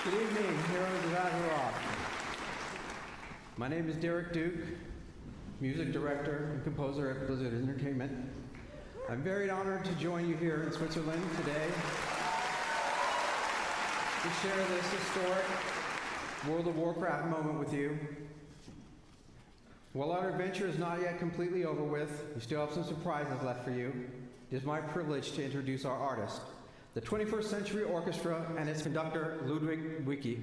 Good evening, heroes of Azeroth. My name is Derek Duke, music director and composer at Blizzard Entertainment. I'm very honored to join you here in Switzerland today to share this historic World of Warcraft moment with you. While our adventure is not yet completely over with, we still have some surprises left for you. It is my privilege to introduce our artist, the 21st Century Orchestra and its conductor, Ludwig Wicki.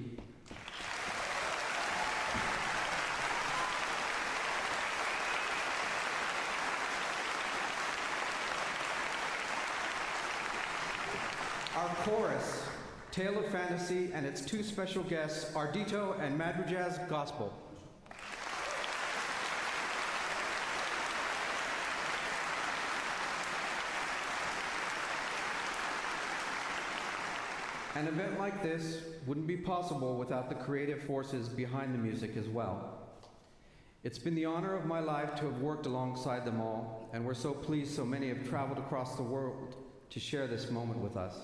Our chorus, Tale of Fantasy, and its two special guests, Ardito and Madrigaz Gospel. An event like this wouldn't be possible without the creative forces behind the music as well. It's been the honor of my life to have worked alongside them all, and we're so pleased so many have traveled across the world to share this moment with us.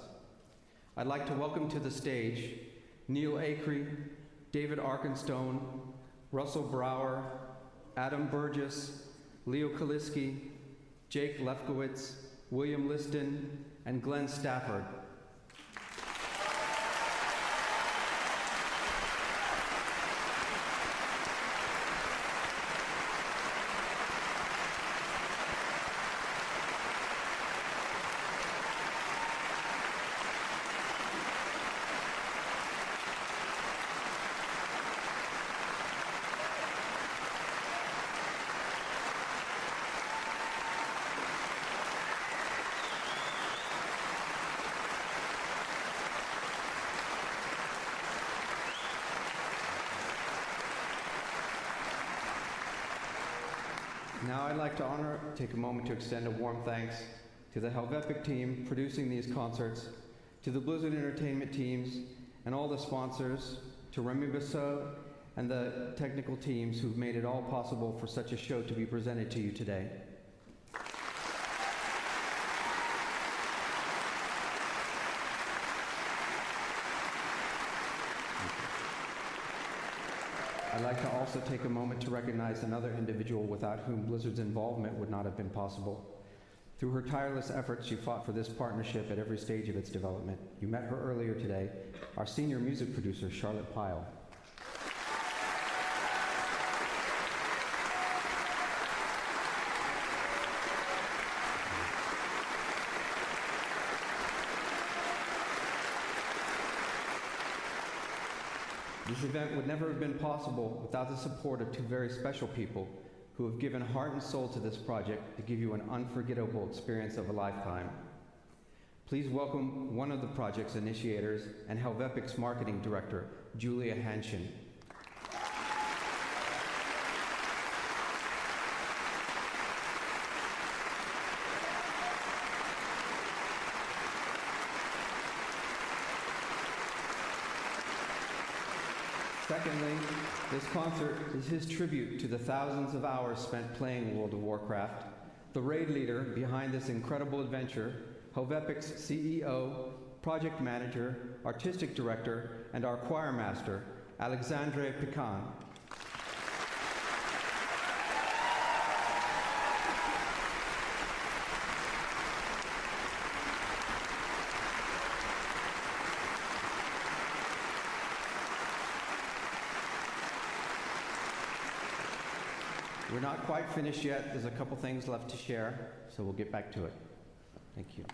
I'd like to welcome to the stage Neil Acree, David Arkenstone, Russell Brower, Adam Burgess, Leo Kaliski, Jake Lefkowitz, William Liston, and Glenn Stafford. Now I'd like to take a moment to extend a warm thanks to the Helvetic team producing these concerts, to the Blizzard Entertainment teams, and all the sponsors, to Remy Bissot and the technical teams who've made it all possible for such a show to be presented to you today. I'd like to also take a moment to recognize another individual without whom Blizzard's involvement would not have been possible. Through her tireless efforts, she fought for this partnership at every stage of its development. You met her earlier today, our senior music producer, Charlotte Pyle. This event would never have been possible without the support of two very special people who have given heart and soul to this project to give you an unforgettable experience of a lifetime. Please welcome one of the project's initiators and Helvepic's marketing director, Julia Hanshin. Secondly, this concert is his tribute to the thousands of hours spent playing World of Warcraft, the raid leader behind this incredible adventure, Helvepic's CEO, project manager, artistic director, and our choir master, Alexandre Pican. We're not quite finished yet. There's a couple things left to share, so we'll get back to it. Thank you.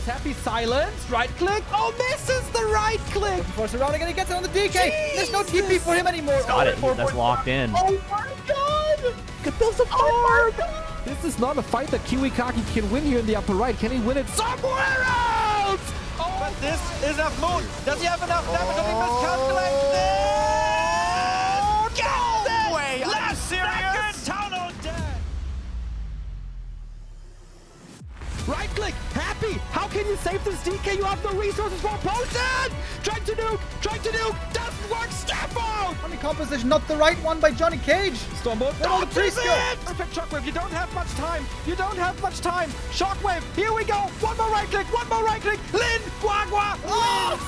Happy silence. Right click. Oh, misses the right click. Force around again. He gets it on the DK. There's no TP for him anymore. Got it. That's locked in. Oh my god. Get those farm. This is not a fight that Kiwikaki can win here in the upper right. Can he win it somewhere else? Oh, but this is enough moon. Does he have enough damage? Did he miscalculate this? No way! Are you serious? Town dead. Right click, Happy! How can you save this DK? You have no resources for a potion! Trying to nuke, doesn't work, step out! Funny composition, not the right one by Johnny Cage. Stormbolt, all the trees go. Perfect shockwave, you don't have much time. Shockwave, here we go! One more right click, Lin, Guagua, wins!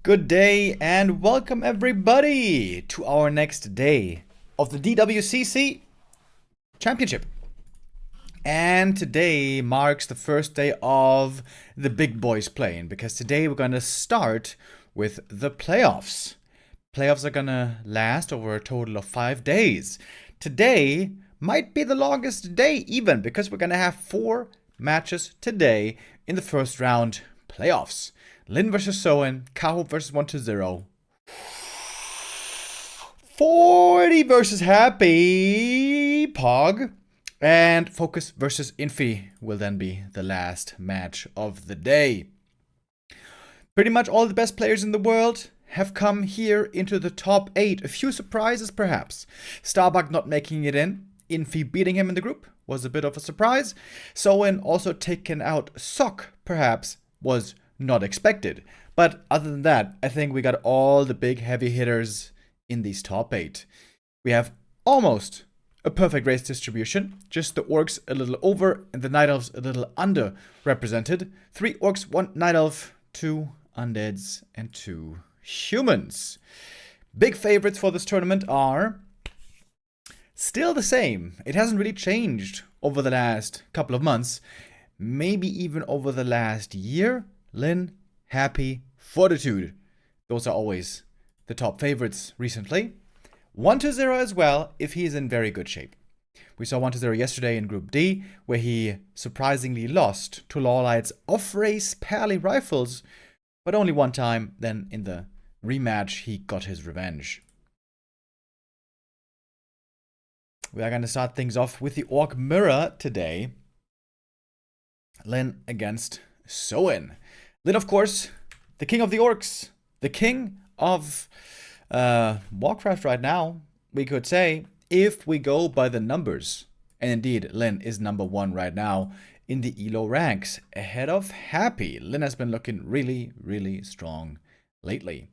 Good day and welcome everybody to our next day of the DWCC Championship. And today marks the first day of the big boys playing, because today we're going to start with the playoffs. Playoffs are going to last over a total of 5 days. Today might be the longest day even, because we're going to have 4 matches today in the first round playoffs. Lin versus Soen, Kaho versus 1-0. 40 versus Happy, Pog. And Focus versus Infi will then be the last match of the day. Pretty much all the best players in the world have come here into the top 8. A few surprises perhaps. Starbuck not making it in. Infi beating him in the group was a bit of a surprise. Soen also taken out. Sok perhaps was not expected. But other than that, I think we got all the big heavy hitters in these top 8. We have almost a perfect race distribution. Just the orcs a little over and the night elves a little under represented. 3 orcs, 1 night elf, 2 undeads and 2 humans. Big favorites for this tournament are still the same. It hasn't really changed over the last couple of months. Maybe even over the last year. Lin, Happy, Fortitude. Those are always the top favorites recently. 1-0 as well, if he is in very good shape. We saw 1-0 yesterday in Group D, where he surprisingly lost to Lawlight's off-race Pally Rifles, but only one time. Then in the rematch, he got his revenge. We are going to start things off with the Orc Mirror today. Lin against Soen. Lin, of course, the king of the orcs, the king of WARCRAFT right now, we could say, if we go by the numbers. And indeed, Lin is number 1 right now in the ELO ranks, ahead of Happy. Lin has been looking really, really strong lately.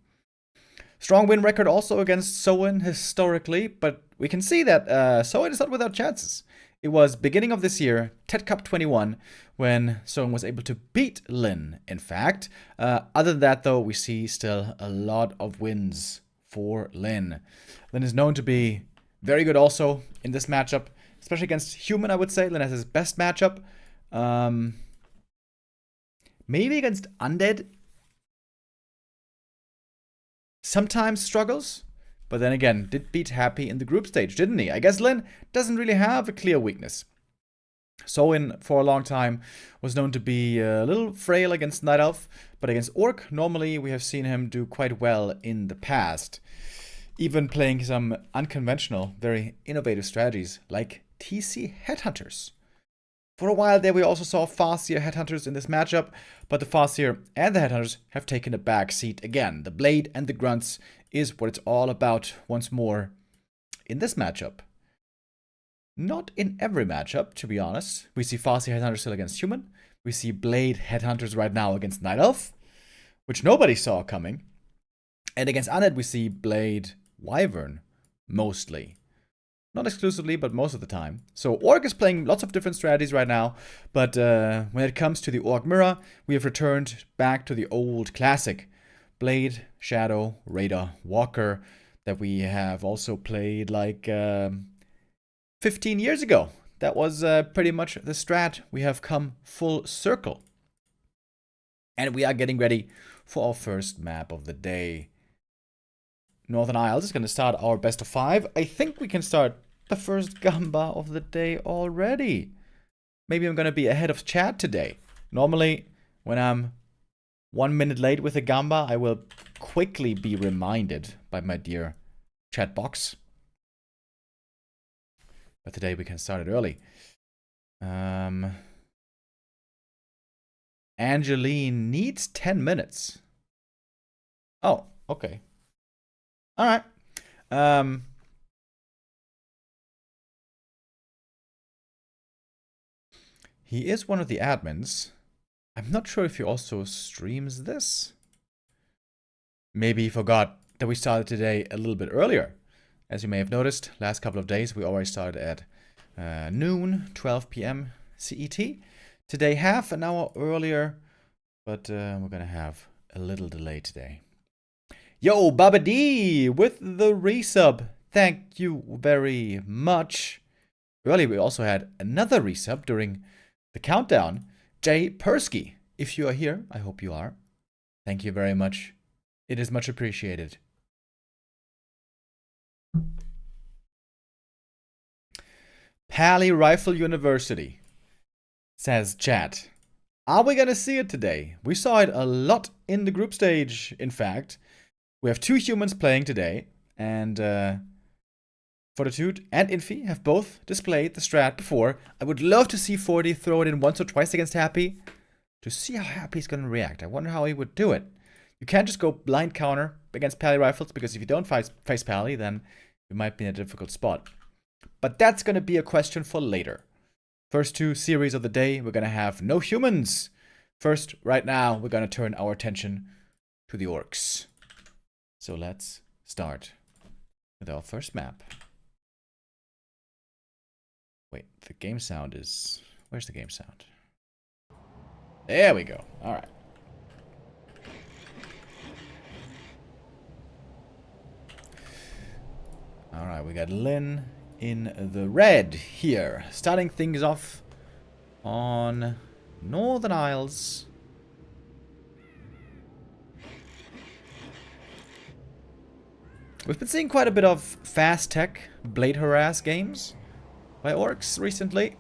Strong win record also against Soen historically, but we can see that Soen is not without chances. It was beginning of this year, TED Cup 21, when Soen was able to beat Lin, in fact. Other than that, though, we see still a lot of wins for Lin. Lin is known to be very good also in this matchup, especially against Human, I would say. Lin has his best matchup. Maybe against Undead. Sometimes struggles. But then again, did beat Happy in the group stage, didn't he? I guess Lin doesn't really have a clear weakness. Soen, for a long time, was known to be a little frail against Night Elf, but against Orc, normally we have seen him do quite well in the past. Even playing some unconventional, very innovative strategies, like TC Headhunters. For a while there, we also saw Farseer Headhunters in this matchup, but the Farseer and the Headhunters have taken a back seat again. The Blade and the Grunts is what it's all about once more in this matchup. Not in every matchup, to be honest. We see Farseer Headhunters still against Human. We see Blade Headhunters right now against Night Elf, which nobody saw coming. And against Undead, we see Blade Wyvern, mostly. Not exclusively, but most of the time. So Orc is playing lots of different strategies right now, but when it comes to the Orc Mirror, we have returned back to the old classic. Blade, Shadow, Raider, Walker, that we have also played like 15 years ago. That was pretty much the strat. We have come full circle. And we are getting ready for our first map of the day. Northern Isles is going to start our best of 5. I think we can start the first Gamba of the day already. Maybe I'm going to be ahead of chat today. Normally, when I'm 1 minute late with a Gamba, I will quickly be reminded by my dear chat box. But today we can start it early. Angeline needs 10 minutes. Oh, okay. All right. He is one of the admins. I'm not sure if he also streams this. Maybe he forgot that we started today a little bit earlier. As you may have noticed, last couple of days we always started at noon, 12 p.m. CET. Today half an hour earlier, but we're gonna have a little delay today. Yo, Baba D with the resub. Thank you very much. Earlier we also had another resub during the countdown. Jay Persky, if you are here, I hope you are. Thank you very much. It is much appreciated. Pally Rifle University says, chat, are we gonna see it today? We saw it a lot in the group stage, in fact. We have 2 humans playing today, and Fortitude and Infi have both displayed the strat before. I would love to see 40 throw it in once or twice against Happy to see how Happy's gonna react. I wonder how he would do it. You can't just go blind counter against Pally Rifles, because if you don't face Pally, then you might be in a difficult spot. But that's gonna be a question for later. First 2 series of the day, we're gonna have no humans. First, right now, we're gonna turn our attention to the orcs. So let's start with our first map. Wait, the game sound is... Where's the game sound? There we go. Alright. Alright, we got Lynn in the red here. Starting things off on Northern Isles. We've been seeing quite a bit of fast tech blade harass games by orcs recently.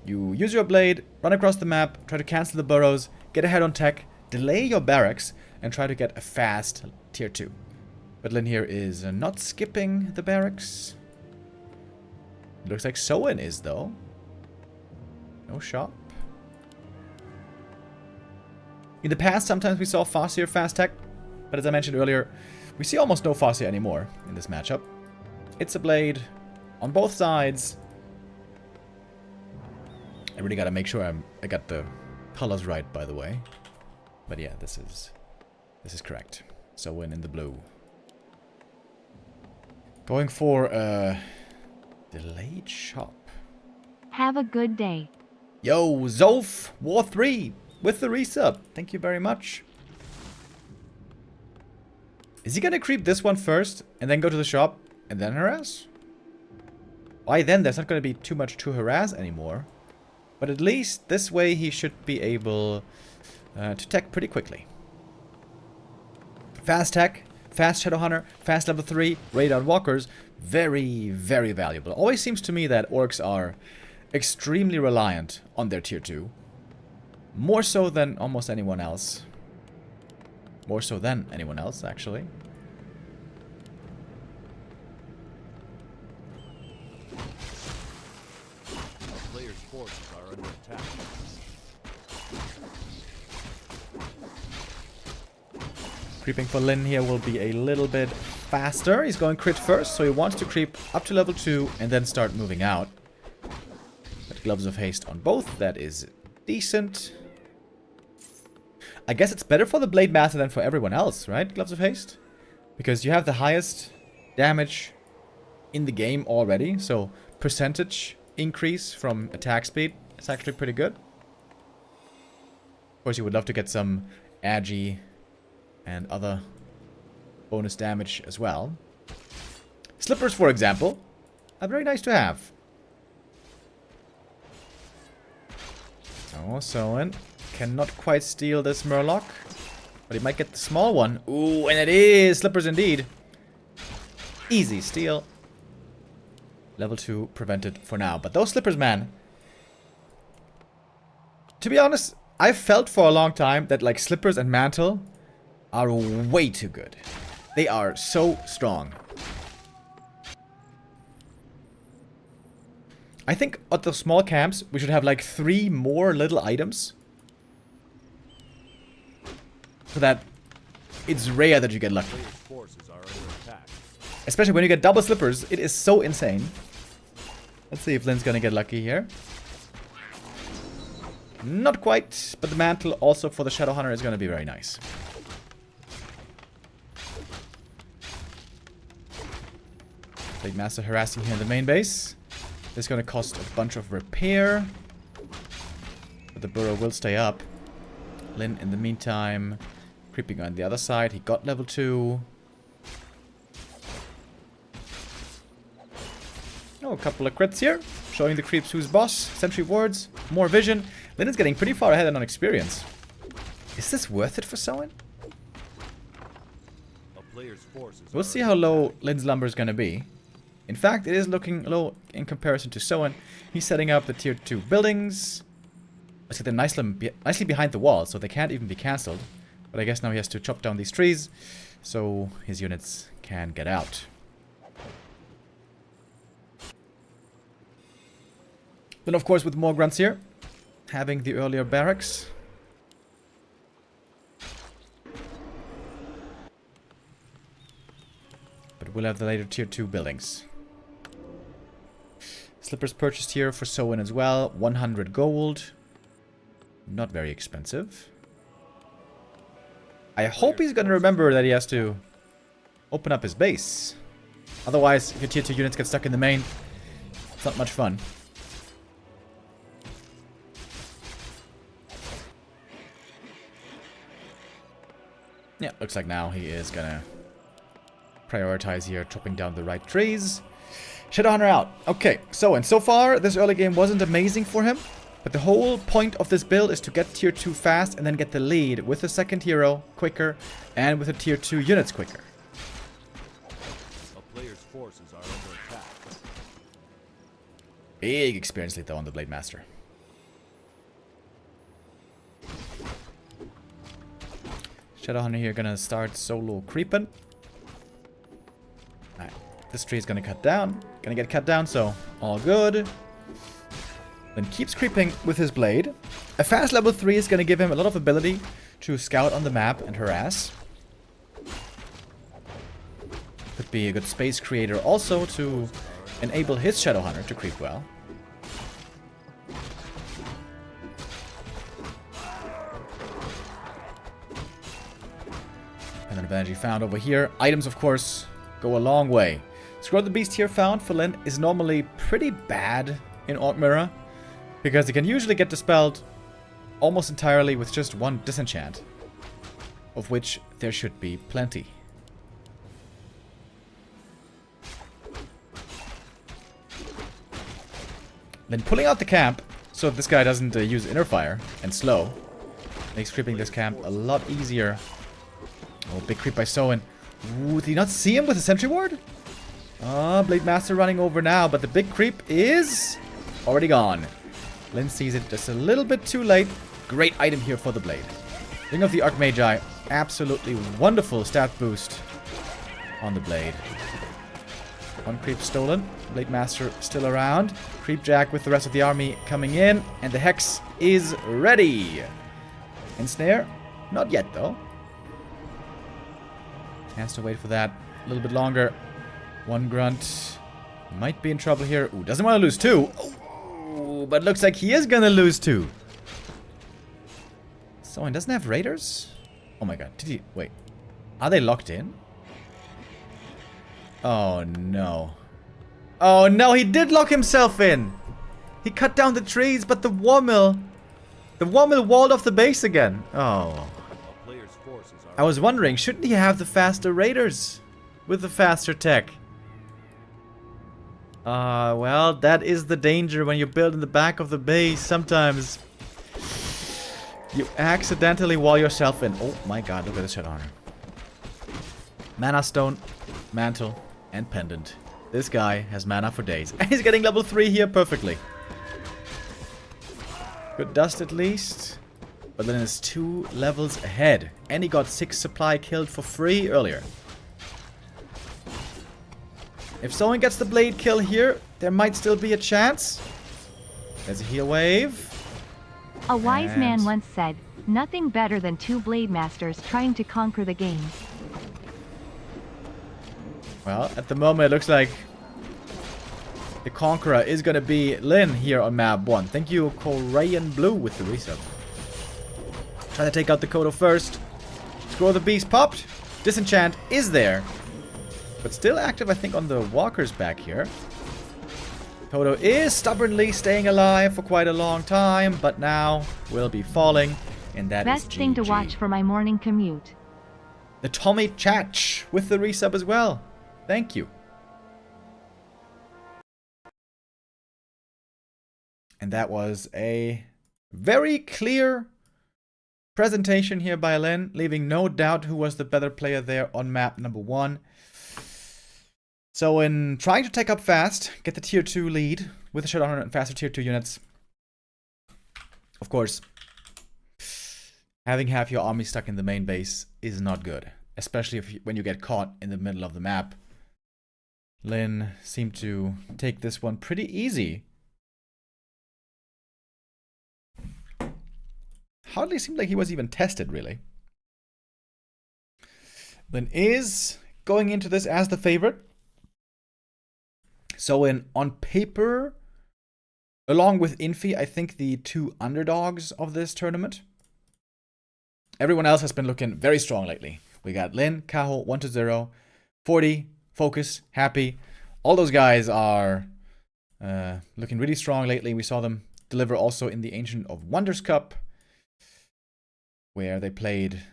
You use your blade, run across the map, try to cancel the burrows, get ahead on tech, delay your barracks, and try to get a fast tier 2. But Lynn here is not skipping the barracks. Looks like Soen is, though. No shop. In the past, sometimes we saw Farseer fast tech, but as I mentioned earlier, we see almost no Farseer anymore in this matchup. It's a blade on both sides. I really gotta make sure I got the colors right, by the way. But yeah, this is correct. Soen in the blue. Going for a delayed shop. Have a good day. Yo, Zolf, War 3 with the resub. Thank you very much. Is he gonna creep this one first and then go to the shop and then harass? Why then? There's not gonna be too much to harass anymore. But at least this way he should be able to tech pretty quickly. Fast tech, fast Shadowhunter, fast level 3, radar walkers. Very, very valuable. Always seems to me that orcs are extremely reliant on their tier 2. More so than almost anyone else. More so than anyone else, actually. Our players' forces are under attack. Creeping for Lin here will be a little bit faster. He's going crit first, so he wants to creep up to level 2 and then start moving out. But Gloves of Haste on both, that is decent. I guess it's better for the Blade Master than for everyone else, right? Gloves of Haste? Because you have the highest damage in the game already, so percentage increase from attack speed is actually pretty good. Of course, you would love to get some agi and other bonus damage as well. Slippers, for example, are very nice to have. Oh, Soen cannot quite steal this Murloc. But he might get the small one. Ooh, and it is slippers indeed. Easy steal. Level 2 prevented for now. But those slippers, man. To be honest, I felt for a long time that like slippers and mantle are way too good. They are so strong. I think at the small camps, we should have like 3 more little items. So that it's rare that you get lucky. Player's forces are under attack. Especially when you get double slippers, it is so insane. Let's see if Lynn's gonna get lucky here. Not quite, but the mantle also for the Shadow Hunter is gonna be very nice. Blade Master harassing here in the main base. This is gonna cost a bunch of repair. But the burrow will stay up. Lynn, in the meantime, creeping on the other side. He got level 2. Oh, a couple of crits here. Showing the creeps who's boss. Sentry wards. More vision. Lynn is getting pretty far ahead on experience. Is this worth it for Soen? A player's forces We'll see how low Lynn's lumber is going to be. In fact, it is looking low in comparison to Soen. He's setting up the tier 2 buildings. Let's get them nicely behind the wall, so they can't even be cancelled. But I guess now he has to chop down these trees, so his units can get out. Then of course with more grunts here, having the earlier barracks. But we'll have the later tier 2 buildings. Slippers purchased here for Soen as well. 100 gold. Not very expensive. I hope he's gonna remember that he has to open up his base. Otherwise, if your tier 2 units get stuck in the main, it's not much fun. Yeah, looks like now he is gonna prioritize here, chopping down the right trees. Shadowhunter out. Okay, so far, this early game wasn't amazing for him. But the whole point of this build is to get tier 2 fast and then get the lead with the second hero quicker and with the tier 2 units quicker. A player's forces are under attack. Big experience lead though on the Blade Master. Shadowhunter here gonna start solo creeping. Alright, this tree is gonna cut down. Gonna get cut down, so all good. Then keeps creeping with his blade. A fast level 3 is gonna give him a lot of ability to scout on the map and harass. Could be a good space creator also to enable his Shadowhunter to creep well. And an advantage he found over here. Items, of course, go a long way. Scroll the Beast here found for Lyn is normally pretty bad in Orc Mirror, because it can usually get dispelled almost entirely with just one disenchant, of which there should be plenty. Then pulling out the camp, so this guy doesn't use inner fire and slow, makes creeping this camp a lot easier. Oh, big creep by Soen. Ooh, did he not see him with a sentry ward? Ah, Blade Master running over now, but the big creep is already gone. Lyn sees it just a little bit too late. Great item here for the blade. Ring of the Archmagi. Absolutely wonderful stat boost on the blade. One creep stolen. Blade Master still around. Creep Jack with the rest of the army coming in. And the Hex is ready. Ensnare? Not yet, though. Has to wait for that a little bit longer. One grunt. Might be in trouble here. Ooh, doesn't want to lose 2. Ooh, but looks like he is gonna lose 2. Someone doesn't have raiders? Oh my god. Did he... Wait. Are they locked in? Oh no. Oh no, he did lock himself in! He cut down the trees, but the Warmill... The Warmill walled off the base again. Oh. A player's forces are I was wondering, shouldn't he have the faster raiders? With the faster tech? Well, that is the danger when you build in the back of the base. Sometimes You accidentally wall yourself in. Oh my god, look at this head honor. Mana Stone, Mantle, and Pendant. This guy has mana for days. And he's getting level 3 here perfectly. Good dust at least. But then it's 2 levels ahead. And he got 6 supply killed for free earlier. If someone gets the blade kill here, there might still be a chance. There's a heal wave. A wise man once said, nothing better than 2 blade masters trying to conquer the game. Well, at the moment it looks like the Conqueror is going to be Lin here on map 1. Thank you, Korean Blue, with the resub. Try to take out the Kodo first. Scroll the Beast popped. Disenchant is there. But still active, I think, on the walkers back here. Kodo is stubbornly staying alive for quite a long time, but now will be falling. And that Best is thing to GG. watch for my morning commute. The Tommy Chach with the resub as well. Thank you. And that was a very clear presentation here by Lin, leaving no doubt who was the better player there on map number 1. So in trying to take up fast, get the tier 2 lead with the Shadowhunter and faster tier 2 units, of course, having half your army stuck in the main base is not good. Especially when you get caught in the middle of the map. Lin seemed to take this one pretty easy. Hardly seemed like he was even tested, really. Lin is going into this as the favorite. So on paper, along with Infi, I think the 2 underdogs of this tournament. Everyone else has been looking very strong lately. We got Lin, Kaho, 1-0, 40, Focus, Happy. All those guys are looking really strong lately. We saw them deliver also in the Ancient of Wonders Cup, where they played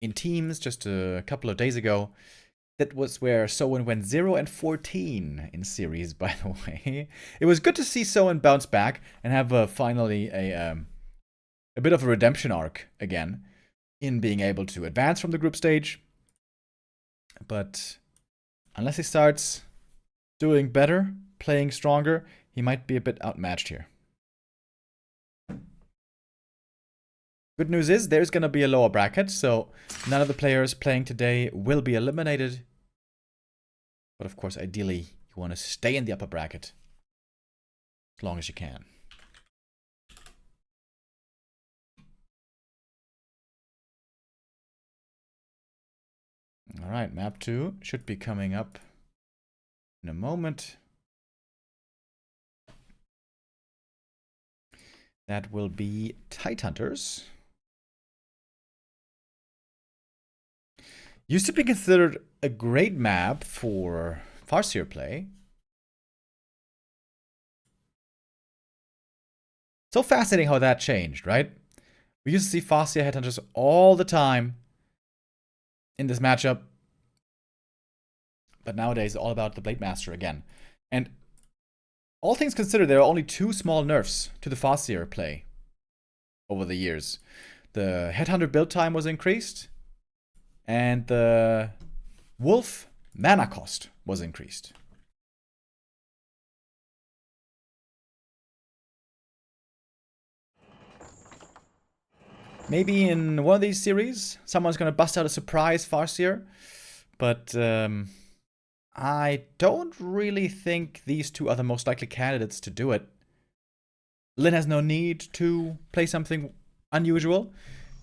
in teams just a couple of days ago. That was where Soen went 0-14 in series, by the way. It was good to see Soen bounce back and have finally a bit of a redemption arc again in being able to advance from the group stage. But unless he starts doing better, playing stronger, he might be a bit outmatched here. Good news is there's going to be a lower bracket, so none of the players playing today will be eliminated. But of course, ideally, you want to stay in the upper bracket as long as you can. All right, map 2 should be coming up in a moment. That will be Tidehunters. Used to be considered a great map for Farseer play. So fascinating how that changed, right? We used to see Farseer Headhunters all the time in this matchup. But nowadays, it's all about the Blade Master again. And all things considered, there are only 2 small nerfs to the Farseer play over the years. The Headhunter build time was increased, and the Wolf mana cost was increased. Maybe in one of these series, someone's going to bust out a surprise Farseer, but I don't really think these 2 are the most likely candidates to do it. Lin has no need to play something unusual.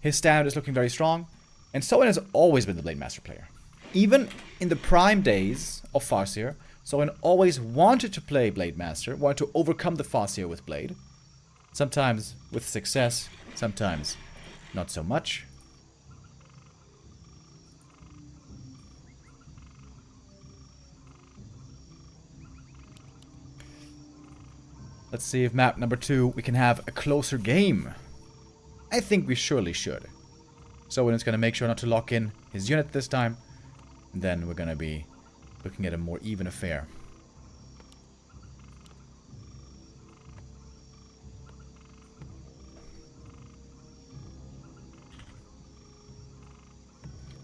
His standard is looking very strong. And Soen has always been the Blade Master player. Even in the prime days of Farseer, Soen always wanted to play Blade Master, wanted to overcome the Farseer with Blade. Sometimes with success, sometimes not so much. Let's see if map number 2 we can have a closer game. I think we surely should. So it's going to make sure not to lock in his unit this time. And then we're going to be looking at a more even affair.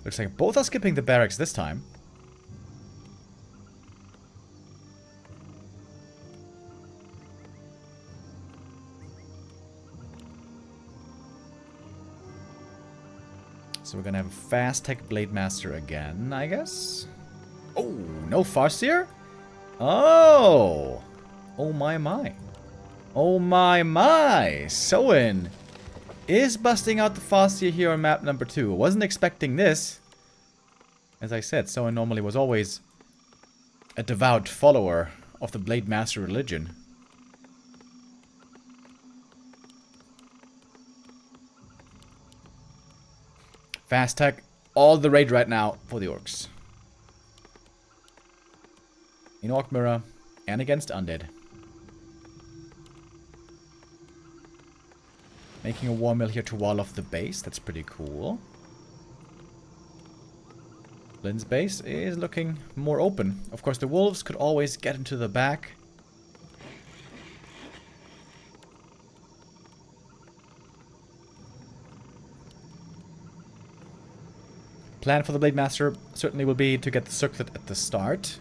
Looks like both are skipping the barracks this time. So we're gonna have a fast tech Blade Master again, I guess. Oh, no Farseer? Oh! Oh my my. Oh my my! Soen is busting out the Farseer here on map number 2. Wasn't expecting this. As I said, Soen normally was always a devout follower of the Blade Master religion. Fast tech, all the raid right now for the orcs. In Orc Mirror and against Undead. Making a war mill here to wall off the base, that's pretty cool. Lynn's base is looking more open. Of course, the wolves could always get into the back. Plan for the Blade Master certainly will be to get the circlet at the start.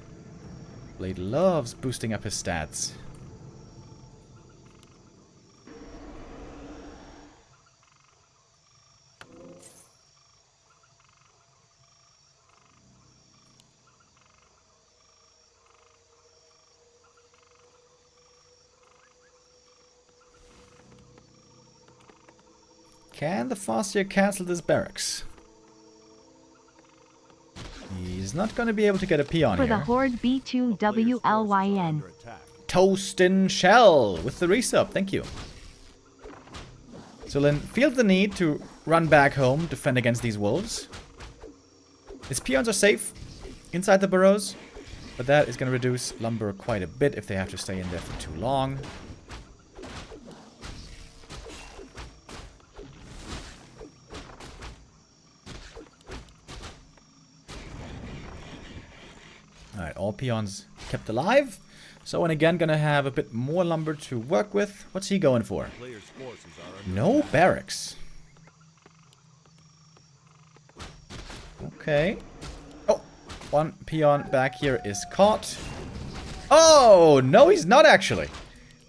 Blade loves boosting up his stats. Can the Farseer cancel this barracks? He's not going to be able to get a peon For here. the Horde B2WLYN. Toastin' Shell with the resub. Thank you. So Lynn, feel the need to run back home, defend against these wolves. His peons are safe inside the burrows, but that is going to reduce lumber quite a bit if they have to stay in there for too long. Alright, all peons kept alive. So, and again, gonna have a bit more lumber to work with. What's he going for? Players' forces are under No barracks. Okay. Oh, one peon back here is caught. Oh, no, he's not actually.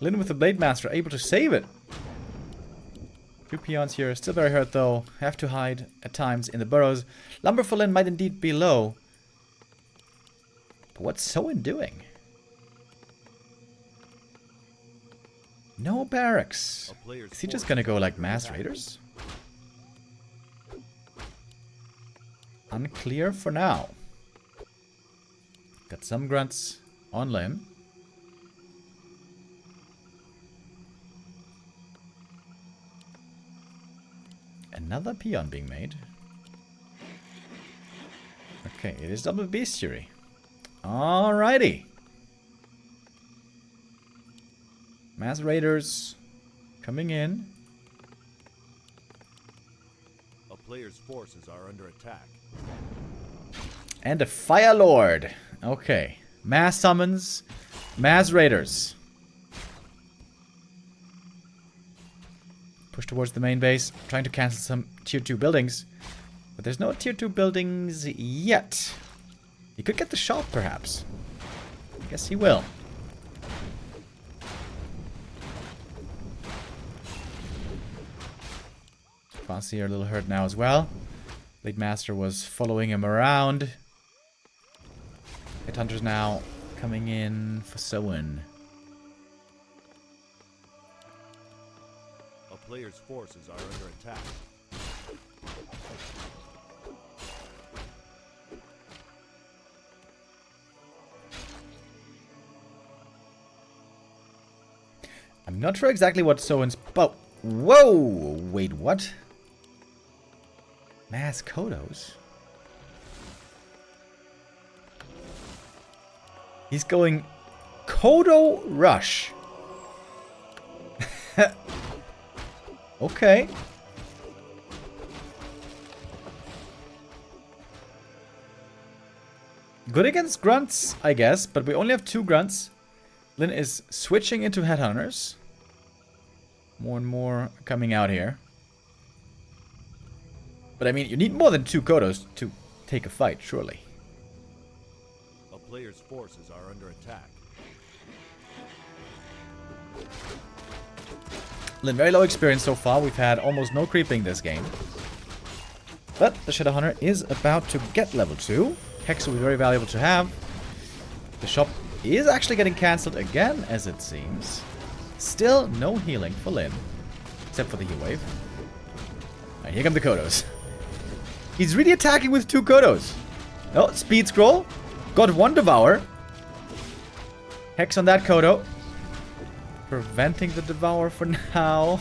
Lynn with the Blade Master able to save it. Two peons here, still very hurt though. Have to hide at times in the burrows. Lumber for Lynn might indeed be low. But what's Soen doing? No barracks. Is he just gonna go like mass raiders? Unclear for now. Got some grunts on Lynn. Another peon being made. Okay, it is double bestiary. Alrighty. Mass raiders coming in. a player's forces are under attack. And a Fire Lord. Okay. Mass summons. Mass raiders. Push towards the main base. Trying to cancel some tier 2 buildings. But there's no tier 2 buildings yet. He could get the shop, perhaps. I guess he will. Farseer a little hurt now as well. Blade Master was following him around. Headhunters now coming in for Soen. A player's forces are under attack. I'm not sure exactly what Soen's... Oh, whoa! Wait, what? Mass Kodos? He's going Kodo Rush. Okay. Good against grunts, I guess, but we only have 2 grunts. Lynn is switching into headhunters. More and more coming out here. But I mean, you need more than 2 Kodos to take a fight, surely. A player's forces are under attack. Lin, very low experience so far. We've had almost no creeping this game. But the Shadow Hunter is about to get level 2. Hex will be very valuable to have. The shop is actually getting cancelled again, as it seems. Still no healing for Lin. Except for the heal wave. Alright, here come the Kodos. He's really attacking with 2 Kodos. Oh, speed scroll. Got 1 devour. Hex on that Kodo. Preventing the devour for now.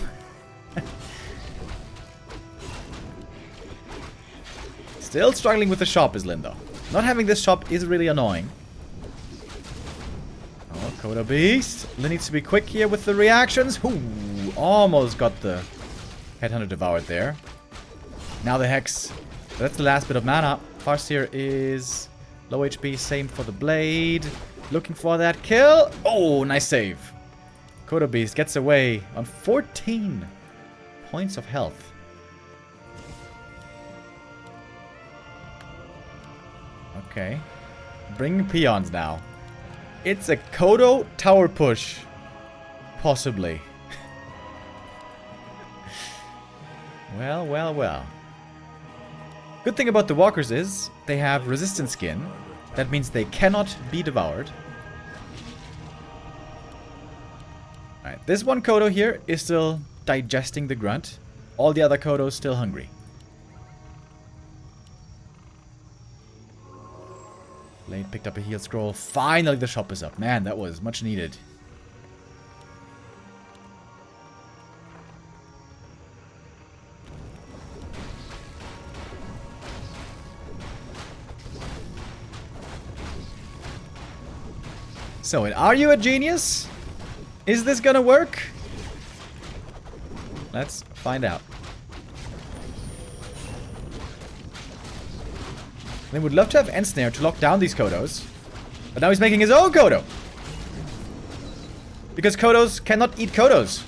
Still struggling with the shop is Lin, though. Not having this shop is really annoying. Oh, Kodo Beast. Lin needs to be quick here with the reactions. Ooh, almost got the Headhunter devoured there. Now the Hex. That's the last bit of mana. Farseer is low HP. Same for the Blade. Looking for that kill. Oh, nice save. Kodo Beast gets away on 14 points of health. Okay. Bring peons now. It's a Kodo tower push. Possibly. Well, well, well. Good thing about the walkers is they have resistant skin. That means they cannot be devoured. Alright, this one Kodo here is still digesting the grunt. All the other Kodos still hungry. Blade picked up a heal scroll. Finally the shop is up. Man, that was much needed. So, are you a genius? Is this gonna work? Let's find out. They would love to have Ensnare to lock down these Kodos. But now he's making his own Kodo. Because Kodos cannot eat Kodos.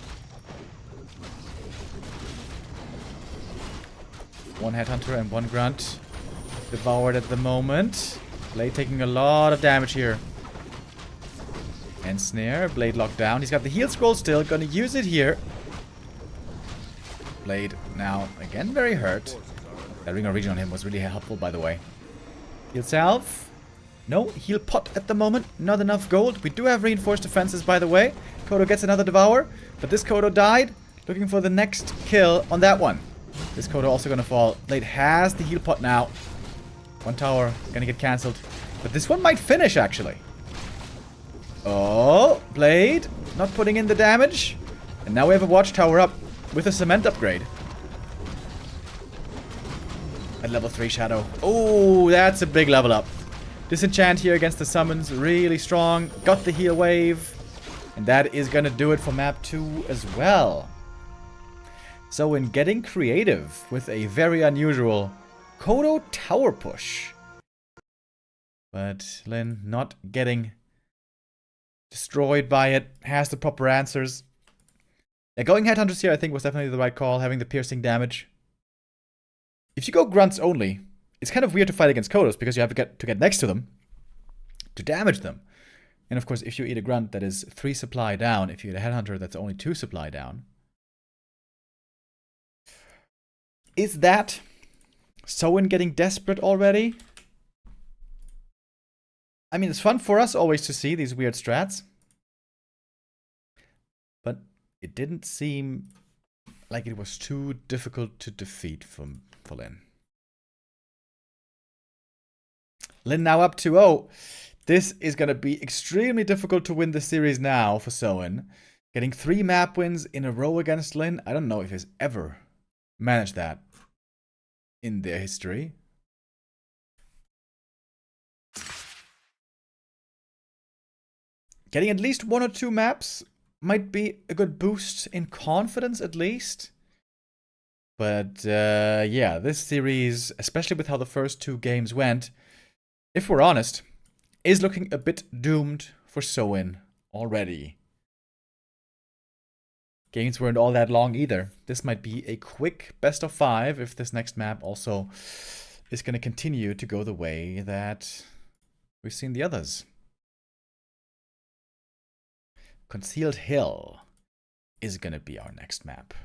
One Headhunter and one Grunt. Devoured at the moment. Blade taking a lot of damage here. Ensnare, Blade locked down. He's got the heal scroll still. Gonna use it here. Blade now again very hurt. That ring of regen on him was really helpful, by the way. Heal self. No, heal pot at the moment. Not enough gold. We do have reinforced defenses, by the way. Kodo gets another devour. But this Kodo died. Looking for the next kill on that one. This Kodo also gonna fall. Blade has the heal pot now. One tower gonna get cancelled. But this one might finish, actually. Oh, Blade not putting in the damage. And now we have a watchtower up with a cement upgrade. At level 3 Shadow. Oh, that's a big level up. Disenchant here against the summons. Really strong. Got the heal wave. And that is going to do it for map 2 as well. So in getting creative with a very unusual Kodo tower push. But Lin not getting destroyed by it. Has the proper answers. Yeah, going Headhunters here I think was definitely the right call. Having the piercing damage. If you go grunts only, it's kind of weird to fight against Kodos because you have to get next to them to damage them. And of course, if you eat a grunt that is 3 supply down, if you eat a Headhunter that's only 2 supply down. Is that Soin getting desperate already? I mean, it's fun for us always to see these weird strats. But it didn't seem like it was too difficult to defeat for Lin. Lin now up 2-0. This is going to be extremely difficult to win the series now for Soin. Getting 3 map wins in a row against Lin. I don't know if he's ever managed that in their history. Getting at least 1 or 2 maps might be a good boost in confidence at least. But yeah, this series, especially with how the first 2 games went, if we're honest, is looking a bit doomed for Soin already. Games weren't all that long either. This might be a quick best of 5 if this next map also is going to continue to go the way that we've seen the others. Concealed Hill is going to be our next map.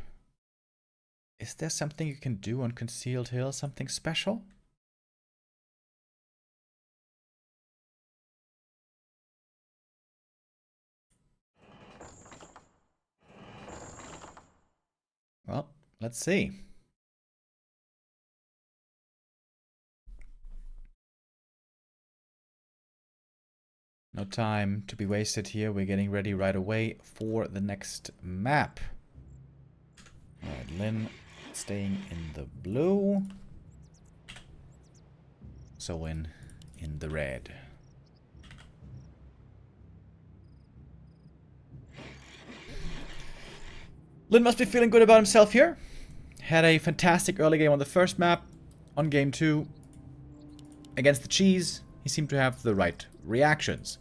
Is there something you can do on Concealed Hill? Something special? Well, let's see. No time to be wasted here. We're getting ready right away for the next map. Alright, Lynn staying in the blue. Soin in the red. Lynn must be feeling good about himself here. Had a fantastic early game on the first map. On game 2, against the cheese, he seemed to have the right reactions.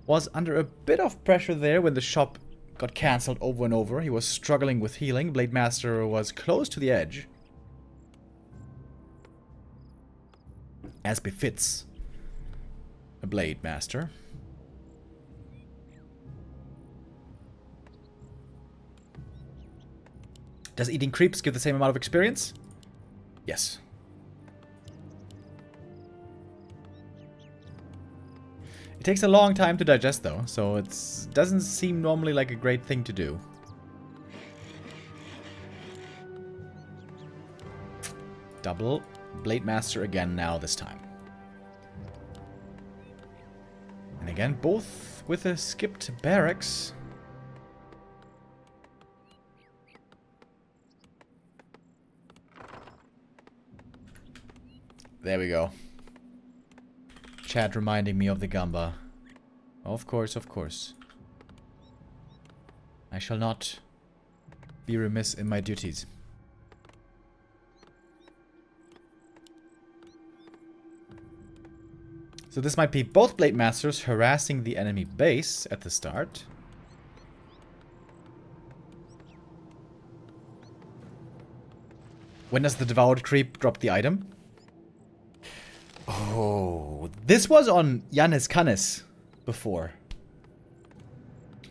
Was under a bit of pressure there when the shop got cancelled over and over. He was struggling with healing. Blade Master was close to the edge, as befits a Blade Master. Does eating creeps give the same amount of experience? Yes. It takes a long time to digest though, so it doesn't seem normally like a great thing to do. Double Blade Master again now this time. And again, both with a skipped barracks. There we go. Chat reminding me of the Gamba. Of course, of course. I shall not be remiss in my duties. So this might be both Blade Masters harassing the enemy base at the start. When does the Devoured Creep drop the item? Oh, this was on Jannis Canis before.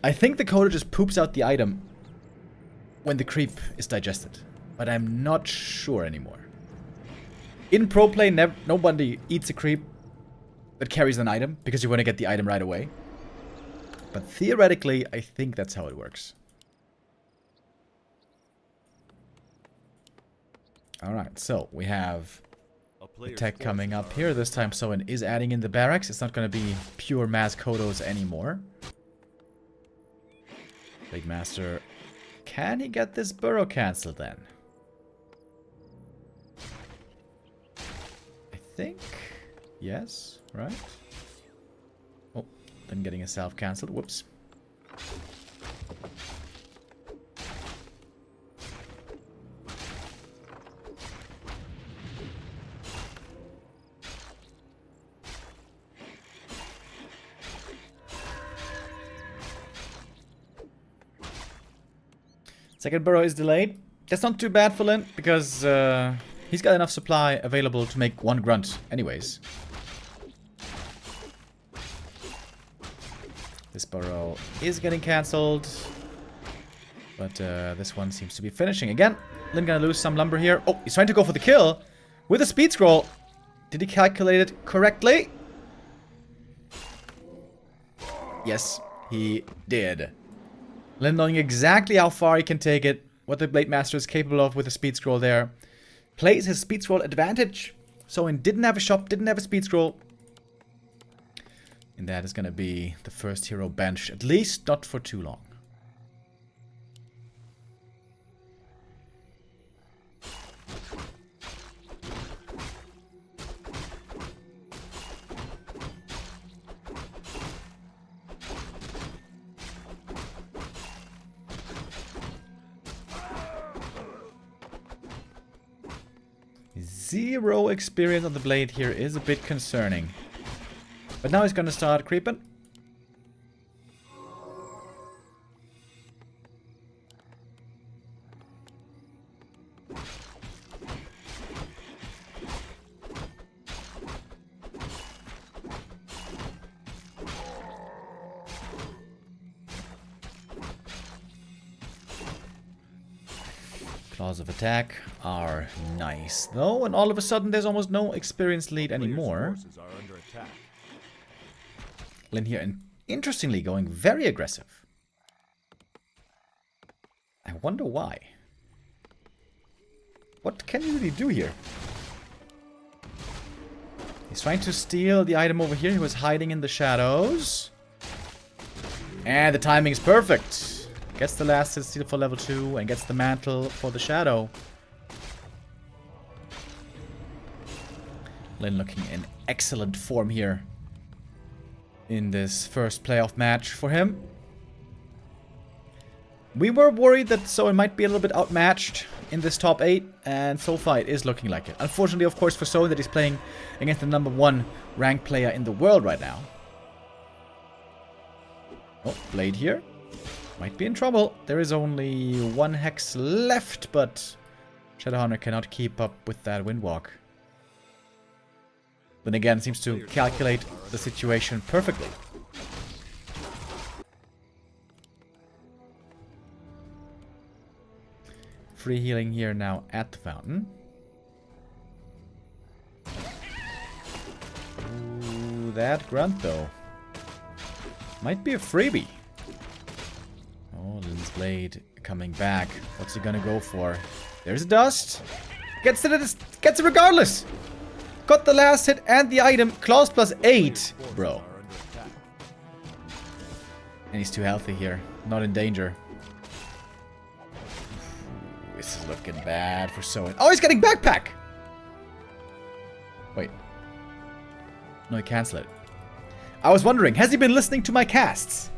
I think the coder just poops out the item when the creep is digested, but I'm not sure anymore. In pro play, nobody eats a creep that carries an item because you want to get the item right away. But theoretically, I think that's how it works. Alright, so we have attack coming up here. This time Soin is adding in the barracks. It's not going to be pure mass Kodos anymore. Big Master, can he get this burrow cancelled then? I think yes, right? Oh, then getting a self cancelled. Whoops. Second burrow is delayed. That's not too bad for Lin, because he's got enough supply available to make one grunt anyways. This burrow is getting cancelled. But this one seems to be finishing. Again, Lin gonna lose some lumber here. Oh, he's trying to go for the kill with a speed scroll. Did he calculate it correctly? Yes, he did. Lin knowing exactly how far he can take it, what the Blade Master is capable of with a speed scroll there. Plays his speed scroll advantage. Soin didn't have a shop, didn't have a speed scroll. And that is going to be the first hero bench, at least not for too long. Zero experience on the blade here is a bit concerning. But now he's gonna start creeping. Claws of attack are nice, though, and all of a sudden there's almost no experience lead anymore. Forces are under attack. Lin here, and interestingly, going very aggressive. I wonder why. What can you really do here? He's trying to steal the item over here. He was hiding in the shadows. And the timing is perfect. Gets the last hit steal for level 2 and gets the mantle for the shadow. Lin looking in excellent form here in this first playoff match for him. We were worried that Soen might be a little bit outmatched in this top 8, and so far it is looking like it. Unfortunately, of course, for Soen that he's playing against the #1 ranked player in the world right now. Oh, Blade here. Might be in trouble. There is only 1 hex left, but Shadowhunter cannot keep up with that Windwalk. Then again, seems to calculate the situation perfectly. Free healing here now at the fountain. Ooh, that grunt though. Might be a freebie. Oh, Lin's blade coming back. What's he gonna go for? There's a dust. Gets it regardless. Got the last hit and the item. Claws +8, bro. And he's too healthy here. Not in danger. This is looking bad for Soen. Oh, he's getting backpack! Wait. No, he canceled it. I was wondering, has he been listening to my casts?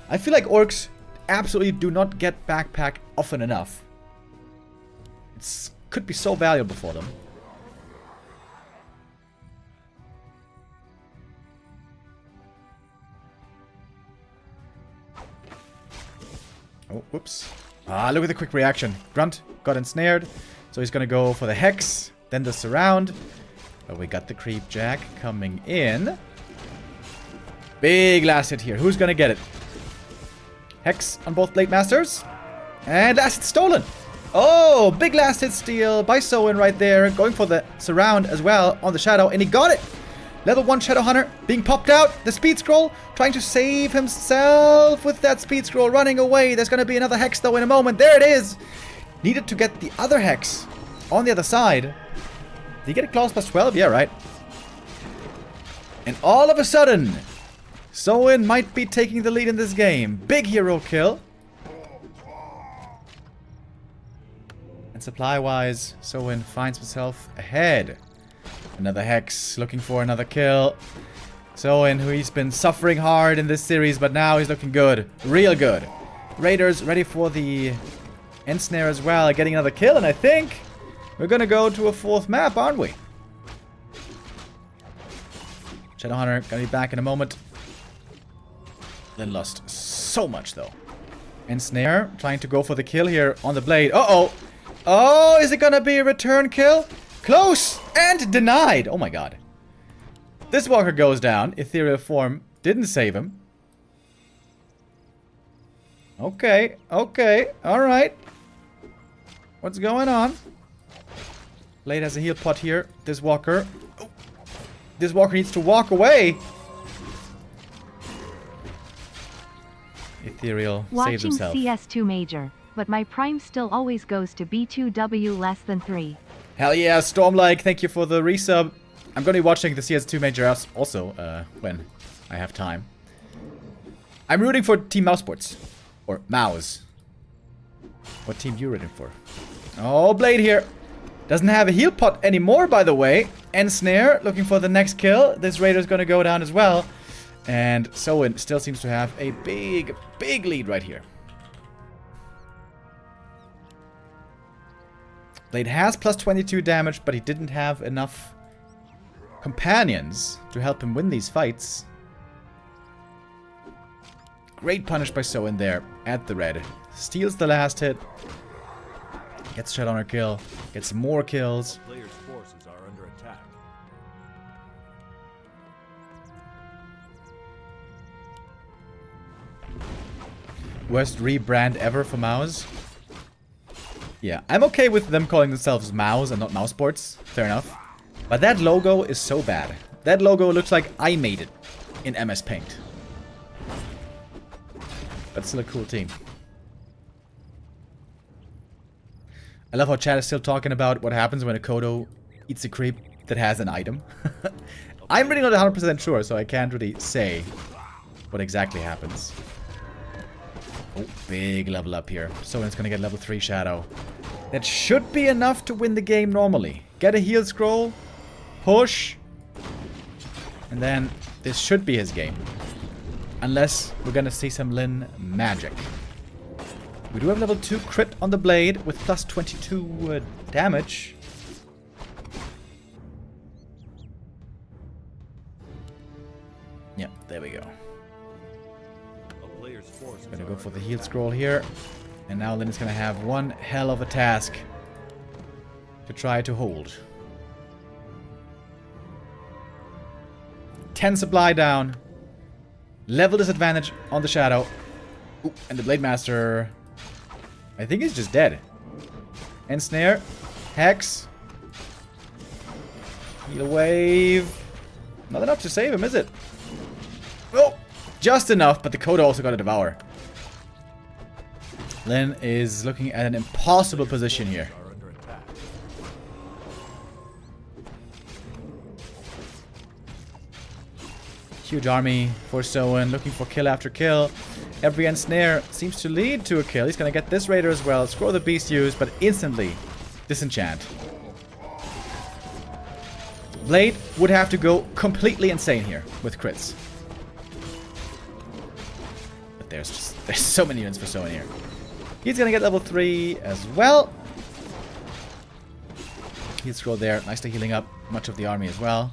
I feel like orcs absolutely do not get backpack often enough. It could be so valuable for them. Oh, whoops. Ah, look at the quick reaction. Grunt got ensnared, so he's gonna go for the Hex, then the Surround. But we got the Creep Jack coming in. Big last hit here. Who's gonna get it? Hex on both Blade Masters. And last hit stolen. Oh, big last hit steal by Soen right there. Going for the Surround as well on the Shadow, and he got it. Level 1 Shadowhunter being popped out. The speed scroll trying to save himself with that speed scroll running away. There's going to be another hex though in a moment. There it is. Needed to get the other hex on the other side. Did he get a claws +12? Yeah, right. And all of a sudden, Soen might be taking the lead in this game. Big hero kill. And supply-wise, Soen finds himself ahead. Another hex, looking for another kill. Soen, who he's been suffering hard in this series, but now he's looking good. Real good. Raiders ready for the Ensnare as well, getting another kill, and I think we're gonna go to a 4th map, aren't we? Shadowhunter gonna be back in a moment. Then lost so much though. Ensnare trying to go for the kill here on the blade. Uh-oh! Oh, is it gonna be a return kill? Close! And denied! Oh my god. This walker goes down. Ethereal form didn't save him. Okay, okay, alright. What's going on? Blade has a heal pot here. This walker. Oh. This walker needs to walk away. Ethereal saves Watching himself. CS2 Major, but my prime still always goes to B2W less than 3. Hell yeah, Stormlike, thank you for the resub. I'm going to be watching the CS2 Major also when I have time. I'm rooting for Team Mousesports. Or Mouse. What team you rooting for? Oh, Blade here. Doesn't have a heal pot anymore, by the way. Ensnare looking for the next kill. This Raider's going to go down as well. And Soen still seems to have a big, big lead right here. Blade has +22 damage, but he didn't have enough companions to help him win these fights. Great punish by Soen there at the red. Steals the last hit. Gets shot on her kill. Gets more kills. Player's forces are under attack. Worst rebrand ever for Mouse. Yeah, I'm okay with them calling themselves Mouse and not Mouse Sports. Fair enough. But that logo is so bad. That logo looks like I made it in MS Paint. But still a cool team. I love how chat is still talking about what happens when a Kodo eats a creep that has an item. I'm really not 100% sure, so I can't really say what exactly happens. Oh, big level up here. So it's gonna get level 3 Shadow. That should be enough to win the game normally. Get a heal scroll, push, and then this should be his game. Unless we're gonna see some Lin magic. We do have level 2 crit on the blade with plus 22 damage. Yeah, there we go. A player's forces Gonna are go for the under heal attack. scroll here. And now Lin is gonna have one hell of a task to try to hold. 10 supply down. Level disadvantage on the Shadow. Ooh, and the Blade Master, I think he's just dead. Ensnare. Hex. Heal wave. Not enough to save him, is it? Oh, just enough, but the Kodo also got a Devour. Lin is looking at an impossible position here. Are under attack. Huge army for Soen, looking for kill after kill. Every ensnare seems to lead to a kill. He's gonna get this Raider as well. Scroll the Beast use, but instantly disenchant. Blade would have to go completely insane here with crits. But there's so many units for Soen here. He's gonna get level 3 as well. He'll scroll there, nicely healing up much of the army as well.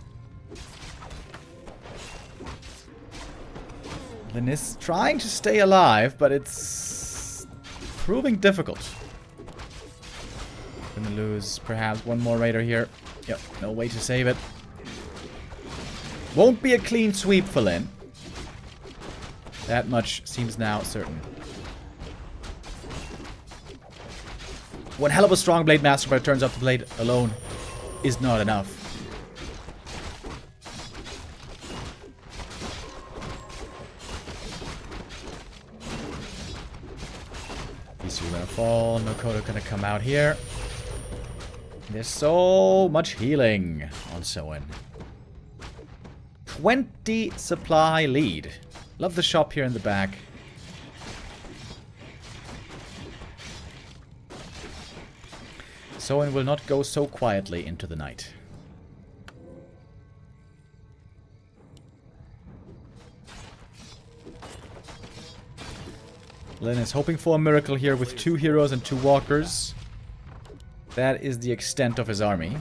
Lin is trying to stay alive, but it's proving difficult. Gonna lose perhaps one more Raider here. Yep, no way to save it. Won't be a clean sweep for Lin. That much seems now certain. One hell of a strong Blade Master, but it turns out the Blade alone is not enough. These two are gonna fall. No Kodo gonna come out here. There's so much healing on Soen. 20 supply lead. Love the shop here in the back. Soen will not go so quietly into the night. Lin is hoping for a miracle here with 2 heroes and 2 walkers. That is the extent of his army.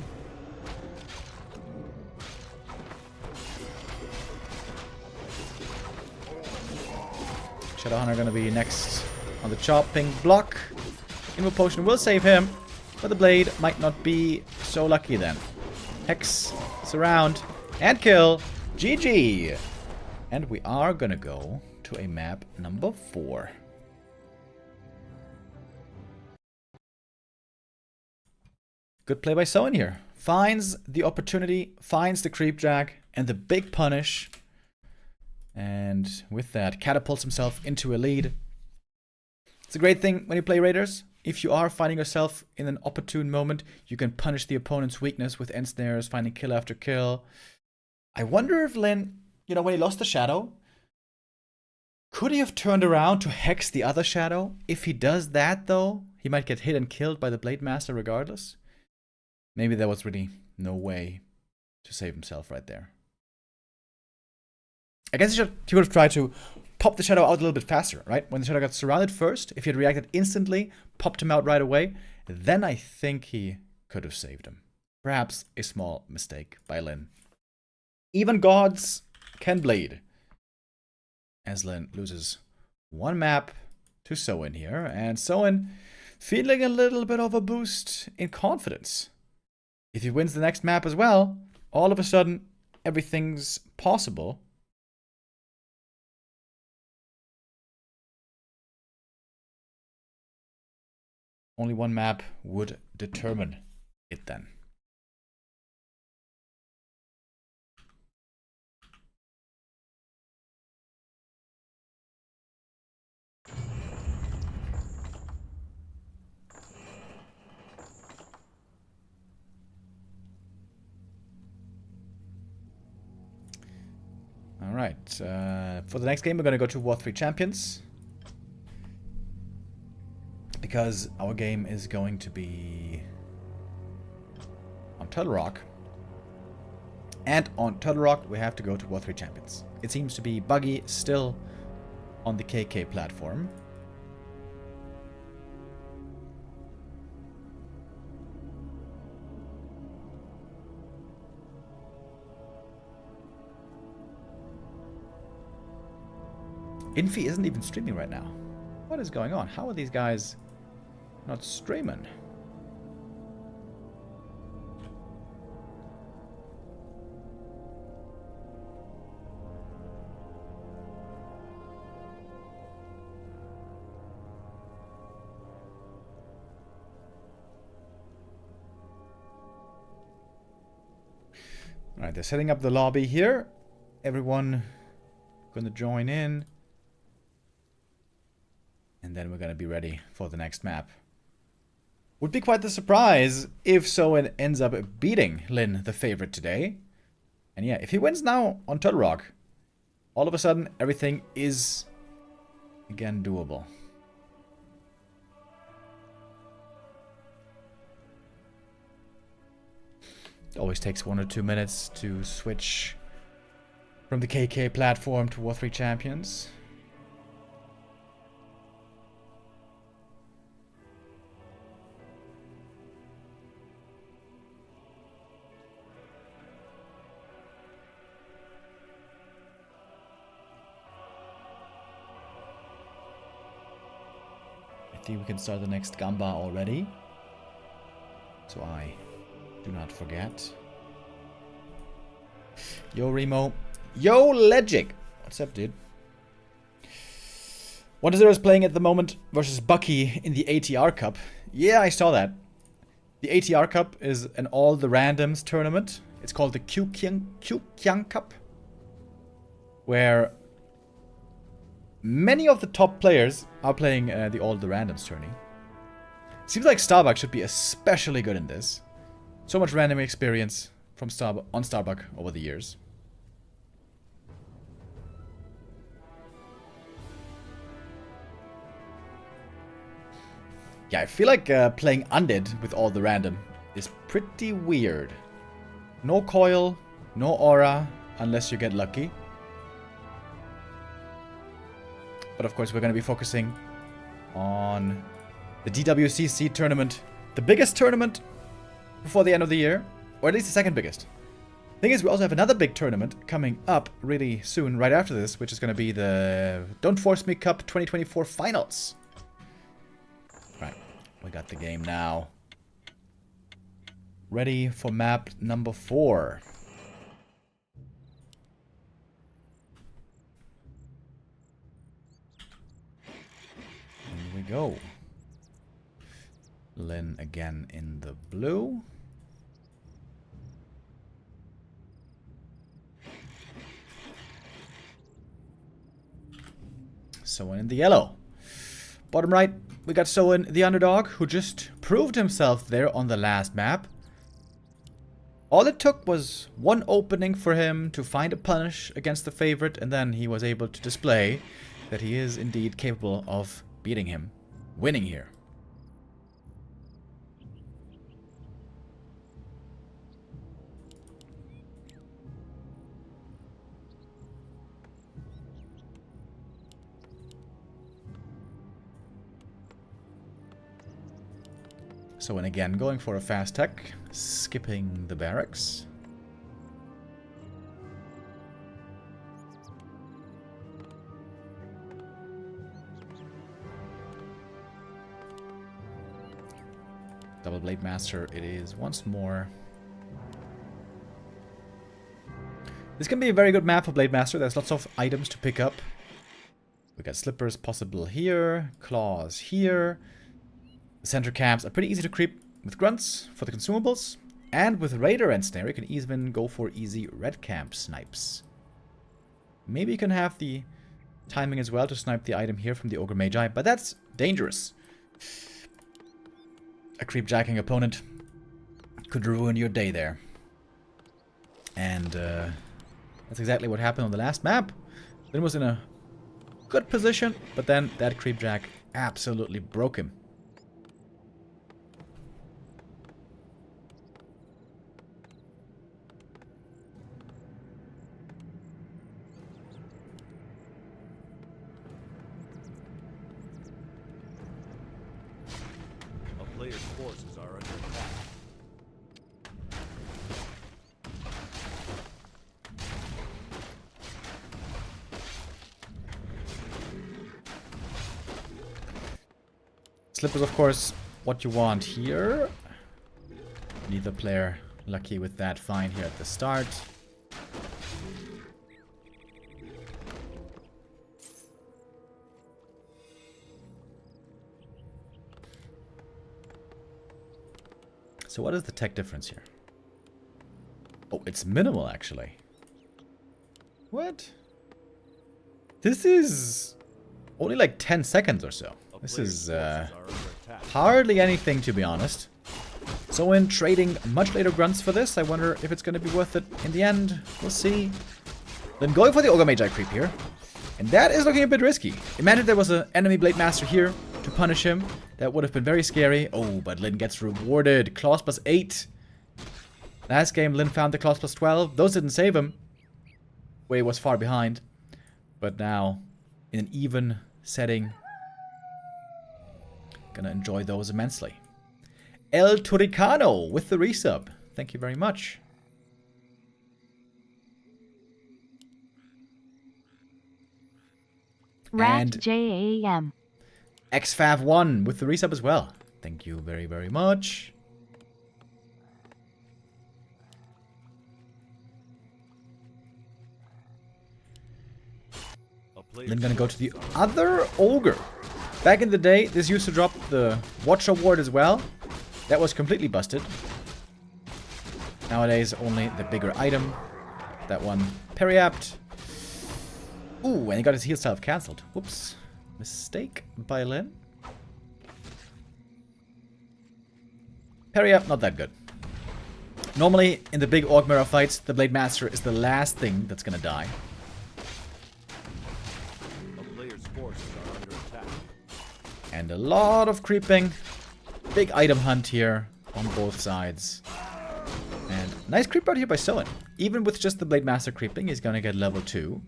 Shadowhunter gonna be next on the chopping block. Invo Potion will save him, but the blade might not be so lucky then. Hex, surround, and kill. GG! And we are gonna go to a map number 4. Good play by Soen here. Finds the opportunity, finds the creep drag, and the big punish. And with that, catapults himself into a lead. It's a great thing when you play Raiders. If you are finding yourself in an opportune moment, you can punish the opponent's weakness with ensnares, finding kill after kill. I wonder if Lin, when he lost the Shadow, could he have turned around to hex the other Shadow? If he does that, though, he might get hit and killed by the Blade Master regardless. Maybe there was really no way to save himself right there. I guess he would have tried to pop the Shadow out a little bit faster, right? When the Shadow got surrounded first, if he had reacted instantly, popped him out right away, then I think he could have saved him. Perhaps a small mistake by Lin. Even gods can bleed. As Lin loses one map to Soen here, and Soen feeling a little bit of a boost in confidence. If he wins the next map as well, all of a sudden, everything's possible. Only one map would determine it then. All right. For the next game, we're going to go to War 3 Champions. Because our game is going to be on Turtle Rock. And on Turtle Rock, we have to go to War 3 Champions. It seems to be buggy still on the KK platform. Infi isn't even streaming right now. What is going on? How are these guys not streaming? Alright, they're setting up the lobby here. Everyone gonna join in. And then we're gonna be ready for the next map. Would be quite the surprise if Soen ends up beating Lin, the favorite today. And yeah, if he wins now on Turtle Rock, all of a sudden everything is again doable. It always takes 1 or 2 minutes to switch from the KK platform to War 3 Champions. I think we can start the next Gamba already. So I do not forget. Yo, Remo. Yo, Legic. What's up, dude? 1-0 is playing at the moment versus Bucky in the ATR Cup. Yeah, I saw that. The ATR Cup is an all the randoms tournament. It's called the Kyang Cup. Where many of the top players are playing the all the randoms tourney. Seems like Starbuck should be especially good in this. So much random experience from Starbuck over the years. Yeah, I feel like playing Undead with all the random is pretty weird. No coil, no aura, unless you get lucky. But of course, we're going to be focusing on the DWCC tournament. The biggest tournament before the end of the year. Or at least the second biggest. Thing is, we also have another big tournament coming up really soon, right after this, which is going to be the Don't Force Me Cup 2024 Finals. Right, we got the game now. Ready for map number 4. Here we go. Lin again in the blue. Soen in the yellow. Bottom right, we got Soen, the underdog, who just proved himself there on the last map. All it took was one opening for him to find a punish against the favorite, and then he was able to display that he is indeed capable of beating him, winning here. So, and again, going for a fast tech, skipping the barracks. Double Blade Master it is once more. This can be a very good map for Blade Master. There's lots of items to pick up. We got slippers possible here, claws here. center camps are pretty easy to creep with grunts for the consumables. And with Raider and Snare, you can even go for easy red camp snipes. Maybe you can have the timing as well to snipe the item here from the Ogre Magi, but that's dangerous. A creep jacking opponent could ruin your day there. And that's exactly what happened on the last map. Lin was in a good position, but then that creep jack absolutely broke him. A player's forces are under attack. Slip is, of course, what you want here. Neither player lucky with that find here at the start. So what is the tech difference here? Oh, it's minimal, actually. What? This is only like 10 seconds or so. This is hardly anything, to be honest. So in trading much later grunts for this, I wonder if it's going to be worth it in the end. We'll see. Then going for the Ogre Magi creep here. And that is looking a bit risky. Imagine there was an enemy Blade Master here to punish him. That would have been very scary. Oh, but Lin gets rewarded. Claws plus 8. Last game, Lin found the claws plus 12. Those didn't save him. Wei was far behind. But now, in an even setting, gonna enjoy those immensely. El Turicano with the resub. Thank you very much. And JAM. XFav1 with the resub as well. Thank you very, very much. Then gonna go to the other Ogre. Back in the day, this used to drop the Watch Award as well. That was completely busted. Nowadays, only the bigger item. That one, Periapt. Ooh, and he got his heal self cancelled. Whoops. Mistake by Lin. Periapt, not that good. Normally, in the big Orc Mirror fights, the Blade Master is the last thing that's gonna die. And a lot of creeping. Big item hunt here on both sides. And nice creep out here by Soen. Even with just the Blade Master creeping, he's gonna get level 2.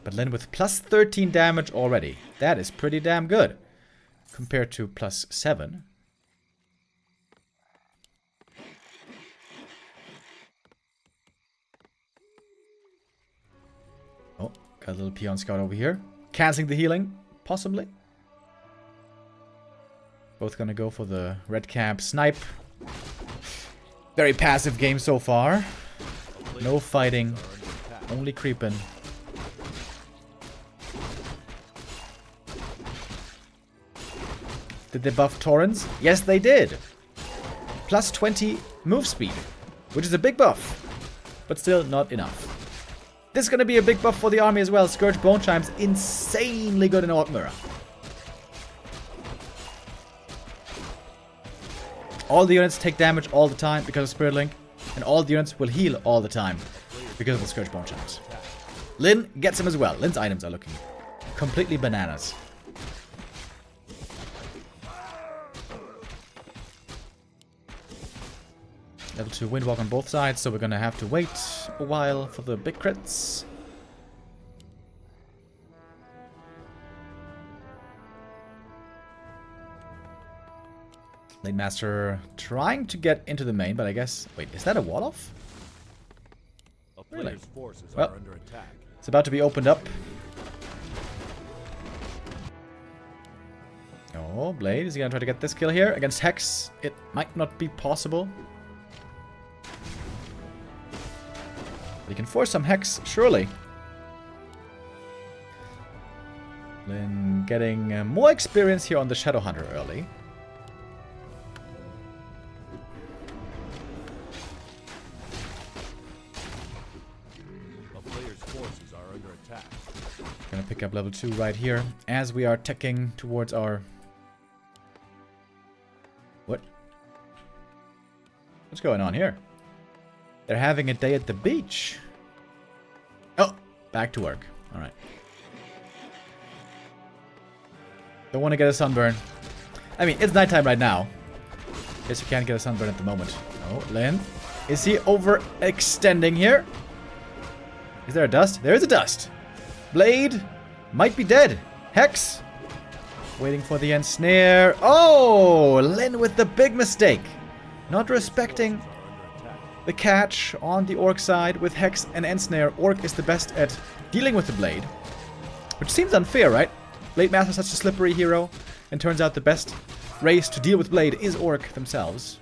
But Lin with plus 13 damage already. That is pretty damn good. Compared to plus 7. Oh, got a little peon scout over here. Canceling the healing, possibly. Both gonna go for the red camp snipe. Very passive game so far. No fighting, only creeping. Did they buff Torrens? Yes, they did. Plus 20 move speed, which is a big buff, but still not enough. This is going to be a big buff for the army as well. Scourge Bone Chimes, insanely good in Orc Mirror. All the units take damage all the time because of Spirit Link, and all the units will heal all the time because of the Scourge Bone Chimes. Lin gets him as well. Lin's items are looking completely bananas. Level 2 Windwalk on both sides, so we're gonna have to wait a while for the big crits. Lane Master trying to get into the main, but I guess... Wait, is that a wall off? Really? Well, it's about to be opened up. Oh, Blade, is he gonna try to get this kill here? Against Hex, it might not be possible. He can force some Hex, surely. getting more experience here on the Shadow Hunter early. A player's forces are under attack. Gonna pick up level 2 right here as we are teching towards our... What? What's going on here? They're having a day at the beach. Oh, back to work. Alright. Don't want to get a sunburn. I mean, it's nighttime right now. Guess you can't get a sunburn at the moment. Oh, Lin. Is he overextending here? Is there a dust? There is a dust. Blade might be dead. Hex. Waiting for the ensnare. Oh, Lin with the big mistake. Not respecting the catch on the Orc side with Hex and ensnare. Orc is the best at dealing with the blade. Which seems unfair, right? Blade Master is such a slippery hero. And turns out the best race to deal with Blade is Orc themselves.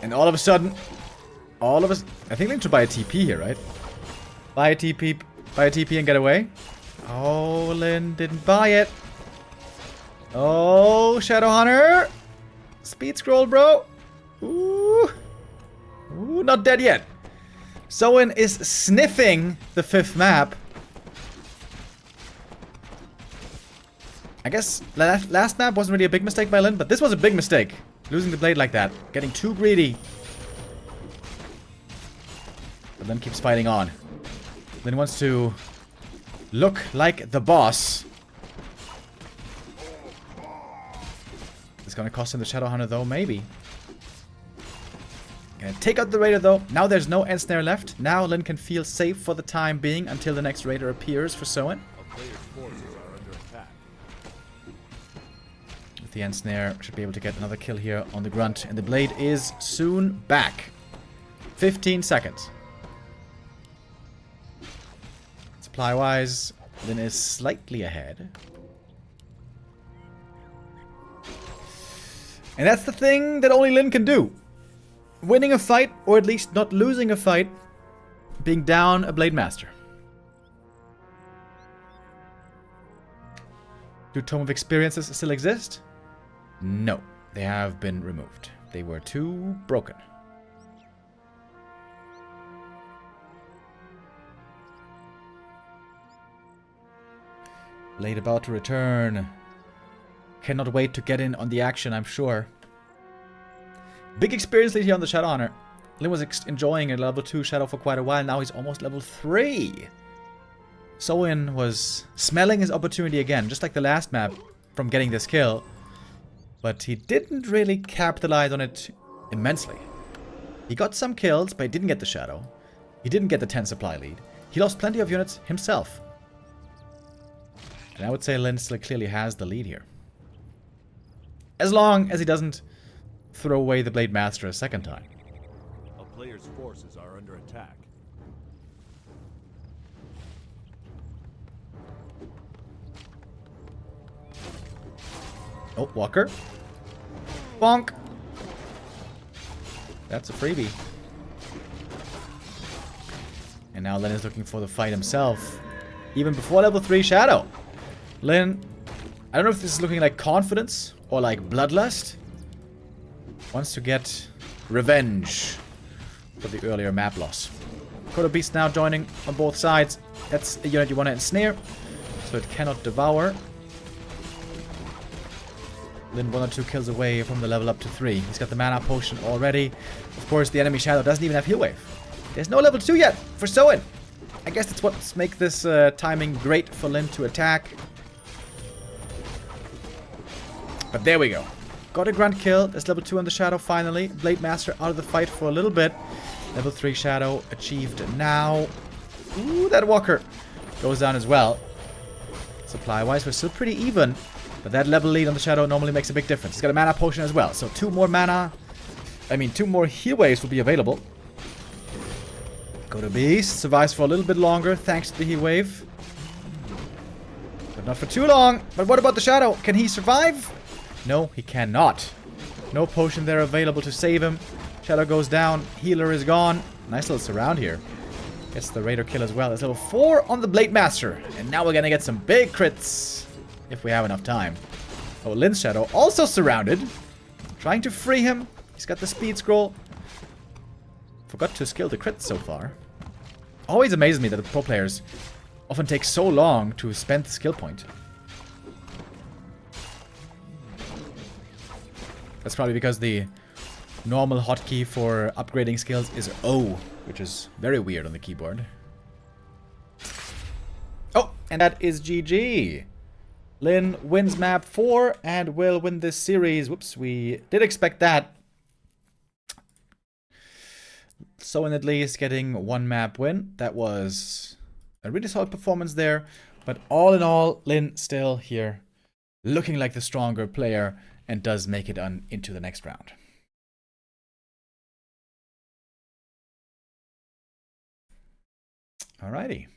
And all of a sudden, I think Lin should buy a TP here, right? Buy a TP and get away. Oh, Lin didn't buy it. Oh, Shadow Hunter. Speed scroll, bro. Ooh. Ooh, not dead yet. Soen is sniffing the 5th map. I guess last map wasn't really a big mistake by Lin, but this was a big mistake. Losing the blade like that. Getting too greedy. But Lin keeps fighting on. Lin wants to look like the boss. It's gonna cost him the Shadow Hunter though, maybe. Gonna take out the Raider though. Now there's no ensnare left. Now Lin can feel safe for the time being until the next Raider appears for Soen. A player's forces are under attack. With the ensnare, should be able to get another kill here on the Grunt. And the blade is soon back. 15 seconds. Supply-wise, Lin is slightly ahead. And that's the thing that only Lin can do. Winning a fight, or at least not losing a fight, being down a Blade Master. Do Tome of Experiences still exist? No, they have been removed. They were too broken. Blade about to return. Cannot wait to get in on the action, I'm sure. Big experience lead here on the Shadow Hunter. Lin was enjoying a level 2 Shadow for quite a while. Now he's almost level 3. Soen was smelling his opportunity again, just like the last map, from getting this kill. But he didn't really capitalize on it immensely. He got some kills, but he didn't get the Shadow. He didn't get the 10 supply lead. He lost plenty of units himself. And I would say Lin still clearly has the lead here. As long as he doesn't throw away the Blade Master a second time. A player's forces are under attack. Oh, Walker. Bonk. That's a freebie. And now Lin is looking for the fight himself. Even before level 3 Shadow. Lin, I don't know if this is looking like confidence or like bloodlust. Wants to get revenge for the earlier map loss. Coda Beast now joining on both sides. That's a unit you want to ensnare, so it cannot devour. Lin 1 or 2 kills away from the level up to 3. He's got the mana potion already. Of course, the enemy Shadow doesn't even have heal wave. There's no level 2 yet for Soen. I guess that's what's make this timing great for Lin to attack. But there we go. Got a grunt kill. There's level 2 on the Shadow finally. Blade Master out of the fight for a little bit. Level 3 Shadow achieved now. Ooh, that Walker goes down as well. Supply-wise, we're still pretty even. But that level lead on the Shadow normally makes a big difference. He's got a mana potion as well. So 2 more mana. I mean, 2 more heal waves will be available. Go to Beast. Survives for a little bit longer thanks to the heal wave. But not for too long. But what about the Shadow? Can he survive? No, he cannot. No potion there available to save him. Shadow goes down. Healer is gone. Nice little surround here. Gets the Raider kill as well. It's level 4 on the Blade Master. And now we're gonna get some big crits. If we have enough time. Oh, Lin's Shadow also surrounded. Trying to free him. He's got the speed scroll. Forgot to skill the crit so far. Always amazes me that the pro players often take so long to spend the skill point. That's probably because the normal hotkey for upgrading skills is O, which is very weird on the keyboard. Oh, and that is GG. Lin wins map 4 and will win this series. Whoops, we did expect that. Soen at least getting 1 map win. That was a really solid performance there. But all in all, Lin still here looking like the stronger player and does make it on into the next round. Alrighty.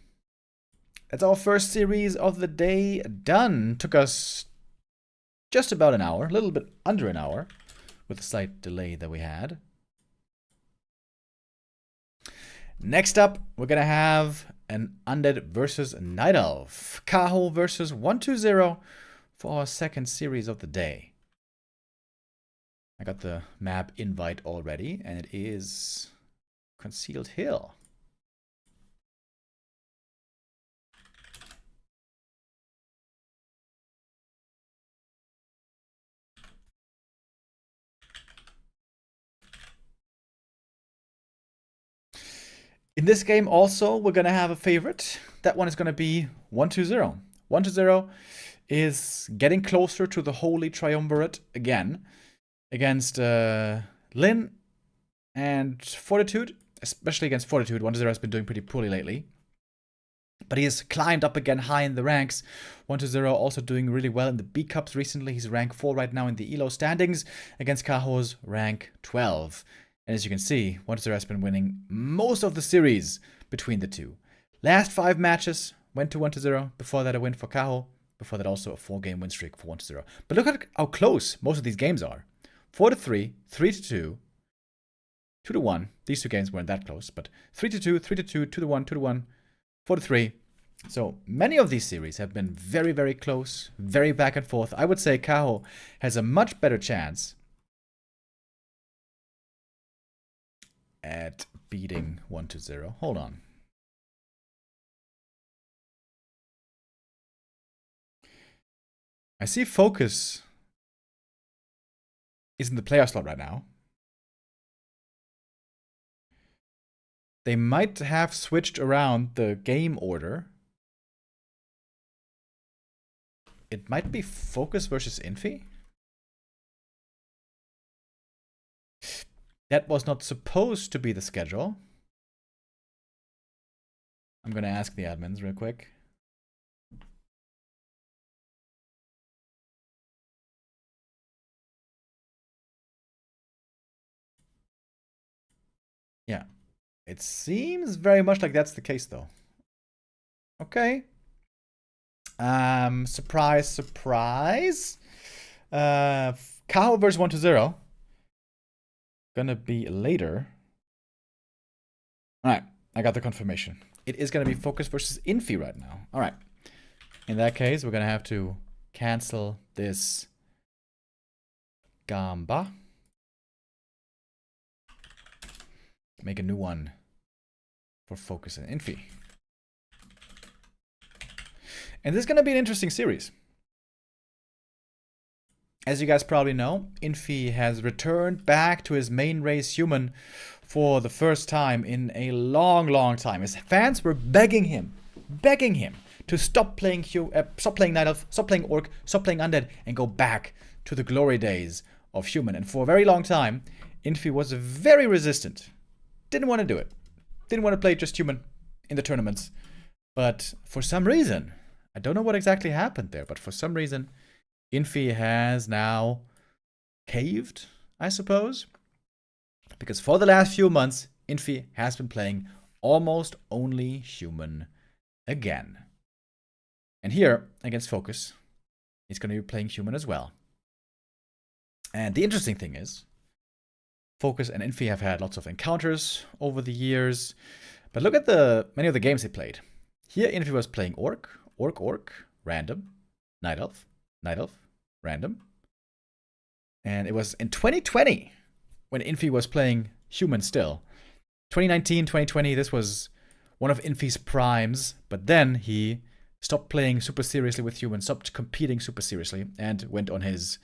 That's our first series of the day done. Took us just about an hour, a little bit under an hour, with the slight delay that we had. Next up, we're gonna have an Undead versus Night Elf. Kaho versus 120 for our second series of the day. I got the map invite already, and it is Concealed Hill. In this game also, we're going to have a favorite. That one is going to be 120. 120 is getting closer to the Holy Triumvirate again against Lin and Fortitude. Especially against Fortitude. 120 has been doing pretty poorly lately. But he has climbed up again high in the ranks. 120 also doing really well in the B Cups recently. He's rank 4 right now in the ELO standings against Kaho's rank 12. And as you can see, 120 has been winning most of the series between the two. Last 5 matches went to 120. Before that, a win for Kaho. Before that, also a 4-game win streak for 120. But look at how close most of these games are. 4-3, 3-2, 2-1. These 2 games weren't that close, but 3-2, 3-2, 2-1, 2-1, 4-3. So many of these series have been very, very close, very back and forth. I would say Kaho has a much better chance at beating 120. Hold on. I see Focus is in the player slot right now. They might have switched around the game order. It might be Focus versus Infi. That was not supposed to be the schedule. I'm going to ask the admins real quick. Yeah. It seems very much like that's the case, though. Okay. Surprise, surprise. Kaho versus 120. Gonna be later. Alright, I got the confirmation. It is gonna be Focus versus Infi right now. Alright. In that case, we're gonna have to cancel this Gamba. Make a new one for Focus and Infi. And this is gonna be an interesting series. As you guys probably know, Infi has returned back to his main race human for the first time in a long, long time. His fans were begging him to stop playing Night Elf, stop playing Orc, stop playing Undead, and go back to the glory days of human. And for a very long time, Infi was very resistant. Didn't want to do it. Didn't want to play just human in the tournaments. But for some reason, I don't know what exactly happened there, but for some reason, Infi has now caved, I suppose. Because for the last few months, Infi has been playing almost only human again. And here, against Focus, he's going to be playing human as well. And the interesting thing is, Focus and Infi have had lots of encounters over the years. But look at many of the games they played. Here Infi was playing Orc, random, Night Elf, random. And it was in 2020 when Infi was playing human still. 2019, 2020, this was one of Infi's primes, but then he stopped playing super seriously with humans, stopped competing super seriously, and went on his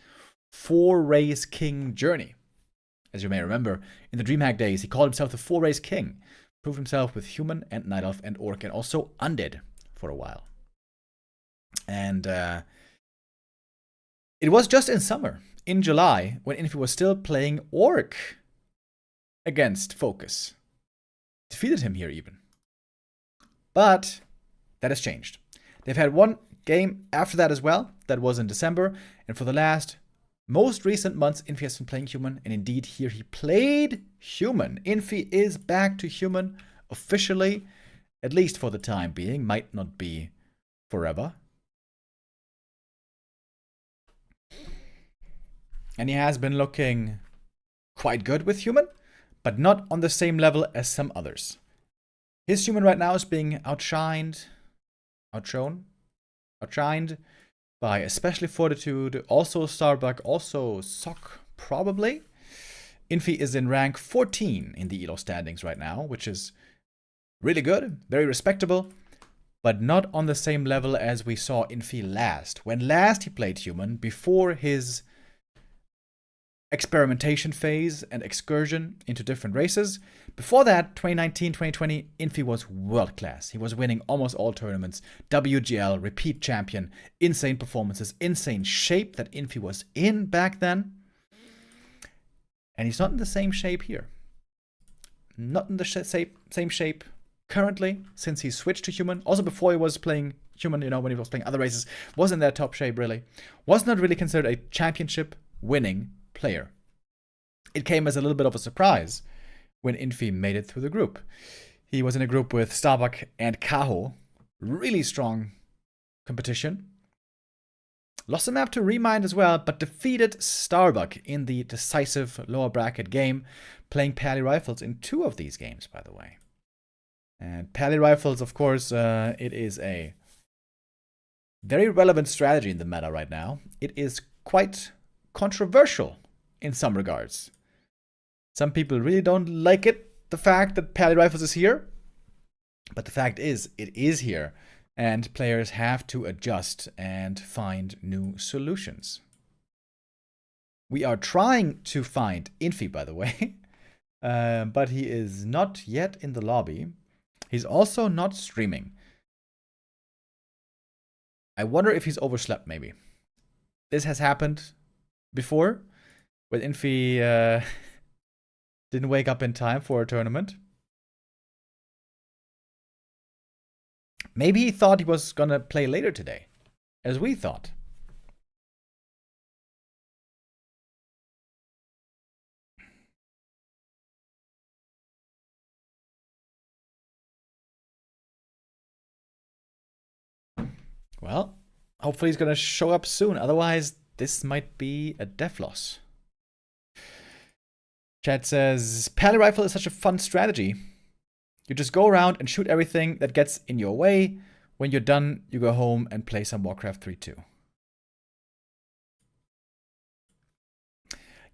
4-race king journey. As you may remember, in the DreamHack days, he called himself the 4-race king, proved himself with human and Night Elf and Orc, and also undead for a while. And it was just in summer, in July, when Infi was still playing Orc against Focus. Defeated him here even. But that has changed. They've had one game after that as well. That was in December. And for the most recent months, Infi has been playing human. And indeed, here he played human. Infi is back to human officially, at least for the time being. Might not be forever. And he has been looking quite good with human, but not on the same level as some others. His human right now is being outshined by especially Fortitude, also Starbuck, also Sock, probably. Infi is in rank 14 in the ELO standings right now, which is really good, very respectable, but not on the same level as we saw Infi last. When last he played human, before his experimentation phase and excursion into different races. Before that, 2019, 2020, Infi was world class. He was winning almost all tournaments, WGL, repeat champion, insane performances, insane shape that Infi was in back then. And he's not in the same shape here. Not in the same shape currently, since he switched to human. Also before he was playing human, when he was playing other races, wasn't in that top shape really. Was not really considered a championship winning player. It came as a little bit of a surprise when Infi made it through the group. He was in a group with Starbuck and Kaho. Really strong competition. Lost a map to Remind as well, but defeated Starbuck in the decisive lower bracket game, playing Pally Rifles in 2 of these games, by the way. And Pally Rifles, of course, it is a very relevant strategy in the meta right now. It is quite controversial in some regards. Some people really don't like it, the fact that Pally Rifles is here. But the fact is, it is here. And players have to adjust and find new solutions. We are trying to find Infi, by the way. But he is not yet in the lobby. He's also not streaming. I wonder if he's overslept, maybe. This has happened before, when Infi didn't wake up in time for a tournament. Maybe he thought he was gonna play later today, as we thought. Well, hopefully he's gonna show up soon, otherwise this might be a death loss. Chat says, Pally Rifle is such a fun strategy. You just go around and shoot everything that gets in your way. When you're done, you go home and play some WARCRAFT 3.2.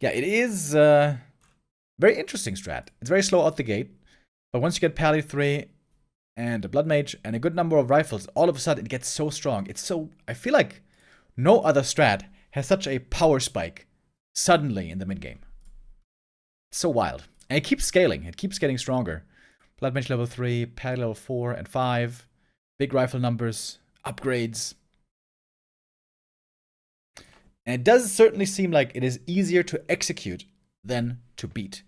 Yeah, it is a very interesting strat. It's very slow out the gate. But once you get Pally 3 and a Blood Mage and a good number of rifles, all of a sudden it gets so strong. It's so... I feel like no other strat has such a power spike suddenly in the mid-game. It's so wild. And it keeps scaling. It keeps getting stronger. Blood Mage level 3, Pally level 4 and 5. Big rifle numbers. Upgrades. And it does certainly seem like it is easier to execute than to beat.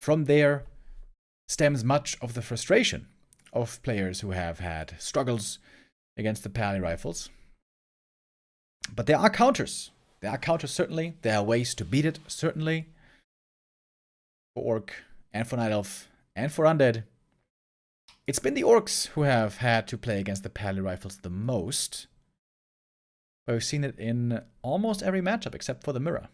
From there stems much of the frustration of players who have had struggles against the Pally rifles. But there are counters. There are counters, certainly. There are ways to beat it, certainly. For Orc, and for Night Elf, and for Undead. It's been the Orcs who have had to play against the Pally rifles the most. But we've seen it in almost every matchup except for the Mirror.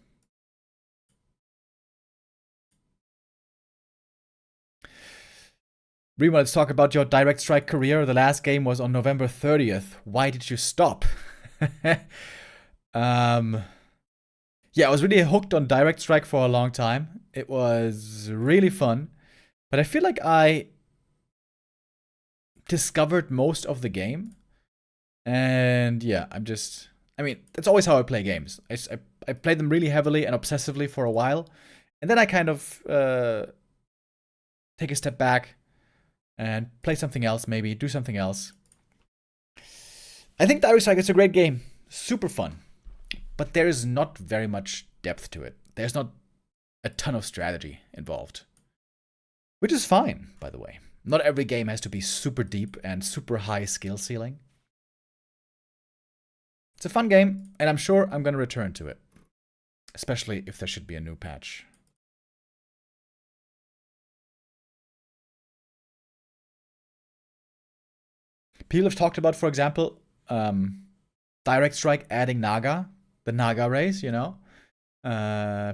Rima, let's talk about your Direct Strike career. The last game was on November 30th. Why did you stop? Yeah, I was really hooked on Direct Strike for a long time. It was really fun. But I feel like I discovered most of the game. And yeah, I mean, that's always how I play games. I played them really heavily and obsessively for a while. And then I kind of take a step back and play something else, maybe do something else. I think Direct Strike is a great game. Super fun. But there is not very much depth to it. There's not a ton of strategy involved. Which is fine, by the way. Not every game has to be super deep and super high skill ceiling. It's a fun game, and I'm sure I'm going to return to it. Especially if there should be a new patch. People have talked about, for example, Direct Strike adding Naga, the Naga race, you know.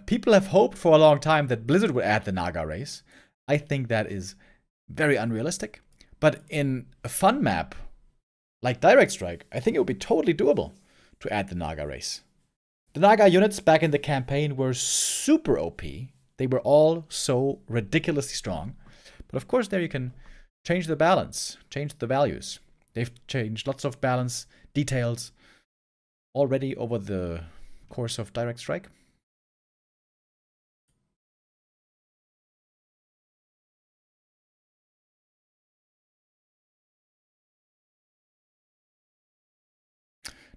People have hoped for a long time that Blizzard would add the Naga race. I think that is very unrealistic. But in a fun map like Direct Strike, I think it would be totally doable to add the Naga race. The Naga units back in the campaign were super OP. They were all so ridiculously strong. But of course, there you can change the balance, change the values. They've changed lots of balance details already over the course of Direct Strike.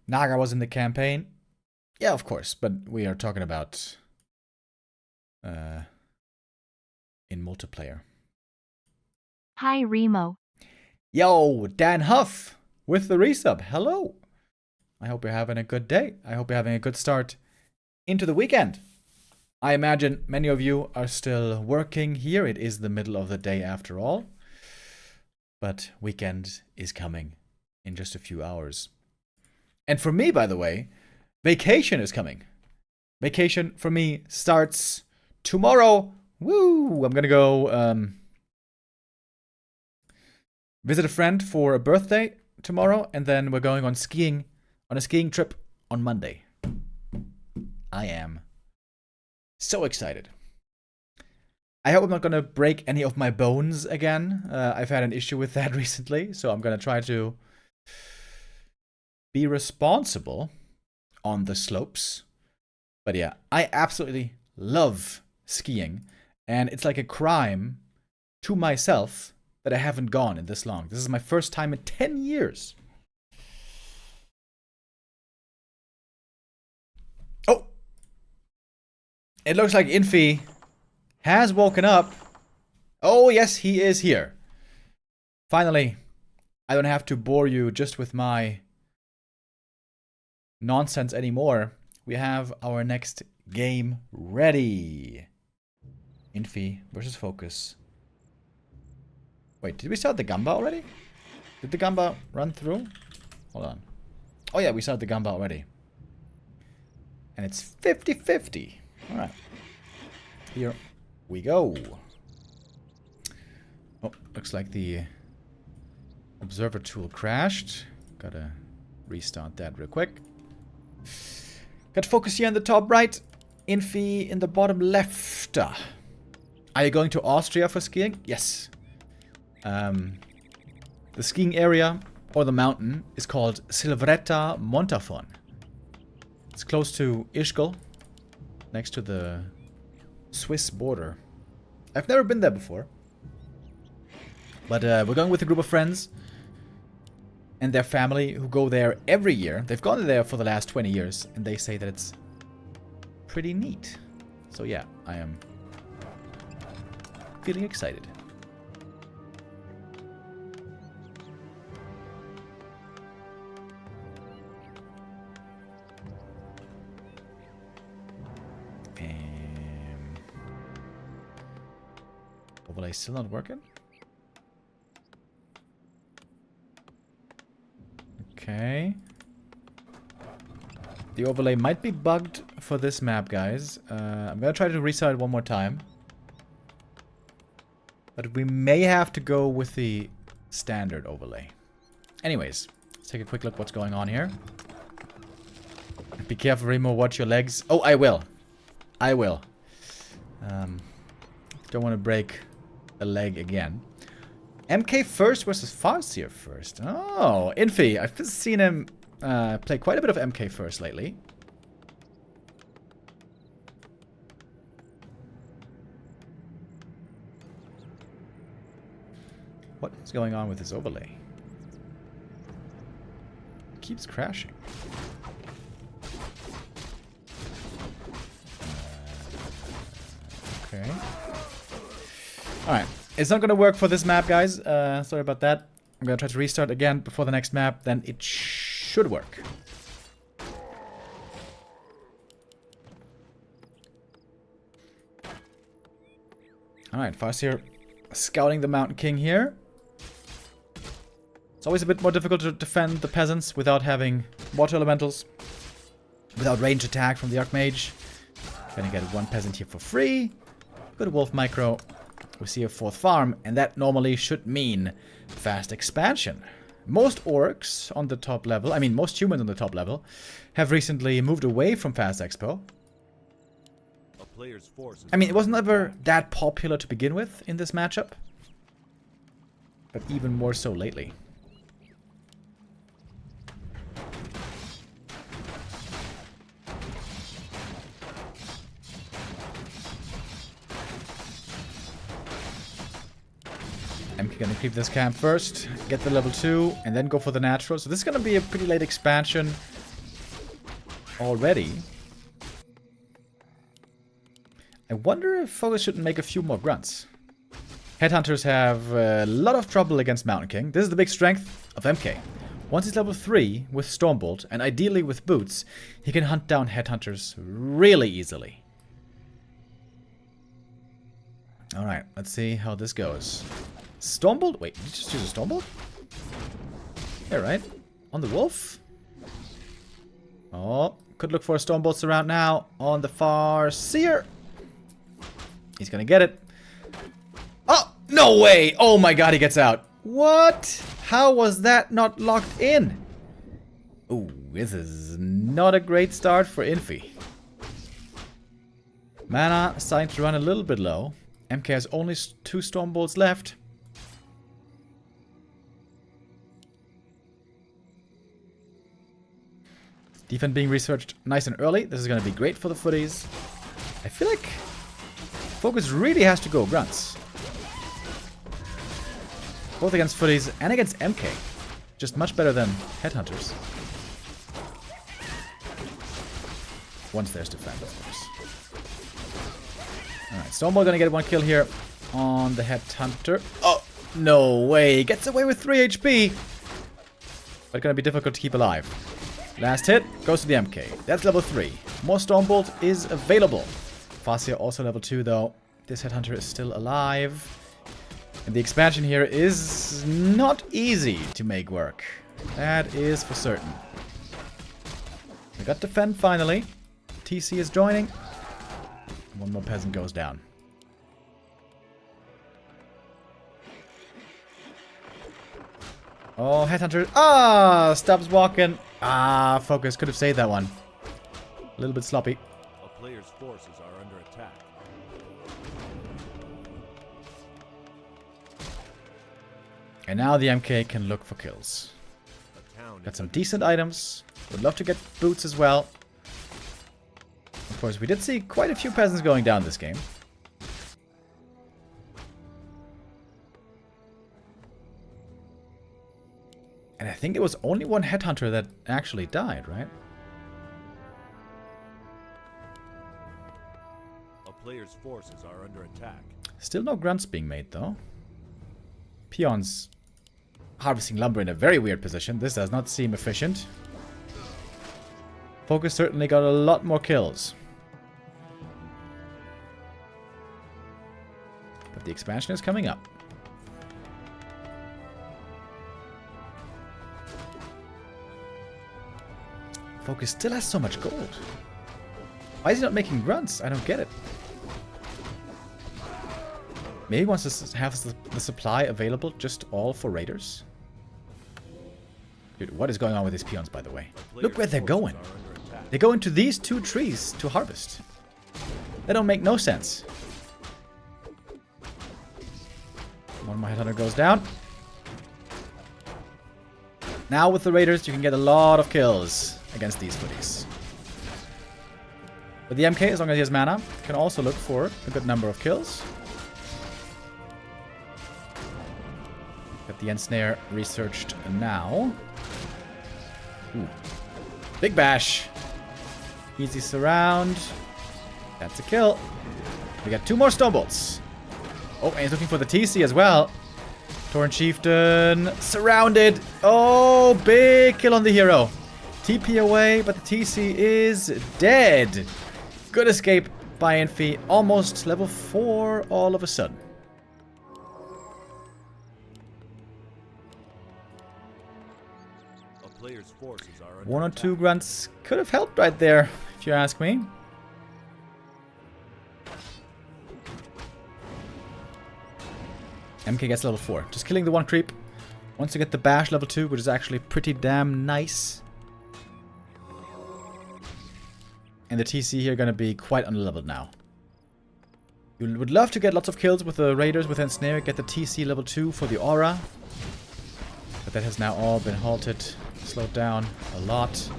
Naga was in the campaign. Yeah, of course, but we are talking about in multiplayer. Hi, Remo. Yo, Dan Huff with the resub. Hello. I hope you're having a good day. I hope you're having a good start into the weekend. I imagine many of you are still working here. It is the middle of the day after all. But weekend is coming in just a few hours. And for me, by the way, vacation is coming. Vacation for me starts tomorrow. Woo! I'm going to go visit a friend for a birthday tomorrow. And then we're going on a skiing trip on Monday. I am so excited. I hope I'm not going to break any of my bones again. I've had an issue with that recently. So I'm going to try to be responsible on the slopes. But yeah, I absolutely love skiing. And it's like a crime to myself that I haven't gone in this long. This is my first time in 10 years. Oh! It looks like Infi has woken up. Oh, yes, he is here. Finally, I don't have to bore you just with my nonsense anymore. We have our next game ready. Infi versus Focus. Wait, did we start the Gamba already? Did the Gamba run through? Hold on. Oh yeah, we started the Gamba already. And it's 50-50. Alright. Here we go. Oh, looks like the observer tool crashed. Gotta restart that real quick. Got Focus here in the top right. Infi in the bottom left. Are you going to Austria for skiing? Yes. The skiing area, or the mountain, is called Silvretta Montafon. It's close to Ischgl, next to the Swiss border. I've never been there before. But we're going with a group of friends and their family who go there every year. They've gone there for the last 20 years, and they say that it's pretty neat. So yeah, I am feeling excited. Overlay still not working? Okay. The overlay might be bugged for this map, guys. I'm gonna try to restart it one more time. But we may have to go with the standard overlay. Anyways, let's take a quick look what's going on here. Be careful, Remo, watch your legs. Oh, I will. I will. Don't want to break a leg again. MK first versus Farseer first. Oh, Infi. I've seen him play quite a bit of MK first lately. What is going on with this overlay? It keeps crashing. Okay. Alright. It's not going to work for this map, guys. Sorry about that. I'm going to try to restart again before the next map. Then it should work. Alright, Farseer scouting the Mountain King here. It's always a bit more difficult to defend the peasants without having water elementals. Without range attack from the Archmage. Gonna get one peasant here for free. Good wolf micro. We see a fourth farm, and that normally should mean fast expansion. Most orcs on the top level, I mean most humans on the top level, have recently moved away from fast expo. A player's force is I mean, it was never that popular to begin with in this matchup. But even more so lately. I'm gonna creep this camp first, get the level 2, and then go for the natural. So this is gonna be a pretty late expansion already. I wonder if Focus shouldn't make a few more grunts. Headhunters have a lot of trouble against Mountain King. This is the big strength of MK. Once he's level 3 with Stormbolt, and ideally with boots, he can hunt down Headhunters really easily. Alright, let's see how this goes. Stormbolt? Wait, did you just use a Stormbolt? Yeah, right. On the wolf? Oh, could look for a Stormbolts around now. On the Farseer. He's gonna get it. Oh, no way! Oh my god, he gets out. What? How was that not locked in? Ooh, this is not a great start for Infi. Mana starting to run a little bit low. MK has only 2 Stormbolts left. Defense being researched nice and early. This is going to be great for the footies. I feel like Focus really has to go grunts. Both against footies and against MK. Just much better than Headhunters. Once there's defense, of course. Alright, Stormbolt gonna get 1 kill here on the Headhunter. Oh, no way. Gets away with 3 HP. But gonna be difficult to keep alive. Last hit goes to the MK. That's level 3. More Stormbolt is available. Farseer also level 2 though. This Headhunter is still alive. And the expansion here is not easy to make work. That is for certain. We got defend finally. TC is joining. 1 more peasant goes down. Oh, Headhunter. Ah, stops walking. Ah, Focus. Could have saved that one. A little bit sloppy. A player's forces are under attack. And now the MK can look for kills. Got some decent items. Would love to get boots as well. Of course, we did see quite a few peasants going down this game. And I think it was only 1 Headhunter that actually died, right? A player's forces are under attack. Still no grunts being made, though. Peons harvesting lumber in a very weird position. This does not seem efficient. Focus certainly got a lot more kills. But the expansion is coming up. Focus still has so much gold. Why is he not making grunts? I don't get it. Maybe he wants to have the supply available just all for raiders. Dude, what is going on with these peons, by the way? Look where they're going. They go into these 2 trees to harvest. They don't make no sense. One more headhunter goes down. Now with the raiders, you can get a lot of kills against these footies. But the MK, as long as he has mana, can also look for a good number of kills. Got the ensnare researched now. Ooh. Big bash. Easy surround. That's a kill. We got 2 more stone bolts. Oh, and he's looking for the TC as well. Torrent Chieftain surrounded. Oh, big kill on the hero. TP away, but the TC is dead. Good escape by Infi. Almost level 4 all of a sudden. A player's forces are under 1 or attack. 2 grunts could have helped right there, if you ask me. MK gets level 4. Just killing the 1 creep. Once you get the bash level 2, which is actually pretty damn nice. And the TC here gonna be quite unleveled now. You would love to get lots of kills with the raiders with ensnare, get the TC level 2 for the aura. But that has now all been halted, slowed down a lot.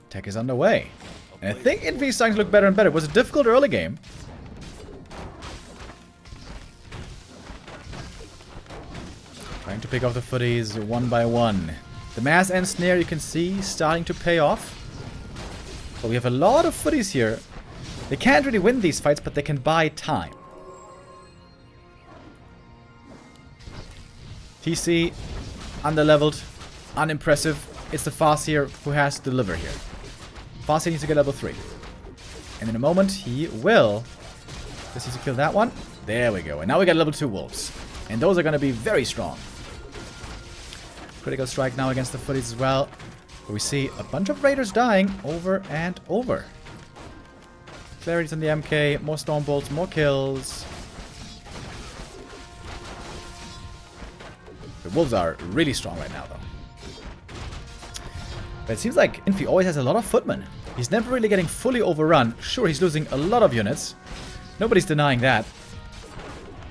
Attack is underway. And I think Infi is starting to look better and better. It was a difficult early game. Trying to pick off the footies one by one. The mass ensnare you can see starting to pay off. But we have a lot of footies here. They can't really win these fights, but they can buy time. TC, underleveled, unimpressive. It's the Farseer who has to deliver here. Farseer needs to get level 3. And in a moment, he will. Just needs to kill that one. There we go. And now we got level 2 wolves. And those are going to be very strong. Critical strike now against the footies as well. Where we see a bunch of raiders dying over and over. Clarity's on the MK. More storm bolts, more kills. The wolves are really strong right now, though. But it seems like Infi always has a lot of footmen. He's never really getting fully overrun. Sure, he's losing a lot of units. Nobody's denying that.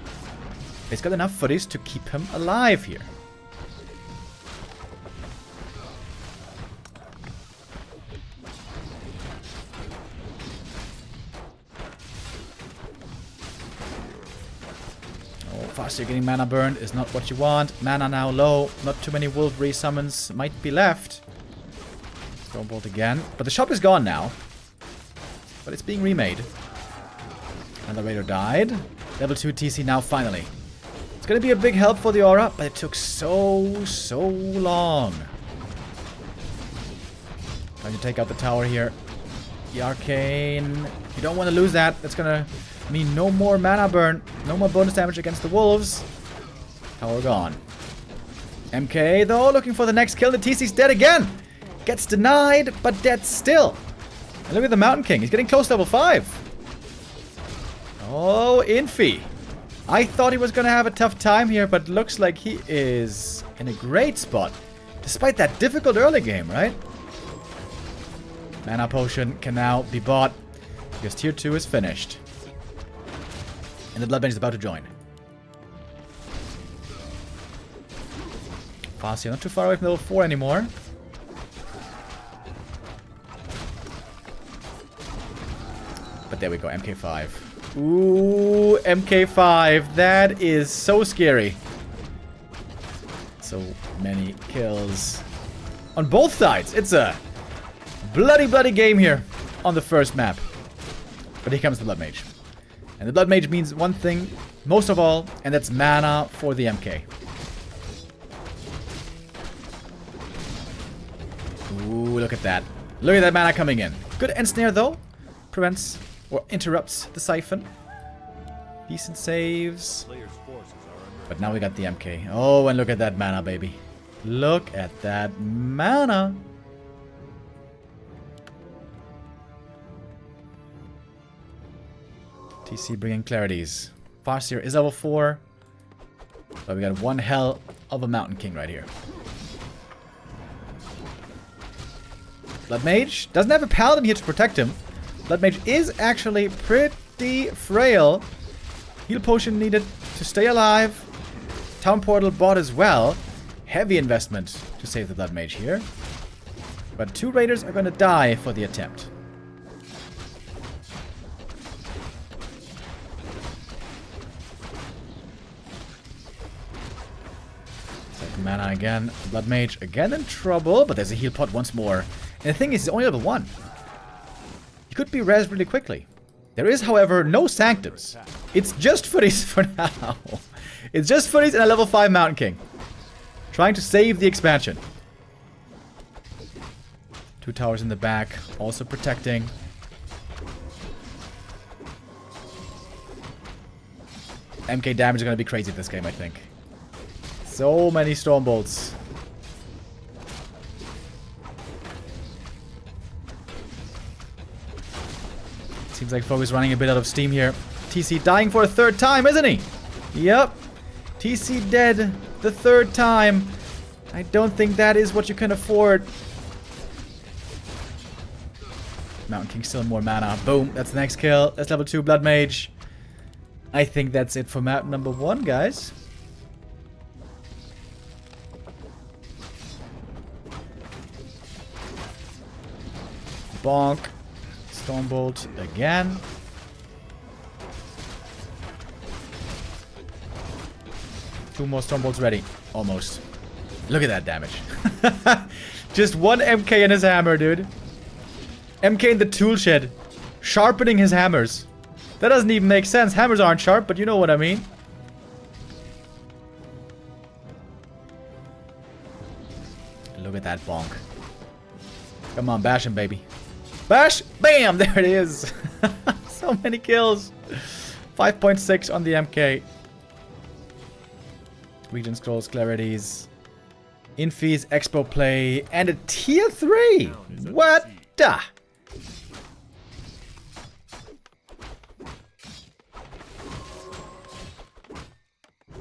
But he's got enough footies to keep him alive here. Oh, faster getting mana burned is not what you want. Mana now low. Not too many wolf resummons might be left. Stone bolt again. But the shop is gone now. But it's being remade. Another raider died. Level 2 TC now finally. It's going to be a big help for the aura, but it took so long. Trying to take out the tower here. The arcane. You don't want to lose that. That's going to mean no more mana burn. No more bonus damage against the wolves. Tower gone. MK though looking for the next kill. The TC's dead again. Gets denied, but dead still. And look at the Mountain King. He's getting close to level 5. Oh, Infi. I thought he was going to have a tough time here, but looks like he is in a great spot. Despite that difficult early game, right? Mana Potion can now be bought because Tier 2 is finished. And the Bloodbench is about to join. Farseer not too far away from level 4 anymore. But there we go, MK5. Ooh, MK5. That is so scary. So many kills on both sides. It's a bloody game here on the first map. But here comes the Blood Mage. And the Blood Mage means one thing, most of all, and that's mana for the MK. Ooh, look at that. Look at that mana coming in. Good ensnare though. Prevents or interrupts the siphon. Decent saves. Player's forces are under But now we got the MK. Oh, and look at that mana, baby. Look at that mana. TC bringing clarities. Farseer is level 4. But we got one hell of a Mountain King right here. Blood Mage doesn't have a Paladin here to protect him. Blood Mage is actually pretty frail. Heal potion needed to stay alive. Town Portal bought as well. Heavy investment to save the Blood Mage here. But 2 Raiders are going to die for the attempt. Mana again. Blood Mage again in trouble, but there's a heal pot once more. And the thing is, he's only level 1. He could be res really quickly. There is, however, no Sanctums. It's just footies for now. It's just footies and a level 5 Mountain King. Trying to save the expansion. 2 towers in the back, also protecting. MK damage is going to be crazy this game, I think. So many Stormbolts. Seems like Fog is running a bit out of steam here. TC dying for a 3rd time, isn't he? Yep. TC dead the 3rd time. I don't think that is what you can afford. Mountain King still more mana. Boom. That's the next kill. That's level 2 Blood Mage. I think that's it for map number 1, guys. Bonk. Stormbolt again. Two more Stormbolts ready. Almost. Look at that damage. Just one MK in his hammer, dude. MK in the tool shed. Sharpening his hammers. That doesn't even make sense. Hammers aren't sharp, but you know what I mean. Look at that bonk. Come on, bash him, baby. Bash! Bam! There it is. So many kills. 5.6 on the MK. Region Scrolls, Clarities. Infi's Expo play. And a tier 3! What the?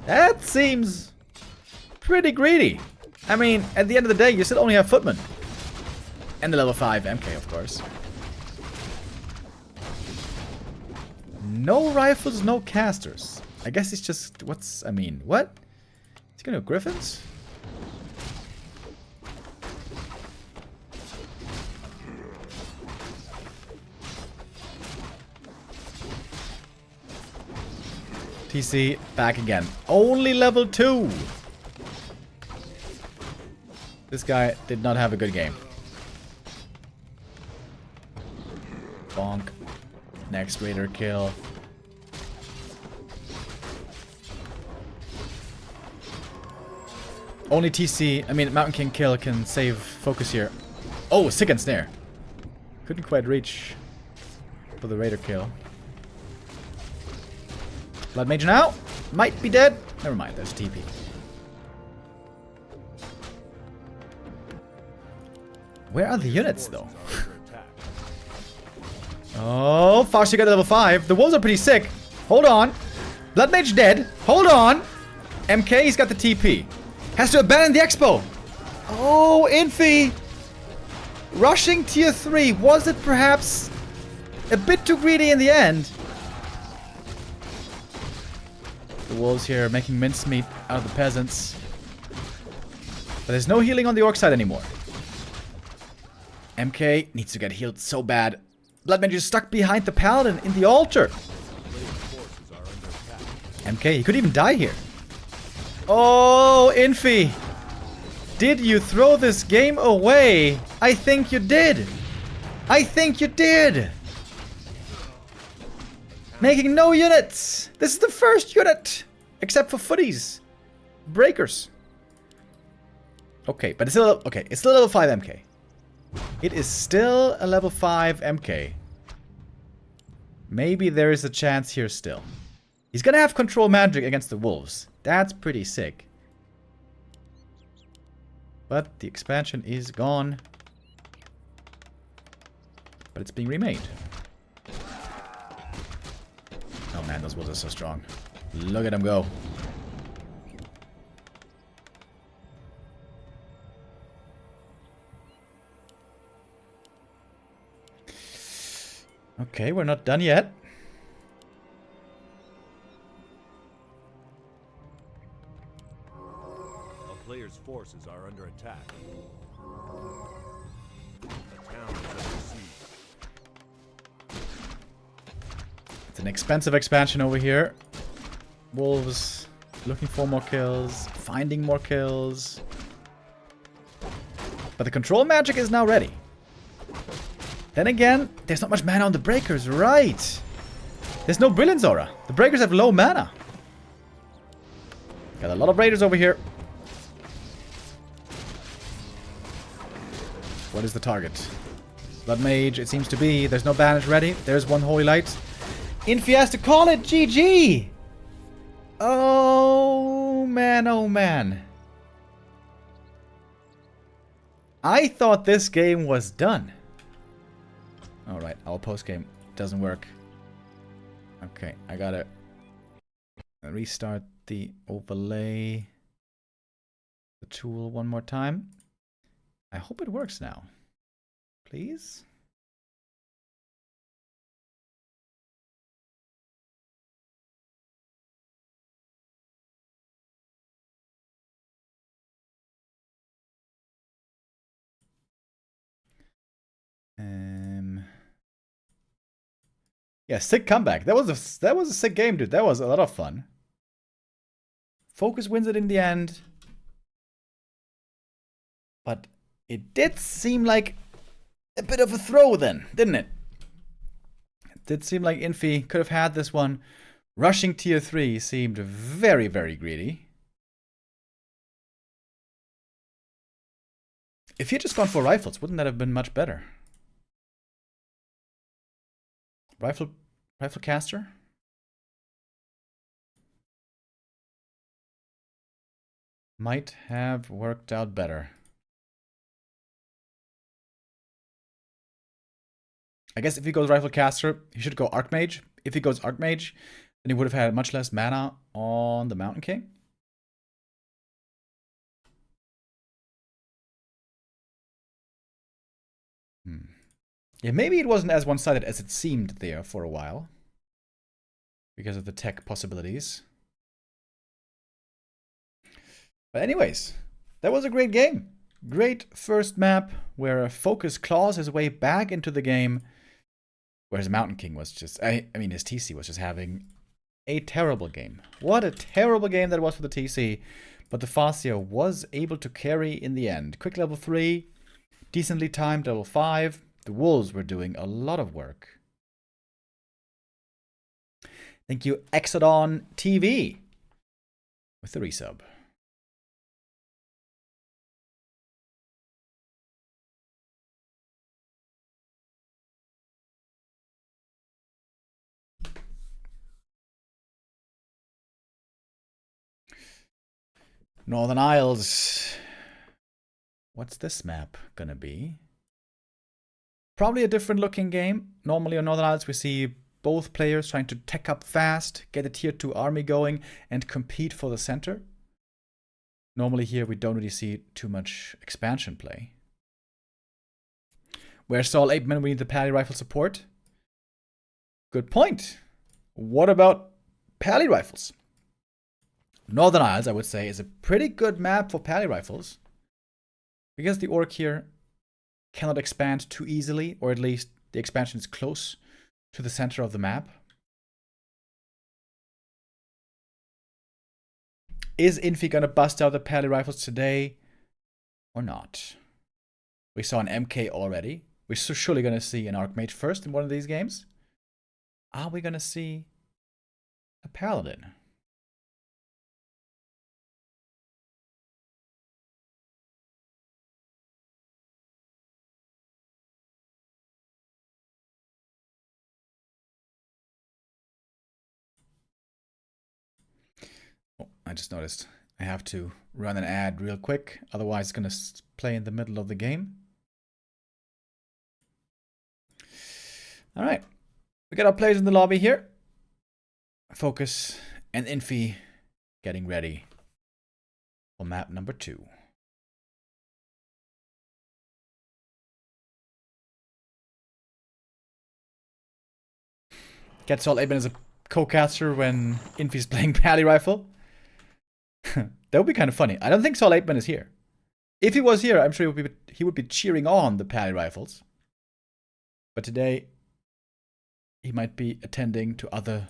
That seems pretty greedy. I mean, at the end of the day, you still only have Footman. And the level 5 MK, of course. No rifles, no casters. I guess it's just... what's... I mean, what? Is he gonna go Griffins? TC, back again. Only level 2! This guy did not have a good game. Bonk. Next Raider kill. Only TC, I mean Mountain King kill can save focus here. Oh, sick and snare. Couldn't quite reach for the Raider kill. Blood Mage now. Might be dead. Never mind, there's TP. Where are the units though? Oh, Farsi got to level 5. The wolves are pretty sick. Hold on. Blood Mage dead. Hold on. MK, he's got the TP. Has to abandon the expo. Oh, Infi. Rushing tier 3. Was it perhaps a bit too greedy in the end? The wolves here making mincemeat out of the peasants. But there's no healing on the orc side anymore. MK needs to get healed so bad. Blood Mage is stuck behind the paladin in the altar. MK, he could even die here. Oh, Infi. Did you throw this game away? I think you did. I think you did. Making no units. This is the first unit. Except for footies. Breakers. Okay, but it's still... okay, it's still level 5 MK. It is still a level 5 MK. Maybe there is a chance here still. He's gonna have control magic against the wolves. That's pretty sick. But the expansion is gone. But it's being remade. Man, those wolves are so strong. Look at them go. Okay, we're not done yet. A player's forces are under attack. A town is under siege. It's an expensive expansion over here. Wolves looking for more kills, finding more kills. But the control magic is now ready. Then again, there's not much mana on the breakers, right? There's no Brilliance Aura. The breakers have low mana. Got a lot of raiders over here. What is the target? Blood Mage, it seems to be. There's no banish ready. There's one Holy Light. Infi has to call it GG! Oh man, oh man. I thought this game was done. Alright, our post game doesn't work. Okay, I gotta restart the overlay. The tool one more time. I hope it works now. Please? Yeah, sick comeback. That was a sick game, dude. That was a lot of fun. Focus wins it in the end. But it did seem like a bit of a throw then, didn't it? It did seem like Infi could have had this one. Rushing tier 3 seemed very, very greedy. If he had just gone for rifles, wouldn't that have been much better? Rifle caster? Might have worked out better. I guess if he goes rifle caster, he should go Archmage. If he goes Archmage, then he would have had much less mana on the Mountain King. Yeah, maybe it wasn't as one-sided as it seemed there for a while. Because of the tech possibilities. But anyways, that was a great game. Great first map where Focus claws his way back into the game. Whereas Mountain King was just, I mean, his TC was just having a terrible game. What a terrible game that was for the TC. But the Fascia was able to carry in the end. Quick level 3, decently timed level 5. The Wolves were doing a lot of work. Thank you, Exodon TV, with the resub. Northern Isles. What's this map gonna be? Probably a different looking game. Normally on Northern Isles we see both players trying to tech up fast, get a tier 2 army going, and compete for the center. Normally here we don't really see too much expansion play. Where's Saul 8 men? We need the Pally Rifle support. Good point. What about Pally Rifles? Northern Isles, I would say, is a pretty good map for Pally Rifles. Because the Orc here cannot expand too easily, or at least the expansion is close to the center of the map. Is Infi gonna bust out the Pally Rifles today or not? We saw an MK already. We're surely gonna see an Archmage first in one of these games. Are we gonna see a Paladin? Oh, I just noticed. I have to run an ad real quick. Otherwise, it's going to play in the middle of the game. All right. We got our players in the lobby here. Focus and Infi getting ready for map number 2. Gets all 8-man as a co-caster when Infi's playing Pally Rifle. That would be kind of funny. I don't think Saul 8-man is here. If he was here, I'm sure he would be cheering on the Pally Rifles. But today, he might be attending to other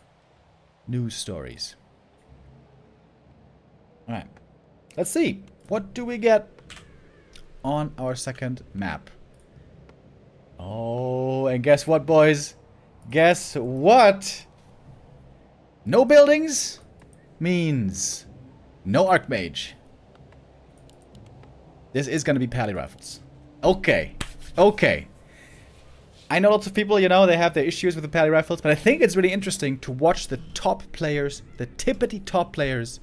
news stories. Alright. Let's see. What do we get on our second map? Oh, and guess what, boys? Guess what? No buildings means no Archmage. This is going to be Pally Rifles. Okay. Okay. I know lots of people, you know, they have their issues with the Pally Rifles, but I think it's really interesting to watch the top players, the tippity top players,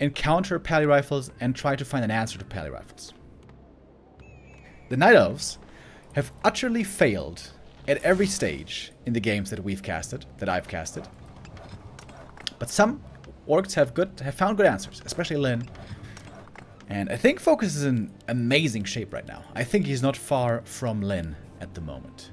encounter Pally Rifles and try to find an answer to Pally Rifles. The Night Elves have utterly failed at every stage in the games that we've casted, that I've casted. But some orcs have found good answers, especially Lin. And I think Focus is in amazing shape right now. I think he's not far from Lin at the moment.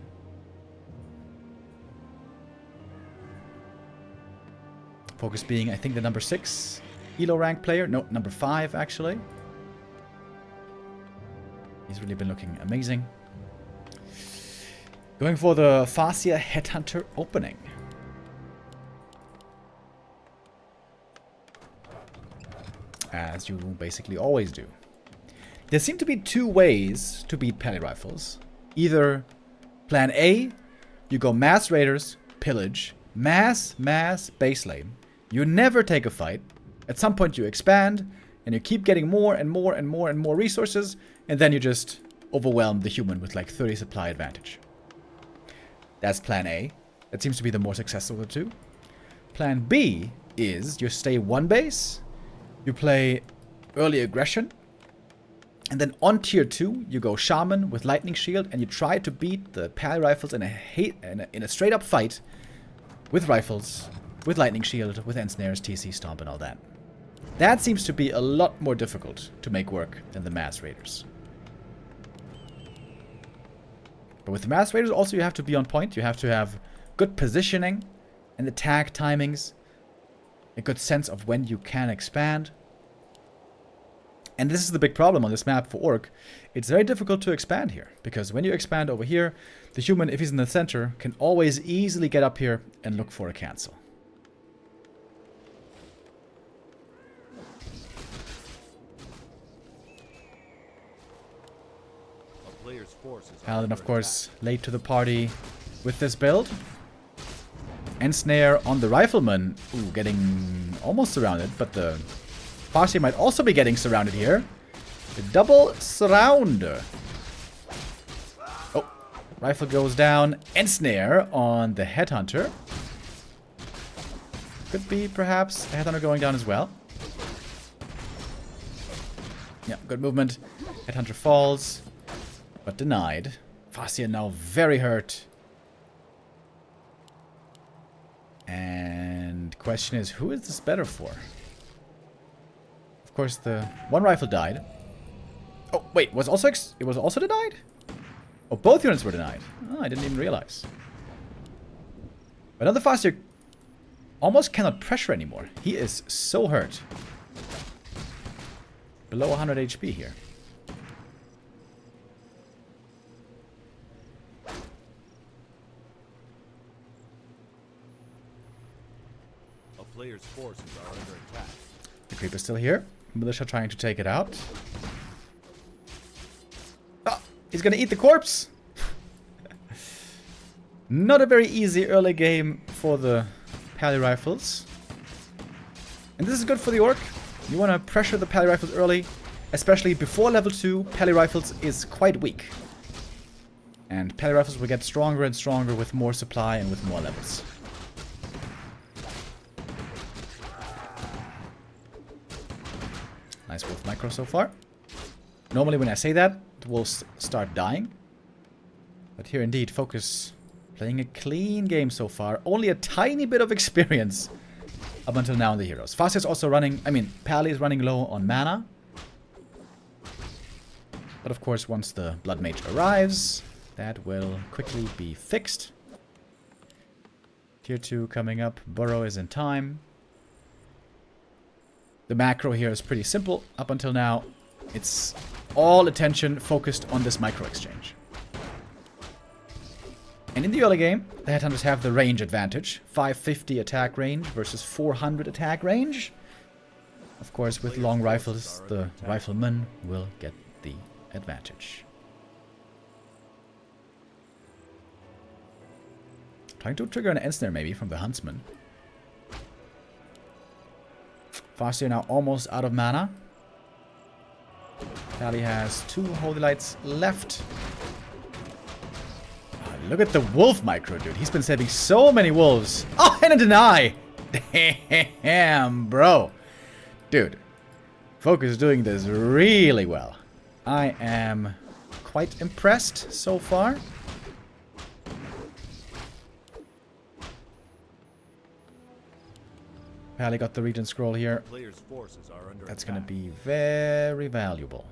Focus being, I think, the number 6 Elo rank player. No, number 5 actually. He's really been looking amazing. Going for the Farsia Headhunter opening. As you basically always do. There seem to be 2 ways to beat Pally Rifles. Either plan A, you go mass raiders, pillage, mass base lane. You never take a fight. At some point you expand, and you keep getting more and more and more and more resources, and then you just overwhelm the human with like 30 supply advantage. That's plan A. That seems to be the more successful of the 2. Plan B is you stay 1 base, you play early aggression, and then on tier 2 you go shaman with lightning shield, and you try to beat the Pally Rifles in a straight up fight with rifles, with lightning shield, with ensnares, TC stomp, and all that. That seems to be a lot more difficult to make work than the mass raiders. But with the mass raiders also you have to be on point. You have to have good positioning and attack timings, a good sense of when you can expand. And this is the big problem on this map for Orc. It's very difficult to expand here, because when you expand over here, the human, if he's in the center, can always easily get up here and look for a cancel. Paladin, of course, late to the party with this build. Ensnare on the Rifleman. Ooh, getting almost surrounded, but the Farsi might also be getting surrounded here. The double surround. Oh, Rifle goes down. Ensnare on the Headhunter. Could be, perhaps, a Headhunter going down as well. Yeah, good movement. Headhunter falls, but denied. Farsi now very hurt. And question is, who is this better for? Of course, the one rifle died. Oh, wait, it was also denied? Oh, both units were denied. Oh, I didn't even realize. But now the Farsi almost cannot pressure anymore. He is so hurt. Below 100 HP here. A player's forces are under attack. The creep is still here. Militia trying to take it out. Oh, he's gonna eat the corpse. Not a very easy early game for the Pally Rifles. And this is good for the Orc. You want to pressure the Pally Rifles early, especially before level 2. Pally Rifles is quite weak. And Pally Rifles will get stronger and stronger with more supply and with more levels. Nice wolf micro so far. Normally when I say that, wolves start dying. But here indeed, Focus playing a clean game so far. Only a tiny bit of experience up until now in the heroes. Farseer's also running, Pally is running low on mana. But of course, once the Blood Mage arrives, that will quickly be fixed. Tier 2 coming up. Burrow is in time. The macro here is pretty simple. Up until now, it's all attention focused on this micro exchange. And in the early game, the Headhunters have the range advantage. 550 attack range versus 400 attack range. Of course, with long rifles, the rifleman will get the advantage. Trying to trigger an end snare maybe from the Huntsman. Farseer now almost out of mana. Pally has 2 Holy Lights left. Oh, look at the wolf micro, dude. He's been saving so many wolves. Oh, and a deny! Damn, bro. Dude, Focus is doing this really well. I am quite impressed so far. Pally got the Regent Scroll here. That's going to be very valuable.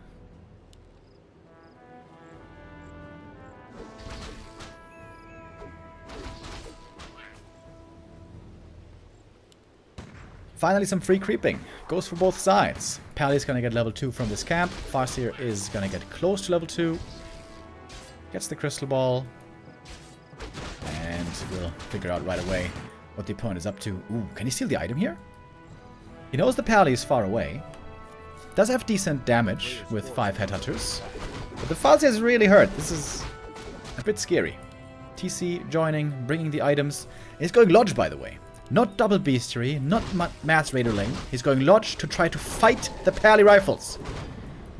Finally, some free creeping. Goes for both sides. Pally's going to get level 2 from this camp. Farseer is going to get close to level 2. Gets the Crystal Ball. And we'll figure out right away what the opponent is up to. Ooh, can he steal the item here? He knows the Pally is far away. Does have decent damage with 5 Headhunters. But the Farseer is really hurt. This is a bit scary. TC joining, bringing the items. He's going Lodge, by the way. Not double bestiary, not mass raider lane. He's going Lodge to try to fight the Pally rifles.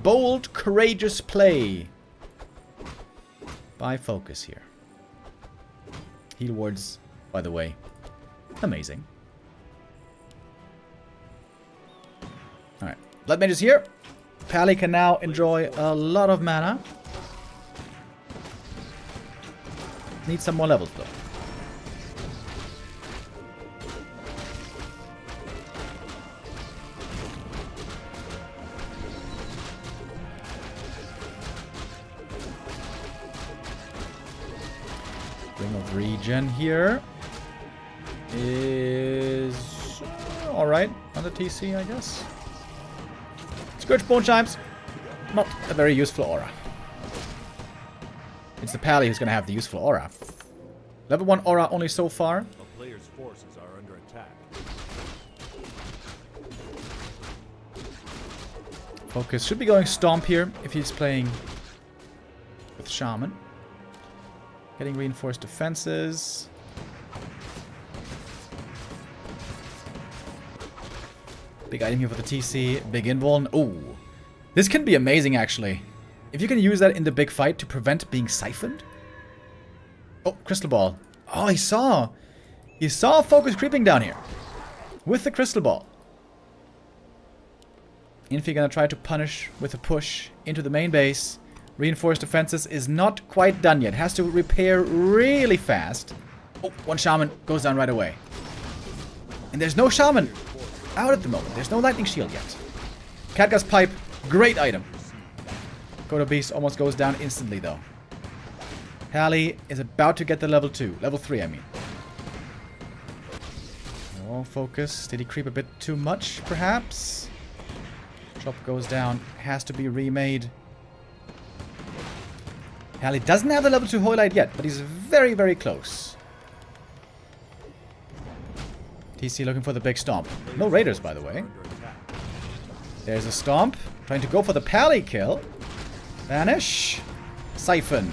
Bold, courageous play by Focus here. Heal wards, by the way, amazing. Alright, Blood Mage is here. Pally can now enjoy a lot of mana. Needs some more levels though. Ring of Regen here is alright on the TC, I guess. Scourge Bone Chimes, not a very useful aura. It's the Pally who's going to have the useful aura. Level 1 aura only so far. The player's forces are under attack. Focus should be going Stomp here if he's playing with Shaman. Getting reinforced defenses. Big item here for the TC. Big invuln. Ooh. This can be amazing, actually. If you can use that in the big fight to prevent being siphoned. Oh, Crystal Ball. Oh, he saw. He saw Focus creeping down here. With the Crystal Ball. Infi gonna try to punish with a push into the main base. Reinforced defenses is not quite done yet. Has to repair really fast. Oh, one Shaman goes down right away. And there's no Shaman out at the moment. There's no Lightning Shield yet. Catgust Pipe, great item. Kodo Beast almost goes down instantly though. Pally is about to get the level 2. Level 3, I mean. Oh, Focus. Did he creep a bit too much, perhaps? Drop goes down. Has to be remade. Pally doesn't have the level 2 Hoylite yet, but he's very, very close. TC looking for the big Stomp. No Raiders, by the way. There's a Stomp. Trying to go for the Pally kill. Vanish. Siphon.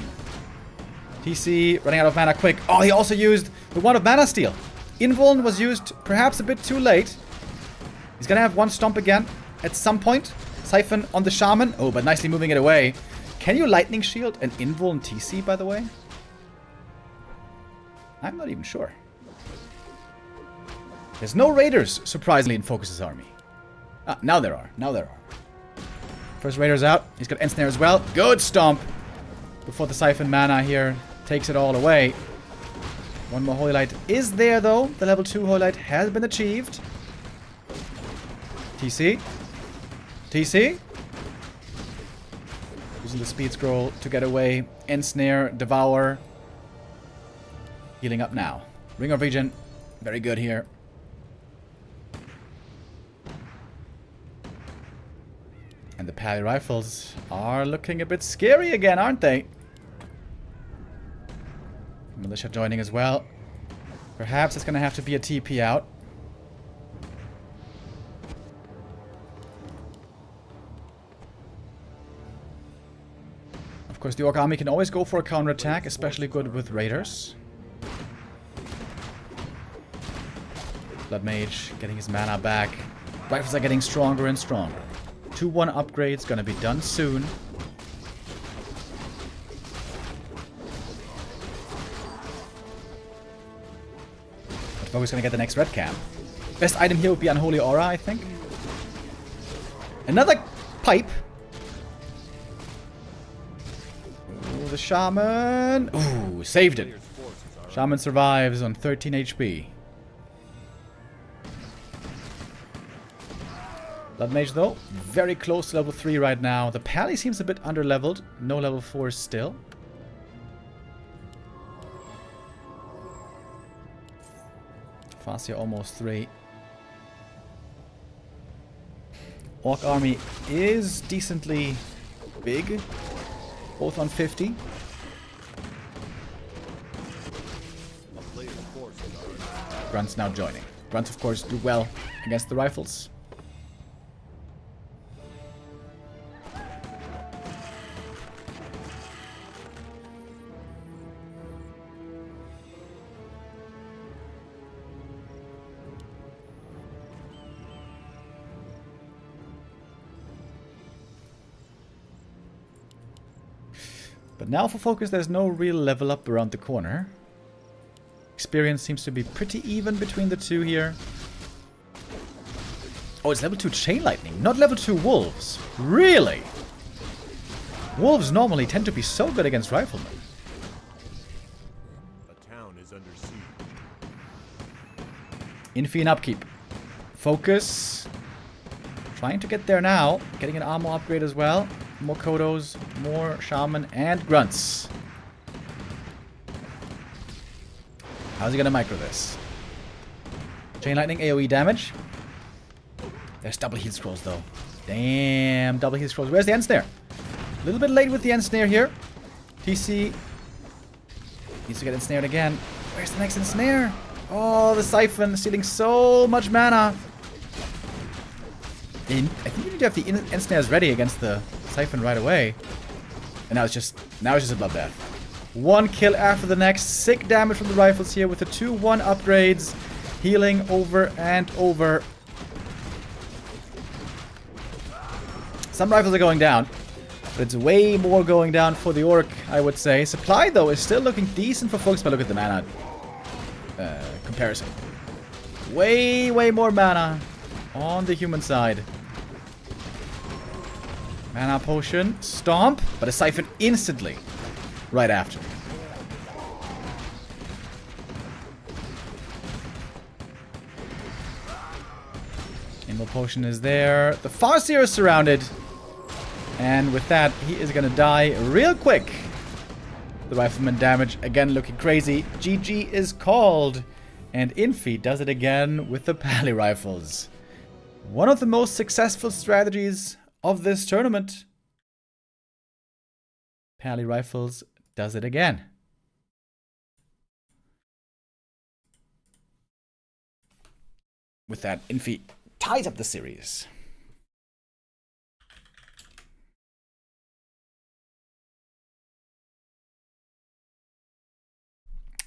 TC running out of mana quick. Oh, he also used the one of Mana Steal. Invuln was used perhaps a bit too late. He's gonna have one Stomp again at some point. Siphon on the Shaman. Oh, but nicely moving it away. Can you Lightning Shield an Invuln TC, by the way? I'm not even sure. There's no Raiders, surprisingly, in Focus's army. Ah, now there are. Now there are. First Raider's out. He's got Ensnare as well. Good Stomp. Before the Siphon mana here takes it all away. One more Holy Light is there, though. The level 2 Holy Light has been achieved. TC. TC. Using the speed scroll to get away. Ensnare, Devour. Healing up now. Ring of Regen. Very good here. And the Pally Rifles are looking a bit scary again, aren't they? Militia joining as well. Perhaps it's going to have to be a TP out. Of course, the Orc army can always go for a counterattack, especially good with Raiders. Blood Mage getting his mana back. Rifles are getting stronger and stronger. 2-1 upgrades gonna be done soon. But Fogus gonna get the next red cam. Best item here would be Unholy Aura, I think. Another pipe. Ooh, the Shaman. Ooh, saved it. Shaman survives on 13 HP. Blood Mage, though, very close to level 3 right now. The Pally seems a bit under-leveled. No level 4 still. Fascia almost 3. Orc army is decently big. Both on 50. Grunts now joining. Grunts, of course, do well against the rifles. But now for Focus, there's no real level up around the corner. Experience seems to be pretty even between the two here. Oh, it's level 2 Chain Lightning, not level 2 Wolves. Really? Wolves normally tend to be so good against Riflemen. A town is under siege. Infi and upkeep. Focus. Trying to get there now. Getting an armor upgrade as well. More Kodos, more Shaman, and Grunts. How's he gonna micro this? Chain Lightning, AoE damage. There's double heal scrolls though. Damn, double heal scrolls. Where's the Ensnare? A little bit late with the Ensnare here. TC needs to get ensnared again. Where's the next Ensnare? Oh, the Siphon stealing so much mana. I think you need to have the Ensnares ready against the Siphon right away. And now it's just a bloodbath. One kill after the next. Sick damage from the rifles here with the 2-1 upgrades. Healing over and over. Some rifles are going down, but it's way more going down for the Orc, I would say. Supply, though, is still looking decent for folks, but look at the mana comparison. Way more mana on the human side. Mana potion, stomp, but a Siphon instantly right after. Invo potion is there. The Farseer is surrounded. And with that, he is gonna die real quick. The Rifleman damage again looking crazy. GG is called. And Infi does it again with the Pally Rifles. One of the most successful strategies of this tournament. Pally Rifles does it again. With that, Infi ties up the series.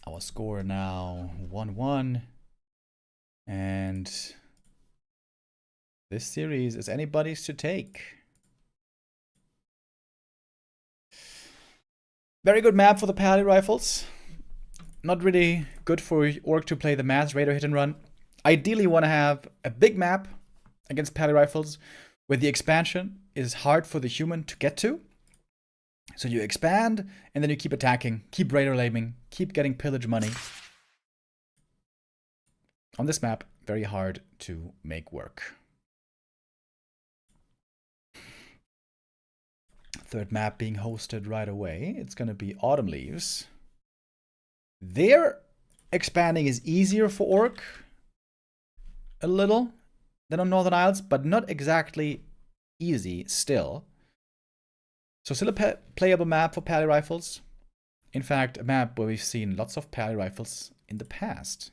Our score now 1-1. And this series is anybody's to take. Very good map for the Pally Rifles. Not really good for Orc to play the Mass Raider hit and run. Ideally want to have a big map against Pally Rifles where the expansion is hard for the human to get to. So you expand and then you keep attacking, keep Raider laming, keep getting pillage money. On this map, very hard to make work. Third map being hosted right away. It's going to be Autumn Leaves. Their expanding is easier for Orc a little than on Northern Isles, but not exactly easy still. So still a playable map for Pally Rifles. In fact, a map where we've seen lots of Pally Rifles in the past.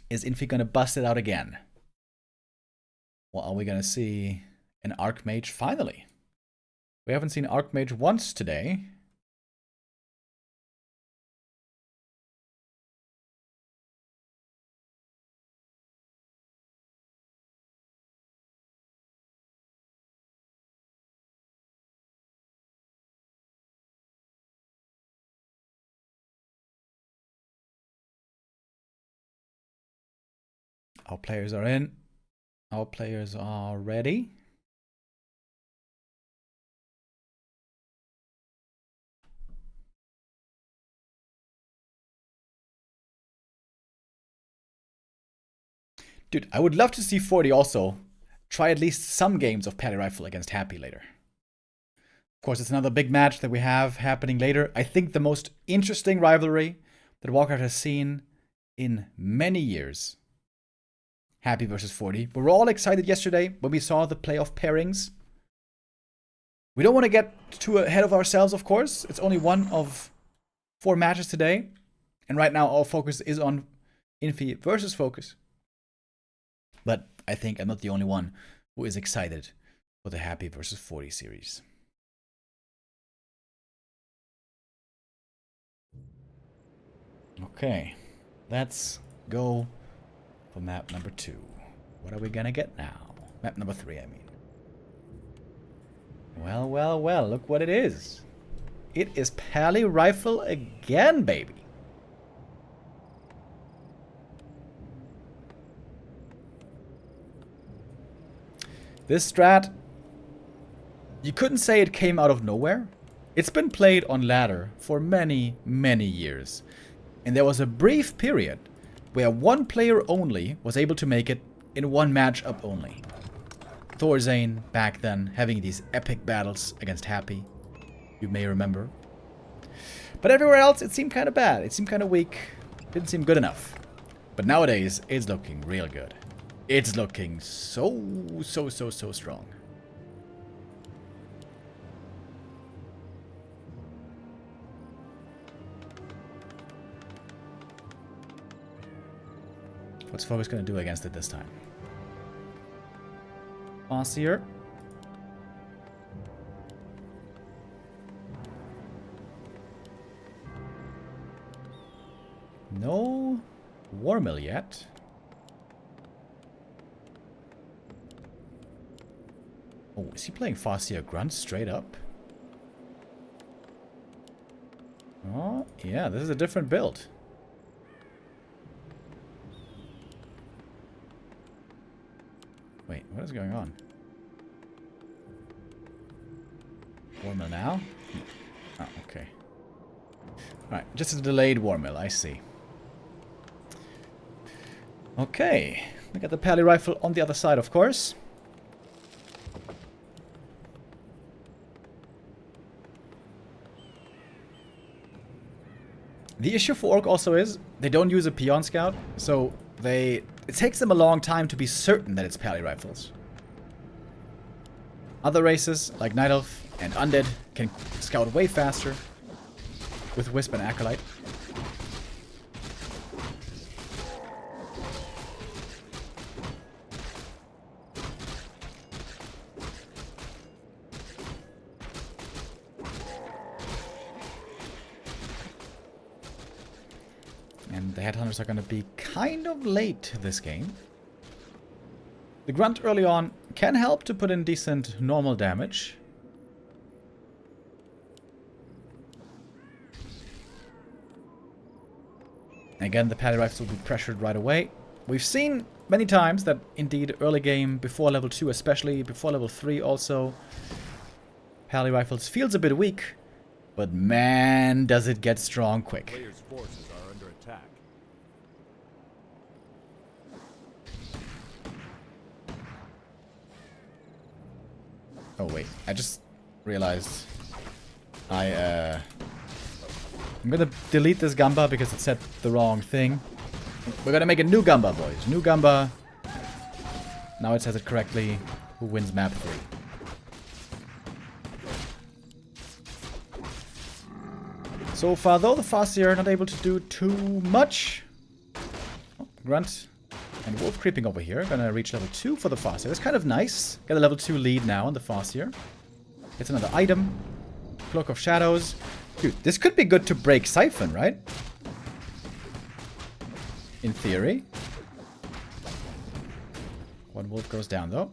Is Infi gonna bust it out again? Or are we gonna see an Archmage finally? We haven't seen Archmage once today. Our players are in. Our players are ready. Dude, I would love to see 40 also try at least some games of Pally Rifle against Happy later. Of course, it's another big match that we have happening later. I think the most interesting rivalry that WARCRAFT has seen in many years. Happy versus 40. We were all excited yesterday when we saw the playoff pairings. We don't want to get too ahead of ourselves, of course. It's only one of 4 matches today. And right now, our focus is on Infi versus Focus. But I think I'm not the only one who is excited for the Happy versus 40 series. Okay, let's go for map number 2. What are we gonna get now? Map number 3, I mean. Well, well, well, look what it is. It is Pally Rifle again, baby. This strat, you couldn't say it came out of nowhere. It's been played on ladder for many, many years. And there was a brief period where one player only was able to make it in one matchup only. Thorzane back then having these epic battles against Happy, you may remember. But everywhere else it seemed kind of bad, it seemed kind of weak, didn't seem good enough. But nowadays it's looking real good. It's looking so strong. What's Focus going to do against it this time? Bossier. No Warmill yet. Oh, is he playing Farseer Grunt straight up? Oh, yeah, this is a different build. Wait, what is going on? Warmill now? Oh, okay. Alright, just a delayed Warmill, I see. Okay, we got the Pally Rifle on the other side, of course. The issue for Orc also is they don't use a Peon Scout, so it takes them a long time to be certain that it's Pally Rifles. Other races, like Night Elf and Undead, can scout way faster with Wisp and Acolyte. And the Headhunters are going to be kind of late this game. The Grunt early on can help to put in decent normal damage. Again, the Pally Rifles will be pressured right away. We've seen many times that indeed early game, before level 2 especially, before level 3 also, Pally Rifles feels a bit weak, but man does it get strong quick. Players' forces are under attack. Oh wait, I just realized I'm gonna delete this Gamba because it said the wrong thing. We're gonna make a new Gamba, boys. New Gamba. Now it says it correctly. Who wins map 3? So far, though, the Farseer are not able to do too much. Oh, Grunt and Wolf creeping over here. Gonna reach level 2 for the Farseer. That's kind of nice. Get a level 2 lead now on the Farseer. Gets another item. Cloak of Shadows. Dude, this could be good to break Siphon, right? In theory. One Wolf goes down, though.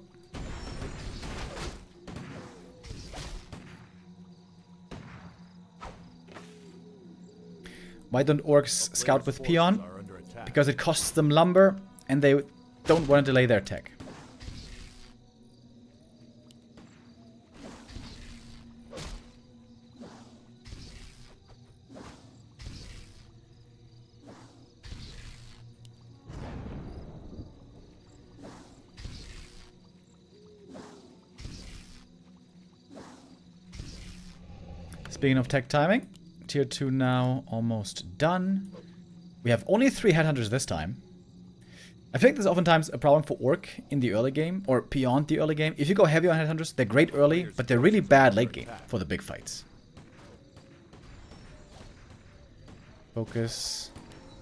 Why don't orcs scout with Peon? Because it costs them lumber, and they don't want to delay their tech. Speaking of tech timing, tier 2 now almost done. We have only 3 headhunters this time. I think there's oftentimes a problem for Orc in the early game, or beyond the early game. If you go heavy on headhunters, they're great early, but they're really bad late game for the big fights. Focus.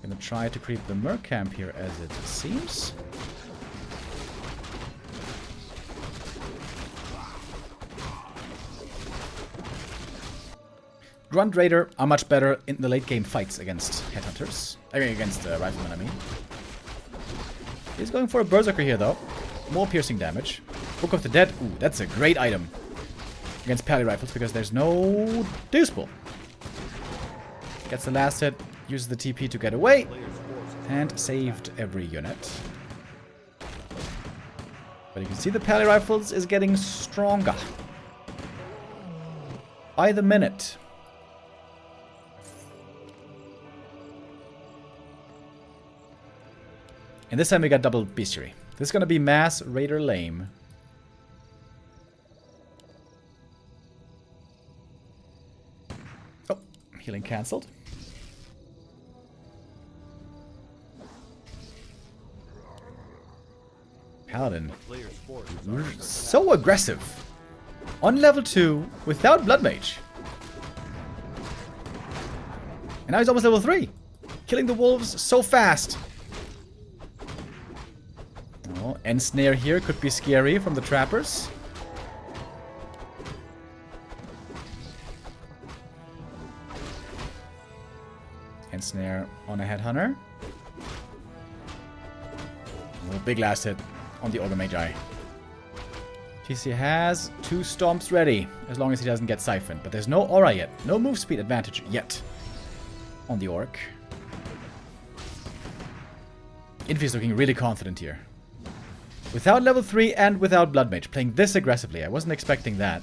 Gonna try to creep the Merc camp here as it seems. Grunt Raider are much better in the late game fights against headhunters. I mean, against riflemen, I mean. He's going for a Berserker here, though. More piercing damage. Book of the Dead. Ooh, that's a great item against Pally Rifles because there's no Deuce Pull. Gets the last hit, uses the TP to get away, and saved every unit. But you can see the Pally Rifles is getting stronger by the minute. And this time we got double bestiary. This is gonna be mass Raider lame. Oh, healing cancelled. Paladin. So aggressive. On level 2 without Blood Mage. And now he's almost level 3. Killing the wolves so fast. Oh, Ensnare here could be scary from the trappers. Ensnare on a headhunter. Oh, big last hit on the Ogre Magi. TC has 2 stomps ready, as long as he doesn't get siphoned. But there's no aura yet. No move speed advantage yet on the Orc. Infi is looking really confident here. Without level 3 and without Blood Mage. Playing this aggressively. I wasn't expecting that.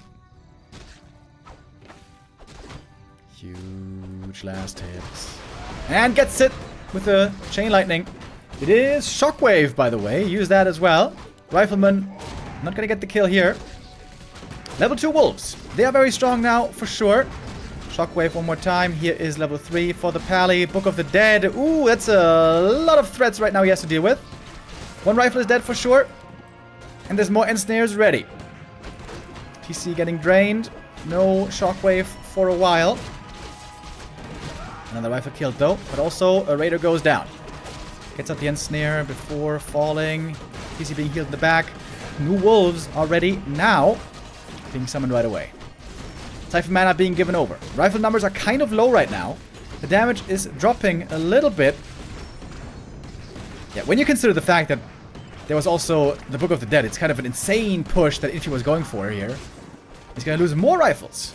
Huge last hits. And gets it with a Chain Lightning. It is Shockwave, by the way. Use that as well. Rifleman, not gonna get the kill here. Level 2 Wolves. They are very strong now, for sure. Shockwave one more time. Here is level 3 for the Pally. Book of the Dead. Ooh, that's a lot of threats right now he has to deal with. One rifle is dead for sure. And there's more Ensnares ready. TC getting drained. No Shockwave for a while. Another rifle killed though. But also a Raider goes down. Gets out the Ensnare before falling. TC being healed in the back. New Wolves are ready now. Being summoned right away. Siphon mana being given over. Rifle numbers are kind of low right now. The damage is dropping a little bit. Yeah, when you consider the fact that there was also the Book of the Dead, it's kind of an insane push that Infi was going for here. He's gonna lose more rifles.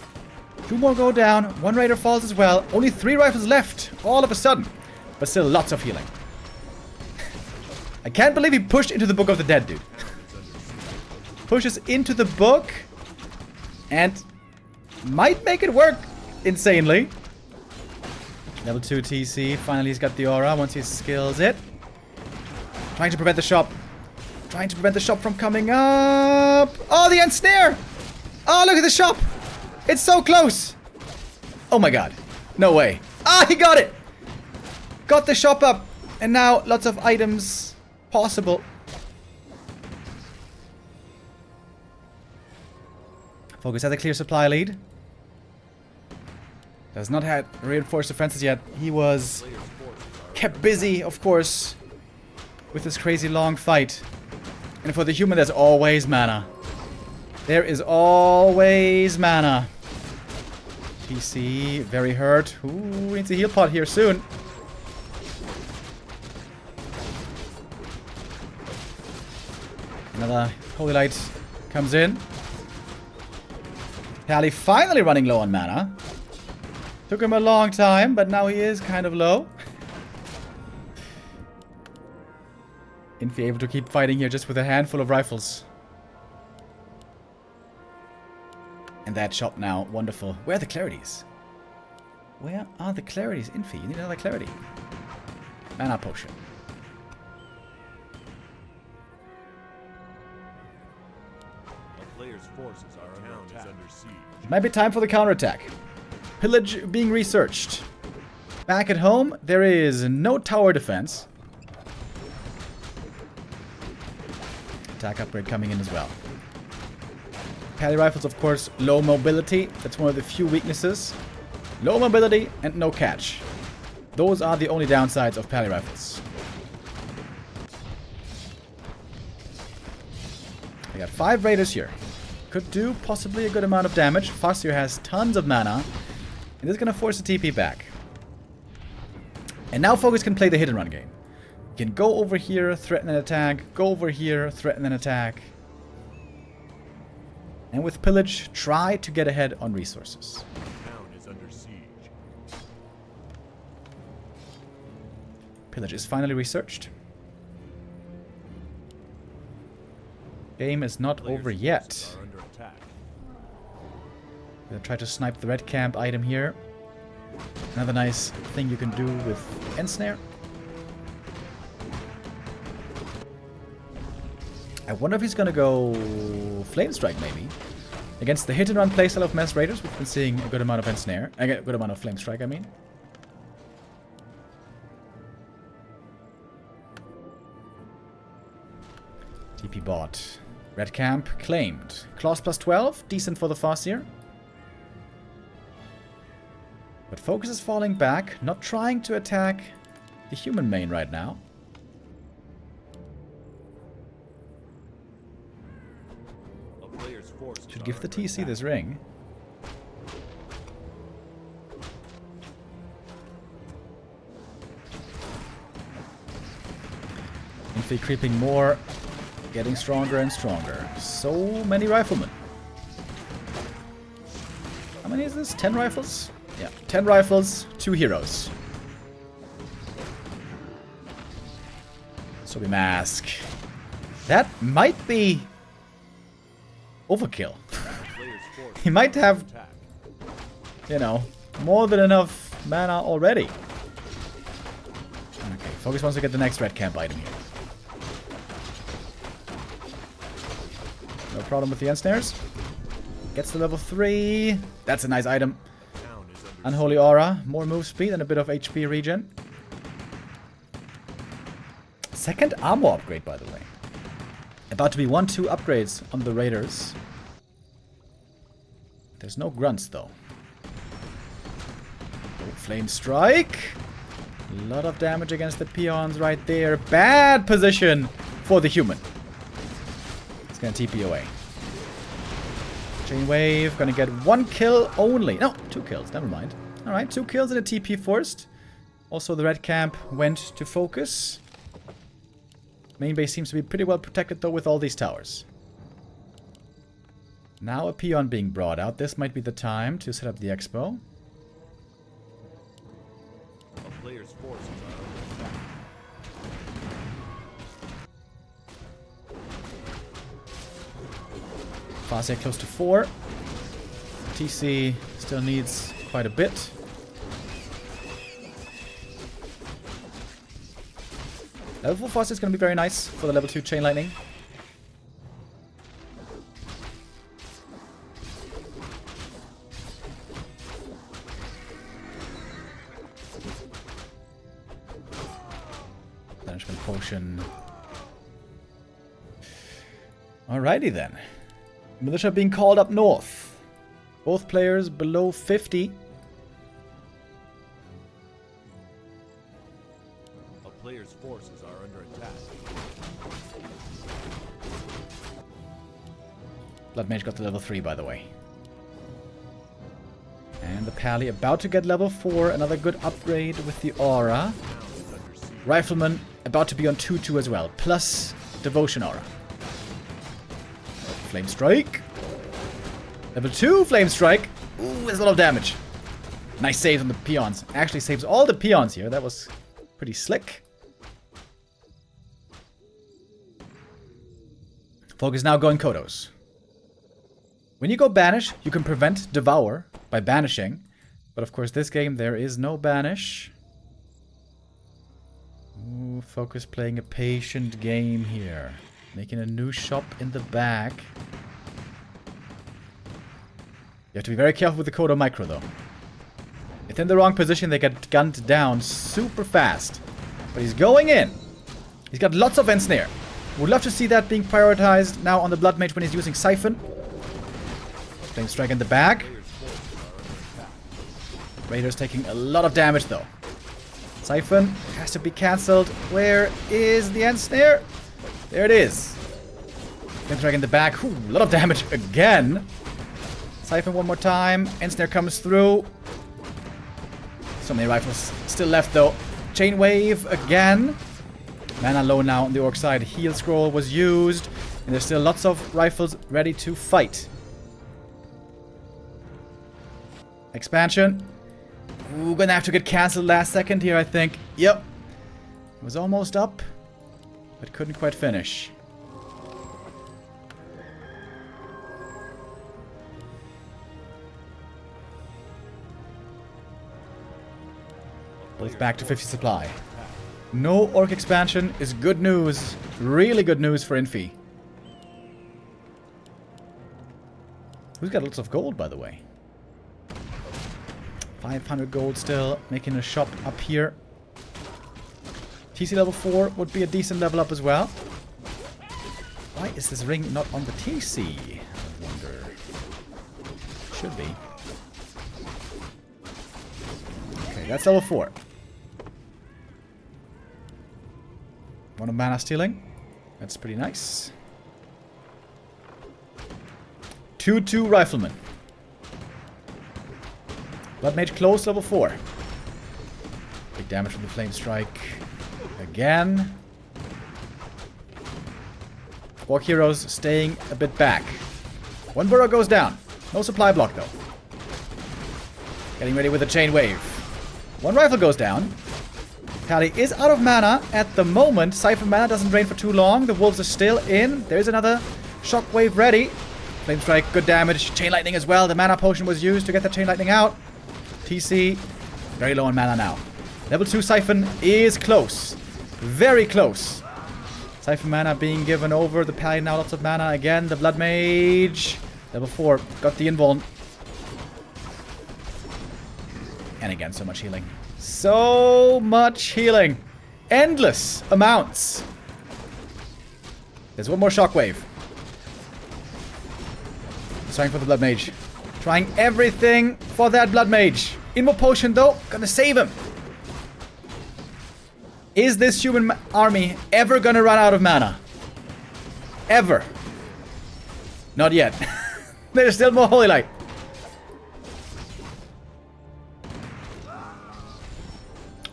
2 more go down, 1 Raider falls as well. Only 3 rifles left, all of a sudden. But still lots of healing. I can't believe he pushed into the Book of the Dead, dude. Pushes into the book and might make it work insanely. Level 2 TC, finally he's got the aura once he skills it. Trying to prevent the shop. Trying to prevent the shop from coming up. Oh, the Ensnare! Oh, look at the shop! It's so close! Oh my god. No way. Ah, he got it! Got the shop up. And now lots of items possible. Focus has a clear supply lead. Does not have reinforced defenses yet. He was kept busy, of course, with this crazy long fight. And for the human, there's always mana. There is always mana. PC, very hurt. Ooh, needs a heal pot here soon. Another Holy Light comes in. Pally finally running low on mana. Took him a long time, but now he is kind of low. Infi able to keep fighting here just with a handful of rifles. And that shop now, wonderful. Where are the clarities? Where are the clarities? Infi, you need another clarity. Mana potion. A player's forces are under attack. Under siege. It might be time for the counterattack. Pillage being researched. Back at home, there is no tower defense. Attack upgrade coming in as well. Pally rifles, of course, low mobility. That's one of the few weaknesses. Low mobility and no catch. Those are the only downsides of Pally rifles. We got 5 raiders here. Could do possibly a good amount of damage. Farseer has tons of mana. And this is going to force the TP back. And now Focus can play the hit and run game. He can go over here, threaten an attack. Go over here, threaten an attack. And with Pillage, try to get ahead on resources. Town is under siege. Pillage is finally researched. Game is not over yet. Forces are under attack. Gonna try to snipe the red camp item here. Another nice thing you can do with Ensnare. I wonder if he's gonna go Flame Strike maybe. Against the hit and run playstyle of Mass Raiders, we've been seeing a good amount of Ensnare. A good amount of Flame Strike, I mean. TP bot. Red camp claimed. Claws plus 12, decent for the Farseer. But Focus is falling back, not trying to attack the human main right now. A player's forces Should are give the under TC attack. this ring. Infi creeping more, getting stronger and stronger. So many riflemen. How many is this? 10 rifles? Yeah, 10 rifles, 2 heroes. So we mask. That might be overkill. Player's forces He might have, attack. you know, more than enough mana already. Okay, Focus wants to get the next red camp item here. No problem with the ensnares. Gets to level 3. That's a nice item. Town is under Unholy Aura. More move speed and a bit of HP regen. Second armor upgrade, by the way. About to be 1-2 upgrades on the Raiders. There's no grunts, though. Oh, Flame Strike. A lot of damage against the peons right there. Bad position for the human. It's gonna TP away. Chain Wave, gonna get 1 kill only. No, 2 kills, never mind. Alright, 2 kills in a TP forced. Also, the red camp went to Focus. Main base seems to be pretty well protected, though, with all these towers. Now a peon being brought out. This might be the time to set up the expo. a player's forces are under attack. Farseer close to 4. TC still needs quite a bit. Level 4 Farseer is going to be very nice for the level 2 Chain Lightning. devotion. Alrighty then. Militia being called up north. Both players below 50. A player's forces are under attack. Blood Mage got to level 3, by the way. And the Pally about to get level 4. Another good upgrade with the Aura. Rifleman about to be on 2-2 as well. Plus Devotion Aura. Flame Strike. Level 2 Flame Strike. Ooh, there's a lot of damage. Nice saves on the peons. Actually saves all the peons here. That was pretty slick. Folk is now going Kodos. When you go Banish, you can prevent Devour by banishing. But of course, this game, there is no Banish. Ooh, Focus playing a patient game here. Making a new shop in the back. You have to be very careful with the Kodo Micro, though. If in the wrong position, they get gunned down super fast. But he's going in. He's got lots of Ensnare. Would love to see that being prioritized now on the Blood Mage when he's using Siphon. Flame Strike in the back. Raiders taking a lot of damage, though. Siphon has to be cancelled. Where is the Ensnare? There it is. Flame Strike in the back. Ooh, a lot of damage again. Siphon one more time. Ensnare comes through. So many rifles still left, though. Chain Wave again. Mana low now on the Orc side. Heal Scroll was used. And there's still lots of rifles ready to fight. Expansion. Ooh, gonna have to get cancelled last second here, I think. Yep. It was almost up, but couldn't quite finish. Both back to 50 supply. No Orc expansion is good news. Really good news for Infi. Who's got lots of gold, by the way? 500 gold still, making a shop up here. TC level 4 would be a decent level up as well. Why is this ring not on the TC? I wonder. Should be. Okay, that's level 4. One of mana stealing. That's pretty nice. 2-2 Rifleman. Blood Mage close, level 4. Big damage from the Flame Strike. Again. Orc Heroes staying a bit back. One burrow goes down. No supply block, though. Getting ready with a Chain Wave. One rifle goes down. Pally is out of mana at the moment. Siphon mana doesn't drain for too long. The wolves are still in. There's another Shockwave ready. Flame Strike, good damage. Chain Lightning as well. The mana potion was used to get the Chain Lightning out. TC, very low on mana now. Level 2 Siphon is close. Very close. Siphon mana being given over. The Pally now lots of mana. Again, the Blood Mage. Level 4, got the invuln. And again, so much healing. So much healing. Endless amounts. There's one more Shockwave. Trying for the Blood Mage. Trying everything for that Blood Mage. Inmo Potion, though. Gonna save him. Is this human army ever gonna run out of mana? Ever. Not yet. There's still more Holy Light.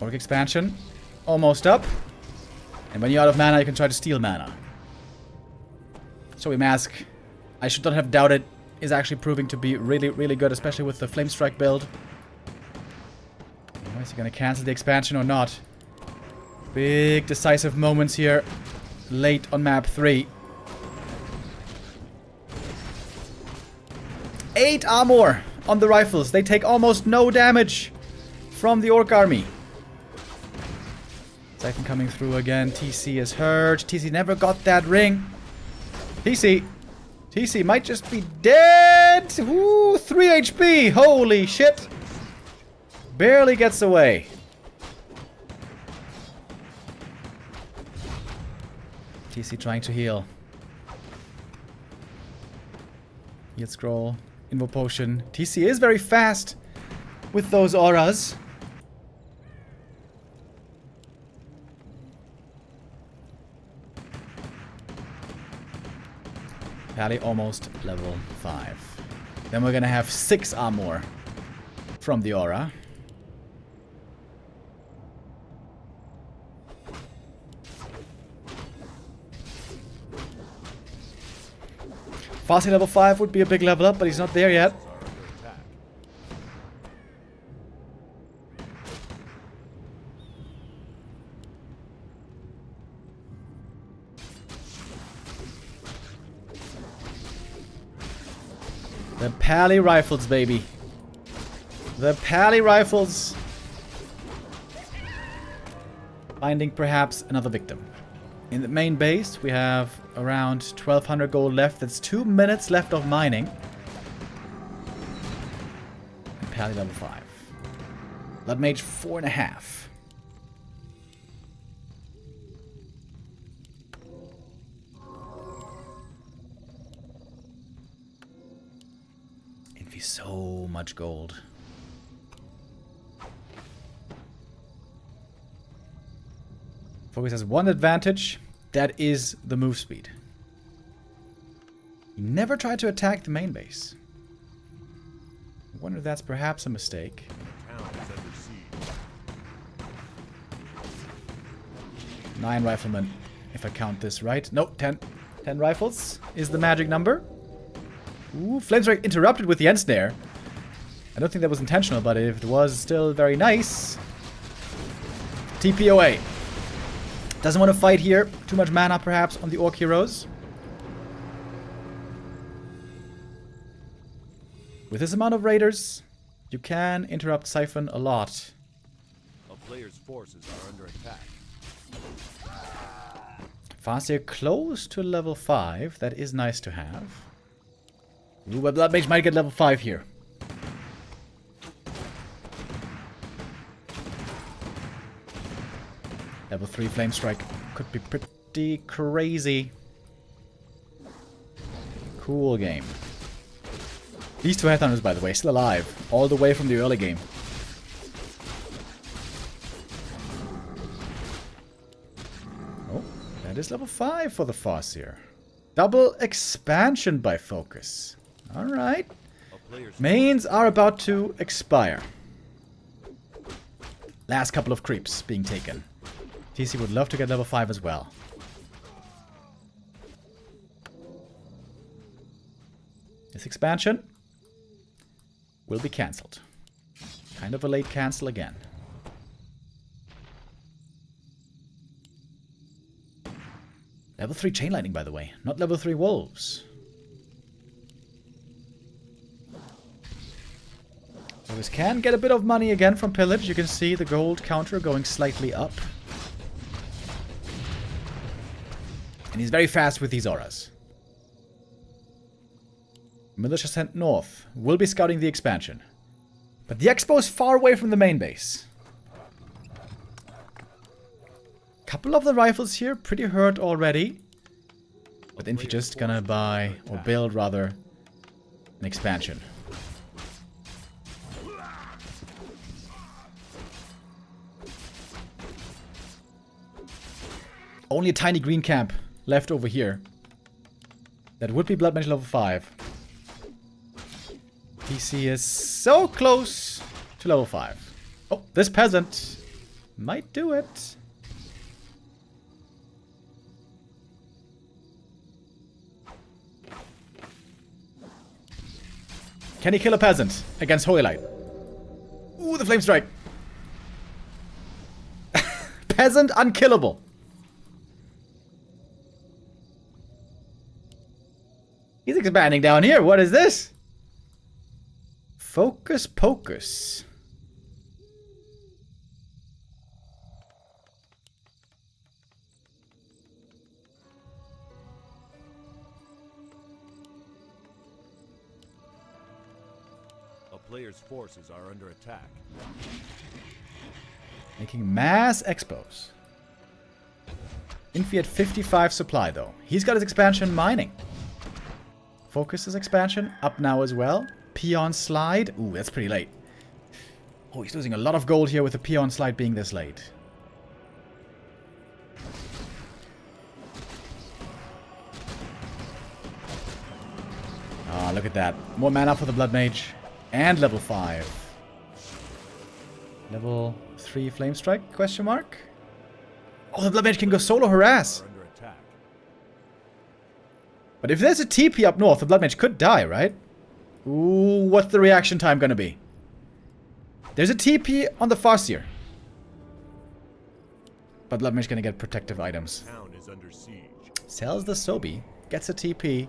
Orc expansion. Almost up. And when you're out of mana, you can try to steal mana. So we Mask. I should not have doubted. Is actually proving to be really, really good, especially with the Flame Strike build. Is he going to cancel the expansion or not? Big decisive moments here. Late on map 3. 8 armor on the rifles. They take almost no damage from the Orc army. Siphon coming through again. TC is hurt. TC never got that ring. TC might just be dead. Ooh, 3 HP. Holy shit. Barely gets away. TC trying to heal. Heal scroll. Invo potion. TC is very fast with those auras. Pally almost level 5. Then we're gonna have 6 armor from the aura. Fasting level 5 would be a big level up, but he's not there yet. The Pally rifles, baby. The Pally rifles. Finding perhaps another victim. In the main base, we have around 1200 gold left. That's 2 minutes left of mining. And Pally level 5. Blood Mage 4.5. Infi so much gold. Focus has one advantage, that is the move speed. He never tried to attack the main base. I wonder if that's perhaps a mistake. Town is under siege. 9 riflemen, if I count this right. No, 10. 10 rifles is the magic number. Ooh, Flamestrike interrupted with the end snare. I don't think that was intentional, but if it was, still very nice. TPOA. Doesn't want to fight here. Too much mana, perhaps, on the Orc heroes. With this amount of raiders, you can interrupt Siphon a lot. A player's forces are under attack. Fastia close to level 5. That is nice to have. Ooh, but Blood Mage might get level 5 here. Level 3 Flame Strike could be pretty crazy. Cool game. These 2 Headhunters, by the way, still alive. All the way from the early game. Oh, that is level 5 for the Farseer. Double expansion by focus. Alright. Mains are about to expire. Last couple of creeps being taken. TC would love to get level 5 as well. This expansion will be cancelled. Kind of a late cancel again. Level 3 Chain Lightning, by the way. Not level 3 Wolves. So this can get a bit of money again from Pillage. You can see the gold counter going slightly up. And he's very fast with these auras. Militia sent north. Will be scouting the expansion. But the expo is far away from the main base. Couple of the rifles here, pretty hurt already. But Infi just gonna buy, or build rather, an expansion. Only a tiny green camp left over here. That would be Blood Mage level 5. PC is so close to level 5. Oh, this peasant might do it. Can he kill a peasant against Holy Light? Ooh, the Flame Strike. Peasant unkillable. He's expanding down here. What is this? Focus Pocus. A player's forces are under attack. Making mass expos. Infi at 55 supply, though. He's got his expansion mining. Focus his expansion up now as well. Peon slide. Ooh, that's pretty late. Oh, he's losing a lot of gold here with the peon slide being this late. Ah, look at that. More mana for the Blood Mage. And level 5. Level 3 Flame Strike? Question mark? Oh, the Blood Mage can go solo harass. Under attack. But if there's a TP up north, the Blood Mage could die, right? Ooh, what's the reaction time gonna be? There's a TP on the Farseer. But Blood Mage gonna get protective items. Town is under siege. Sells the Sobi. Gets a TP.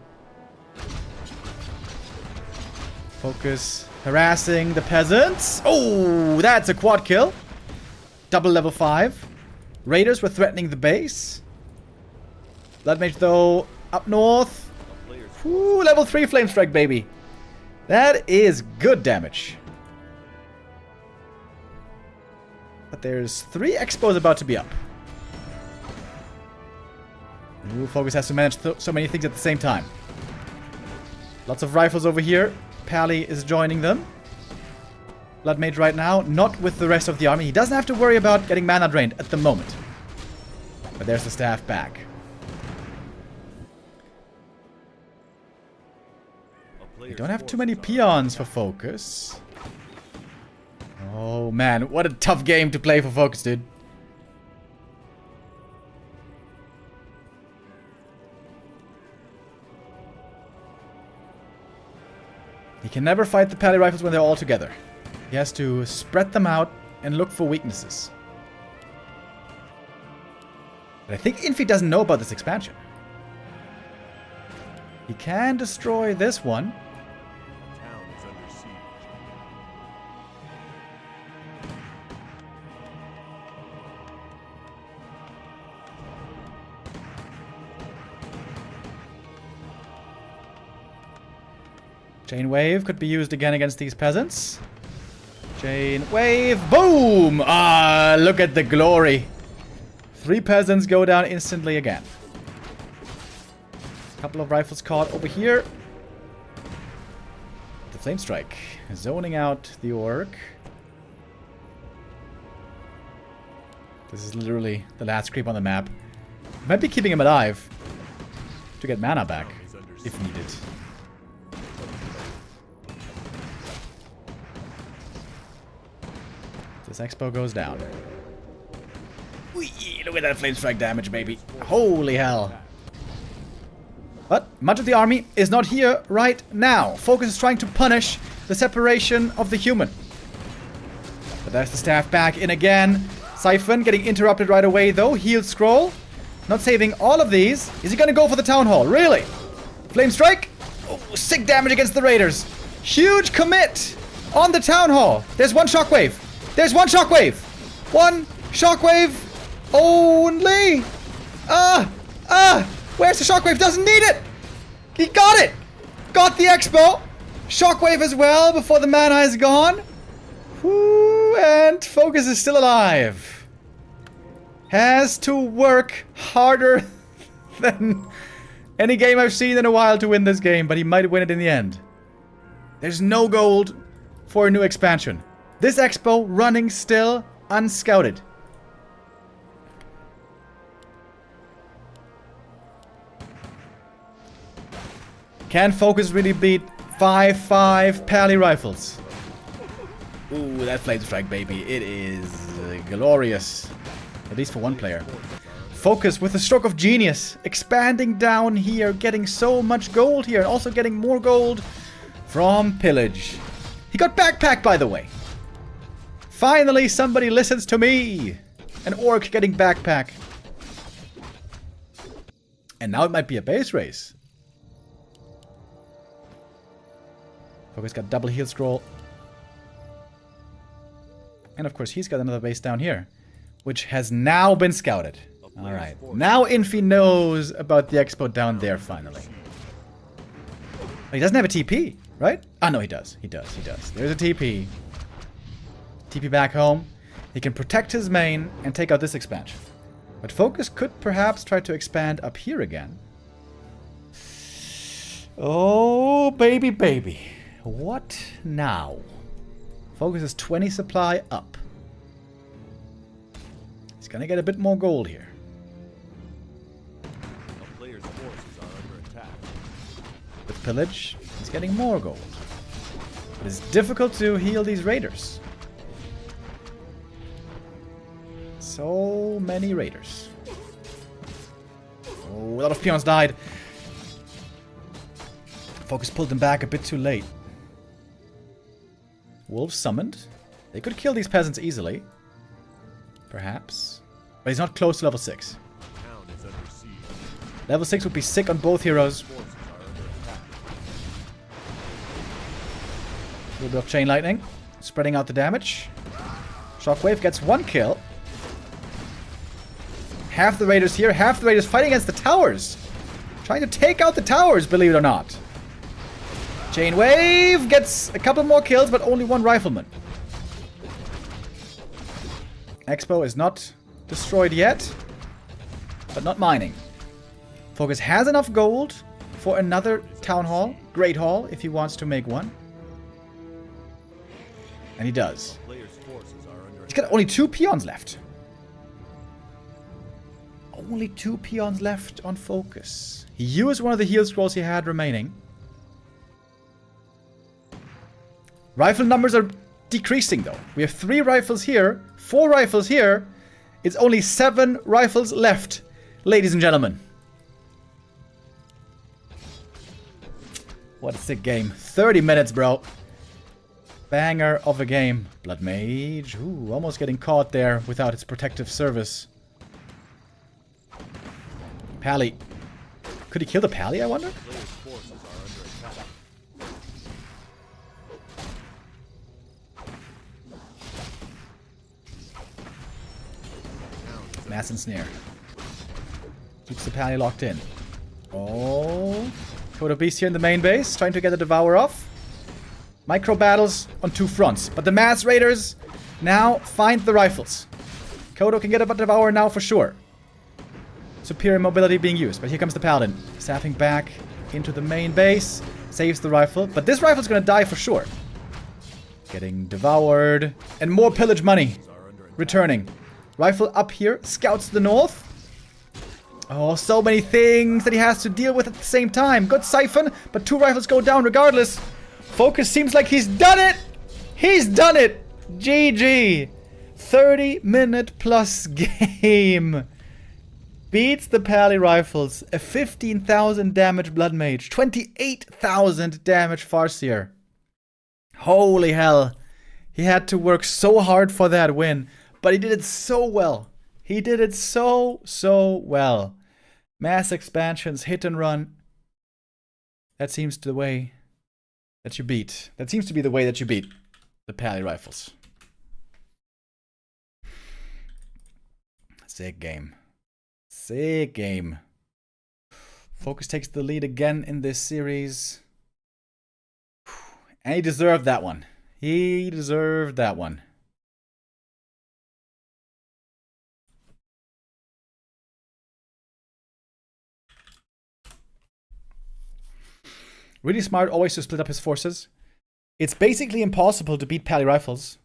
Focus. Harassing the peasants. Oh, that's a quad kill. Double level 5. Raiders were threatening the base. Blood Mage, though, up north. Ooh, level 3 Flame Strike, baby. That is good damage. But there's 3 Expos about to be up. Ooh, Focus has to manage so many things at the same time. Lots of rifles over here. Pally is joining them. Blood Mage right now, not with the rest of the army. He doesn't have to worry about getting mana drained at the moment. But there's the staff back. We don't have too many peons for Focus. Oh man, what a tough game to play for Focus, dude. He can never fight the Pally Rifles when they're all together. He has to spread them out and look for weaknesses. But I think Infi doesn't know about this expansion. He can destroy this one. Town is under siege. Chain Wave could be used again against these peasants. Chain Wave. Boom! Ah, look at the glory. 3 peasants go down instantly again. Couple of rifles caught over here. The Flame Strike. Zoning out the Orc. This is literally the last creep on the map. Might be keeping him alive to get mana back if needed. This Expo goes down. Whee, look at that Flame Strike damage, baby. Holy hell. But much of the army is not here right now. Focus is trying to punish the separation of the human. But there's the staff back in again. Siphon getting interrupted right away, though. Heal Scroll. Not saving all of these. Is he going to go for the Town Hall? Really? Flame Strike. Oh, sick damage against the Raiders. Huge commit on the Town Hall. There's one Shockwave. There's one Shockwave. One Shockwave only. Where's the Shockwave? Doesn't need it. He got it. Got the Expo. Shockwave as well before the mana is gone. Woo, and Focus is still alive. Has to work harder than any game I've seen in a while to win this game, but he might win it in the end. There's no gold for a new expansion. This Expo running still unscouted. Can Focus really beat 5-5 Pally Rifles? Ooh, that Flame Strike, baby. It is glorious. At least for one player. Focus with a stroke of genius. Expanding down here. Getting so much gold here. And also getting more gold from pillage. He got backpack, by the way. Finally, somebody listens to me. An orc getting backpack. And now it might be a base race. Focus got double heal scroll. And of course, he's got another base down here, which has now been scouted. Alright, now Infi knows about the Expo down there finally. Oh, he doesn't have a TP, right? Ah, no, he does. He does. There's a TP. TP back home. He can protect his main and take out this expansion. But Focus could perhaps try to expand up here again. Oh, baby, baby. What now? Focus is 20 supply up. He's gonna get a bit more gold here. A player's forces are under attack. With Pillage, he's getting more gold. But it's difficult to heal these raiders. So many raiders. Oh, a lot of peons died. Focus pulled them back a bit too late. Wolves summoned. They could kill these peasants easily. Perhaps. But he's not close to level 6. Town is under siege. Level 6 would be sick on both heroes. Forces are under attack. A little bit of Chain Lightning. Spreading out the damage. Shockwave gets 1 kill. Half the raiders here. Half the raiders fighting against the towers. Trying to take out the towers, believe it or not. Chain Wave gets a couple more kills, but only 1 rifleman. Expo is not destroyed yet, but not mining. Focus has enough gold for another Town Hall, Great Hall, if he wants to make one. And he does. Player's forces are under He's got only 2 peons left. Only 2 peons left on Focus. He used one of the heal scrolls he had remaining. Rifle numbers are decreasing though. We have 3 rifles here, 4 rifles here. It's only 7 rifles left, ladies and gentlemen. What a sick game. 30 minutes, bro. Banger of a game. Blood Mage. Ooh, almost getting caught there without its protective service. Pally. Could he kill the Pally, I wonder? player's forces are under attack. Mass and Snare. Keeps the Pally locked in. Oh. Code of Beast here in the main base, trying to get the Devour off. Micro battles on 2 fronts. But the Mass Raiders now find the rifles. Kodo can get a Devour now for sure. Superior mobility being used. But here comes the Paladin. Sapping back into the main base. Saves the rifle. But this rifle's gonna die for sure. Getting devoured. And more pillage money. Returning. Rifle up here. Scouts to the north. Oh, so many things that he has to deal with at the same time. Good siphon, but 2 rifles go down regardless. Focus seems like he's done it. He's done it. GG. 30-minute plus game. Beats the Pally rifles. A 15,000 damage Blood Mage. 28,000 damage Farseer. Holy hell. He had to work so hard for that win. But he did it so well. He did it so well. Mass expansions, hit and run. That seems the way that you beat. That seems to be the way that you beat the Pally rifles. Sick game. Sick game. Focus takes the lead again in this series. And he deserved that one. He deserved that one. Really smart always to split up his forces. It's basically impossible to beat Pally rifles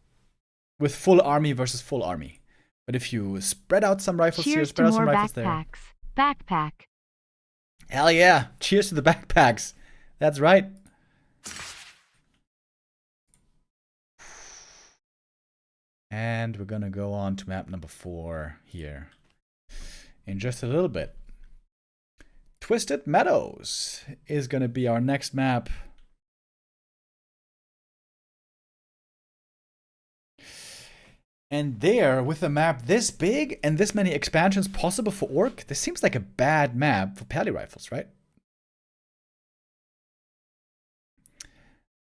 with full army versus full army. But if you spread out some rifles here, Cheers spread to out some more rifles there. backpacks. Backpack. Hell yeah. Cheers to the backpacks. That's right. And we're gonna go on to map number 4 here in just a little bit. Twisted Meadows is going to be our next map. And there, with a map this big and this many expansions possible for Orc, this seems like a bad map for Pally rifles, right?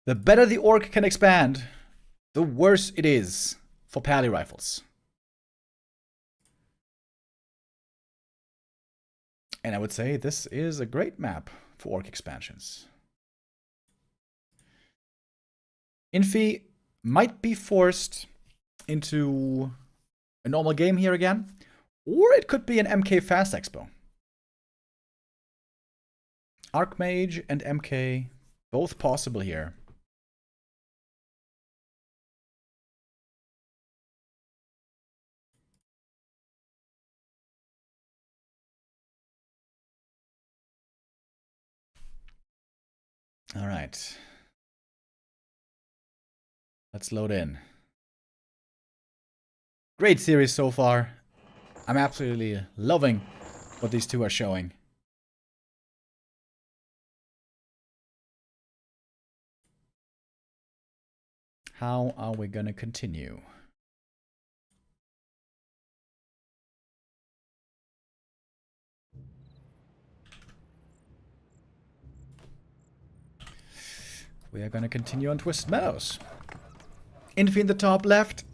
The better the Orc can expand, the worse it is for Pally rifles. And I would say this is a great map for Orc expansions. Infi might be forced into a normal game here again, Or it could be an MK Fast Expo. Archmage and MK, both possible here. All right. Let's load in. Great series so far. I'm absolutely loving what these two are showing. How are we gonna continue? We are gonna continue on Twisted Meadows. Infi in the top left,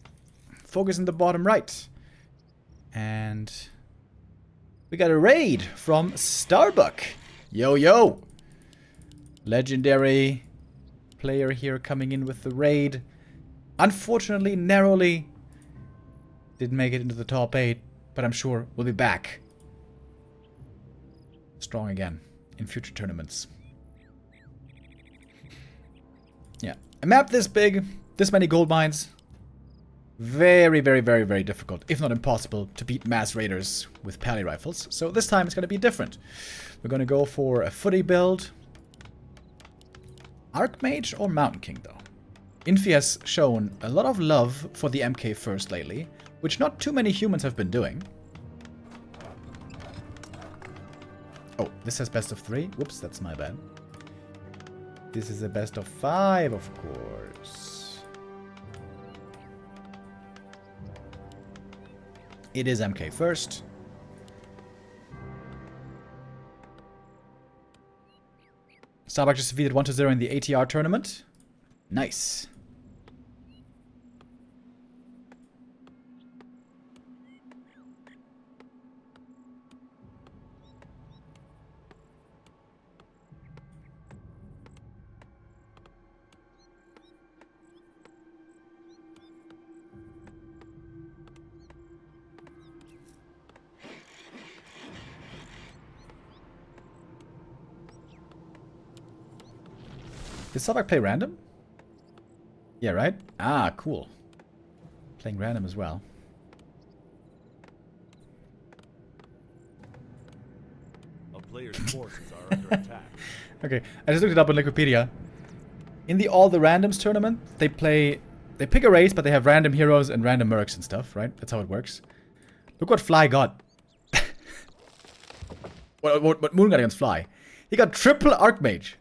Focus in the bottom right. And we got a raid from Starbuck. Yo, yo. Legendary player here coming in with the raid. Unfortunately, narrowly didn't make it into the top 8, but I'm sure we'll be back. Strong again in future tournaments. Yeah, a map this big, this many gold mines. Very, very, very, very difficult, if not impossible, to beat mass raiders with pally rifles. So this time it's going to be different. We're going to go for a footy build. Archmage or Mountain King, though. Infi has shown a lot of love for the MK first lately, which not too many humans have been doing. Oh, this has best of 3. Whoops, that's my bad. This is a best of 5, of course. It is MK first. Starbuck just defeated 1-0 in the ATR tournament. Nice. Did Starbuck play random? Yeah, right? Ah, cool. Playing random as well. A player's forces are under attack. Okay, I just looked it up on Wikipedia. In the All the Randoms tournament, they pick a race, but they have random heroes and random mercs and stuff, right? That's how it works. Look what Fly got. what Moon got against Fly. He got triple Archmage.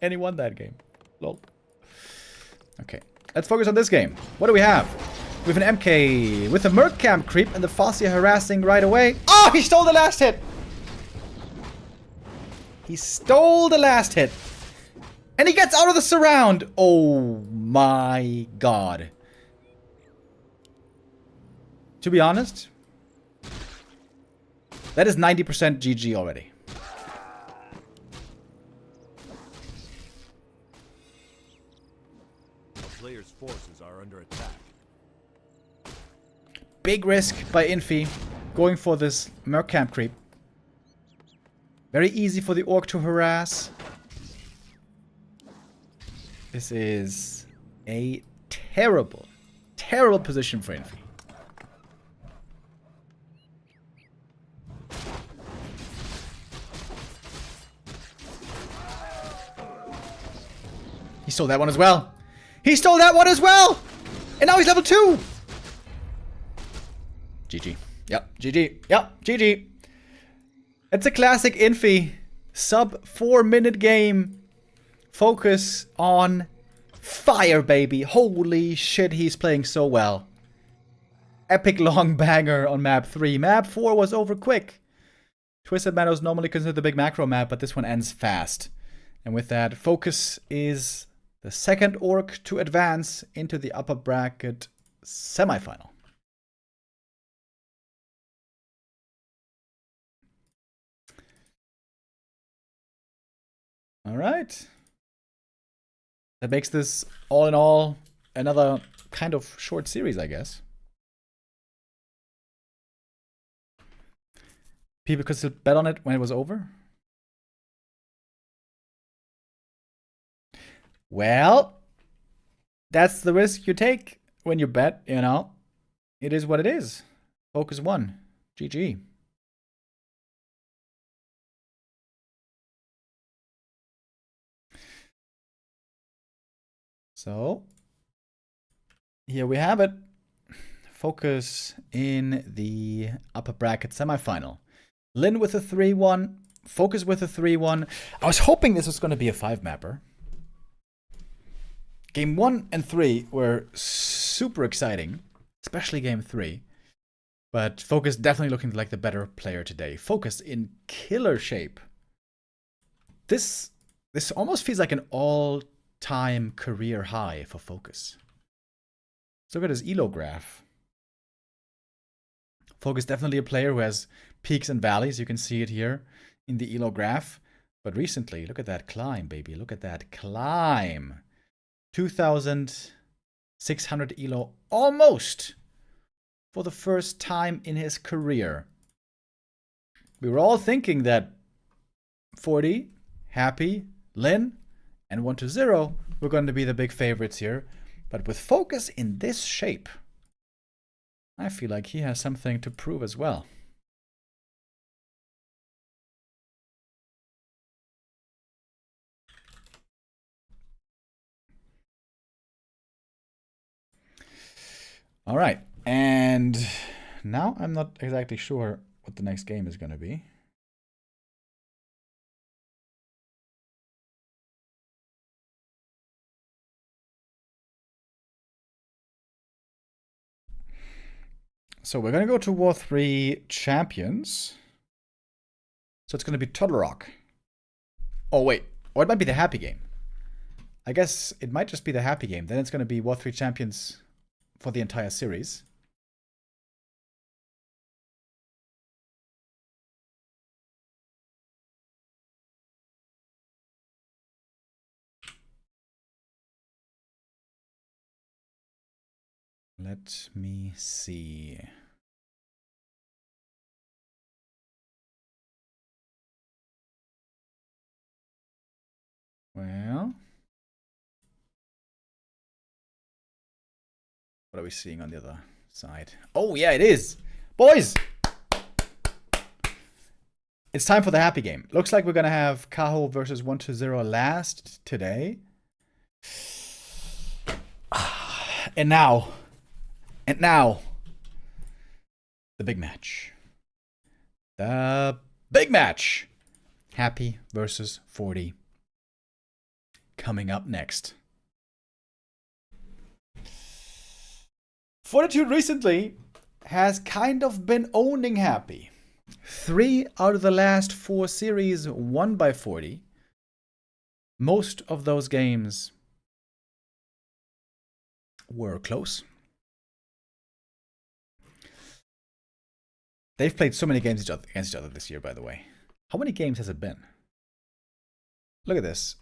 And he won that game. Lol. Okay, let's focus on this game. What do we have? We have an MK with a Merc Camp creep and the Fascia harassing right away. Oh, he stole the last hit! He stole the last hit. And he gets out of the surround. Oh my god. To be honest, that is 90% GG already. Players' forces are under attack. Big risk by Infi, going for this Merc Camp creep. Very easy for the Orc to harass. This is a terrible, terrible position for Infi. He stole that one as well. He stole that one as well! And now he's level 2! GG. Yep, GG. Yep, GG. It's a classic Infi. Sub 4-minute game. Focus on fire, baby. Holy shit, he's playing so well. Epic long banger on map 3. Map 4 was over quick. Twisted Meadows normally considered the big macro map, but this one ends fast. And with that, Focus is the second orc to advance into the upper bracket semifinal. All right. That makes this, all in all, another kind of short series, I guess. People could still bet on it when it was over. Well, that's the risk you take when you bet, you know. It is what it is. Focus won. GG. So, here we have it. Focus in the upper bracket semifinal. Lin with a 3-1. Focus with a 3-1. I was hoping this was going to be a 5-mapper. Game 1 and 3 were super exciting, especially game 3. But Focus definitely looking like the better player today. Focus in killer shape. This almost feels like an all-time career high for Focus. Let's look at his elo graph. Focus definitely a player who has peaks and valleys. You can see it here in the elo graph. But recently, look at that climb, baby. Look at that climb. 2,600 elo, almost for the first time in his career. We were all thinking that 40, Happy, Lin, and 1-0 were going to be the big favorites here. But with Focus in this shape, I feel like he has something to prove as well. All right, and now I'm not exactly sure what the next game is going to be. So we're going to go to War 3 Champions. So it's going to be Total Rock. Oh, wait. Or it might be the Happy Game. I guess it might just be the Happy Game. Then it's going to be War 3 Champions for the entire series. Let me see. Well, what are we seeing on the other side? Oh, yeah, it is. Boys! It's time for the Happy Game. Looks like we're going to have Kaho versus 1-0 last today. And now, the big match. The big match. Happy versus 40. Coming up next. Fortitude recently has kind of been owning Happy. 3 out of the last 4 series won by 40. Most of those games were close. They've played so many games against each other this year, by the way. How many games has it been? Look at this.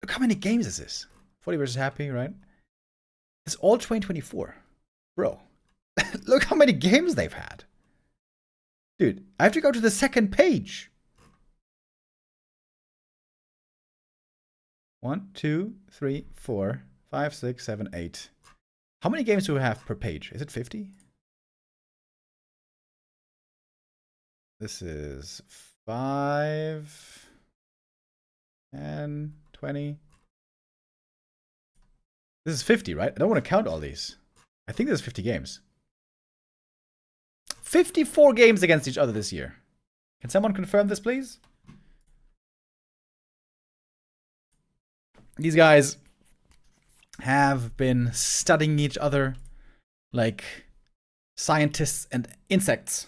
Look how many games is this? 40 versus Happy, right? It's all 2024. Bro, look how many games they've had. Dude, I have to go to the second page. 1, 2, 3, 4, 5, 6, 7, 8. How many games do we have per page? Is it 50? This is 5, 10, 20. This is 50, right? I don't want to count all these. I think there's 50 games. 54 games against each other this year. Can someone confirm this, please? These guys have been studying each other like scientists and insects.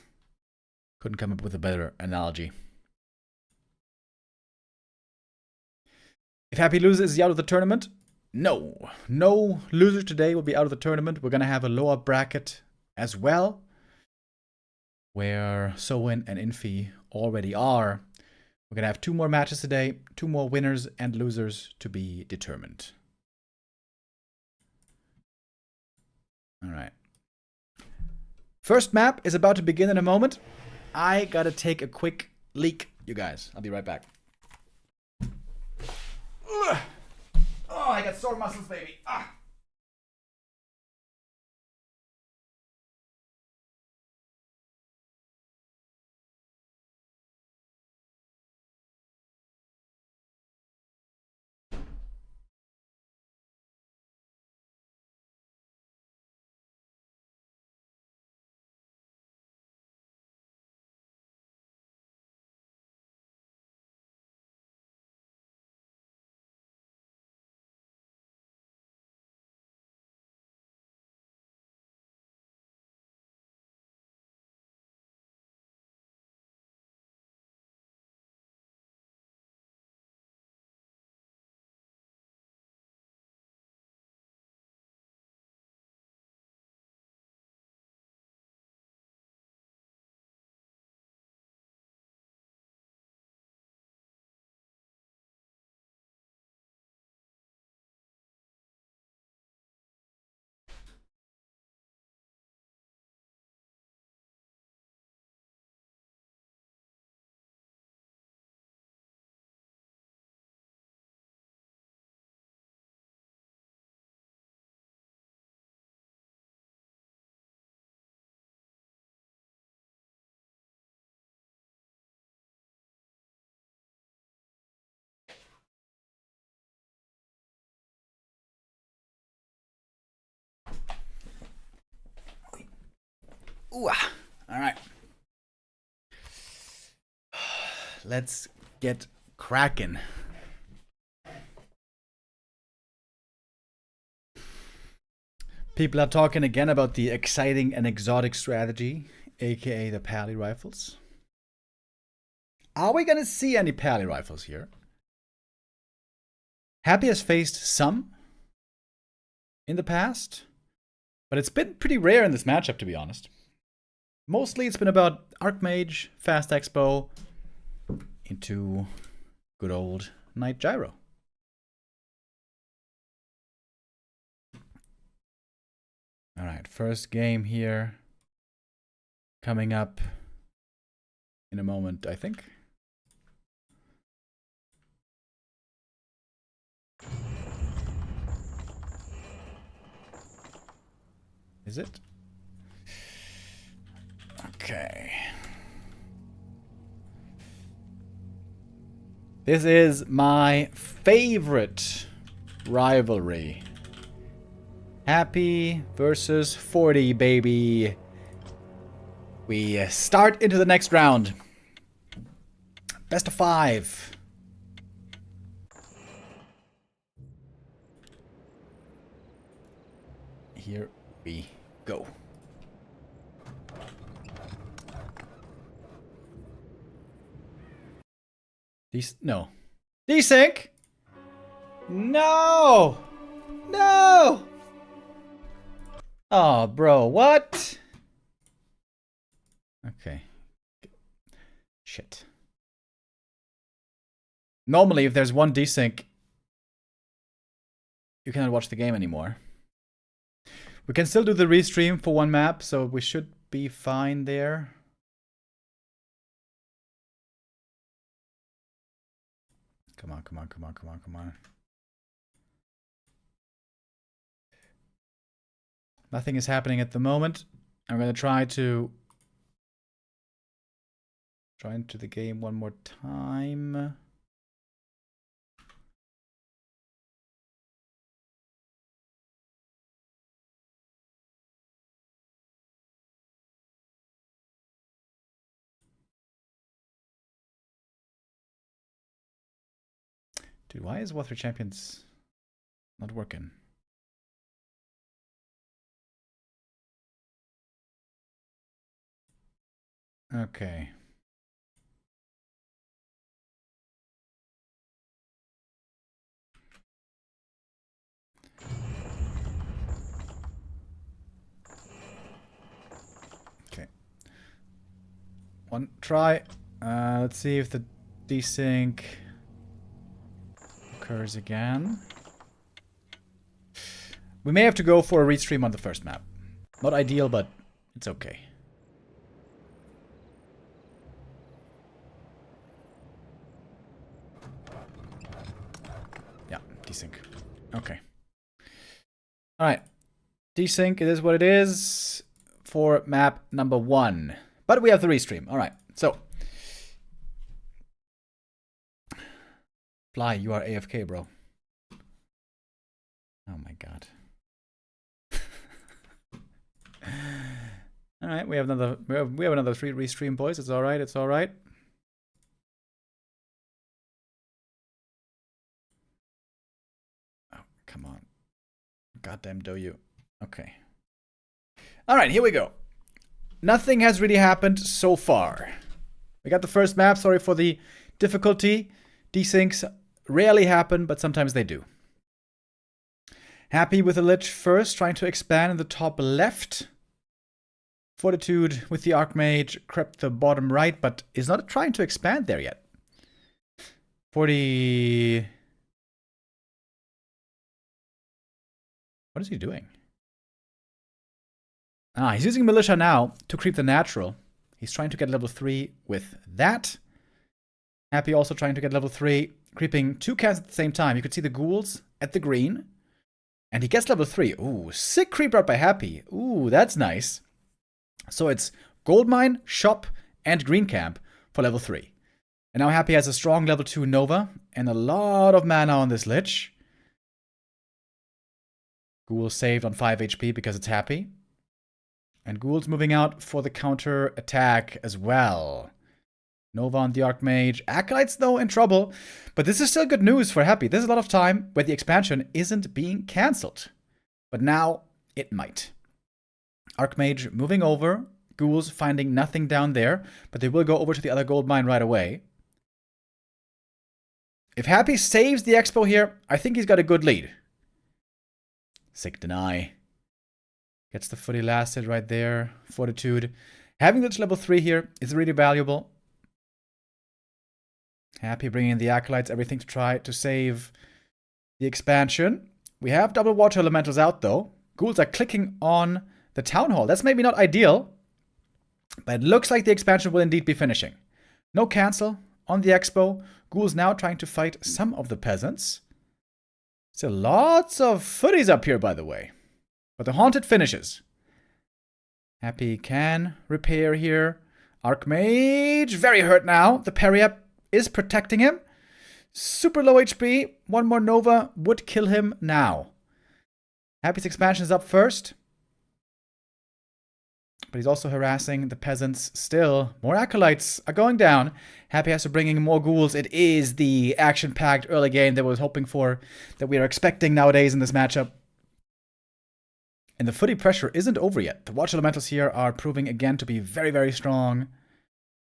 Couldn't come up with a better analogy. If Happy loses, is he out of the tournament? No. No loser today will be out of the tournament. We're going to have a lower bracket as well, where Soin and Infi already are. We're going to have 2 more matches today, 2 more winners and losers to be determined. All right. First map is about to begin in a moment. I gotta take a quick leak, you guys. I'll be right back. Ugh. Oh, I got sore muscles, baby. Ah. Ooh, all right. Let's get cracking. People are talking again about the exciting and exotic strategy, aka the pally rifles. Are we gonna see any pally rifles here? Happy has faced some in the past, but it's been pretty rare in this matchup, to be honest. Mostly it's been about Archmage, Fast Expo, into good old Night Gyro. Alright, first game here. Coming up in a moment, I think. Is it? Okay. This is my favorite rivalry. Happy versus 40, baby. We start into the next round. Best of 5. Here we go. No. Desync? No! No! Oh, bro, what? Okay. Shit. Normally, if there's one desync, you cannot watch the game anymore. We can still do the restream for one map, so we should be fine there. Come on, come on, come on, come on, come on. Nothing is happening at the moment. I'm going to try into the game one more time. Dude, why is War 3 Champions not working? Okay. Okay. One try. Let's see if the desync occurs again. We may have to go for a restream on the first map. Not ideal, but it's okay. Yeah, desync. Okay. Alright. Desync, it is what it is for map number 1. But we have the restream. Alright, so. Fly, you are AFK, bro. Oh my god. Alright, we have another 3 restream, boys. It's alright, it's alright. Oh, come on. Goddamn do you. Okay. Alright, here we go. Nothing has really happened so far. We got the first map, sorry for the difficulty. Desyncs rarely happen, but sometimes they do. Happy with the Lich first, trying to expand in the top left. Fortitude with the Archmage crept the bottom right, but is not trying to expand there yet. 40... What is he doing? Ah, he's using Militia now to creep the natural. He's trying to get level 3 with that. Happy also trying to get level 3, creeping 2 cans at the same time. You could see the ghouls at the green. And he gets level 3. Ooh, sick creep out by Happy. Ooh, that's nice. So it's Goldmine, Shop, and Green Camp for level 3. And now Happy has a strong level 2 Nova and a lot of mana on this Lich. Ghoul saved on 5 HP because it's Happy. And Ghoul's moving out for the counter attack as well. Nova on the Archmage. Acolytes, though, in trouble. But this is still good news for Happy. There's a lot of time where the expansion isn't being cancelled. But now it might. Archmage moving over. Ghouls finding nothing down there. But they will go over to the other gold mine right away. If Happy saves the expo here, I think he's got a good lead. Sick deny. Gets the footy lasted right there. Fortitude. Having this level 3 here is really valuable. Happy bringing in the Acolytes, everything to try to save the expansion. We have double water elementals out though. Ghouls are clicking on the Town Hall. That's maybe not ideal, but it looks like the expansion will indeed be finishing. No cancel on the expo. Ghouls now trying to fight some of the peasants. Still lots of footies up here, by the way. But the Haunted finishes. Happy can repair here. Archmage, very hurt now. The parry up is protecting him. Super low HP. One more Nova would kill him now. Happy's expansion is up first. But he's also harassing the peasants still. More Acolytes are going down. Happy has to bring in more Ghouls. It is the action-packed early game that we're hoping for, that we are expecting nowadays in this matchup. And the footy pressure isn't over yet. The Watch Elementals here are proving again to be very, very strong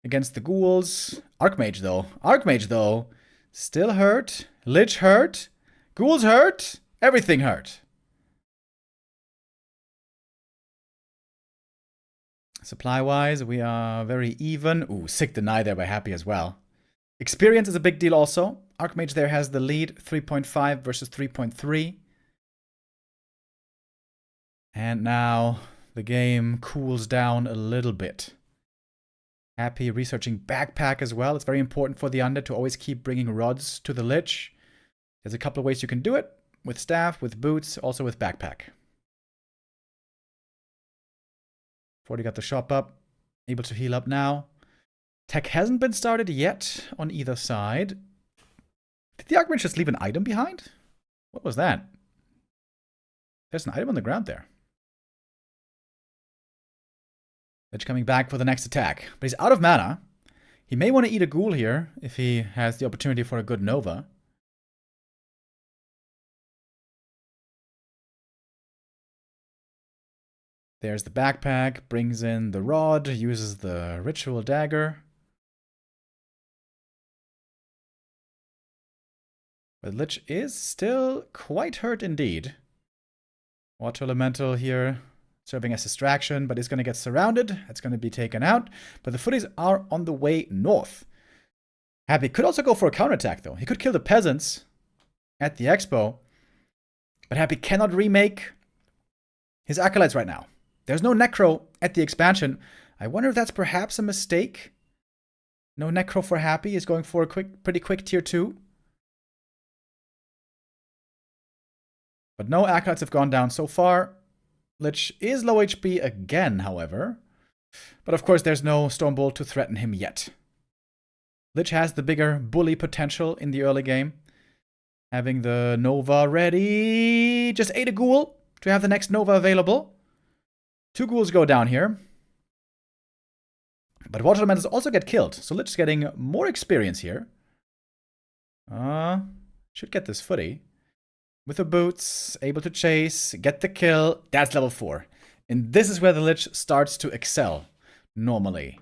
against the Ghouls. Archmage, though. Still hurt. Lich hurt. Ghouls hurt. Everything hurt. Supply-wise, we are very even. Ooh, sick deny there by Happy as well. Experience is a big deal also. Archmage there has the lead. 3.5 versus 3.3. And now the game cools down a little bit. Happy researching backpack as well. It's very important for the undead to always keep bringing rods to the Lich. There's a couple of ways you can do it. With staff, with boots, also with backpack. 40 got the shop up. Able to heal up now. Tech hasn't been started yet on either side. Did the Archmage just leave an item behind? What was that? There's an item on the ground there. Lich coming back for the next attack. But he's out of mana. He may want to eat a ghoul here if he has the opportunity for a good Nova. There's the backpack, brings in the rod, uses the ritual dagger. But Lich is still quite hurt indeed. Water Elemental here serving as distraction, but is going to get surrounded. It's going to be taken out. But the footies are on the way north. Happy could also go for a counterattack though. He could kill the peasants at the expo. But Happy cannot remake his Acolytes right now. There's no Necro at the expansion. I wonder if that's perhaps a mistake. No Necro for Happy. He's going for a pretty quick tier 2. But no Acolytes have gone down so far. Lich is low HP again, however. But of course, there's no Stormbolt to threaten him yet. Lich has the bigger bully potential in the early game. Having the Nova ready. Just ate a ghoul to have the next Nova available. 2 ghouls go down here. But Water Elementals also get killed. So Lich is getting more experience here. Should get this footy. With the boots, able to chase, get the kill. That's level 4. And this is where the Lich starts to excel, normally.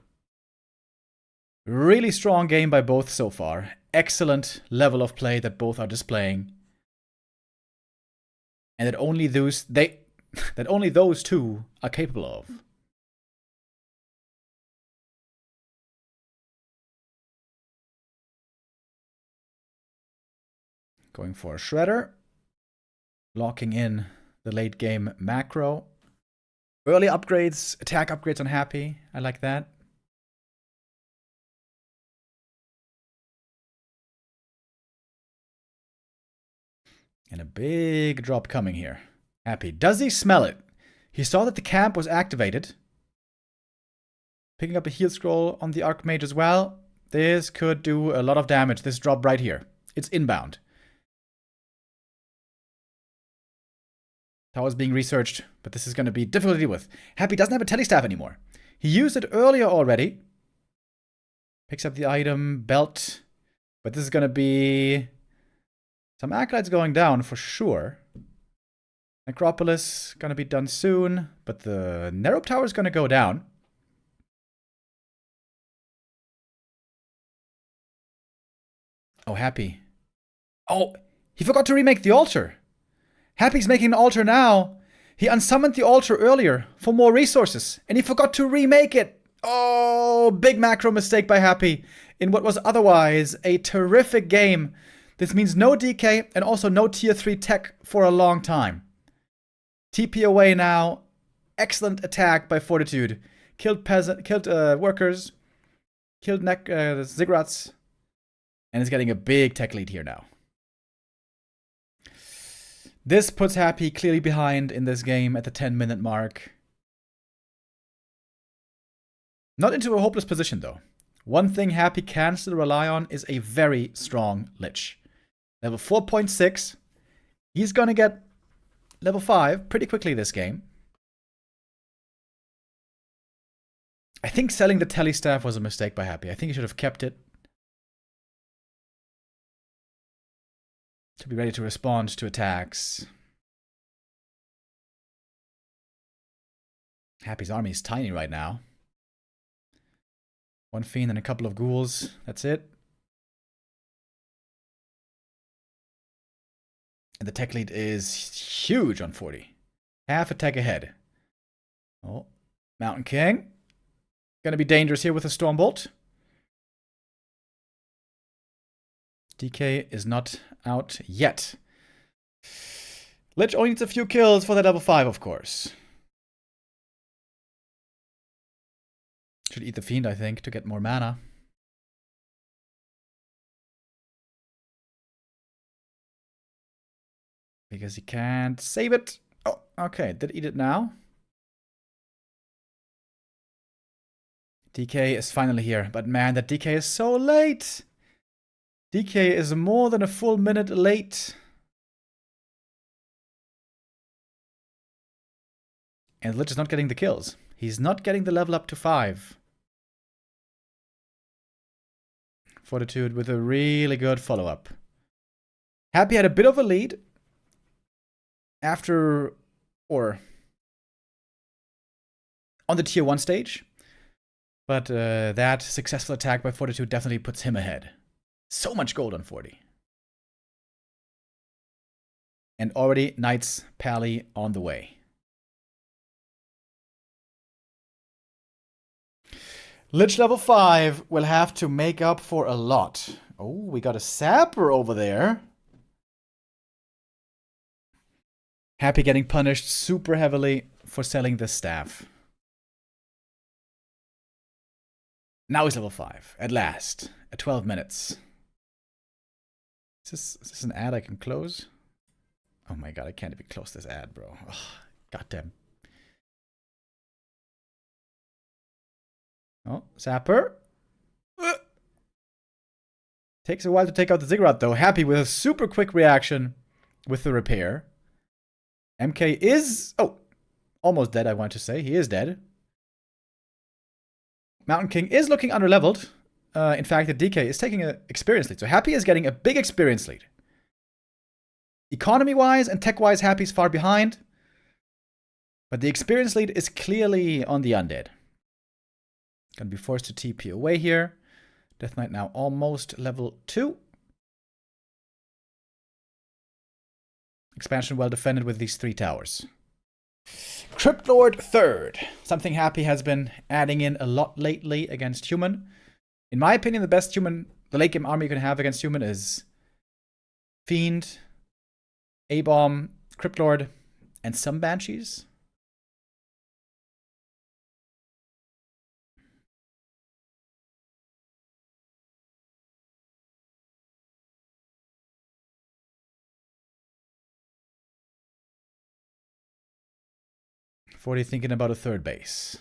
Really strong game by both so far. Excellent level of play that both are displaying. And that only those two are capable of. Going for a Shredder. Locking in the late game macro. Early upgrades, attack upgrades on Happy. I like that. And a big drop coming here. Happy. Does he smell it? He saw that the camp was activated. Picking up a heal scroll on the Archmage as well. This could do a lot of damage. This drop right here. It's inbound. Tower's being researched, but this is going to be difficult to deal with. Happy doesn't have a telestaff anymore. He used it earlier already. Picks up the item, belt. But this is going to be some Acolytes going down for sure. Necropolis going to be done soon, but the Nerope Tower is going to go down. Oh, Happy. Oh, he forgot to remake the altar. Happy's making an altar now. He unsummoned the altar earlier for more resources, and he forgot to remake it. Oh, big macro mistake by Happy in what was otherwise a terrific game. This means no DK and also no tier 3 tech for a long time. TP away now. Excellent attack by Fortitude. Killed workers. Killed Ziggurats. And is getting a big tech lead here now. This puts Happy clearly behind in this game at the 10-minute mark. Not into a hopeless position, though. One thing Happy can still rely on is a very strong Lich. Level 4.6. He's going to get level 5 pretty quickly this game. I think selling the telestaff was a mistake by Happy. I think he should have kept it. To be ready to respond to attacks. Happy's army is tiny right now. 1 fiend and a couple of ghouls. That's it. And the tech lead is huge on 40. Half a tech ahead. Oh, Mountain King. Gonna be dangerous here with a Stormbolt. DK is not out yet. Lich only needs a few kills for that level 5, of course. Should eat the Fiend, I think, to get more mana. Because he can't save it. Oh, okay, did eat it now. DK is finally here, but man, that DK is so late. DK is more than a full minute late. And Lich is not getting the kills. He's not getting the level up to 5. Fortitude with a really good follow-up. Happy had a bit of a lead. After, or on the tier 1 stage. But that successful attack by Fortitude definitely puts him ahead. So much gold on 40. And already Knights Pally on the way. Lich level 5 will have to make up for a lot. Oh, we got a Sapper over there. Happy getting punished super heavily for selling the staff. Now he's level 5. At last. At 12 minutes. Is this an ad I can close? Oh my god, I can't even close this ad, bro. Oh, goddamn. Oh, Zapper. Takes a while to take out the ziggurat, though. Happy with a super quick reaction with the repair. MK is... oh, almost dead, I want to say. He is dead. Mountain King is looking underleveled. In fact, the DK is taking an experience lead. So Happy is getting a big experience lead. Economy-wise and tech-wise, Happy's far behind. But the experience lead is clearly on the undead. Gonna be forced to TP away here. Death Knight now almost level 2. Expansion well defended with these 3 towers. Crypt Lord 3rd. Something Happy has been adding in a lot lately against human. In my opinion, the best human, the late game army you can have against human is Fiend, A-Bomb, Crypt Lord, and some Banshees. Forty thinking about a 3rd base.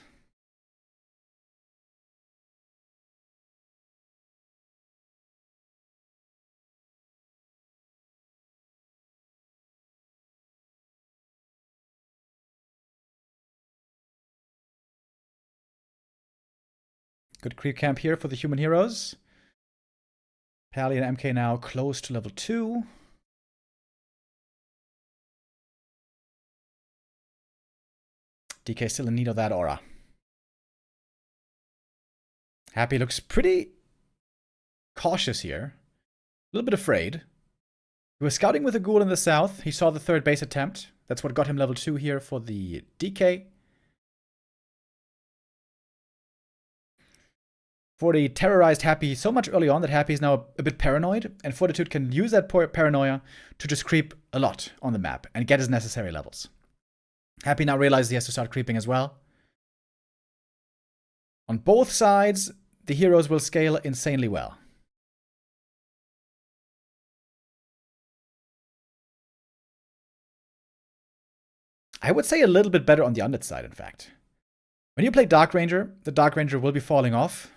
Good creep camp here for the human heroes. Pally and MK now close to level 2. DK still in need of that aura. Happy looks pretty cautious here. A little bit afraid. He was scouting with a ghoul in the south. He saw the 3rd base attempt. That's what got him level 2 here for the DK. 40 terrorized Happy so much early on that Happy is now a bit paranoid. And Fortitude can use that paranoia to just creep a lot on the map and get his necessary levels. Happy now realizes he has to start creeping as well. On both sides, the heroes will scale insanely well. I would say a little bit better on the undead side, in fact. When you play Dark Ranger, the Dark Ranger will be falling off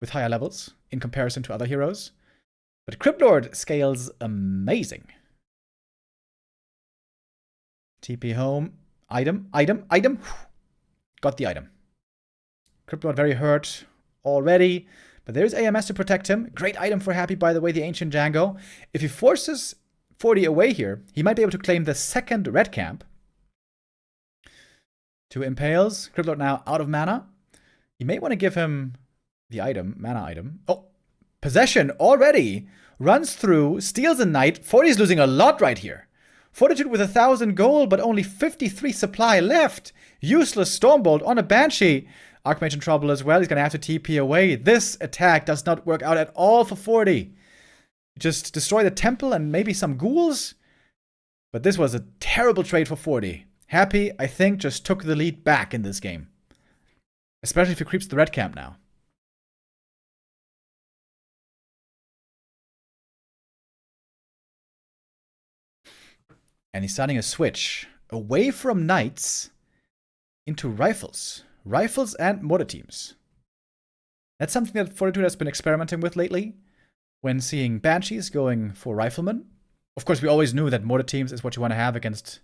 with higher levels in comparison to other heroes. But Crypt Lord scales amazing. TP home. Item. Got the item. Crypt Lord very hurt already. But there's AMS to protect him. Great item for Happy, by the way, the Ancient Django. If he forces 40 away here, he might be able to claim the 2nd red camp. 2 impales. Crypt Lord now out of mana. You may want to give him the item, mana item. Oh, possession already. Runs through, steals a knight. 40 is losing a lot right here. Fortitude with 1,000 gold, but only 53 supply left. Useless Stormbolt on a Banshee. Archmage in trouble as well. He's going to have to TP away. This attack does not work out at all for 40. Just destroy the temple and maybe some ghouls. But this was a terrible trade for 40. Happy, I think, just took the lead back in this game. Especially if he creeps the red camp now. And he's starting a switch away from knights into rifles. Rifles and mortar teams. That's something that Fortitude has been experimenting with lately. When seeing Banshees going for riflemen. Of course, we always knew that mortar teams is what you want to have against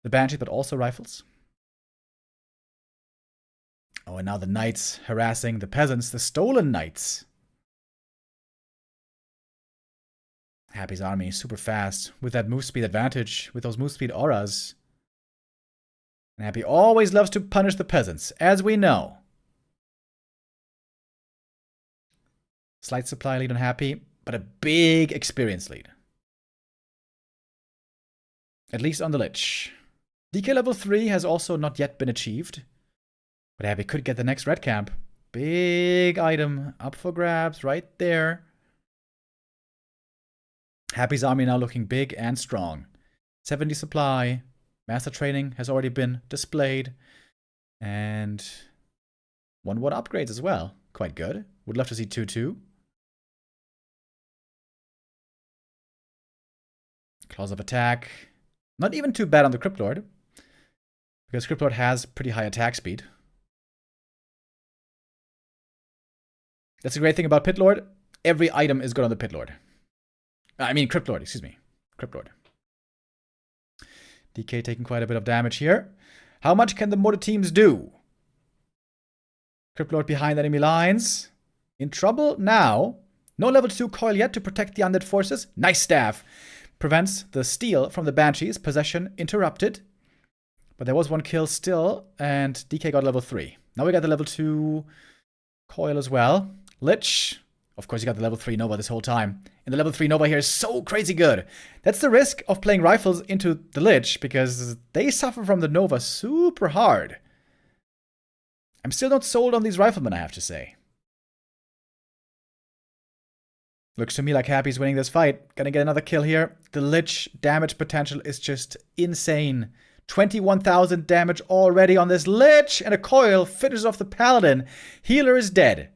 the Banshees, but also rifles. Oh, and now the knights harassing the peasants, the stolen knights. Happy's army is super fast with that move speed advantage, with those move speed auras. And Happy always loves to punish the peasants, as we know. Slight supply lead on Happy, but a big experience lead. At least on the Lich. DK level 3 has also not yet been achieved. But Happy could get the next red camp. Big item up for grabs right there. Happy's army now looking big and strong. 70 supply. Master training has already been displayed. And 1-1 upgrades as well. Quite good. Would love to see 2-2. Claws of attack. Not even too bad on the Crypt Lord, because Crypt Lord has pretty high attack speed. That's a great thing about Pit Lord. Every item is good on the Pit Lord. I mean Crypt Lord, excuse me. Crypt Lord. DK taking quite a bit of damage here. How much can the mortar teams do? Crypt Lord behind enemy lines. In trouble now. No level 2 coil yet to protect the undead forces. Nice staff. Prevents the steal from the Banshees. Possession interrupted. But there was one kill still, and DK got level 3. Now we got the level 2 coil as well. Lich. Of course, you got the level 3 Nova this whole time. And the level 3 Nova here is so crazy good. That's the risk of playing rifles into the Lich, because they suffer from the Nova super hard. I'm still not sold on these riflemen, I have to say. Looks to me like Happy's winning this fight. Gonna get another kill here. The Lich damage potential is just insane. 21,000 damage already on this Lich, and a coil finishes off the Paladin. Healer is dead.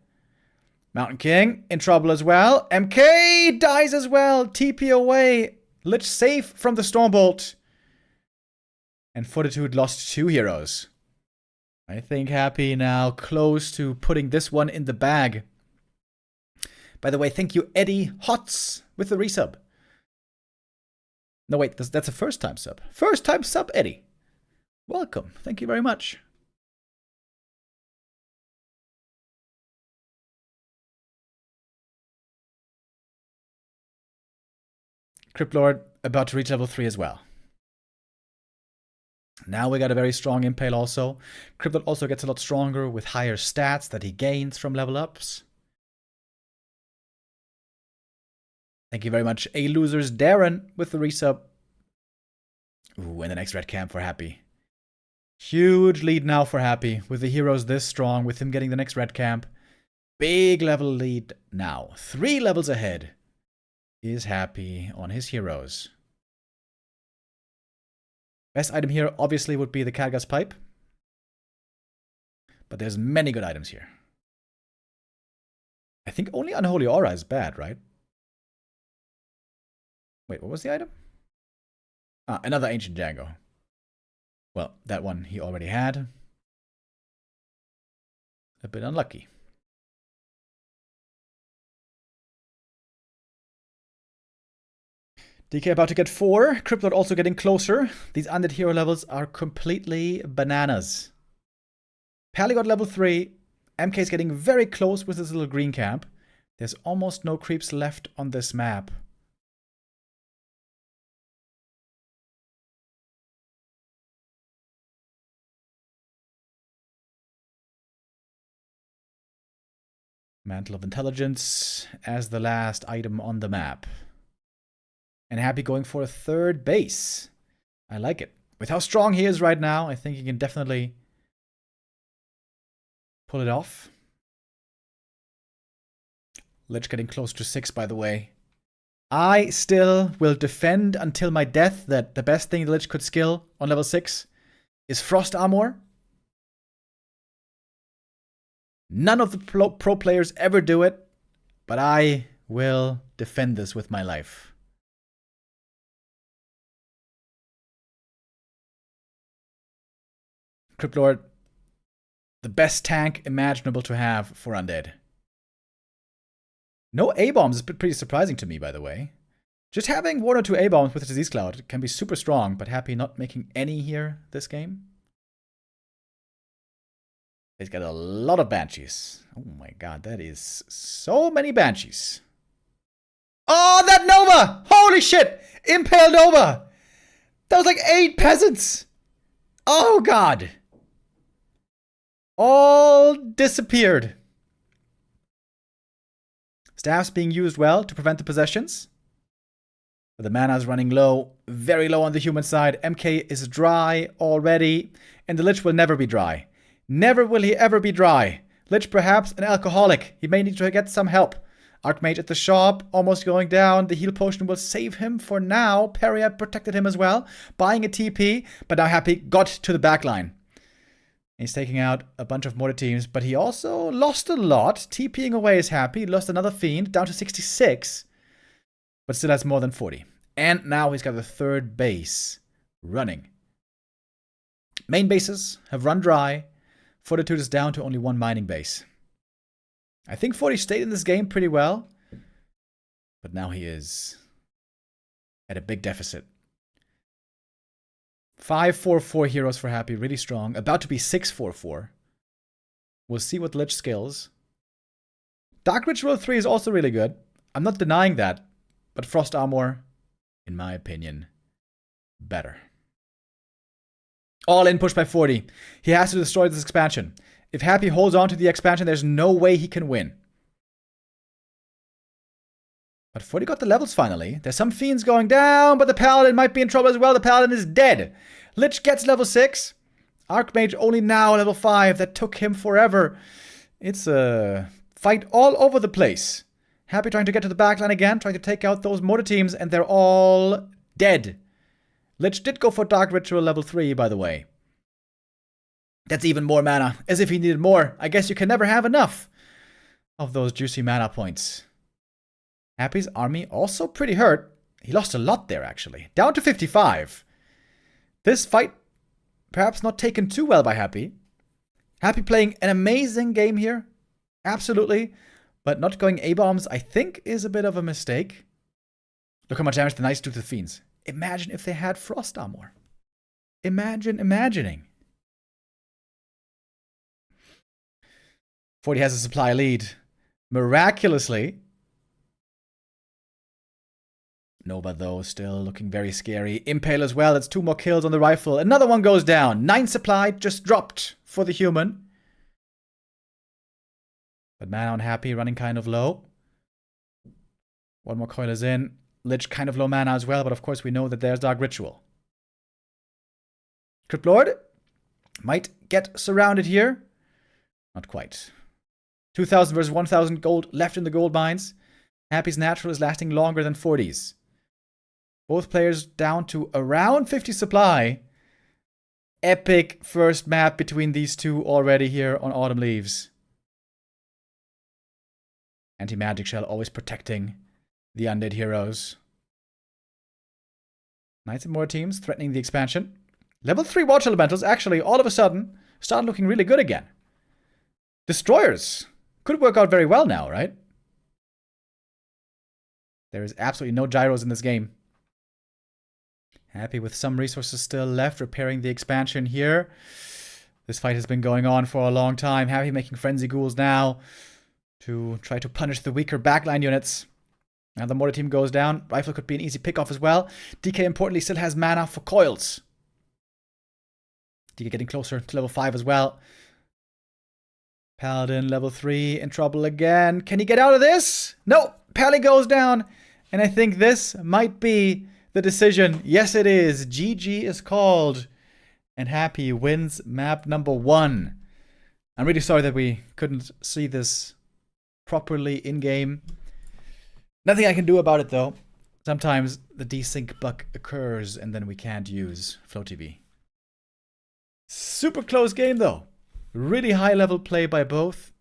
Mountain King in trouble as well. MK dies as well. TP away. Lich safe from the Stormbolt. And Fortitude lost 2 heroes. I think Happy now close to putting this one in the bag. By the way, thank you, Eddie Hots, with the resub. No, wait, that's a first-time sub. First-time sub, Eddie. Welcome. Thank you very much. Crypt Lord about to reach level 3 as well. Now we got a very strong Impale also. Crypt Lord also gets a lot stronger with higher stats that he gains from level ups. Thank you very much, A-Losers Darren, with the resub. Ooh, and the next red camp for Happy. Huge lead now for Happy, with the heroes this strong, with him getting the next red camp. Big level lead now. 3 levels ahead is Happy on his heroes. Best item here obviously would be the Khadgar's Pipe. But there's many good items here. I think only Unholy Aura is bad, right? Wait, what was the item? Ah, another Ancient Django. Well, that one he already had. A bit unlucky. DK about to get 4. Crypt Lord also getting closer. These undead hero levels are completely bananas. Pally got level 3. MK is getting very close with his little green camp. There's almost no creeps left on this map. Mantle of Intelligence as the last item on the map. And Happy going for a 3rd base. I like it. With how strong he is right now, I think he can definitely pull it off. Lich getting close to 6, by the way. I still will defend until my death that the best thing the Lich could skill on level 6 is Frost Armor. None of the pro players ever do it, but I will defend this with my life. Crypt Lord, the best tank imaginable to have for undead. No A-bombs is pretty surprising to me, by the way. Just having 1 or 2 A-bombs with Disease Cloud can be super strong, but Happy not making any here this game. He's got a lot of Banshees. Oh my god, that is so many Banshees. Oh, that Nova! Holy shit! Impale Nova! That was like 8 peasants! Oh god! All disappeared. Staff's being used well to prevent the possessions. But the mana is running low, very low on the human side. MK is dry already, and the Lich will never be dry. Never will he ever be dry. Lich perhaps an alcoholic. He may need to get some help. Archmage at the shop, almost going down. The heal potion will save him for now. Peria protected him as well, buying a TP, but now Happy got to the backline. He's taking out a bunch of mortar teams, but he also lost a lot. TPing away is Happy. He lost another Fiend, down to 66. But still has more than 40. And now he's got the third base running. Main bases have run dry. Fortitude is down to only one mining base. I think 40 stayed in this game pretty well. But now he is at a big deficit. 5-4-4 heroes for Happy, really strong. About to be 6-4-4. We'll see what Lich skills. Dark Ritual 3 is also really good. I'm not denying that. But Frost Armor, in my opinion, better. All in push by 40. He has to destroy this expansion. If Happy holds on to the expansion, there's no way he can win. But 40 got the levels finally. There's some Fiends going down, but the Paladin might be in trouble as well. The Paladin is dead. Lich gets level 6. Archmage only now level 5. That took him forever. It's a fight all over the place. Happy trying to get to the backline again, trying to take out those mortar teams, and they're all dead. Lich did go for Dark Ritual level 3, by the way. That's even more mana, as if he needed more. I guess you can never have enough of those juicy mana points. Happy's army also pretty hurt. He lost a lot there, actually. Down to 55. This fight, perhaps not taken too well by Happy. Happy playing an amazing game here. Absolutely. But not going A-bombs, I think, is a bit of a mistake. Look how much damage the Knights do to the Fiends. Imagine if they had Frost Armor. Imagine imagining. 40 has a supply lead. Miraculously. Nova, though, still looking very scary. Impale as well. That's 2 more kills on the rifle. Another one goes down. 9 supply just dropped for the human. But mana on Happy running kind of low. 1 more coil is in. Lich kind of low mana as well, but of course we know that there's Dark Ritual. Crypt Lord might get surrounded here. Not quite. 2,000 versus 1,000 gold left in the gold mines. Happy's natural is lasting longer than 40's. Both players down to around 50 supply. Epic first map between these two already here on Autumn Leaves. Anti-Magic Shell always protecting the undead heroes. Knights and more teams threatening the expansion. Level 3 Watch Elementals actually all of a sudden start looking really good again. Destroyers could work out very well now, right? There is absolutely no gyros in this game. Happy with some resources still left, repairing the expansion here. This fight has been going on for a long time. Happy making Frenzy Ghouls now to try to punish the weaker backline units. Now the mortar team goes down. Rifle could be an easy pickoff as well. DK importantly still has mana for coils. DK getting closer to level 5 as well. Paladin level 3 in trouble again. Can he get out of this? No, Pally goes down. And I think this might be the decision. Yes, it is. GG is called. And Happy wins map number 1. I'm really sorry that we couldn't see this properly in-game. Nothing I can do about it, though. Sometimes the desync bug occurs and then we can't use FlowTV. Super close game, though. Really high-level play by both.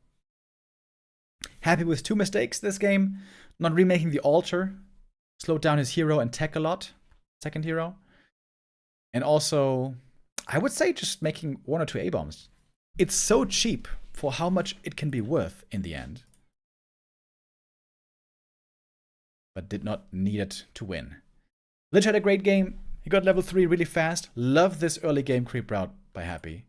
Happy with 2 mistakes this game. Not remaking the altar. Slowed down his hero and tech a lot. Second hero. And also, I would say just making 1 or 2 A-bombs. It's so cheap for how much it can be worth in the end. But did not need it to win. Lich had a great game. He got level 3 really fast. Love this early game creep route by Happy.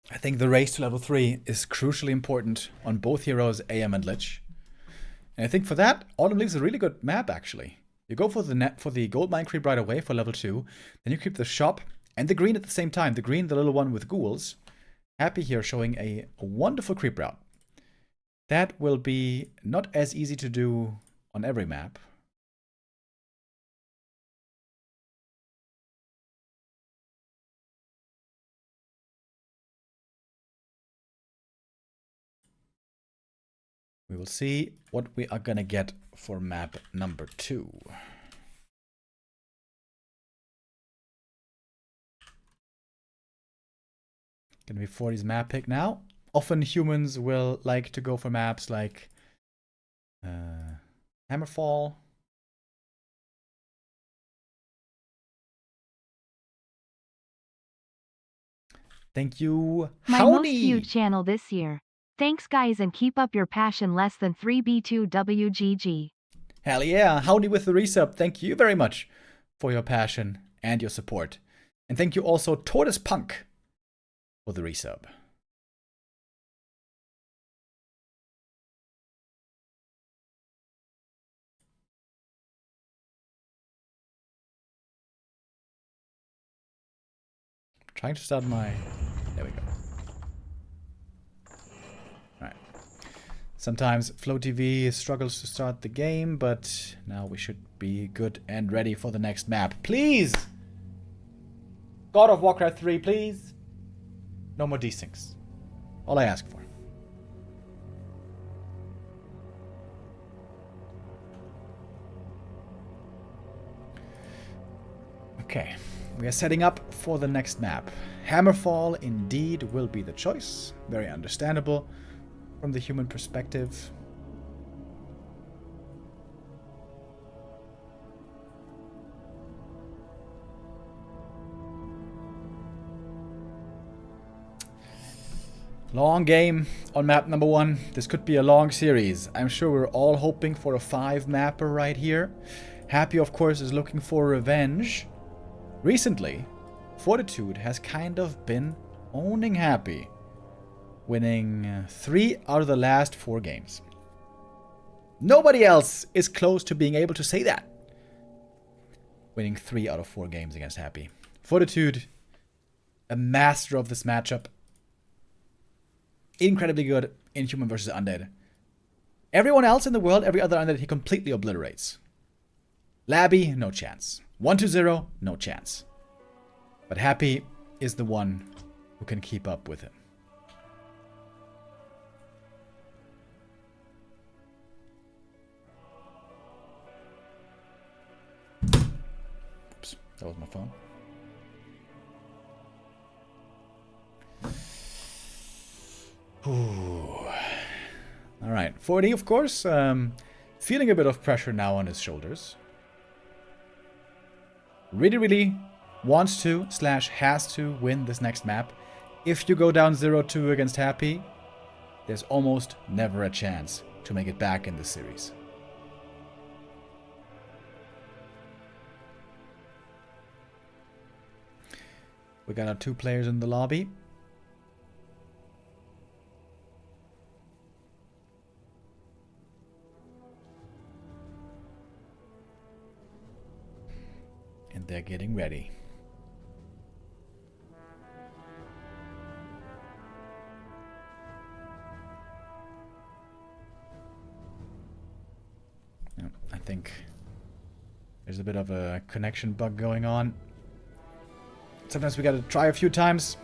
I think the race to level 3 is crucially important on both heroes, AM and Lich. And I think for that, Autumn Leaves is a really good map, actually. You go for the gold mine creep right away for level 2. Then you creep the shop and the green at the same time. The green, the little one with ghouls. Happy here showing a wonderful creep route. That will be not as easy to do on every map. We will see what we are gonna get for map number 2. Gonna be 40's map pick now. Often humans will like to go for maps like Hammerfall. Thank you. My Howdy! most viewed channel this year. Thanks guys and keep up your passion less than 3B2WGG. Hell yeah. Howdy with the resub. Thank you very much for your passion and your support. And thank you also Tortoise Punk for the resub. Trying to start my... There we go. Alright. Sometimes Flow TV struggles to start the game, but now we should be good and ready for the next map. Please! God of Warcraft 3, please! No more desyncs. All I ask for. Okay. We are setting up for the next map. Hammerfall indeed will be the choice. Very understandable from the human perspective. Long game on map number 1. This could be a long series. I'm sure we're all hoping for a 5-mapper right here. Happy, of course, is looking for revenge. Recently, Fortitude has kind of been owning Happy, winning 3 out of the last 4 games. Nobody else is close to being able to say that. Winning 3 out of 4 games against Happy. Fortitude, a master of this matchup. Incredibly good in Human vs. Undead. Everyone else in the world, every other Undead, he completely obliterates. Labby, no chance. 1-0, no chance. But Happy is the one who can keep up with him. Oops, that was my phone. Ooh. All right, 40, of course, feeling a bit of pressure now on his shoulders. Really wants to / has to win this next map. If you go down 0-2 against Happy, there's almost never a chance to make it back in this series. We got our 2 players in the lobby. And they're getting ready. I think there's a bit of a connection bug going on. Sometimes we gotta try a few times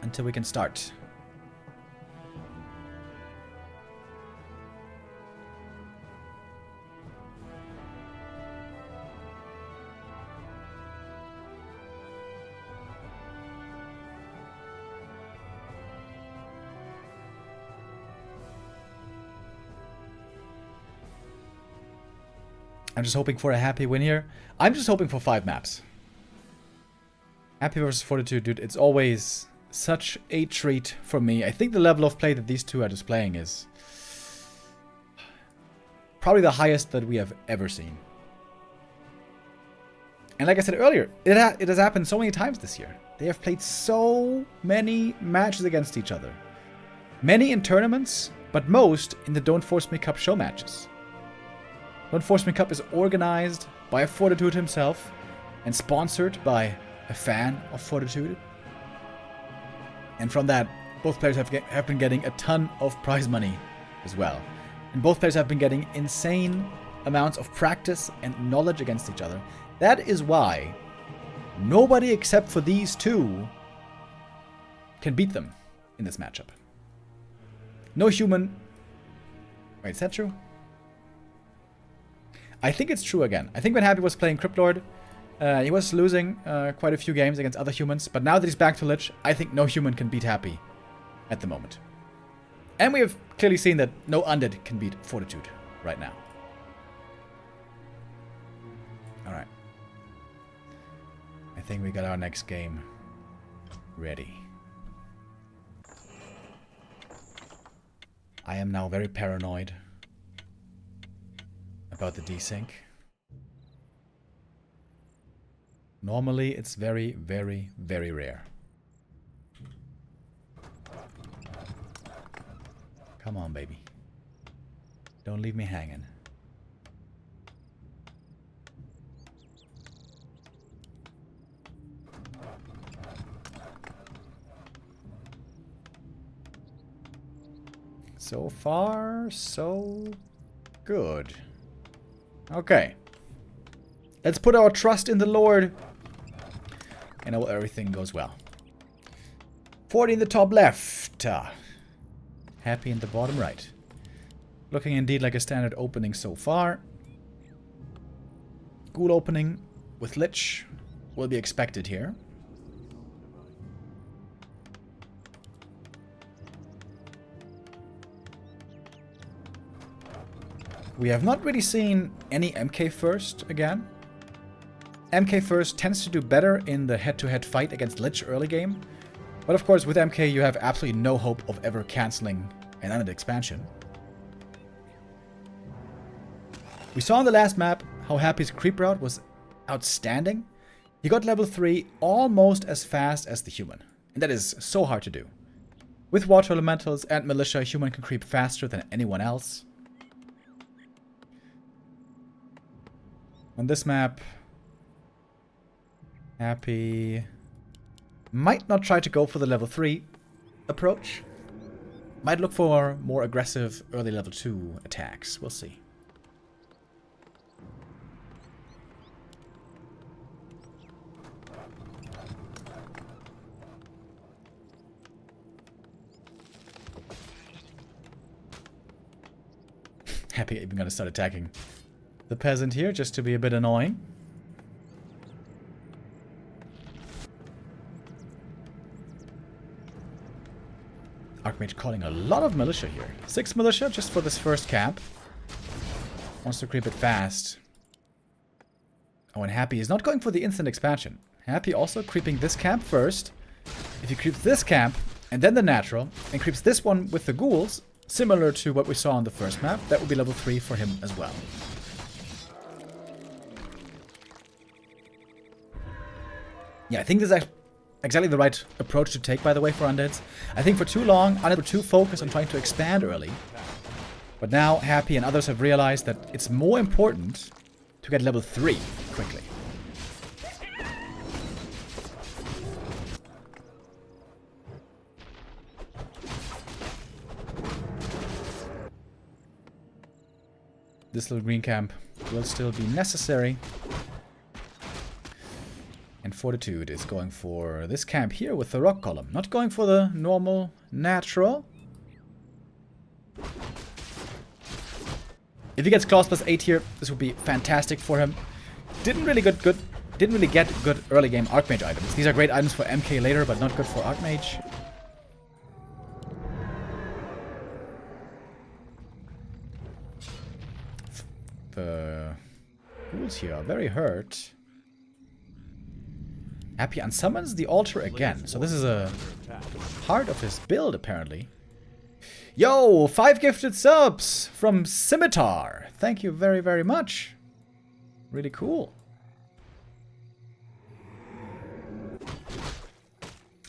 until we can start. I'm just hoping for a Happy win here. I'm just hoping for 5 maps. Happy versus Fortitude, dude, it's always such a treat for me. I think the level of play that these two are displaying is probably the highest that we have ever seen. And like I said earlier, it has happened so many times this year. They have played so many matches against each other. Many in tournaments, but most in the Don't Force Me Cup show matches. Don't Force Me Cup is organized by Fortitude himself and sponsored by a fan of Fortitude. And from that, both players have been getting a ton of prize money as well. And both players have been getting insane amounts of practice and knowledge against each other. That is why nobody except for these two can beat them in this matchup. No human Wait, is that true? I think it's true again. I think when Happy was playing Cryptlord, he was losing quite a few games against other humans. But now that he's back to Lich, I think no human can beat Happy at the moment. And we have clearly seen that no Undead can beat Fortitude right now. Alright. I think we got our next game ready. I am now very paranoid about the desync. Normally it's very, very, very rare. Come on, baby. Don't leave me hanging. So far, so good. Okay. Let's put our trust in the Lord. And hope everything goes well. 40 in the top left. Happy in the bottom right. Looking indeed like a standard opening so far. Ghoul opening with Lich will be expected here. We have not really seen any MK first again. MK first tends to do better in the head-to-head fight against Lich early game. But of course with MK you have absolutely no hope of ever cancelling an Undead expansion. We saw on the last map how Happy's creep route was outstanding. He got level 3 almost as fast as the human. And that is so hard to do. With Water Elementals and Militia, human can creep faster than anyone else. On this map, Happy might not try to go for the level 3 approach. Might look for more aggressive early level 2 attacks. We'll see. Happy even gonna start attacking the peasant here just to be a bit annoying. Archmage calling a lot of militia here. 6 militia just for this first camp. Wants to creep it fast. Oh, and Happy is not going for the instant expansion. Happy also creeping this camp first. If he creeps this camp and then the natural and creeps this one with the ghouls, similar to what we saw on the first map, that would be level 3 for him as well. Yeah, I think this is exactly the right approach to take, by the way, for Undeads. I think for too long, Undead were too focused on trying to expand early. But now, Happy and others have realized that it's more important to get level 3 quickly. This little green camp will still be necessary. And Fortitude is going for this camp here with the rock column. Not going for the normal natural. If he gets Claws plus 8 here, this would be fantastic for him. Didn't really get good early game Archmage items. These are great items for MK later, but not good for Archmage. The ghouls here are very hurt. Happy unsummons the altar again. So this is a part of his build, apparently. Yo, 5 gifted subs from Scimitar. Thank you very, very much. Really cool.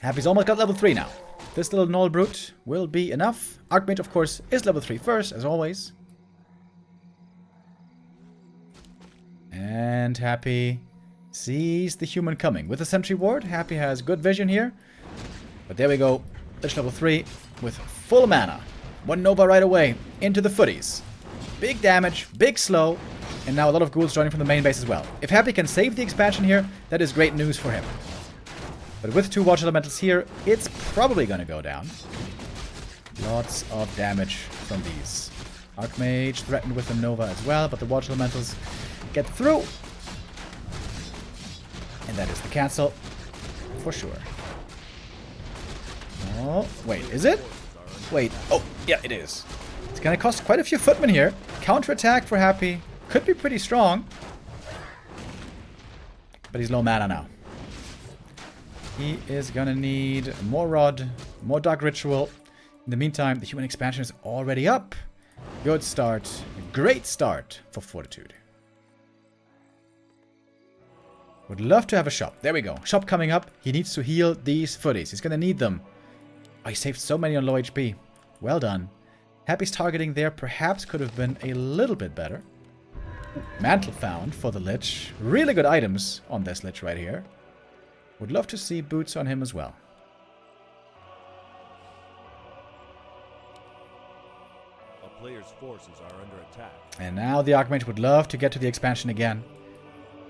Happy's almost got level 3 now. This little Null Brute will be enough. Archmage, of course, is level 3 first, as always. And Happy sees the human coming. With the Sentry Ward, Happy has good vision here. But there we go. Lich level 3 with full mana. 1 Nova right away into the footies. Big damage, big slow, and now a lot of ghouls joining from the main base as well. If Happy can save the expansion here, that is great news for him. But with 2 Watch Elementals here, it's probably going to go down. Lots of damage from these. Archmage threatened with a Nova as well, but the Water Elementals get through. And that is the cancel. For sure. Oh, wait, is it? Wait, oh, yeah, it is. It's gonna cost quite a few footmen here. Counterattack for Happy. Could be pretty strong. But he's low mana now. He is gonna need more Rod, more Dark Ritual. In the meantime, the human expansion is already up. Good start. Great start for Fortitude. Would love to have a shop. There we go. Shop coming up. He needs to heal these footies. He's gonna need them. Oh, he saved so many on low HP. Well done. Happy's targeting there perhaps could have been a little bit better. Mantle found for the Lich. Really good items on this Lich right here. Would love to see boots on him as well. A player's forces are under attack. And now the Archmage would love to get to the expansion again.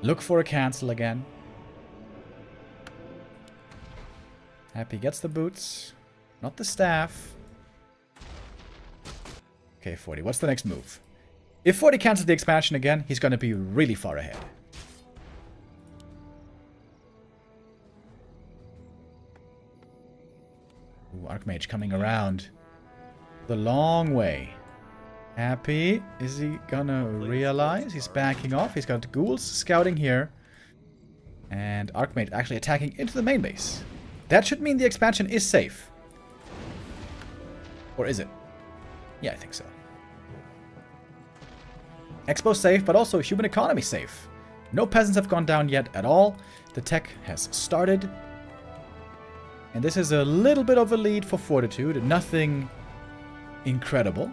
Look for a cancel again. Happy gets the boots. Not the staff. Okay, 40. What's the next move? If 40 cancels the expansion again, he's going to be really far ahead. Ooh, Archmage coming around the long way. Happy. Is he gonna realize? He's backing off. He's got ghouls scouting here. And Archmage actually attacking into the main base. That should mean the expansion is safe. Or is it? Yeah, I think so. Expo safe, but also human economy safe. No peasants have gone down yet at all. The tech has started. And this is a little bit of a lead for Fortitude. Nothing incredible.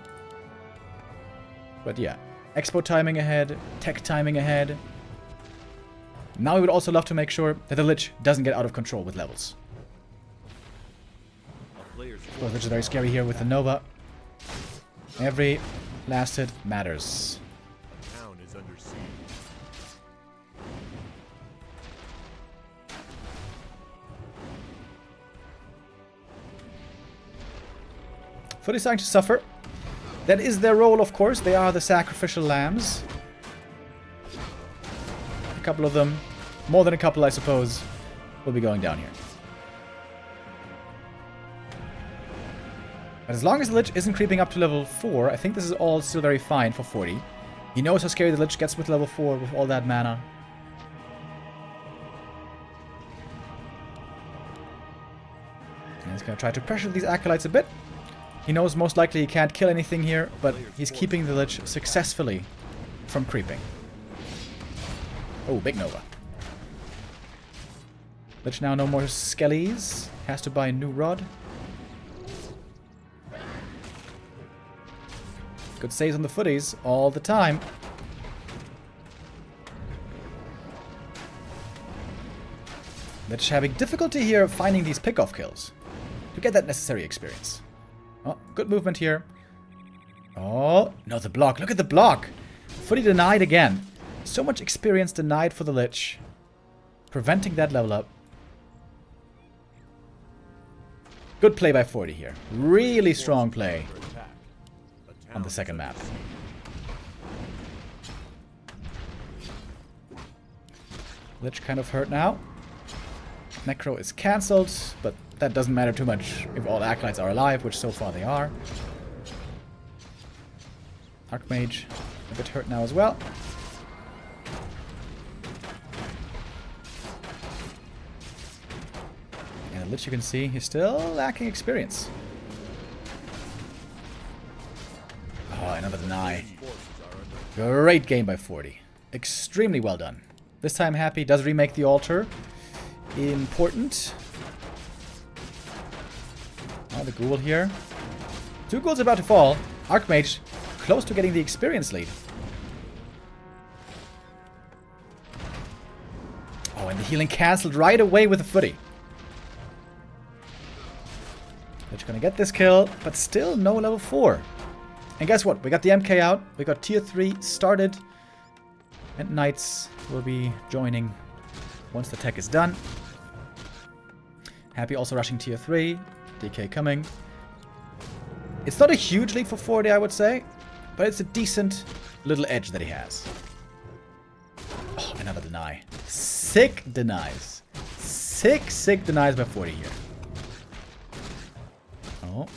But yeah, expo timing ahead, tech timing ahead. Now we would also love to make sure that the Lich doesn't get out of control with levels. Which is very scary here with the Nova. Every last hit matters. The town is under siege. Fully starting to suffer. That is their role, of course. They are the sacrificial lambs. A couple of them, more than a couple, I suppose, will be going down here. But as long as the Lich isn't creeping up to level 4, I think this is all still very fine for 40. He knows how scary the Lich gets with level 4 with all that mana. And he's going to try to pressure these acolytes a bit. He knows most likely he can't kill anything here, but he's keeping the Lich successfully from creeping. Oh, big Nova. Lich now no more skellies. Has to buy a new rod. Good saves on the footies all the time. Lich having difficulty here finding these pick-off kills to get that necessary experience. Oh, good movement here. Oh, no, the block. Look at the block. Fully denied again. So much experience denied for the Lich. Preventing that level up. Good play by 40 here. Really strong play on the second map. Lich kind of hurt now. Necro is cancelled, but that doesn't matter too much if all acolytes are alive, which so far they are. Archmage a bit hurt now as well. And the Lich, you can see, he's still lacking experience. Oh, another deny. Great game by 40. Extremely well done. This time Happy does remake the altar. Important. Oh, the ghoul here. 2 ghouls about to fall. Archmage close to getting the experience lead. Oh, and the healing cancelled right away with a footy. Lich gonna get this kill, but still no level 4. And guess what? We got the MK out. We got tier 3 started. And Knights will be joining once the tech is done. Happy also rushing tier 3. DK coming. It's not a huge lead for 40, I would say. but it's a decent little edge that he has. Oh, another deny. Sick denies. Sick denies by 40 here. Oh,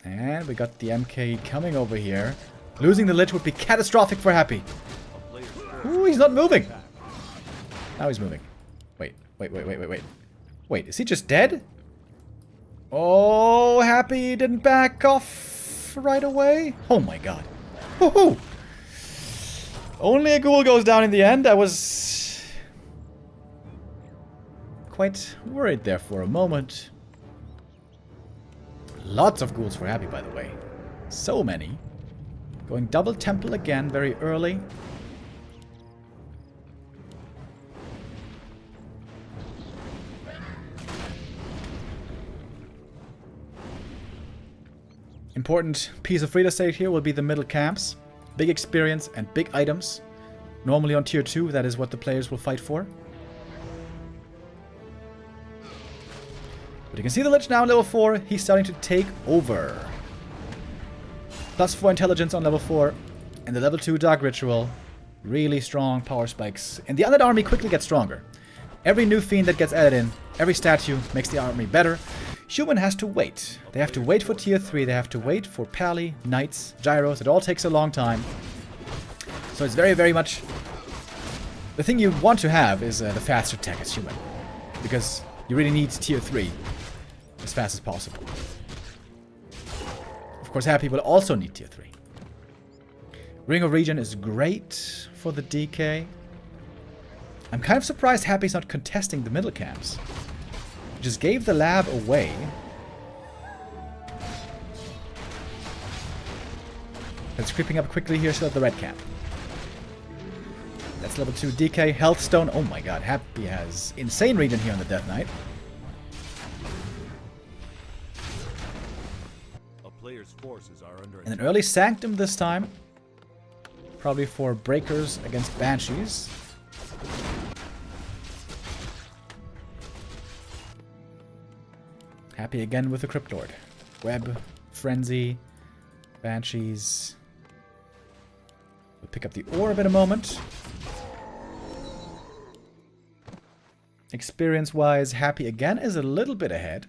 and we got the MK coming over here. Losing the lich would be catastrophic for Happy. Ooh, he's not moving. Now he's moving. Wait. Wait, is he just dead? Oh, Happy didn't back off right away. Oh my god. Woohoo! Only a ghoul goes down in the end. I was quite worried there for a moment. Lots of ghouls for Happy, by the way. So many. Going double temple again very early. Important piece of real estate here will be the middle camps. Big experience and big items. Normally on tier 2, that is what the players will fight for. But you can see the Lich now on level 4. He's starting to take over. +4 intelligence on level 4. And the level 2 Dark Ritual. Really strong power spikes. And the undead army quickly gets stronger. Every new fiend that gets added in, every statue makes the army better. Human has to wait. They have to wait for tier 3. They have to wait for Pally, Knights, Gyros. It all takes a long time. So it's very, very much... The thing you want to have is the faster tech as human. Because you really need tier 3 as fast as possible. Of course, Happy will also need tier 3. Ring of Regen is great for the DK. I'm kind of surprised Happy's not contesting the middle camps. Just gave the lab away. It's creeping up quickly here, still at the red camp. That's level 2 DK. Health Stone. Oh my god, Happy has insane regen here on the Death Knight. A player's forces are under And an early Sanctum this time. Probably for breakers against Banshees. Happy again with the Crypt Lord. Web, Frenzy, Banshees. We'll pick up the orb in a moment. Experience-wise, Happy again is a little bit ahead.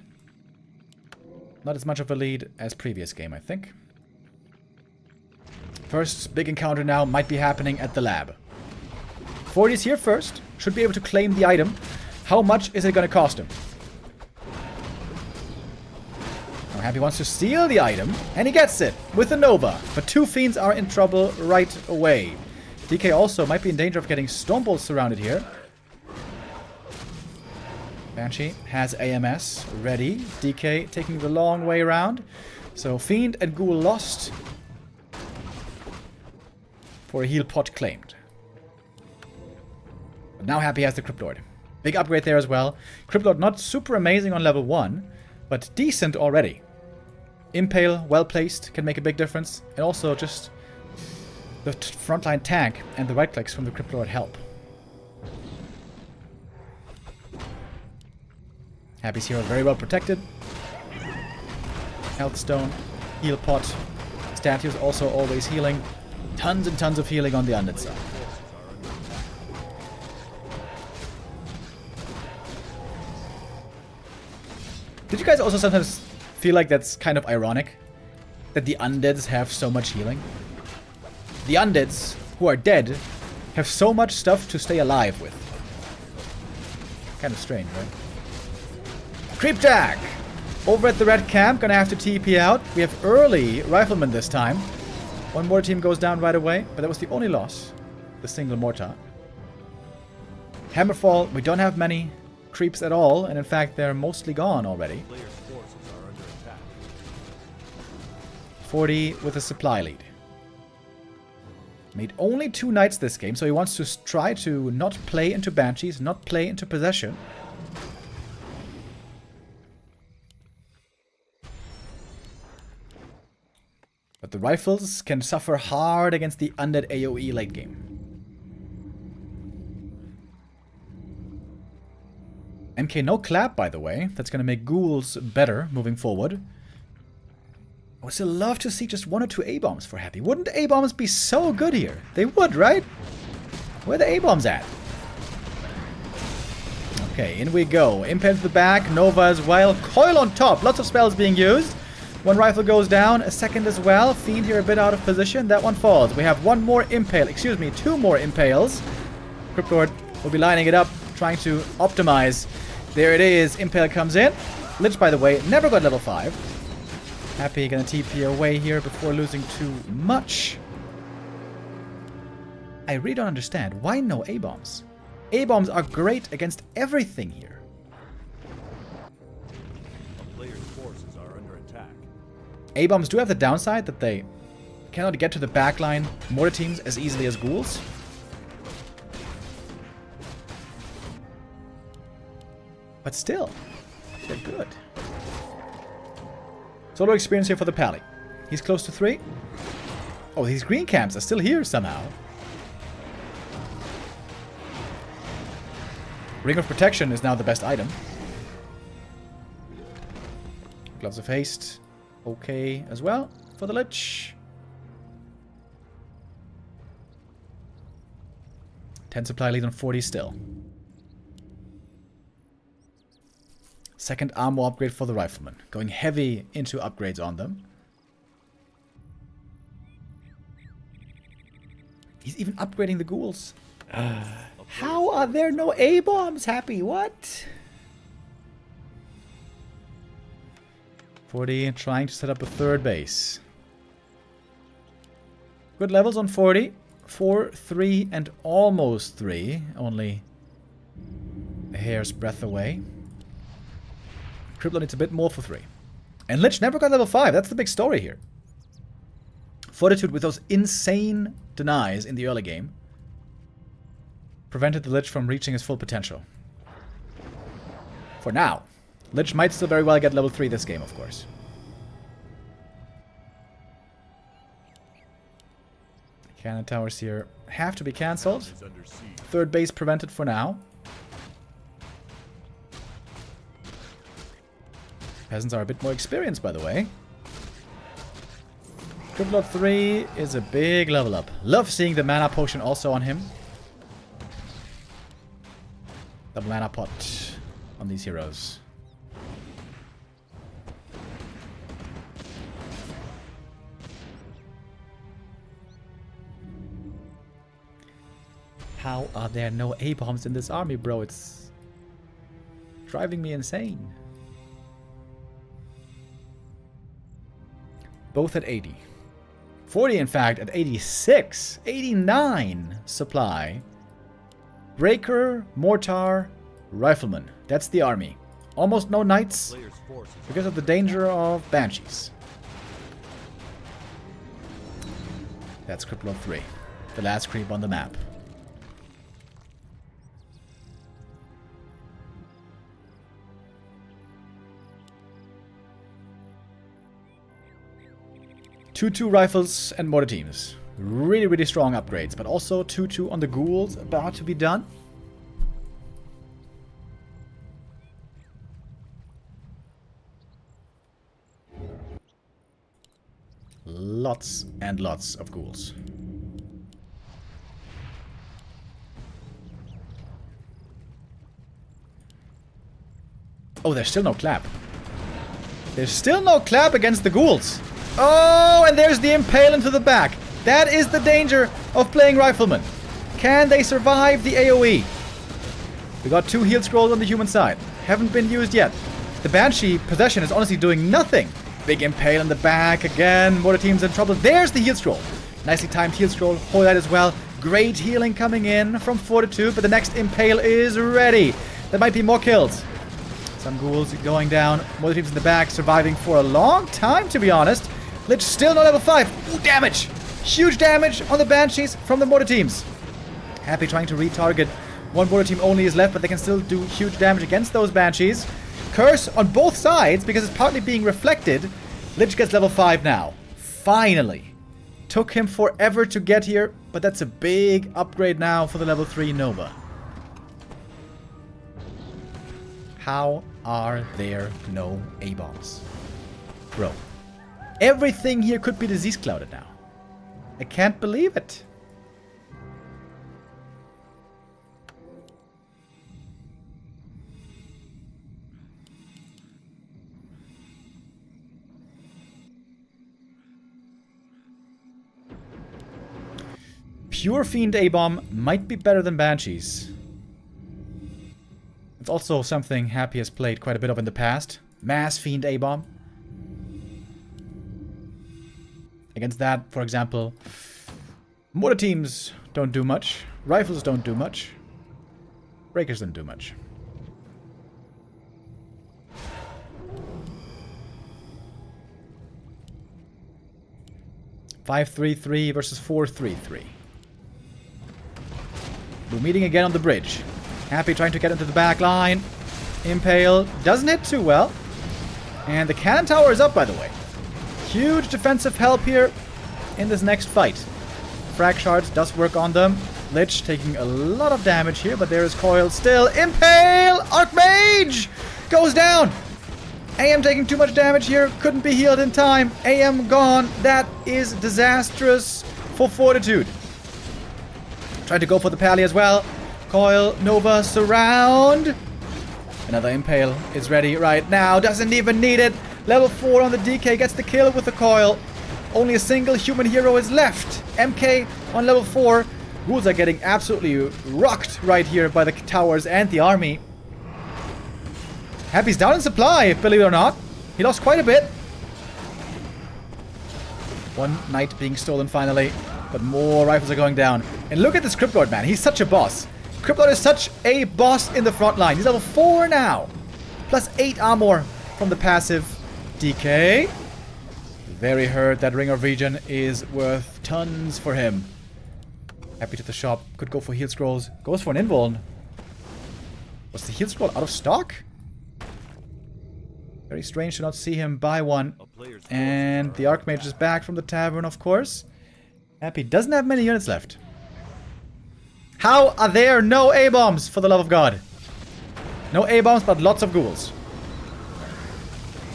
Not as much of a lead as previous game, I think. First big encounter now might be happening at the lab. 40 is here first. Should be able to claim the item. How much is it going to cost him? Happy wants to steal the item, and he gets it with the Nova. But 2 fiends are in trouble right away. DK also might be in danger of getting Stomples surrounded here. Banshee has AMS ready. DK taking the long way around. So Fiend and Ghoul lost. For a heal pot claimed. But now Happy has the Crypt Lord. Big upgrade there as well. Crypt Lord not super amazing on level 1, but decent already. Impale, well placed, can make a big difference. And also just the frontline tank and the right clicks from the Crypt Lord help. Happy's hero very well protected. Health Stone, heal pot. Statues also always healing. Tons and tons of healing on the undead side. Did you guys also sometimes feel like that's kind of ironic? That the undeads have so much healing? The undeads, who are dead, have so much stuff to stay alive with. Kind of strange, right? Creepjack! Over at the red camp, gonna have to TP out. We have early riflemen this time. One more team goes down right away, but that was the only loss. The single mortar. Hammerfall, we don't have many creeps at all, and in fact they're mostly gone already. 40 with a supply lead. Made only 2 knights this game, so he wants to try to not play into Banshees, not play into Possession. But the rifles can suffer hard against the undead AoE late game. MK no clap, by the way. That's going to make ghouls better moving forward. I would still love to see just 1 or 2 A-bombs for Happy. Wouldn't A-bombs be so good here? They would, right? Where are the A-bombs at? Okay, in we go. Impale to the back, Nova as well. Coil on top, lots of spells being used. 1 rifle goes down, a second as well. Fiend here a bit out of position, that one falls. We have 1 more Impale, excuse me, 2 more Impales. Cryptlord will be lining it up, trying to optimize. There it is, Impale comes in. Lich, by the way, never got level 5. Happy gonna TP away here before losing too much. I really don't understand. Why no A-bombs? A-bombs are great against everything here. A player's forces are under attack. A-bombs do have the downside that they cannot get to the backline mortar teams as easily as ghouls. But still, they're good. Solo experience here for the Pally. He's close to 3. Oh, these green camps are still here somehow. Ring of Protection is now the best item. Gloves of Haste. Okay as well for the Lich. 10 supply lead on 40 still. Second armor upgrade for the Rifleman. Going heavy into upgrades on them. He's even upgrading the ghouls. How are there no A-bombs, Happy? What? 40 trying to set up a 3rd base. Good levels on 40. 4, 3, and almost 3. Only a hair's breadth away. Crippler needs a bit more for 3. And Lich never got level 5. That's the big story here. Fortitude with those insane denies in the early game prevented the Lich from reaching his full potential. For now. Lich might still very well get level 3 this game, of course. Cannon towers here have to be cancelled. 3rd base prevented for now. Peasants are a bit more experienced, by the way. Crippler 3 is a big level up. Love seeing the mana potion also on him. Double mana pot on these heroes. How are there no A-bombs in this army, bro? It's driving me insane. Both at 80. 40, in fact, at 86. 89 supply. Breaker, Mortar, Rifleman. That's the army. Almost no knights because of the danger of banshees. That's Crippler 3. The last creep on the map. Two rifles and mortar teams. Really, really strong upgrades, but also 2-2 on the ghouls about to be done. Lots and lots of ghouls. Oh, there's still no clap. There's still no clap against the ghouls. Oh, and there's the Impale into the back. That is the danger of playing Rifleman. Can they survive the AoE? We got 2 heal scrolls on the human side. Haven't been used yet. The Banshee possession is honestly doing nothing. Big Impale in the back again. Mortar team's in trouble. There's the heal scroll. Nicely timed heal scroll. Hold that as well. Great healing coming in from Fortitude, but the next Impale is ready. There might be more kills. Some ghouls going down. Mortar teams in the back, surviving for a long time, to be honest. Lich still not level 5. Ooh, damage! Huge damage on the Banshees from the mortar teams. Happy trying to retarget. 1 mortar team only is left, but they can still do huge damage against those Banshees. Curse on both sides because it's partly being reflected. Lich gets level 5 now. Finally. Took him forever to get here, but that's a big upgrade now for the level 3 Nova. How are there no A-bombs? Bro. Everything here could be disease clouded now. I can't believe it. Pure Fiend A-Bomb might be better than Banshees. It's also something Happy has played quite a bit of in the past. Mass Fiend A-Bomb. Against that, for example, mortar teams don't do much. Rifles don't do much. Breakers don't do much. (5-3-3) versus 4-3-3. We're meeting again on the bridge. Happy trying to get into the back line. Impale doesn't hit too well. And the cannon tower is up, by the way. Huge defensive help here in this next fight. Frag Shards does work on them. Lich taking a lot of damage here, but there is Coil still. Impale! Archmage! Goes down! AM taking too much damage here. Couldn't be healed in time. AM gone. That is disastrous for Fortitude. Tried to go for the Pally as well. Coil, Nova, surround. Another Impale is ready right now. Doesn't even need it. Level 4 on the DK gets the kill with the Coil. Only a single human hero is left. MK on level 4. Ghouls are getting absolutely rocked right here by the towers and the army. Happy's down in supply, believe it or not. He lost quite a bit. One knight being stolen finally. But more rifles are going down. And look at this Crypt Lord, man. He's such a boss. Crypt Lord is such a boss in the front line. He's level 4 now. Plus 8 armor from the passive DK. Very hurt. That Ring of Regen is worth tons for him. Happy to the shop. Could go for heal scrolls. Goes for an invuln. Was the heal scroll out of stock? Very strange to not see him buy one. And the Archmage is back from the tavern, of course. Happy doesn't have many units left. How are there no A-bombs, for the love of God? No A-bombs, but lots of ghouls.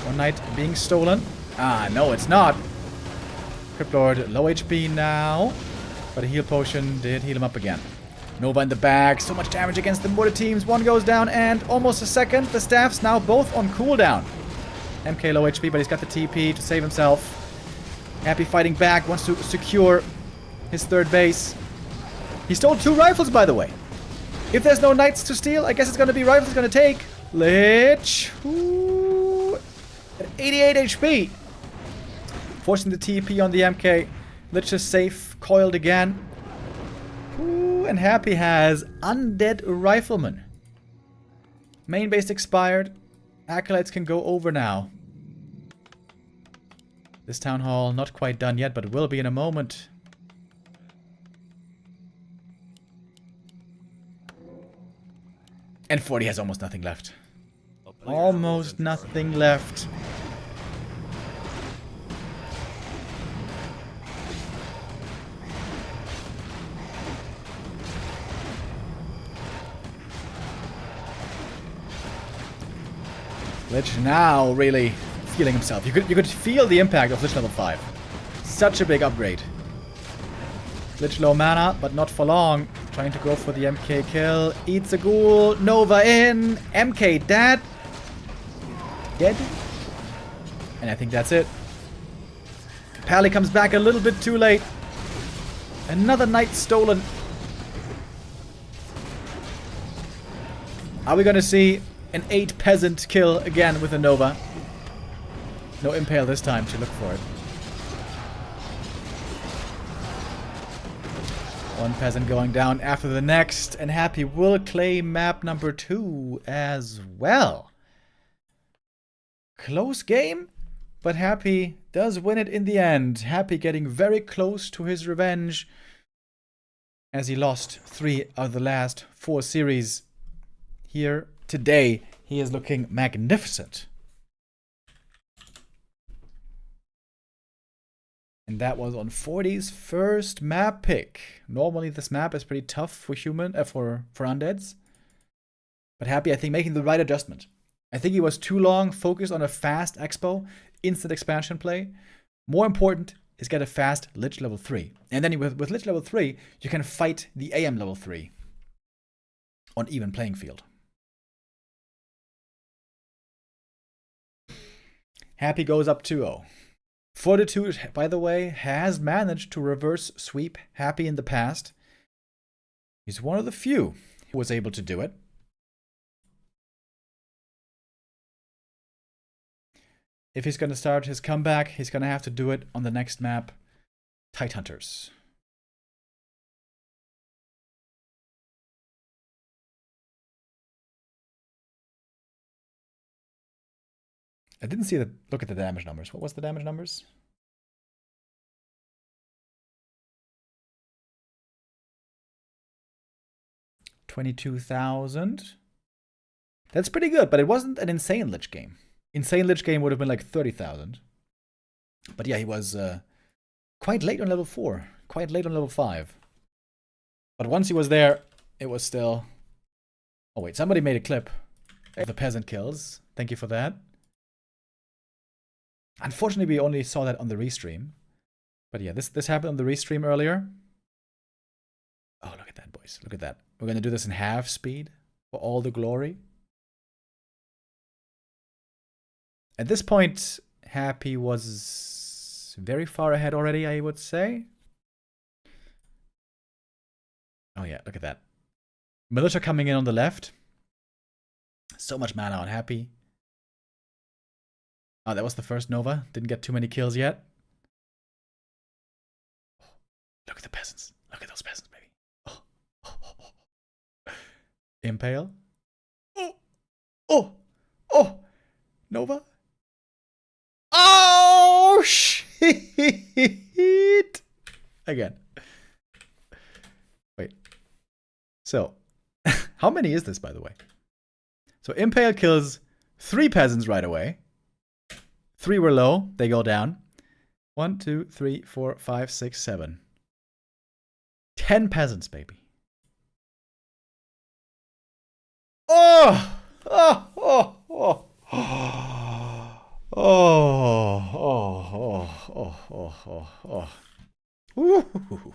One knight being stolen. Ah, no, it's not. Crypt Lord, low HP now. But a heal potion did heal him up again. Nova in the back. So much damage against the mortar teams. One goes down and almost a second. The staffs now both on cooldown. MK low HP, but he's got the TP to save himself. Happy fighting back. Wants to secure his third base. He stole 2 rifles, by the way. If there's no knights to steal, I guess it's going to be rifles going to take. Lich. Ooh, at 88 HP. Forcing the TP on the MK. Lich is safe. Coiled again. Ooh, and Happy has Undead Rifleman. Main base expired. Acolytes can go over now. This town hall not quite done yet, but will be in a moment. And 40 has almost nothing left. Almost nothing left. Lich now really feeling himself. You could feel the impact of Lich level 5. Such a big upgrade. Lich low mana, but not for long. Trying to go for the MK kill. Eats a ghoul. Nova in. MK dead. Dead. And I think that's it. Pally comes back a little bit too late. Another knight stolen. Are we gonna see an 8 peasant kill again with a Nova? No Impale this time to look for it. One peasant going down after the next, and Happy will claim map number 2 as well. Close game, but Happy does win it in the end. Happy getting very close to his revenge, as he lost 3 of the last 4 series. Here today, he is looking magnificent. And that was on 40's first map pick. Normally this map is pretty tough for for undeads. But Happy, I think, making the right adjustment. I think he was too long focused on a fast expo, instant expansion play, More important is get a fast Lich level 3. And then with Lich level 3, you can fight the AM level 3 on even playing field. Happy goes up 2-0. Fortitude, by the way, has managed to reverse sweep Happy in the past. He's one of the few who was able to do it. If he's going to start his comeback, he's going to have to do it on the next map, Tide Hunters. I didn't see the look at the damage numbers. What was the damage numbers? $22,000. That's pretty good, but it wasn't an insane Lich game. Insane Lich game would have been like 30,000. But yeah, he was quite late on level 4. Quite late on level 5. But once he was there, it was still... Oh wait, somebody made a clip of the peasant kills. Thank you for that. Unfortunately, we only saw that on the restream. But yeah, this happened on the restream earlier. Oh, look at that, boys. Look at that. We're going to do this in half speed for all the glory. At this point, Happy was very far ahead already, I would say. Oh yeah, look at that. Militia coming in on the left. So much mana on Happy. Oh, that was the first Nova. Didn't get too many kills yet. Look at the peasants. Look at those peasants, baby. Oh. Oh, oh, oh. Impale. Oh. Oh. Oh. Nova. Oh, shit. Again. Wait. So, how many is this, by the way? So, Impale kills 3 peasants right away. 3 were low. They go down. 1, 2, 3, 4, 5, 6, 7. 10 peasants, baby. Oh! Oh! Oh! Oh! Oh, oh, oh, oh, oh, oh. Ooh.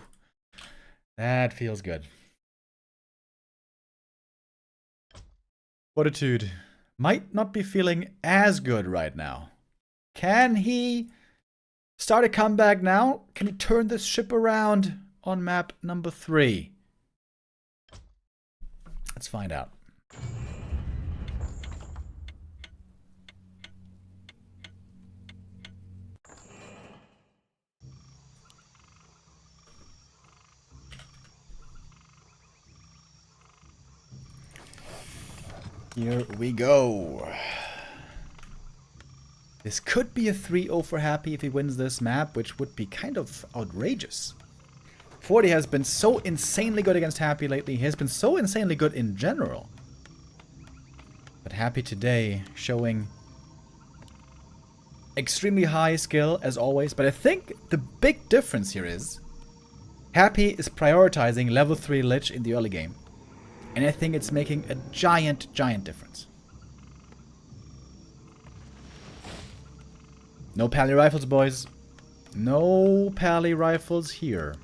That feels good. Fortitude might not be feeling as good right now. Can he start a comeback now? Can he turn this ship around on map number 3? Let's find out. Here we go. This could be a 3-0 for Happy if he wins this map, which would be kind of outrageous. Forty has been so insanely good against Happy lately. He has been so insanely good in general. But Happy today showing extremely high skill as always. But I think the big difference here is Happy is prioritizing level 3 Lich in the early game. And I think it's making a giant, giant difference. No pally rifles, boys. No pally rifles here.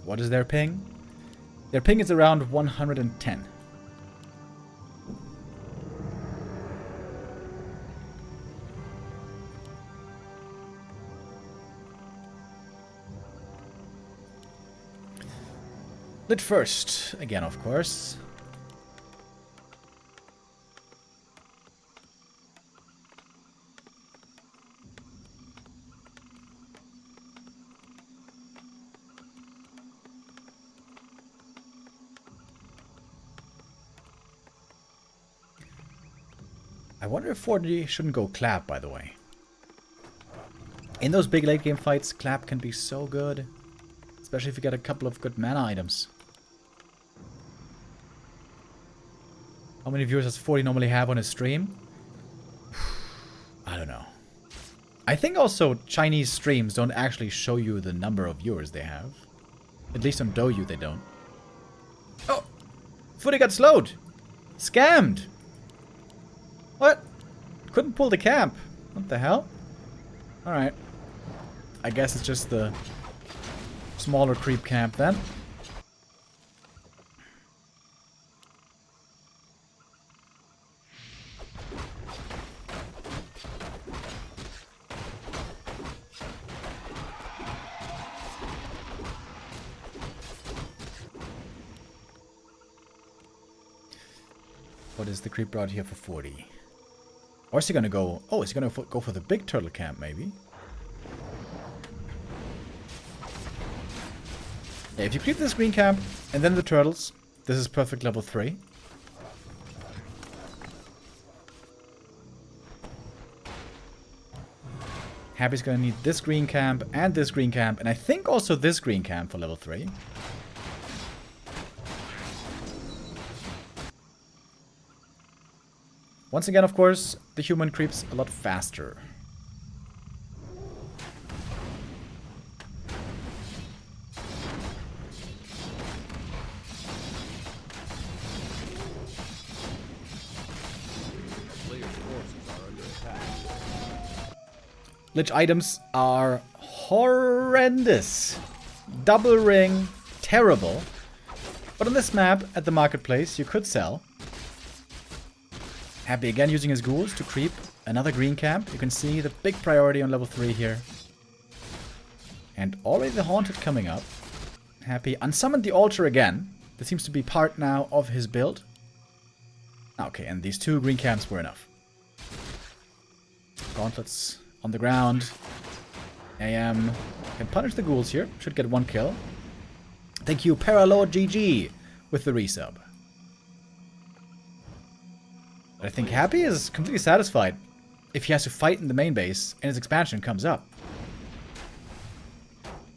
What is their ping? Their ping is around 110. Lit first, again, of course. I wonder if 4D shouldn't go Clap, by the way. In those big late game fights, Clap can be so good. Especially if you get a couple of good mana items. How many viewers does 40 normally have on his stream? I don't know. I think also Chinese streams don't actually show you the number of viewers they have. At least on Douyu they don't. Oh! Footy got slowed! Scammed! What? Couldn't pull the camp. What the hell? Alright. I guess it's just the smaller creep camp then. What is the creep route here for 40? Or is he gonna go... Oh, is he gonna go for the big turtle camp, maybe? Yeah, if you creep this green camp, and then the turtles, this is perfect level 3. Happy's gonna need this green camp, and I think also this green camp for level 3. Once again, of course, the human creeps a lot faster. Players' forces are under attack. Lich items are horrendous. Double ring, terrible. But on this map, at the marketplace, you could sell. Happy again using his ghouls to creep another green camp. You can see the big priority on level 3 here. And already the Haunted coming up. Happy unsummoned the altar again. This seems to be part now of his build. Okay, and these 2 green camps were enough. Gauntlets on the ground. AM can punish the ghouls here. Should get 1 kill. Thank you, Paralord GG, with the resub. I think Happy is completely satisfied if he has to fight in the main base and his expansion comes up.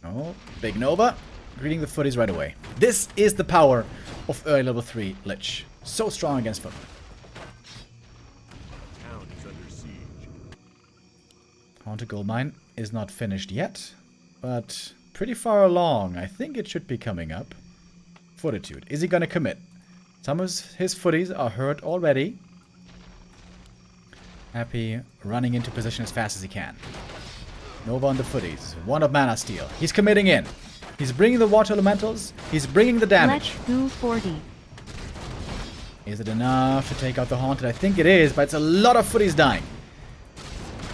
Oh, Big Nova. Greeting the footies right away. This is the power of early level 3 Lich. So strong against footmen. Town is under siege. Haunted Gold Mine is not finished yet, but pretty far along. I think it should be coming up. Fortitude. Is he going to commit? Some of his footies are hurt already. Happy running into position as fast as he can. Nova on the footies. 1 of mana steal. He's committing in. He's bringing the water elementals. He's bringing the damage. Let's do 40. Is it enough to take out the Haunted? I think it is, but it's a lot of footies dying.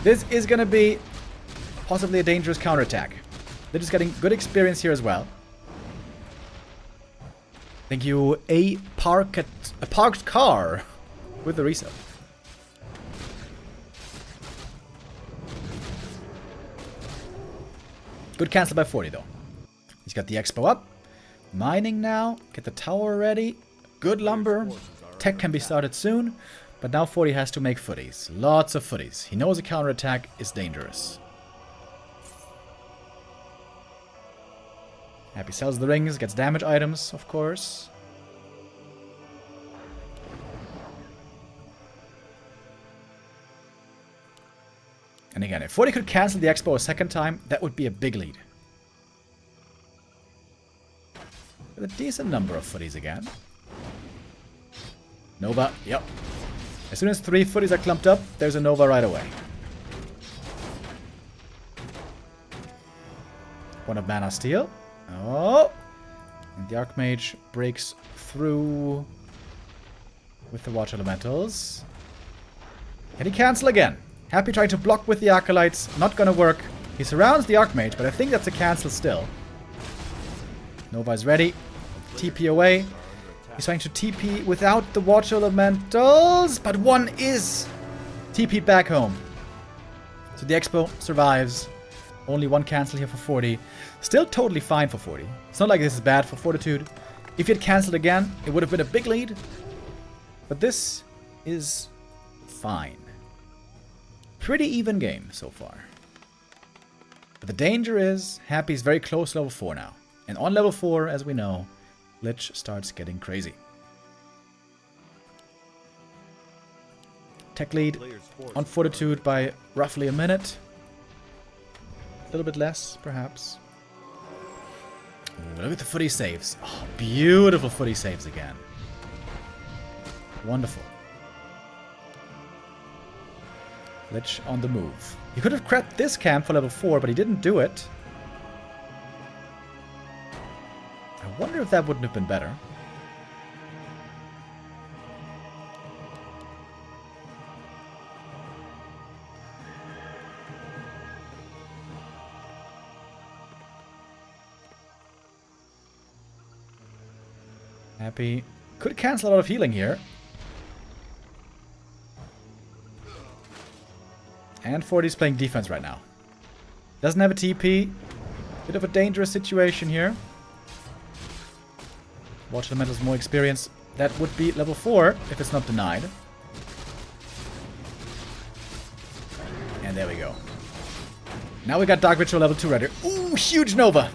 This is going to be possibly a dangerous counterattack. They're just getting good experience here as well. Thank you, a parked car with the resub. Good cancel by 40 though. He's got the expo up. Mining now. Get the tower ready. Good lumber. Tech can be started soon. But now 40 has to make footies. Lots of footies. He knows a counterattack is dangerous. Happy sells the rings. Gets damage items, of course. And again, if 40 could cancel the expo a second time, that would be a big lead. With a decent number of footies again. Nova, yep. As soon as 3 footies are clumped up, there's a Nova right away. 1 of mana steal. Oh! And the Archmage breaks through with the Water Elementals. Can he cancel again? Happy trying to block with the Acolytes. Not gonna work. He surrounds the Archmage, but I think that's a cancel still. Nova is ready. TP away. He's trying to TP without the Water Elementals, but 1 is TP'd back home. So the Expo survives. Only 1 cancel here for 40. Still totally fine for 40. It's not like this is bad for Fortitude. If he had cancelled again, it would have been a big lead. But this is fine. Pretty even game so far. But the danger is, Happy's very close to level 4 now. And on level 4, as we know, Lich starts getting crazy. Tech lead on Fortitude by roughly a minute. A little bit less, perhaps. Look at the footy saves. Oh, beautiful footy saves again. Wonderful. Lich on the move. He could have crept this camp for level 4, but he didn't do it. I wonder if that wouldn't have been better. Happy. Could cancel a lot of healing here. And 40's playing defense right now. Doesn't have a TP. Bit of a dangerous situation here. Watch Elemental's more experience. That would be level 4 if it's not denied. And there we go. Now we got Dark Ritual level 2 ready. Ooh, huge Nova!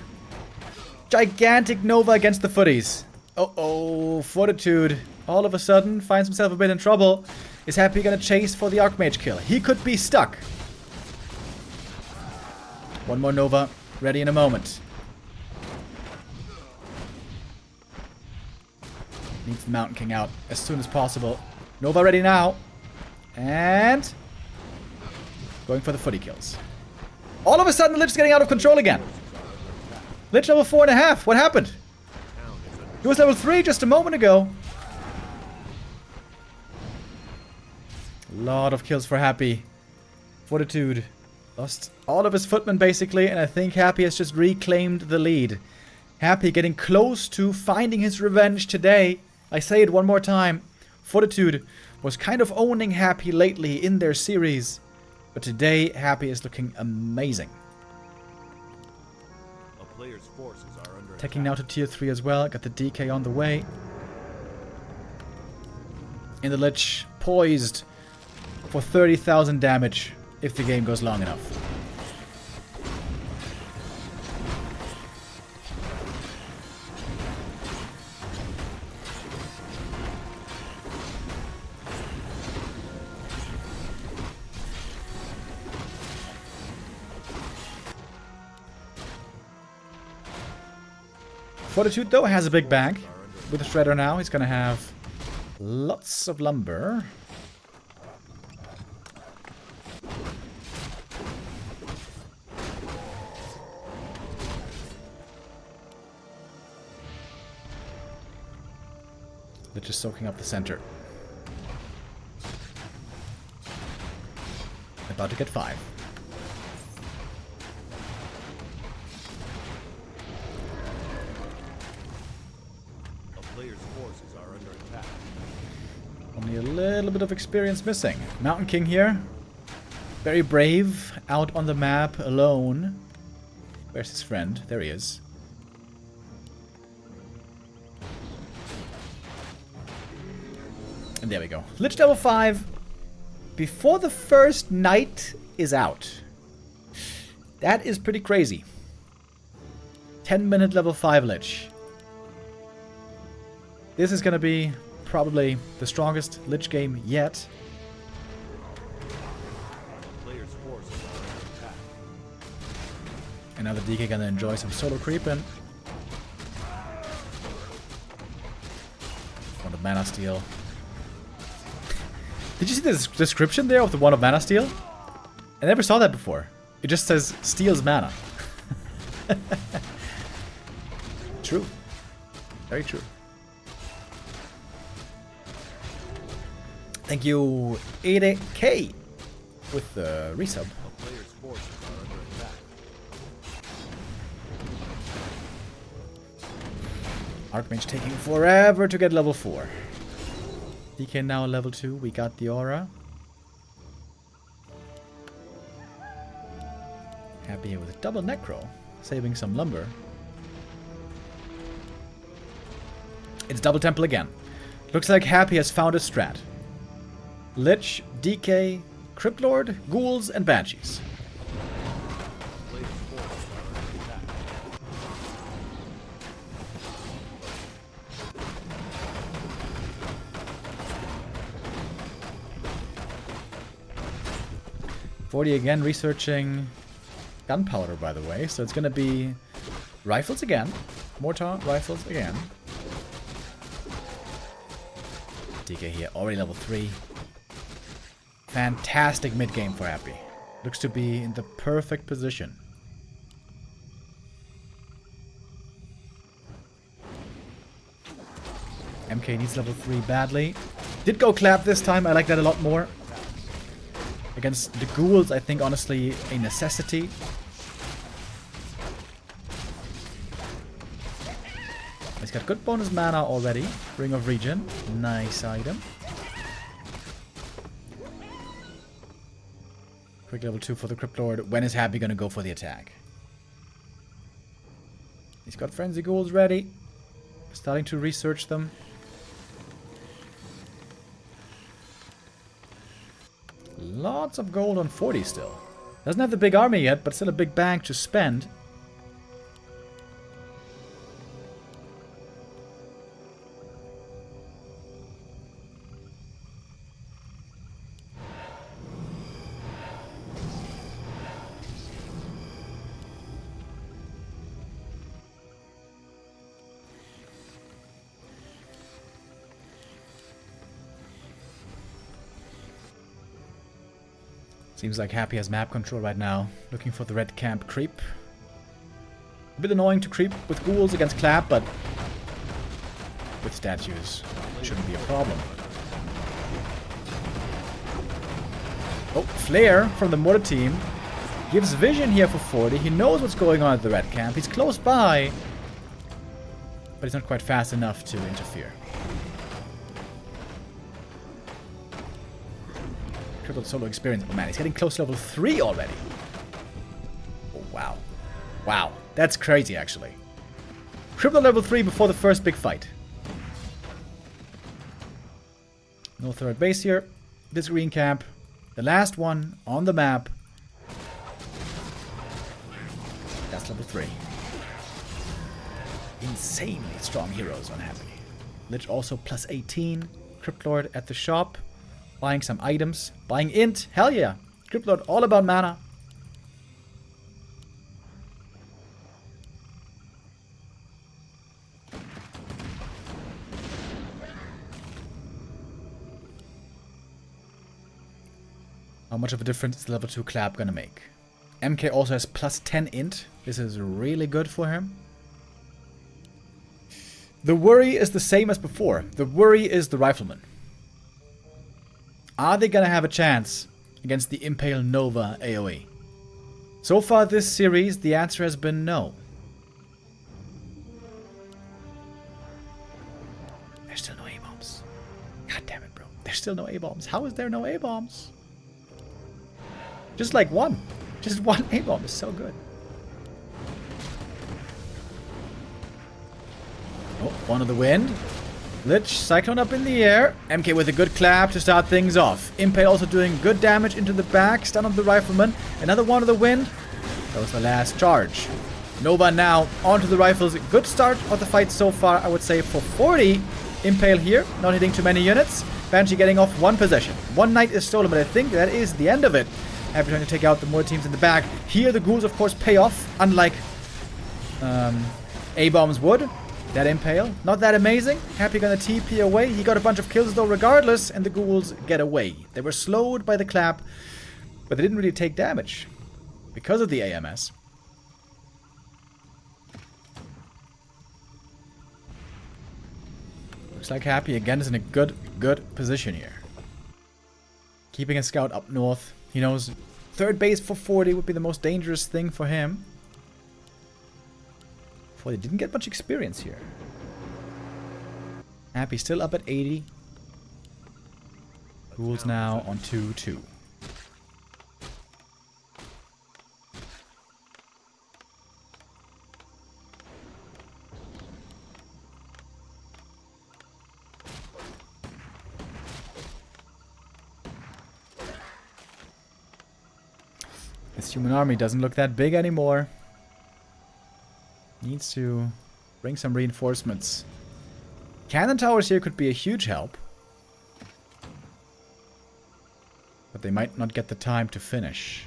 Gigantic Nova against the footies. Uh-oh, Fortitude all of a sudden finds himself a bit in trouble. Is Happy gonna chase for the Archmage kill? He could be stuck. One more Nova, ready in a moment. Needs the Mountain King out as soon as possible. Nova ready now. And going for the footy kills. All of a sudden, the Lich is getting out of control again. Lich level 4.5. What happened? He was level 3 just a moment ago. A lot of kills for Happy. Fortitude lost all of his footmen basically, and I think Happy has just reclaimed the lead. Happy getting close to finding his revenge today. I say it one more time. Fortitude was kind of owning Happy lately in their series, but today Happy is looking amazing. A player's forces are under Taking now to tier 3 as well. Got the DK on the way. And the Lich poised for 30,000 damage if the game goes long enough. Fortitude, though, has a big bag. With the Shredder now, he's gonna have lots of lumber. They're just soaking up the center. About to get 5. Only a little bit of experience missing. Mountain King here. Very brave. Out on the map alone. Where's his friend? There he is. And there we go. Lich level 5. Before the first night is out. That is pretty crazy. 10-minute level 5 Lich. This is gonna be probably the strongest Lich game yet. And now the DK gonna enjoy some solo creeping. One of Mana Steel. Did you see the description there of the one of Mana Steel? I never saw that before. It just says steals mana. True. Very true. Thank you, 80K, with the resub. Archmage taking forever to get level 4. DK now level 2. We got the aura. Happy here with a double necro, saving some lumber. It's double temple again. Looks like Happy has found a strat. Lich, DK, Cryptlord, Ghouls, and Banshees. Forty again researching gunpowder, by the way, so it's gonna be rifles again. Mortar rifles again. DK here, already level 3. Fantastic mid-game for Happy. Looks to be in the perfect position. MK needs level 3 badly. Did go clap this time, I like that a lot more. Against the ghouls, I think honestly a necessity. He's got good bonus mana already. Ring of Regen, nice item. Quick level 2 for the Crypt Lord. When is Happy gonna go for the attack? He's got Frenzy Ghouls ready. Starting to research them. Lots of gold on 40 still. Doesn't have the big army yet, but still a big bank to spend. Seems like Happy has map control right now. Looking for the red camp creep. A bit annoying to creep with ghouls against Clap, but with statues, shouldn't be a problem. Oh, Flare from the Mortar team. Gives vision here for 40. He knows what's going on at the red camp. He's close by, but he's not quite fast enough to interfere. Triple solo experience. Oh man, he's getting close to level 3 already. Oh wow. Wow, that's crazy actually. Triple level 3 before the first big fight. No third base here. This green camp. The last one on the map. That's level 3. Insanely strong heroes on Happy. Lich also plus 18. Crypt Lord at the shop. Buying some items. Buying int. Hell yeah. Crypt Lord all about mana. How much of a difference is level 2 Clap gonna make? MK also has plus 10 int. This is really good for him. The worry is the same as before. The worry is the Rifleman. Are they gonna have a chance against the Impale Nova AoE? So far this series, the answer has been no. There's still no A-bombs. God damn it, bro. There's still no A-bombs. How is there no A-bombs? Just like one. Just one A-bomb is so good. Oh, one of the wind. Lich, Cyclone up in the air. MK with a good clap to start things off. Impale also doing good damage into the back. Stun of the Rifleman. Another one of the wind. That was the last charge. Nova now onto the rifles. Good start of the fight so far, I would say, for 40. Impale here, not hitting too many units. Banshee getting off one possession. One knight is stolen, but I think that is the end of it. Happy trying to take out the more teams in the back. Here the ghouls, of course, pay off, unlike A-bombs would. That Impale, not that amazing. Happy gonna TP away. He got a bunch of kills though regardless, and the ghouls get away. They were slowed by the clap, but they didn't really take damage because of the AMS. Looks like Happy again is in a good position here. Keeping a scout up north. He knows third base for 40 would be the most dangerous thing for him. 40 didn't get much experience here. Happy still up at 80. Ghouls now on 2-2. This human army doesn't look that big anymore. Needs to bring some reinforcements. Cannon towers here could be a huge help. But they might not get the time to finish.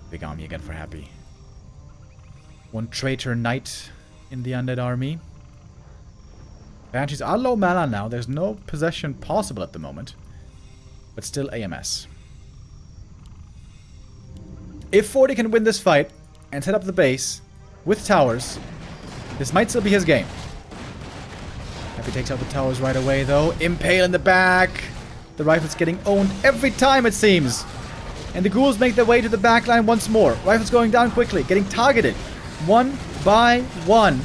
Big army again for Happy. One traitor knight in the undead army. Banshees are low mana now. There's no possession possible at the moment. But still AMS. If 40 can win this fight and set up the base with towers, this might still be his game. If he takes out the towers right away though. Impale in the back. The rifle's getting owned every time it seems. And the ghouls make their way to the back line once more. Rifles going down quickly, getting targeted. One by one.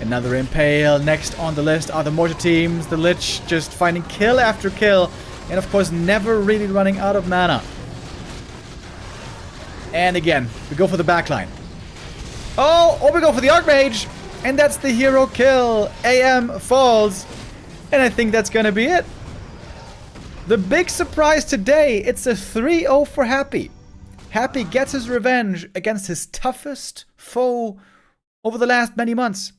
Another impale. Next on the list are the mortar teams. The Lich just finding kill after kill. And of course never really running out of mana. And again, we go for the backline. Oh, we go for the Archmage. And that's the hero kill. AM falls. And I think that's gonna be it. The big surprise today, it's a 3-0 for Happy. Happy gets his revenge against his toughest foe over the last many months.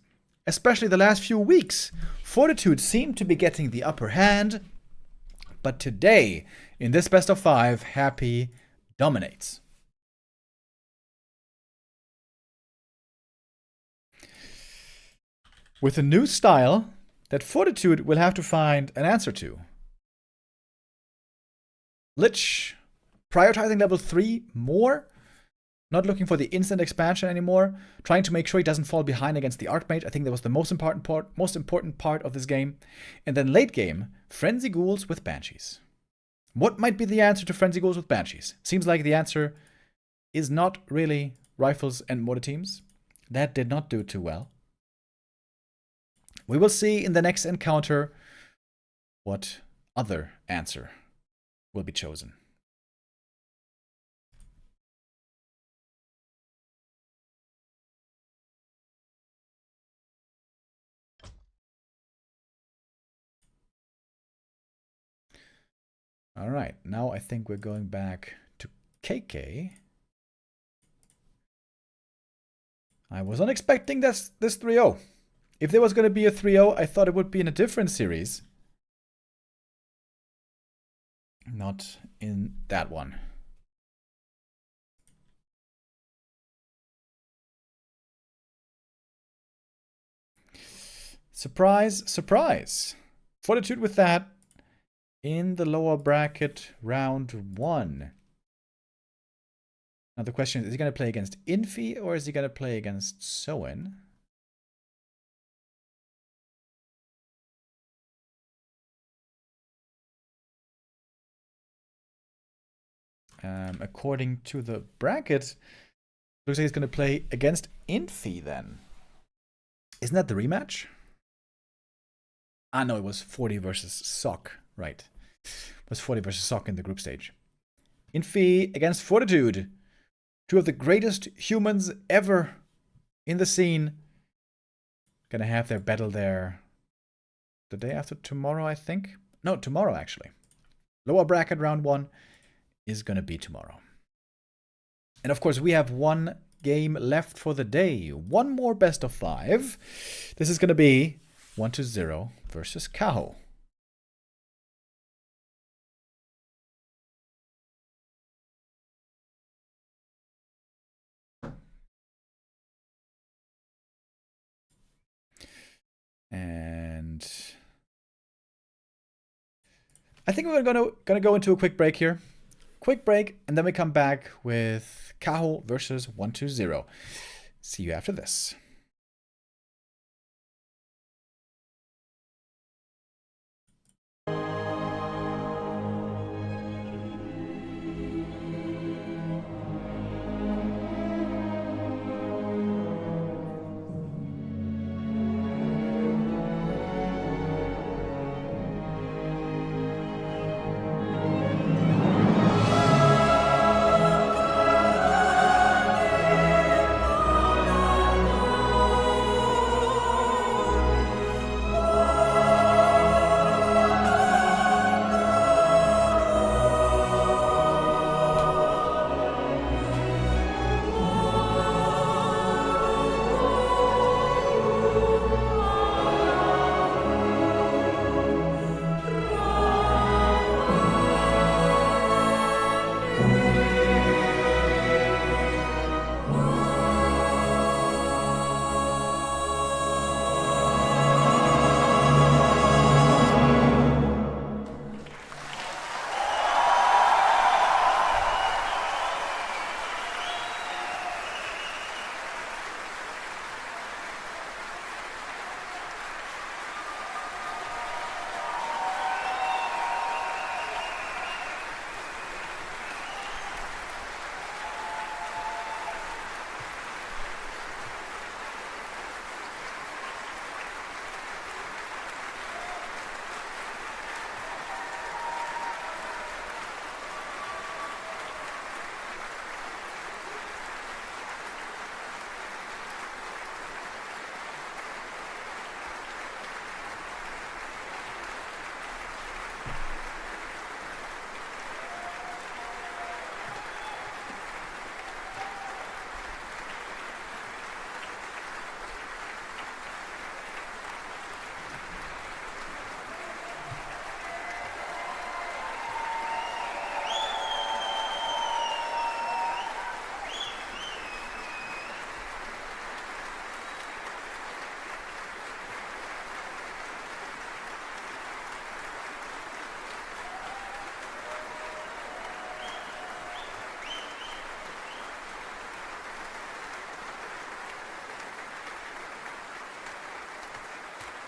Especially the last few weeks. Fortitude seemed to be getting the upper hand. But today, in this best of 5, Happy dominates. With a new style that Fortitude will have to find an answer to. Lich, prioritizing level 3 more. Not looking for the instant expansion anymore. Trying to make sure he doesn't fall behind against the Archmage. I think that was the most important part of this game. And then late game, Frenzy Ghouls with Banshees. What might be the answer to Frenzy Ghouls with Banshees? Seems like the answer is not really Rifles and Mortar teams. That did not do too well. We will see in the next encounter what other answer will be chosen. All right, now I think we're going back to KK. I was unexpecting this 3-0. If there was going to be a 3-0, I thought it would be in a different series. Not in that one. Surprise, surprise. Fortitude with that in the lower bracket round 1. Now the question is he going to play against Infi or is he going to play against Soen? According to the bracket, looks like he's going to play against Infi then. Isn't that the rematch? Ah, no, it was 40 versus Sock, right. It was 40 versus Sock in the group stage. Infi against Fortitude. Two of the greatest humans ever in the scene. Gonna have their battle there the day after tomorrow, I think. No, tomorrow, actually. Lower bracket round 1 is gonna be tomorrow. And of course, we have one game left for the day. One more best of 5. This is gonna be 1-0 versus Kaho. And I think we're gonna go into a quick break here. Quick break, and then we come back with Kaho versus 1-0. See you after this.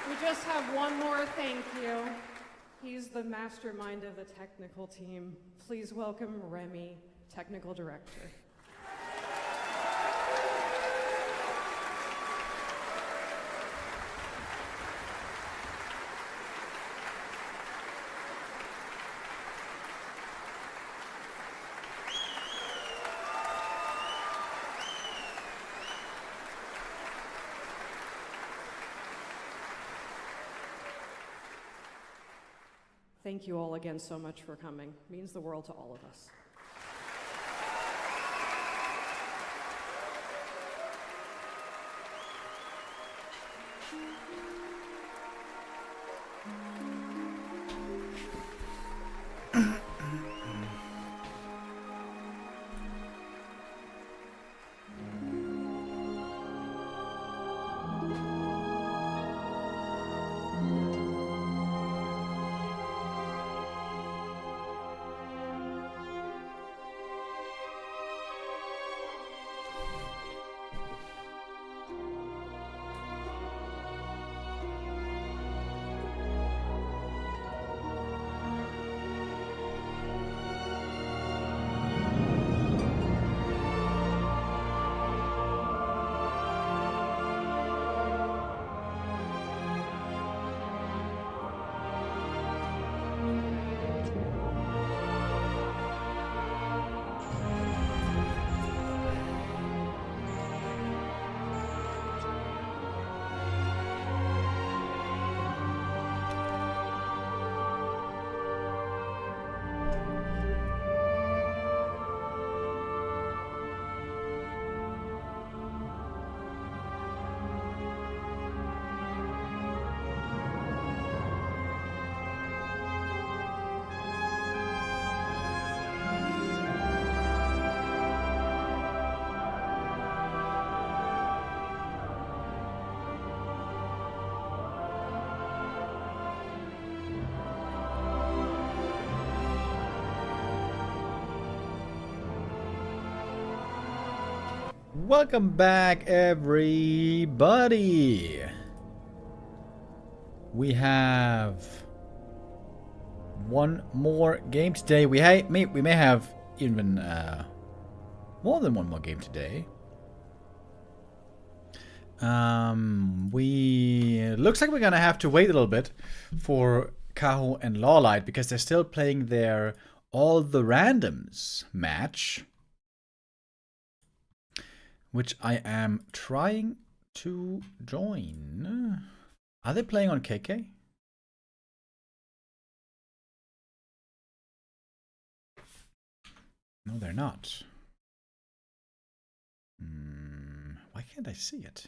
We just have one more thank you. He's the mastermind of the technical team. Please welcome Remy, technical director. Thank you all again so much for coming. It means the world to all of us. Welcome back, everybody. We have one more game today. We may have even more than one more game today. We looks like we're gonna have to wait a little bit for Kaho and Lawlight because they're still playing their All the Randoms match, which I am trying to join. Are they playing on KK? No, they're not. Why can't I see it?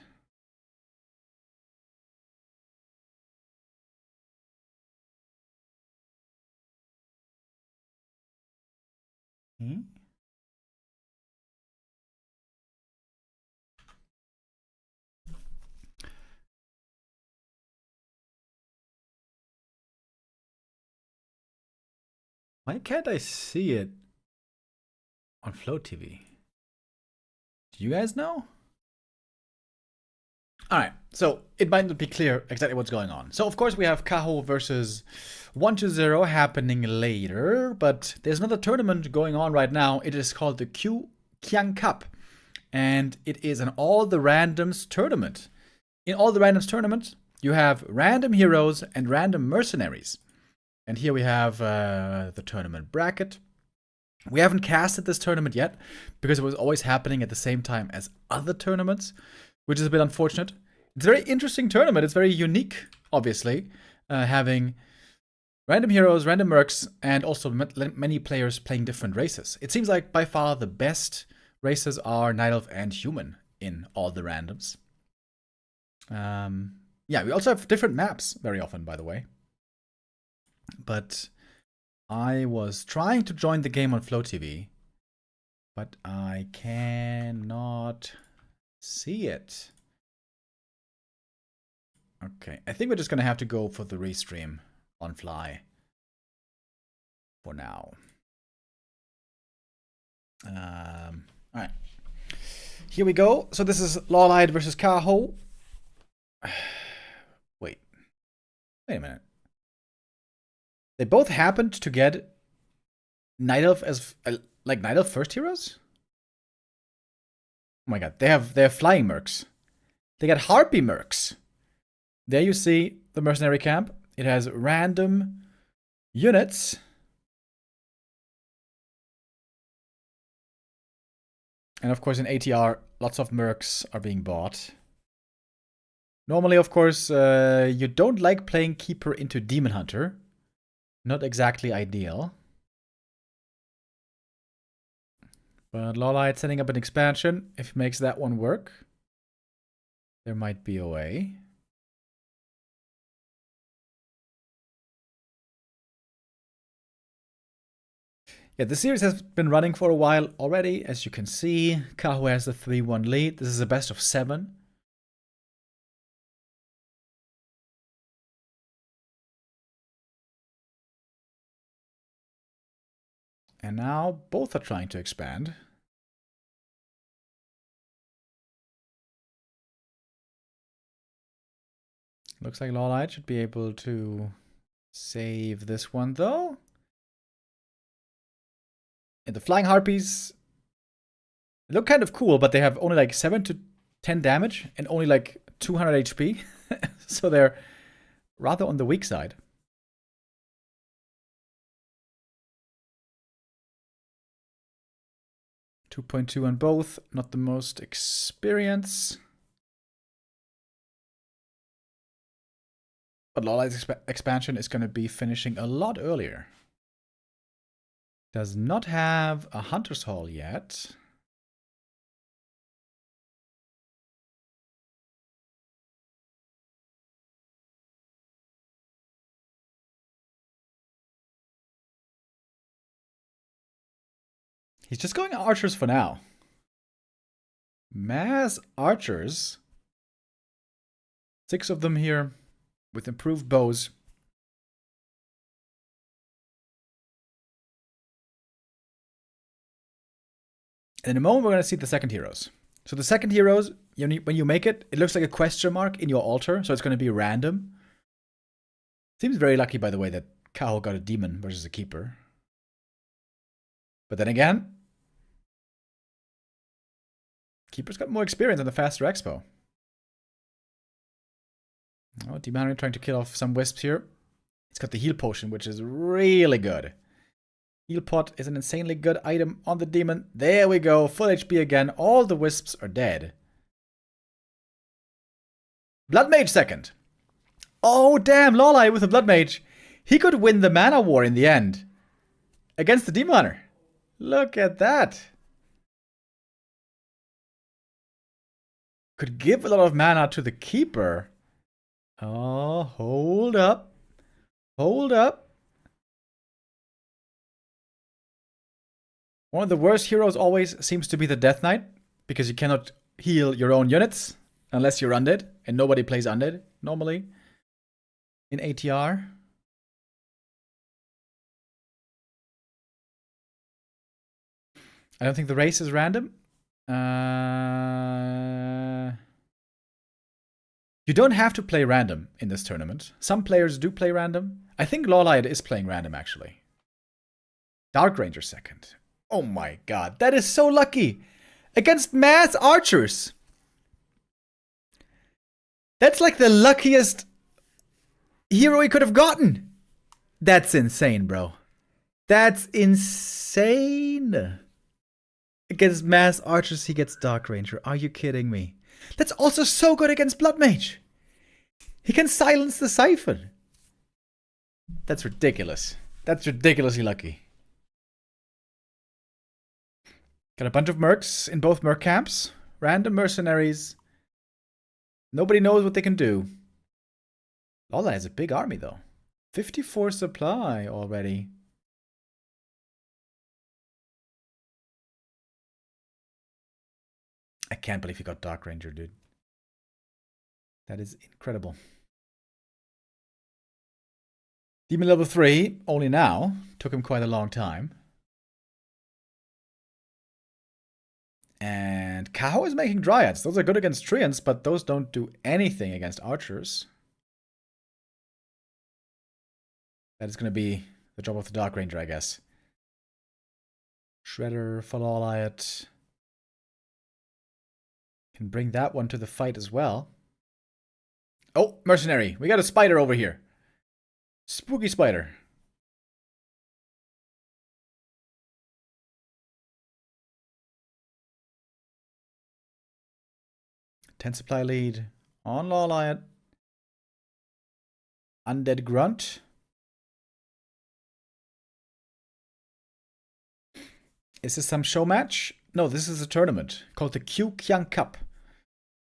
Why can't I see it on Flow TV? Do you guys know? Alright, so it might not be clear exactly what's going on. So of course we have Kaho versus 120 happening later, but there's another tournament going on right now. It is called the Kyang Cup, and it is an All the Randoms tournament. In All the Randoms tournament, you have random heroes and random mercenaries. And here we have the tournament bracket. We haven't casted this tournament yet because it was always happening at the same time as other tournaments, which is a bit unfortunate. It's a very interesting tournament. It's very unique, obviously, having random heroes, random mercs, and also many players playing different races. It seems like by far the best races are Night Elf and Human in All the Randoms. Yeah, we also have different maps very often, by the way. But I was trying to join the game on Flow TV, but I cannot see it. Okay, I think we're just gonna have to go for the restream on Fly for now. Alright, here we go. So this is Lawlight versus Kaho. Wait, Wait a minute. They both happened to get Night Elf as like Night Elf first heroes? Oh my god, they have flying mercs. They got harpy mercs. There you see the mercenary camp. It has random units. And of course in ATR, lots of mercs are being bought. Normally, of course, you don't like playing Keeper into Demon Hunter. Not exactly ideal. But Lawlight setting up an expansion. If it makes that one work, there might be a way. Yeah, the series has been running for a while already. As you can see, Kaho has the 3-1 lead. This is a best of 7. And now both are trying to expand. Looks like Lawlight should be able to save this one though. And the Flying Harpies look kind of cool, but they have only like 7 to 10 damage and only like 200 HP. So they're rather on the weak side. .2 on both, not the most experience. But Lawlight's expansion is going to be finishing a lot earlier. Does not have a Hunter's Hall yet. He's just going archers for now. Mass archers. 6 of them here with improved bows. And in a moment, we're going to see the second heroes. So the second heroes, when you make it, it looks like a question mark in your altar. So it's going to be random. Seems very lucky, by the way, that Kaho got a demon versus a keeper. But then again, Keeper's got more experience on the faster expo. Oh, Demon Hunter trying to kill off some wisps here. It's got the heal potion, which is really good. Heal pot is an insanely good item on the demon. There we go. Full HP again. All the wisps are dead. Blood Mage second. Oh, damn. Lawlight with a Blood Mage. He could win the mana war in the end. Against the Demon Hunter. Look at that. Could give a lot of mana to the Keeper. Oh, hold up. Hold up. One of the worst heroes always seems to be the Death Knight, because you cannot heal your own units unless you're undead, and nobody plays undead normally in ATR. I don't think the race is random. You don't have to play random in this tournament. Some players do play random. I think Lawlight is playing random, actually. Dark Ranger second. Oh my god, that is so lucky! Against mass archers! That's like the luckiest hero he could have gotten! That's insane, bro. That's insane! Against mass archers, he gets Dark Ranger. Are you kidding me? That's also so good against Blood Mage. He can silence the Siphon. That's ridiculous. That's ridiculously lucky. Got a bunch of mercs in both merc camps. Random mercenaries. Nobody knows what they can do. Lola has a big army, though. 54 supply already. I can't believe he got Dark Ranger, dude. That is incredible. Demon level 3, only now. Took him quite a long time. And Kaho is making Dryads. Those are good against Treants, but those don't do anything against Archers. That is going to be the job of the Dark Ranger, I guess. Shredder, Falaliot. Can bring that one to the fight as well. Oh, Mercenary. We got a spider over here. Spooky spider. Ten supply lead on Lawliot. Undead Grunt. Is this some show match? No, this is a tournament called the Q Kyang Cup,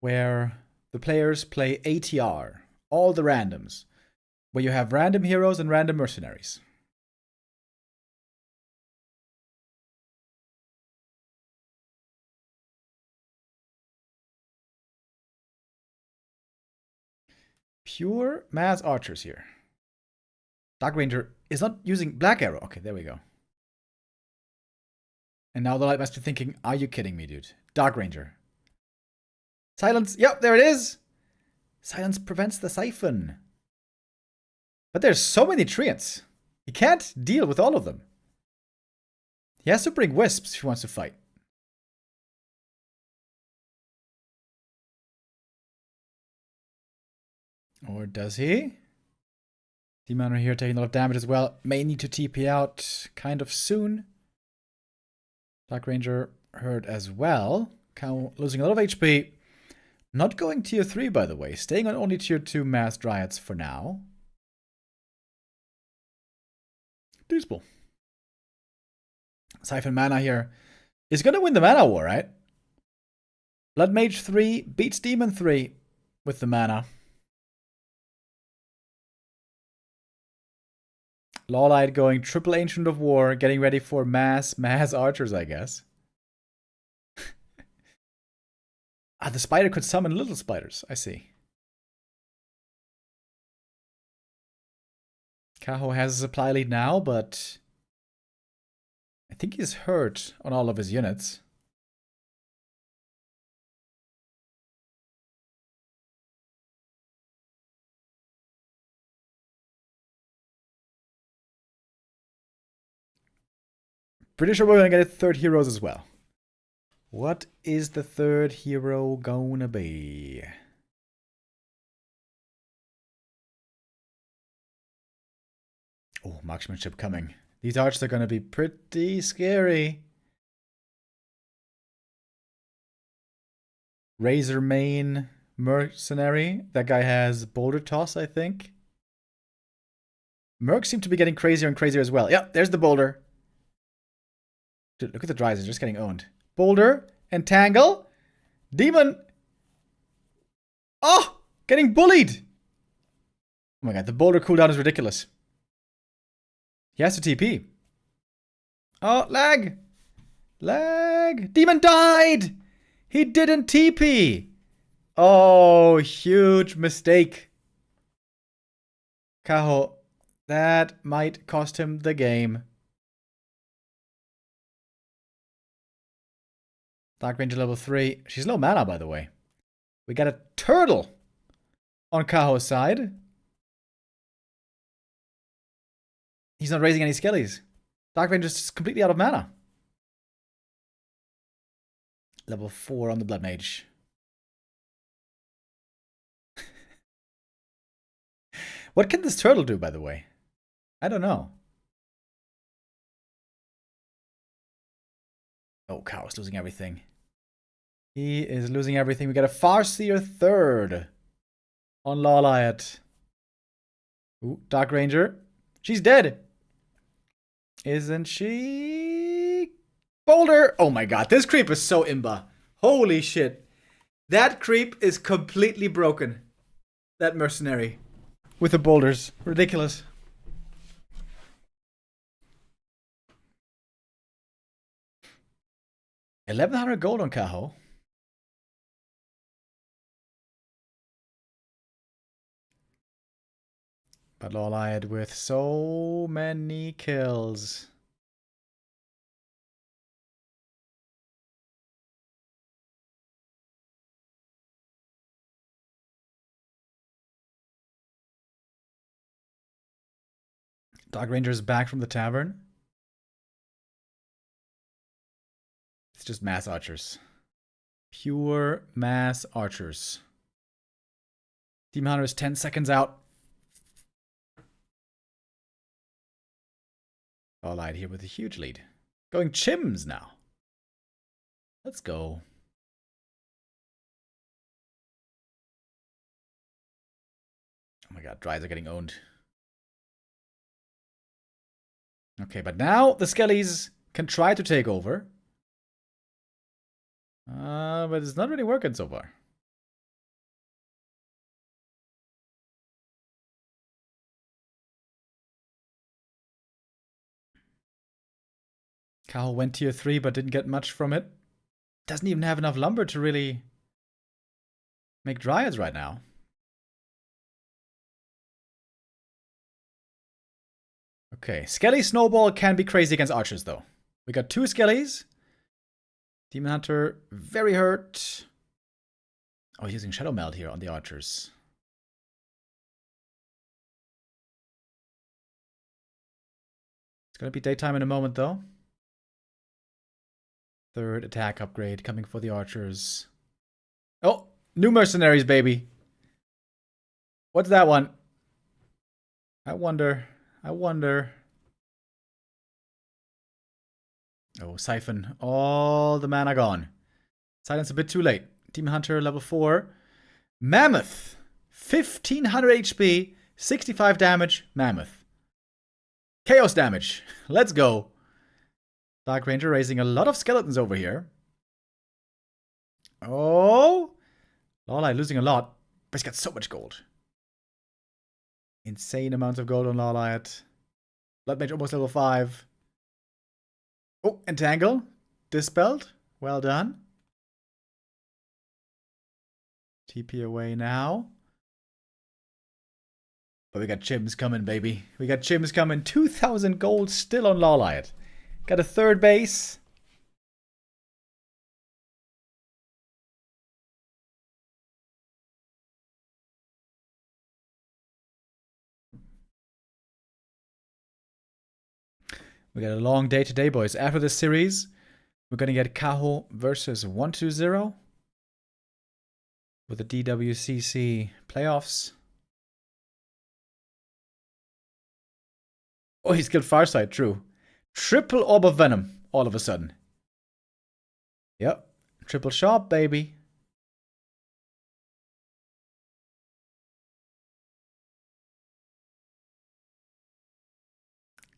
where the players play ATR, all the randoms, where you have random heroes and random mercenaries. Pure mass archers here. Dark Ranger is not using Black Arrow. Okay, there we go. And now the light must be thinking, are you kidding me, dude? Dark Ranger. Silence. Yep, there it is. Silence prevents the siphon. But there's so many treants. He can't deal with all of them. He has to bring wisps if he wants to fight. Or does he? Demon here taking a lot of damage as well. May need to TP out kind of soon. Dark Ranger hurt as well. Cow losing a lot of HP. Not going tier 3, by the way. Staying on only tier 2 mass dryads for now. Useful. Siphon Mana here is going to win the Mana War, right? Blood Mage 3 beats Demon 3 with the Mana. Lawlight going triple Ancient of War, getting ready for mass archers, I guess. The spider could summon little spiders, I see. Kaho has a supply lead now, but I think he's hurt on all of his units. Pretty sure we're gonna get a third heroes as well. What is the third hero gonna be? Oh, marksmanship coming. These archers are gonna be pretty scary. Razor Main Mercenary. That guy has Boulder Toss, I think. Mercs seem to be getting crazier and crazier as well. Yeah, there's the boulder. Dude, look at the dries, they're just getting owned. Boulder, Entangle, Demon. Oh, getting bullied. Oh my god, the boulder cooldown is ridiculous. He has to TP. Oh, lag. Lag. Demon died. He didn't TP. Oh, huge mistake. Kaho, that might cost him the game. Dark Ranger level 3. She's low mana, by the way. We got a turtle on Kaho's side. He's not raising any skellies. Dark Ranger's just completely out of mana. Level 4 on the Blood Mage. What can this turtle do, by the way? I don't know. Oh, Kaho's losing everything. He is losing everything. We got a Farseer third on Lawliot. Ooh, Dark Ranger. She's dead. Isn't she? Boulder. Oh my god, this creep is so imba. Holy shit. That creep is completely broken. That mercenary. With the boulders. Ridiculous. $1,100 gold on Kaho. But Lawliot with so many kills. Dark Ranger is back from the tavern. It's just mass archers. Pure mass archers. Demon Hunter is 10 seconds out. Allied here with a huge lead. Going Chims now. Let's go. Oh my god, Dries are getting owned. Okay, but now the Skellies can try to take over. But it's not really working so far. Kao went tier 3 but didn't get much from it. Doesn't even have enough lumber to really make Dryads right now. Okay, Skelly Snowball can be crazy against archers though. We got 2 Skellies. Demon Hunter very hurt. Oh, he's using Shadow Meld here on the archers. It's gonna be daytime in a moment though. 3rd attack upgrade coming for the archers. Oh, new mercenaries, baby. What's that one? I wonder. Oh, Siphon. All the mana gone. Silence a bit too late. Demon Hunter level 4. Mammoth. 1500 HP. 65 damage. Mammoth. Chaos damage. Let's go. Dark Ranger raising a lot of skeletons over here. Oh. Lorelei losing a lot. But he's got so much gold. Insane amounts of gold on Lorelei. Blood Mage almost level 5. Oh, Entangle. Dispelled. Well done. TP away now. But we got Chims coming, baby. We got Chims coming. 2,000 gold still on Lorelei. Got a 3rd base. We got a long day today, boys. After this series, we're going to get Kaho versus 120 with the DWCC playoffs. Oh, he's killed Farsight, true. Triple Orb of Venom, all of a sudden. Yep. Triple shot, baby.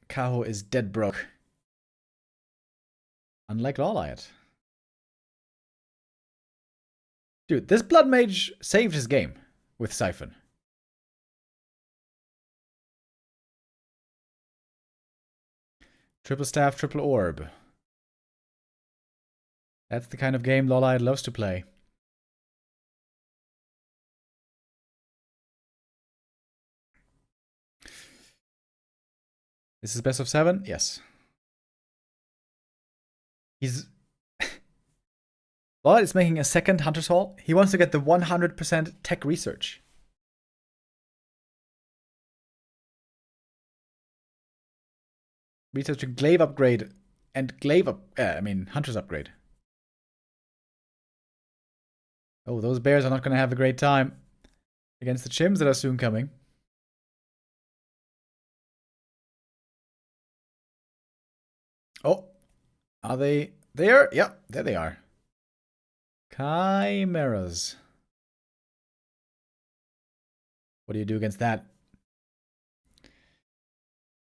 Kaho is dead broke. Unlike Lawlight. Dude, this Blood Mage saved his game with Siphon. Triple Staff, Triple Orb. That's the kind of game Lawlight loves to play. This is best of 7? Yes. He's... Lawlight is making a second Hunter's Hall. He wants to get the 100% tech research. Research a Glaive upgrade and Glaive Hunter's upgrade. Oh, those bears are not going to have a great time against the Chims that are soon coming. Oh, are they there? Yeah, there they are. Chimeras. What do you do against that?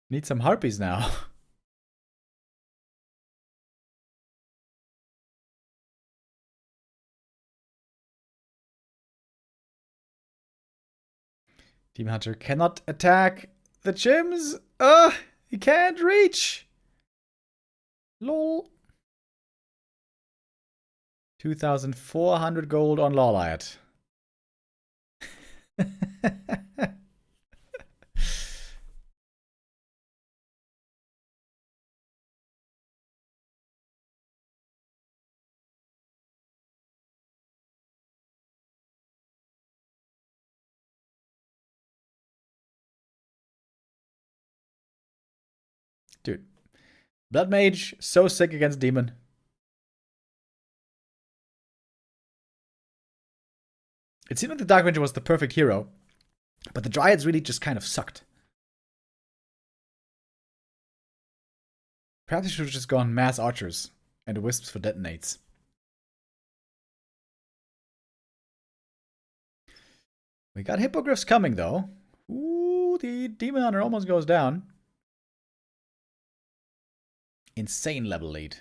Need some harpies now. Demon Hunter cannot attack the Chims. He can't reach. Lol. 2,400 gold on Lawlight. Dude. Blood Mage, so sick against Demon. It seemed like the Dark Ranger was the perfect hero, but the Dryads really just kind of sucked. Perhaps they should have just gone Mass Archers and Wisps for detonates. We got Hippogriffs coming, though. Ooh, the Demon Hunter almost goes down. Insane level lead.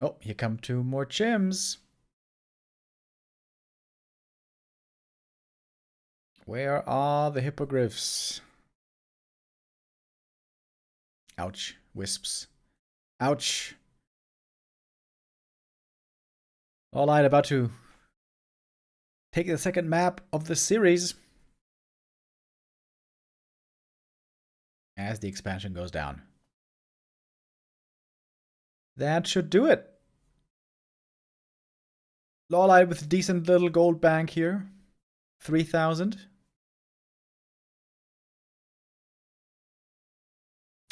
Oh, here come 2 more Chims. Where are the Hippogriffs? Ouch. Wisps. Ouch. All right, about to take the second map of the series as the expansion goes down. That should do it. Lawlight with a decent little gold bank here. 3,000.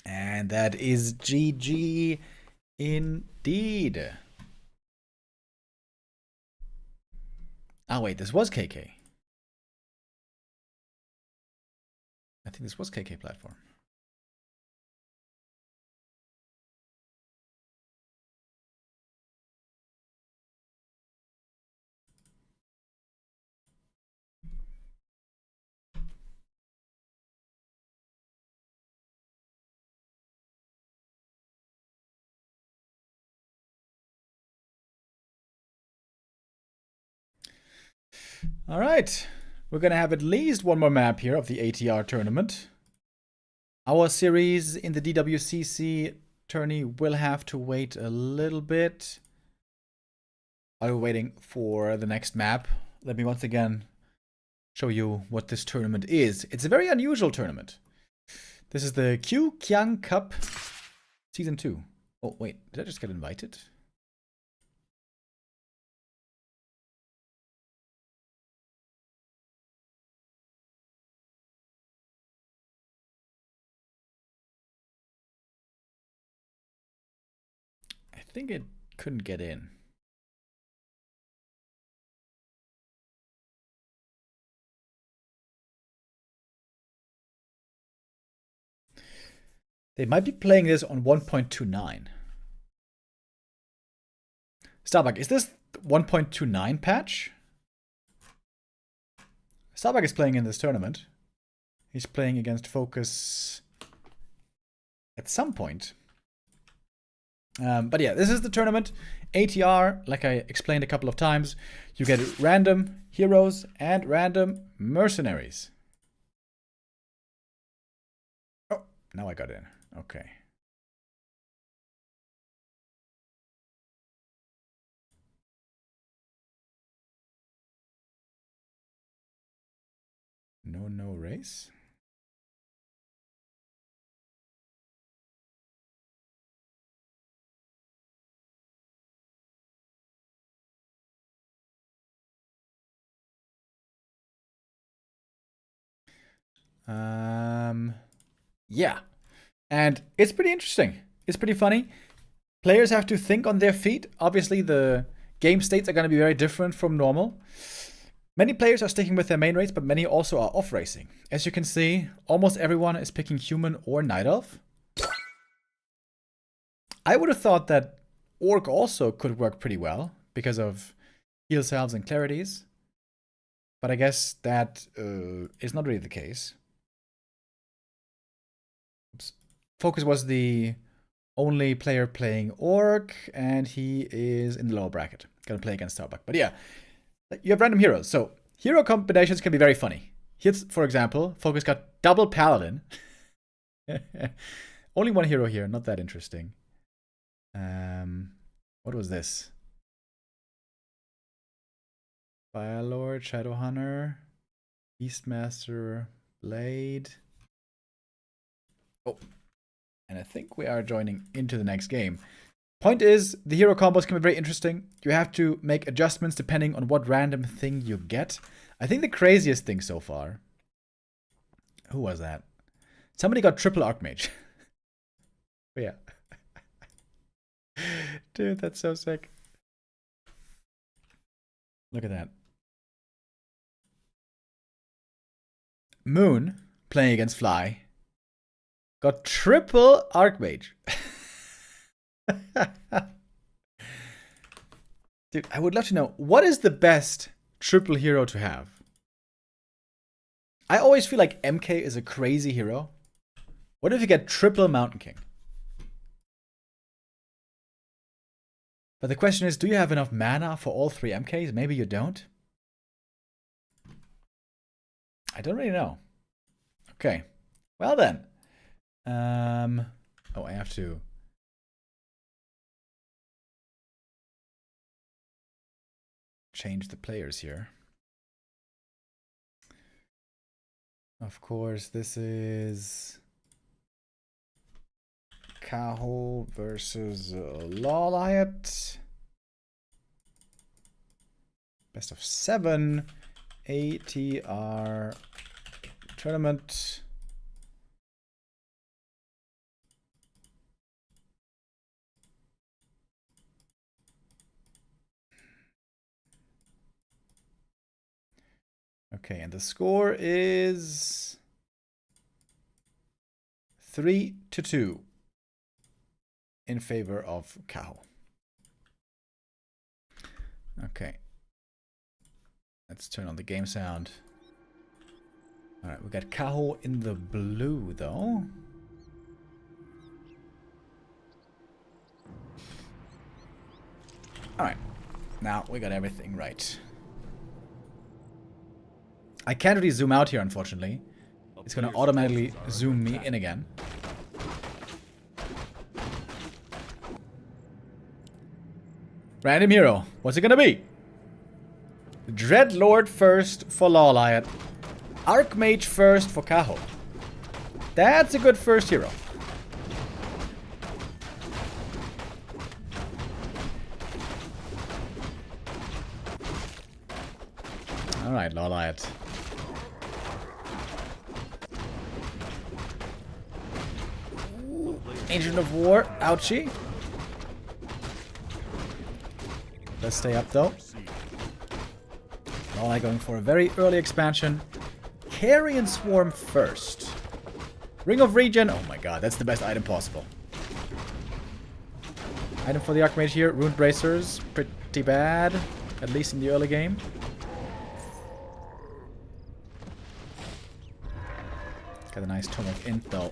And that is GG indeed. Oh wait, this was KK. I think this was KK platform. All right, we're gonna have at least one more map here of the ATR tournament. Our series in the DWCC tourney will have to wait a little bit. While we're waiting for the next map, let me once again show you what this tournament is. It's a very unusual tournament. This is the Q Kyang Cup Season 2. Oh, wait, did I just get invited? I think it couldn't get in. They might be playing this on 1.29. Starbuck, is this 1.29 patch? Starbuck is playing in this tournament. He's playing against Focus at some point. But yeah, this is the tournament. ATR, like I explained a couple of times, you get random heroes and random mercenaries. Oh, now I got in. Okay. No race? Yeah. And it's pretty interesting. It's pretty funny. Players have to think on their feet. Obviously, the game states are going to be very different from normal. Many players are sticking with their main race, but many also are off racing. As you can see, almost everyone is picking human or night elf. I would have thought that orc also could work pretty well because of heal salves and clarities. But I guess that is not really the case. Oops. Focus was the only player playing orc, and he is in the lower bracket. Gonna play against Starbuck. But yeah, you have random heroes. So hero combinations can be very funny. Here's, for example, Focus got double paladin. Only one hero here, not that interesting. What was this? Firelord, Shadowhunter, Beastmaster, Blade. Oh, and I think we are joining into the next game. Point is, the hero combos can be very interesting. You have to make adjustments depending on what random thing you get. I think the craziest thing so far... Who was that? Somebody got triple Archmage. Yeah. Dude, that's so sick. Look at that. Moon, playing against Fly, got triple Archmage. Dude, I would love to know, what is the best triple hero to have? I always feel like MK is a crazy hero. What if you get triple Mountain King? But the question is, do you have enough mana for all 3 MKs? Maybe you don't. I don't really know. Okay. Well then. Oh, I have to. Change the players here. Of course, this is Kaho versus Lawliot. Best of 7 ATR tournament. Okay, and the score is 3-2 in favor of Kaho. Okay. Let's turn on the game sound. Alright, we got Kaho in the blue though. Alright. Now we got everything right. I can't really zoom out here, unfortunately. It's going to automatically zoom me in again. Random hero. What's it going to be? Dreadlord first for Lawliot. Archmage first for Kaho. That's a good first hero. Alright, Lawliot. Agent of War, ouchie. Let's stay up though. Lawliot going for a very early expansion. Carrion Swarm first. Ring of Regen, oh my god, that's the best item possible. Item for the Archmage here, Rune Bracers, pretty bad, at least in the early game. Got a nice Tome of Int though.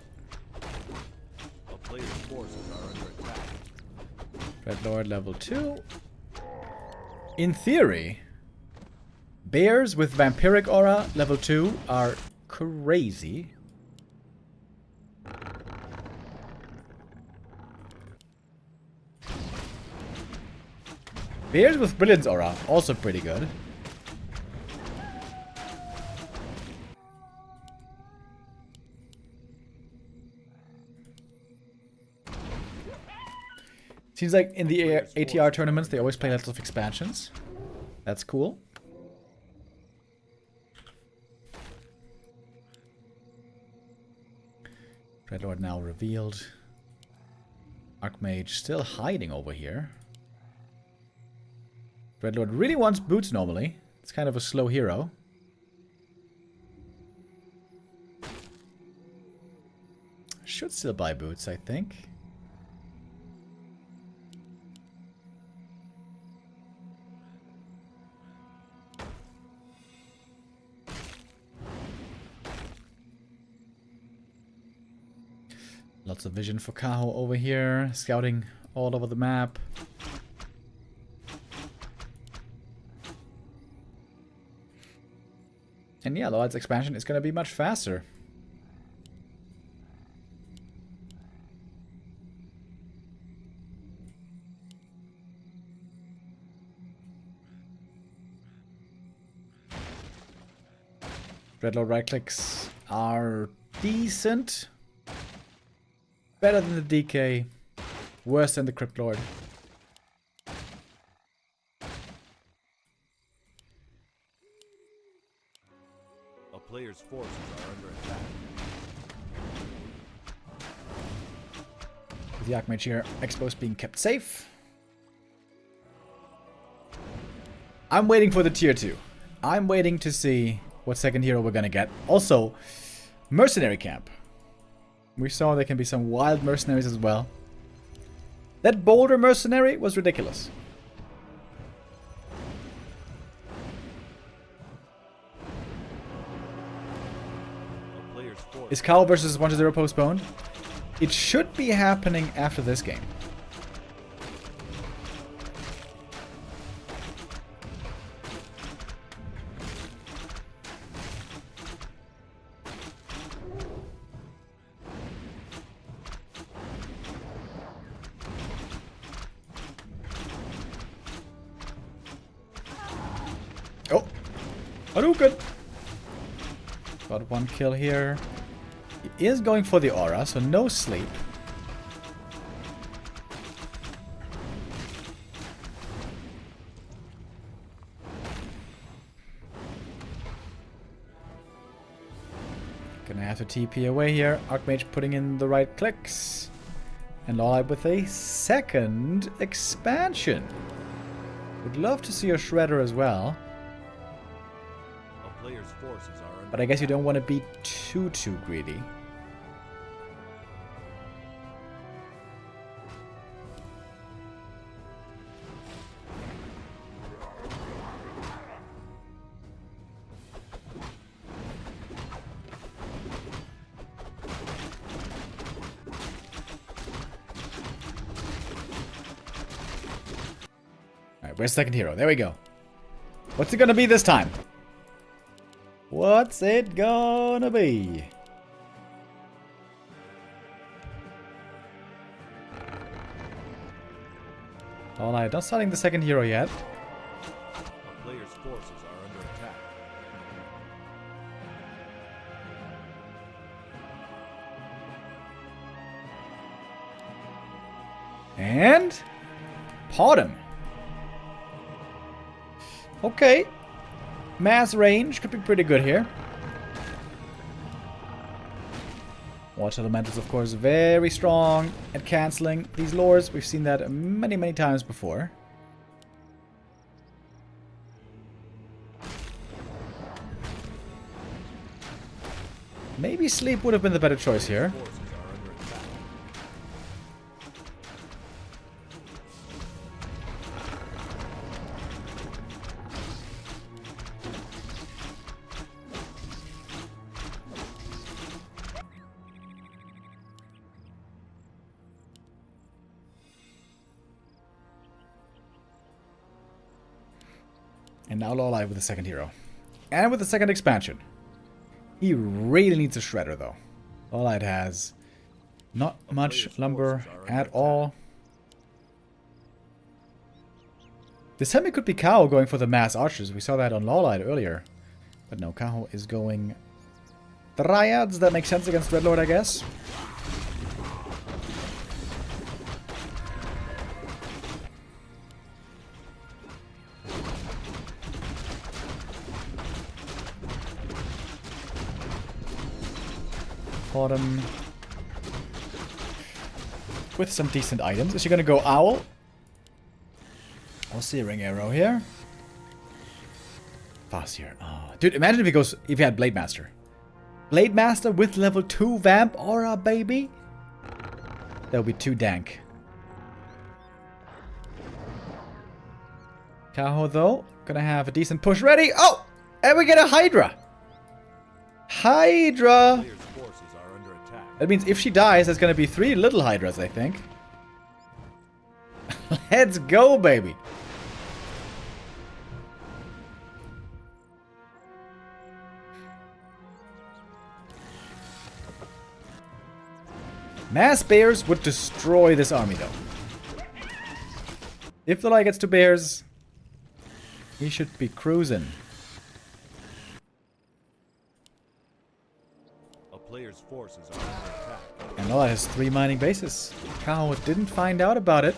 Dreadlord level 2. In theory, bears with Vampiric Aura level 2 are crazy. Bears with Brilliance Aura, also pretty good. Seems like in the ATR tournaments, they always play lots of expansions. That's cool. Dreadlord now revealed. Archmage still hiding over here. Dreadlord really wants boots normally. It's kind of a slow hero. Should still buy boots, I think. Lots of vision for Kaho over here, scouting all over the map. And yeah, Lawlight's expansion is going to be much faster. Dreadlord right clicks are decent. Better than the DK. Worse than the Crypt Lord. A player's forces are under attack. With the Archmage here exposed, being kept safe. I'm waiting for the tier 2. I'm waiting to see what second hero we're gonna get. Also, mercenary camp. We saw there can be some wild mercenaries as well. That boulder mercenary was ridiculous. Is Cowl versus 1-0 postponed? It should be happening after this game. Oh! Hadouken! Got one kill here. He is going for the aura, so no sleep. Gonna have to TP away here. Archmage putting in the right clicks. And Lawlite with a second expansion. Would love to see a Shredder as well. A player's forces are under But I guess you don't want to be too greedy. Alright, where's second hero? There we go. What's it gonna be this time? What's it gonna be? Alright, not starting the second hero yet. a player's forces are under attack. And pot him. Okay. Mass range could be pretty good here. Water Elemental is, of course, very strong at cancelling these lures. We've seen that many times before. Maybe sleep would have been the better choice here. Forces are under attack. And now Lawlite with the second hero. And with the second expansion. He really needs a Shredder, though. Lawlite has not much lumber at all. This time it could be Kao going for the mass archers. We saw that on Lawlite earlier. But no, Kao is going Dryads. That makes sense against Dreadlord, I guess. Bottom with some decent items. Is she gonna go Owl? I'll see a Ring Arrow here. Fast here. Oh, dude, imagine if he had Blade Master. Blade Master with level 2 Vamp Aura, baby. That would be too dank. Kaho, though, gonna have a decent push ready. Oh! And we get a Hydra! Hydra! Player's forces are under attack. That means if she dies, there's gonna be 3 little Hydras, I think. Let's go, baby! Mass Bears would destroy this army, though. If the light gets to Bears, he should be cruising. A player's forces are under attack. And Lola has 3 mining bases. Kao didn't find out about it.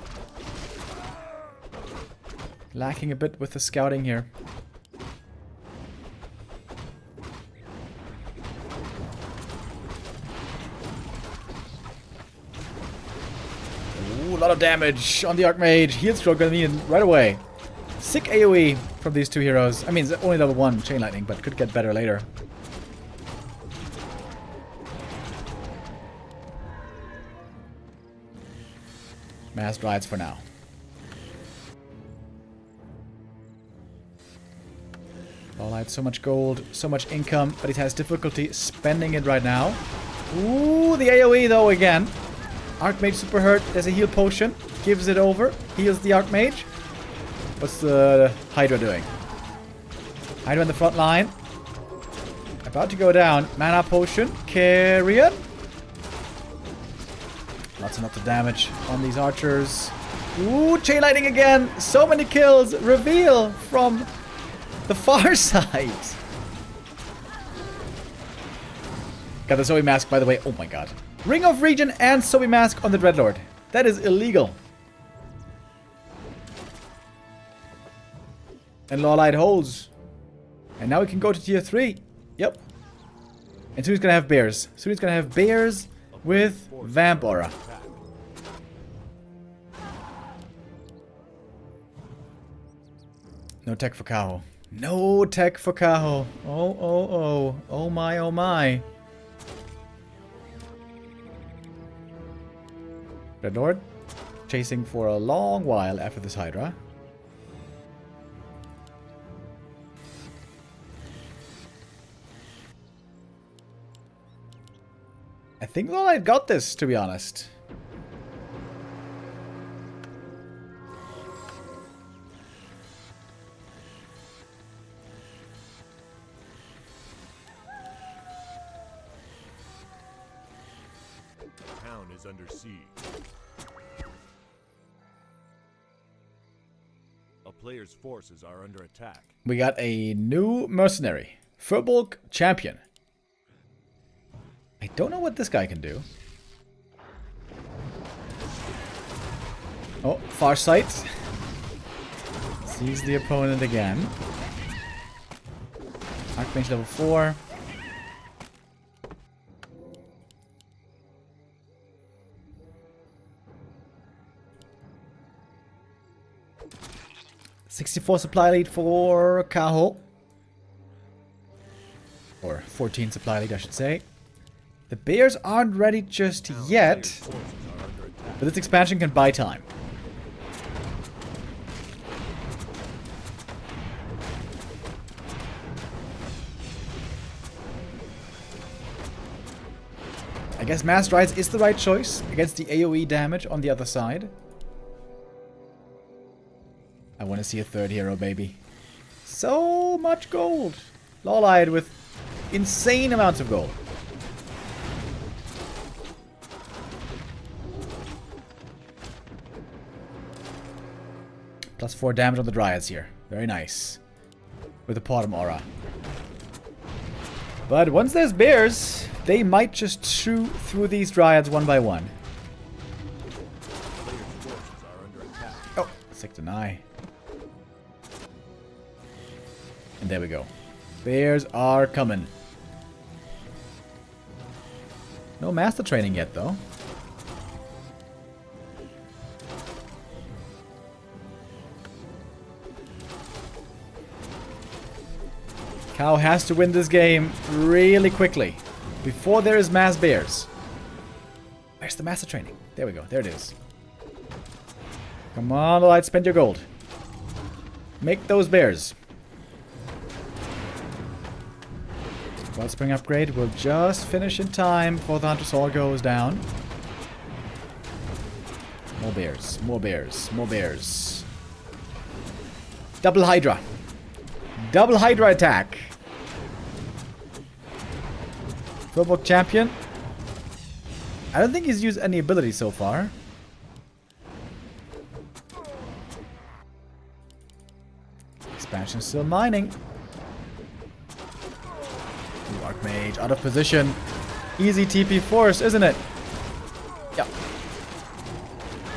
Lacking a bit with the scouting here. lot of damage on the Archmage. Heal stroke gonna be in right away. Sick AoE from these two heroes. I mean, it's only level 1 Chain Lightning, but could get better later. Mass rides for now. Alright, so much gold, so much income, but he has difficulty spending it right now. Ooh, the AoE though again. Archmage super hurt. There's a heal potion. Gives it over. Heals the Archmage. What's the Hydra doing? Hydra in the front line. About to go down. Mana potion. Carrion. Lots and lots of damage on these archers. Ooh, Chain Lightning again. So many kills. Reveal from the far side. Got the Zoe mask, by the way. Oh my god. Ring of Regen and Zoe mask on the Dreadlord. That is illegal. And Lawlight holds. And now we can go to tier 3. Yep. And soon he's gonna have bears. Soon he's gonna have bears with Vamp Aura. No tech for Kaho. No tech for Kaho. Oh, oh, oh. Oh my, oh my. Dreadlord chasing for a long while after this Hydra. I think Lawlight got this, to be honest. The town is under siege. A player's forces are under attack. We got a new mercenary. Furbolg champion. I don't know what this guy can do. Oh, Farsight. Sees the opponent again. Archmage level 4. .64 supply lead for Kaho. Or 14 supply lead, I should say. The bears aren't ready just yet, but this expansion can buy time. I guess Mass Strides is the right choice against the AoE damage on the other side. I want to see a third hero, baby. So much gold. Lawlight with insane amounts of gold. Plus 4 damage on the Dryads here. Very nice. With the Potom Aura. But once there's bears, they might just chew through these Dryads one by one. Oh, sick deny. And there we go. Bears are coming. No master training yet, though. Cow has to win this game really quickly before there is mass bears. Where's the master training? There we go. There it is. Come on, Light, spend your gold. Make those bears. Wellspring upgrade will just finish in time before the Hunter Soul goes down. More bears, more bears, more bears. Double Hydra. Double Hydra attack. Furbolg champion. I don't think he's used any ability so far. Expansion still mining. Archmage out of position. Easy TP force, isn't it? Yeah.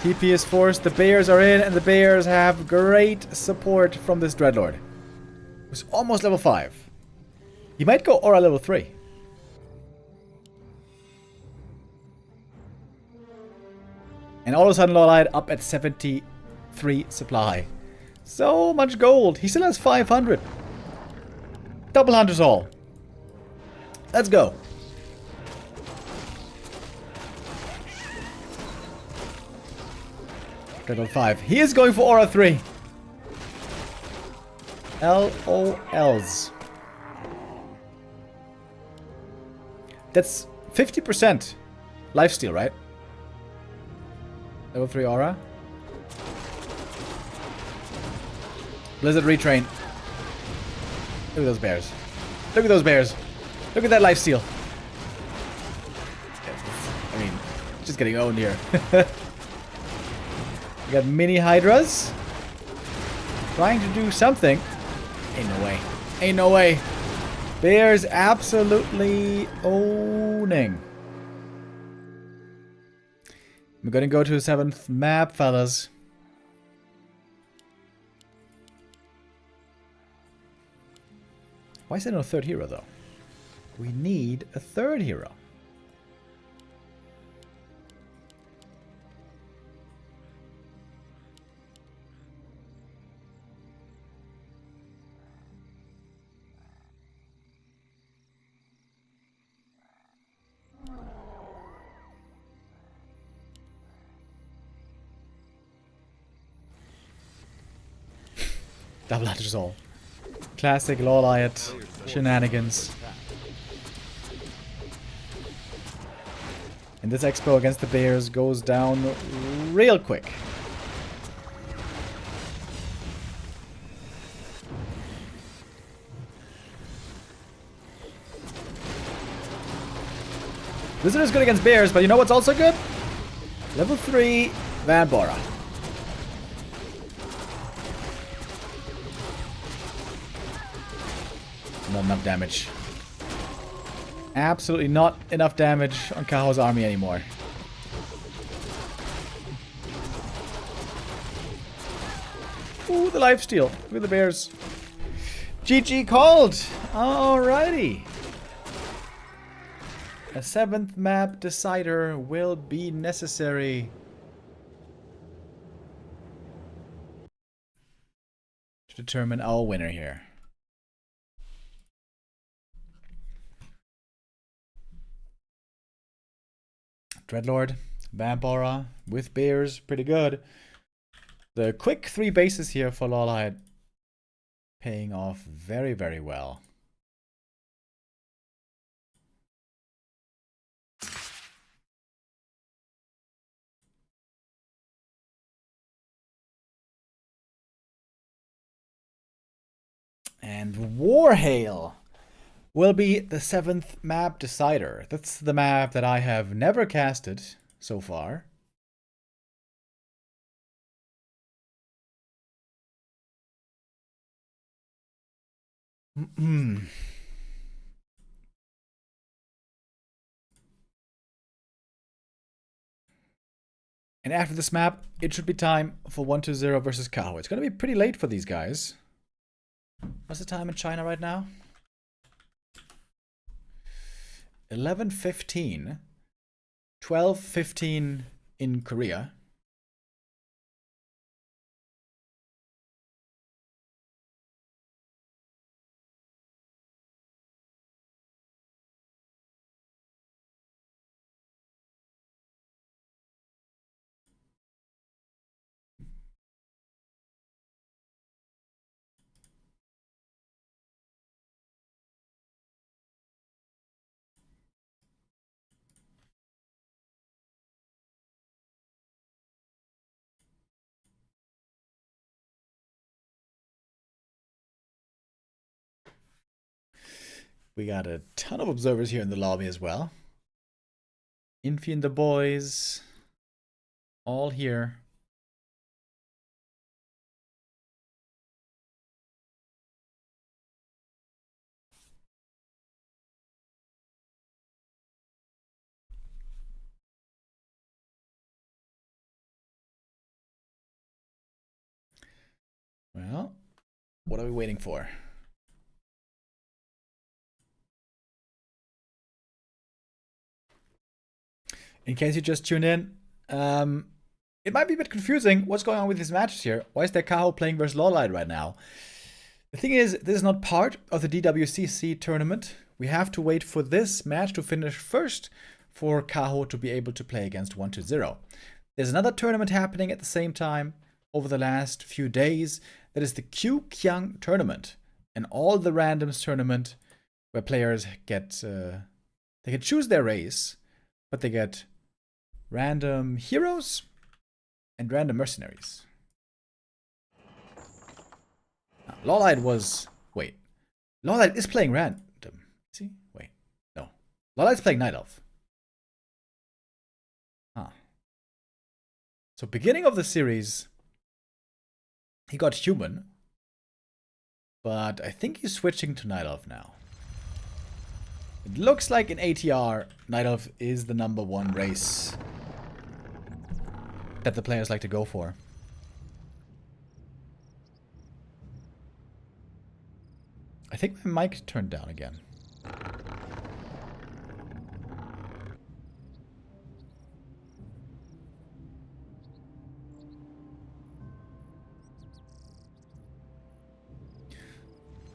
TP is forced. The bears are in, and the bears have great support from this Dreadlord. Who's almost level 5. He might go Aura level 3. And And all of a sudden, Lawlight up at 73 supply. So much gold. He still has 500. Double hunters all. Let's go. Level 5. He is going for Aura 3. LOLs. That's 50% lifesteal, right? Level 3 Aura. Blizzard retrain. Look at those bears. Look at those bears. Look at that lifesteal. I mean, just getting owned here. We got mini hydras. Trying to do something. Ain't no way. Ain't no way. Bears absolutely owning. We're gonna go to a 7th map, fellas. Why is there no 3rd hero, though? We need a 3rd hero. Double hunters all. Classic Lawlight shenanigans. And this expo against the Bears goes down real quick. Wizard is good against Bears, but you know what's also good? Level 3 Van Bora. Not enough damage. Absolutely not enough damage on Kaho's army anymore. Ooh, the lifesteal. Look at the bears. GG called. Alrighty. A 7th map decider will be necessary. To determine our winner here. Dreadlord, Vampora with bears, pretty good. The quick 3 bases here for Lawlight paying off very, very well. And Warhail will be the 7th map decider. That's the map that I have never casted so far. And after this map, it should be time for 1-2-0 versus Kaho. It's going to be pretty late for these guys. What's the time in China right now? 11:15. 12:15 in Korea. We got a ton of observers here in the lobby as well. Infi and the boys, all here. Well, what are we waiting for? In case you just tuned in, It might be a bit confusing. What's going on with these matches here? Why is there Kaho playing versus Lawlight right now? The thing is, this is not part of the DWCC tournament. We have to wait for this match to finish first for Kaho to be able to play against 120. There's another tournament happening at the same time over the last few days. That is the Q Kyang tournament. And all the randoms tournament where players get, they can choose their race, but they get random heroes and random mercenaries. Lawlight was... Wait. Lawlight is playing random. Is he? Wait. No. Lawlight's playing Night Elf. Huh. So beginning of the series, he got human. But I think he's switching to Night Elf now. It looks like in ATR, Night Elf is the #1 race that the players like to go for. I think my mic turned down again.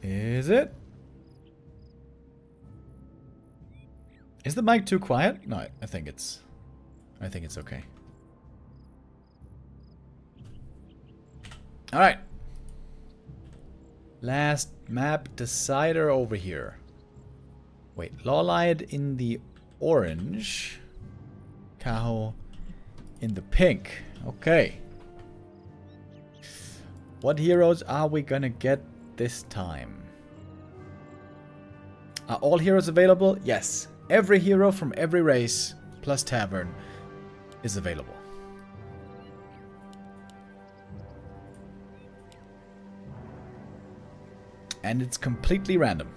Is it? Is the mic too quiet? No, I think it's okay. All right. Last map decider over here. Wait, Lawlight in the orange. Kaho in the pink. Okay. What heroes are we gonna get this time? Are all heroes available? Yes. Every hero from every race plus Tavern is available. And it's completely random.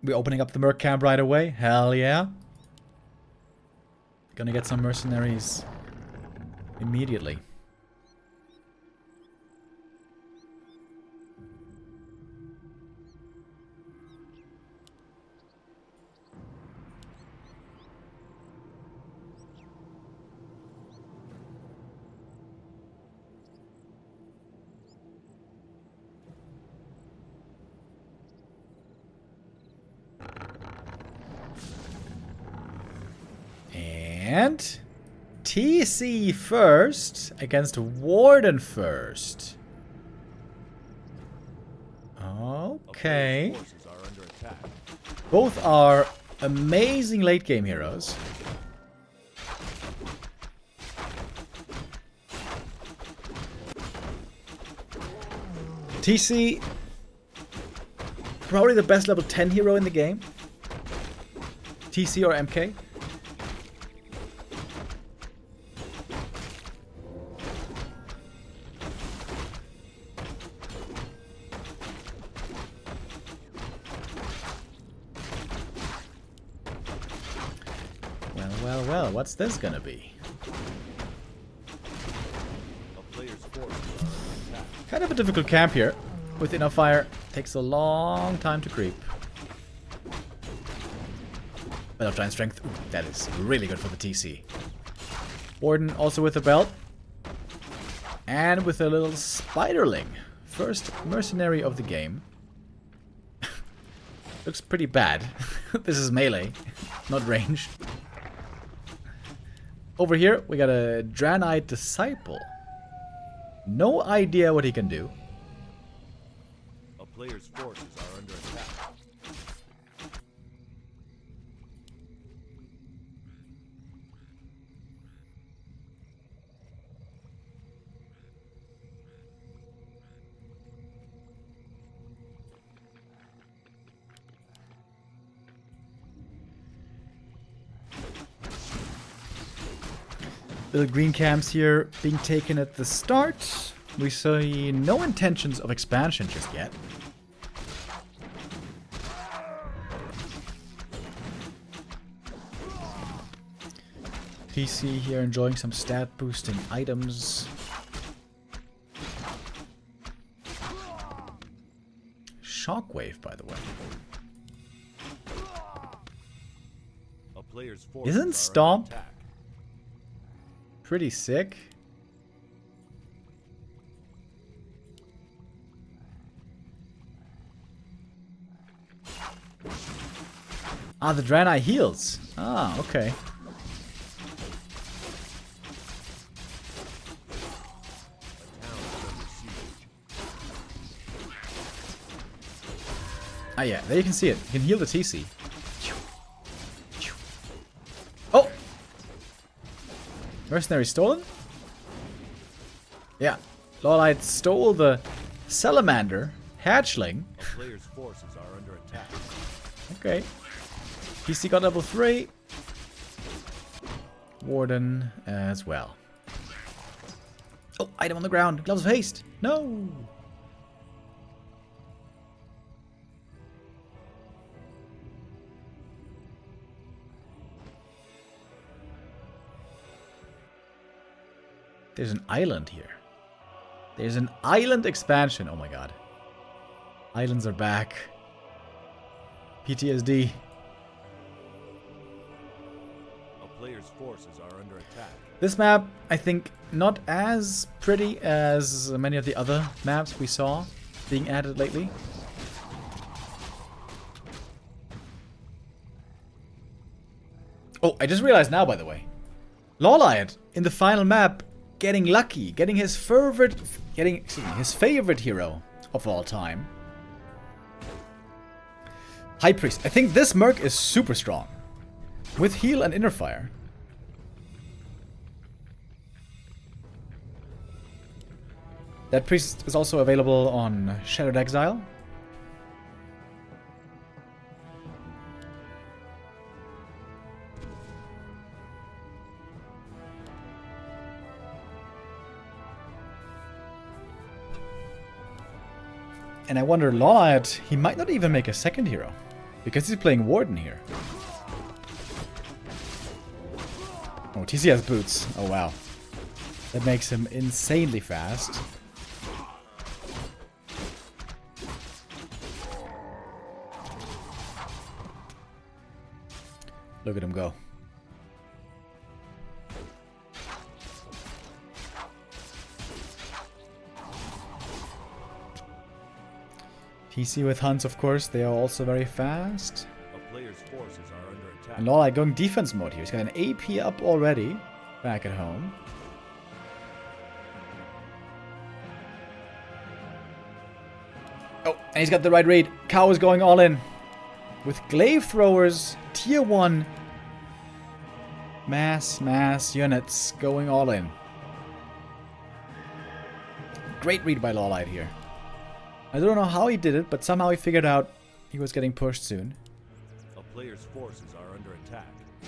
We're opening up the Merc camp right away. Hell yeah. Gonna get some mercenaries immediately. And TC first against Warden first. Okay. Both are amazing late game heroes. TC, probably the best level 10 hero in the game. TC or MK. Well, what's this gonna be? Kind of a difficult camp here. With enough fire, takes a long time to creep. Belt of Giant Strength, ooh, that is really good for the TC. Warden also with a belt. And with a little Spiderling. First mercenary of the game. Looks pretty bad. This is melee, not ranged. Over here, we got a Draenei Disciple. No idea what he can do. A player's forces are under attack. Little green camps here being taken at the start. We see no intentions of expansion just yet. PC here enjoying some stat boosting items. Shockwave, by the way. A player's forces Isn't are under Stomp attack. pretty sick? Ah, the Draenei heals. Ah, okay. Ah, yeah, there you can see it. You can heal the TC. Oh! Mercenary stolen? Yeah. Lawlight stole the Salamander Hatchling. A player's forces are under attack. Okay. PC got level 3. Warden as well. Oh, item on the ground. Gloves of haste. No! There's an island here. There's an island expansion. Oh my god. Islands are back. PTSD. A player's forces are under attack. This map, I think, not as pretty as many of the other maps we saw being added lately. Oh, I just realized now, by the way. Lawlight in the final map getting lucky, getting his favorite hero of all time. High Priest. I think this Merc is super strong. With heal and inner fire. That Priest is also available on Shattered Exile. And I wonder, Lawlight, he might not even make a second hero. Because he's playing Warden here. Oh, TC has boots. Oh, wow. That makes him insanely fast. Look at him go. PC with hunts, of course, they are also very fast. A player's forces are under attack. And Lawlight going defense mode here. He's got an AP up already. Back at home. Oh, and he's got the right read. Cow is going all in. With glaive throwers, tier 1 mass units going all in. Great read by Lawlight here. I don't know how he did it, but somehow he figured out he was getting pushed soon. A player's forces are under attack. A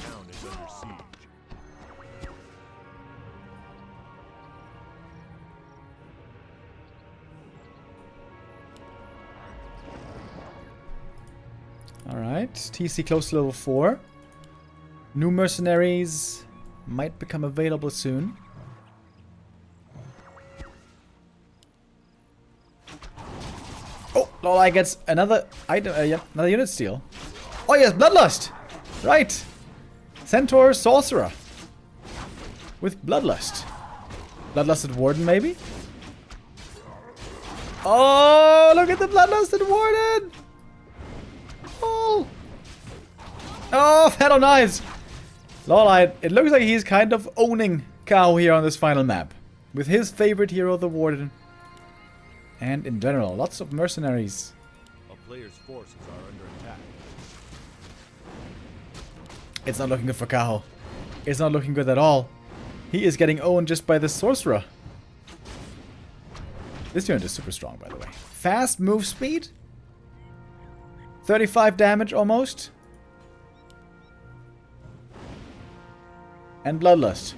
town is under siege. Alright, TC close to level 4. New mercenaries might become available soon. Oh, Lawlight gets another item, another unit steal. Oh yes, Bloodlust! Right! Centaur Sorcerer. With Bloodlust. Bloodlusted Warden, maybe? Oh, look at the Bloodlusted Warden! Oh! Oh, Fatal Knives! Lawlight, it looks like he's kind of owning Kao here on this final map. With his favorite hero, the Warden. And in general, lots of mercenaries. A player's forces are under attack. It's not looking good for Kao. It's not looking good at all. He is getting owned just by the Sorcerer. This unit is super strong, by the way. Fast move speed. 35 damage almost. And Bloodlust.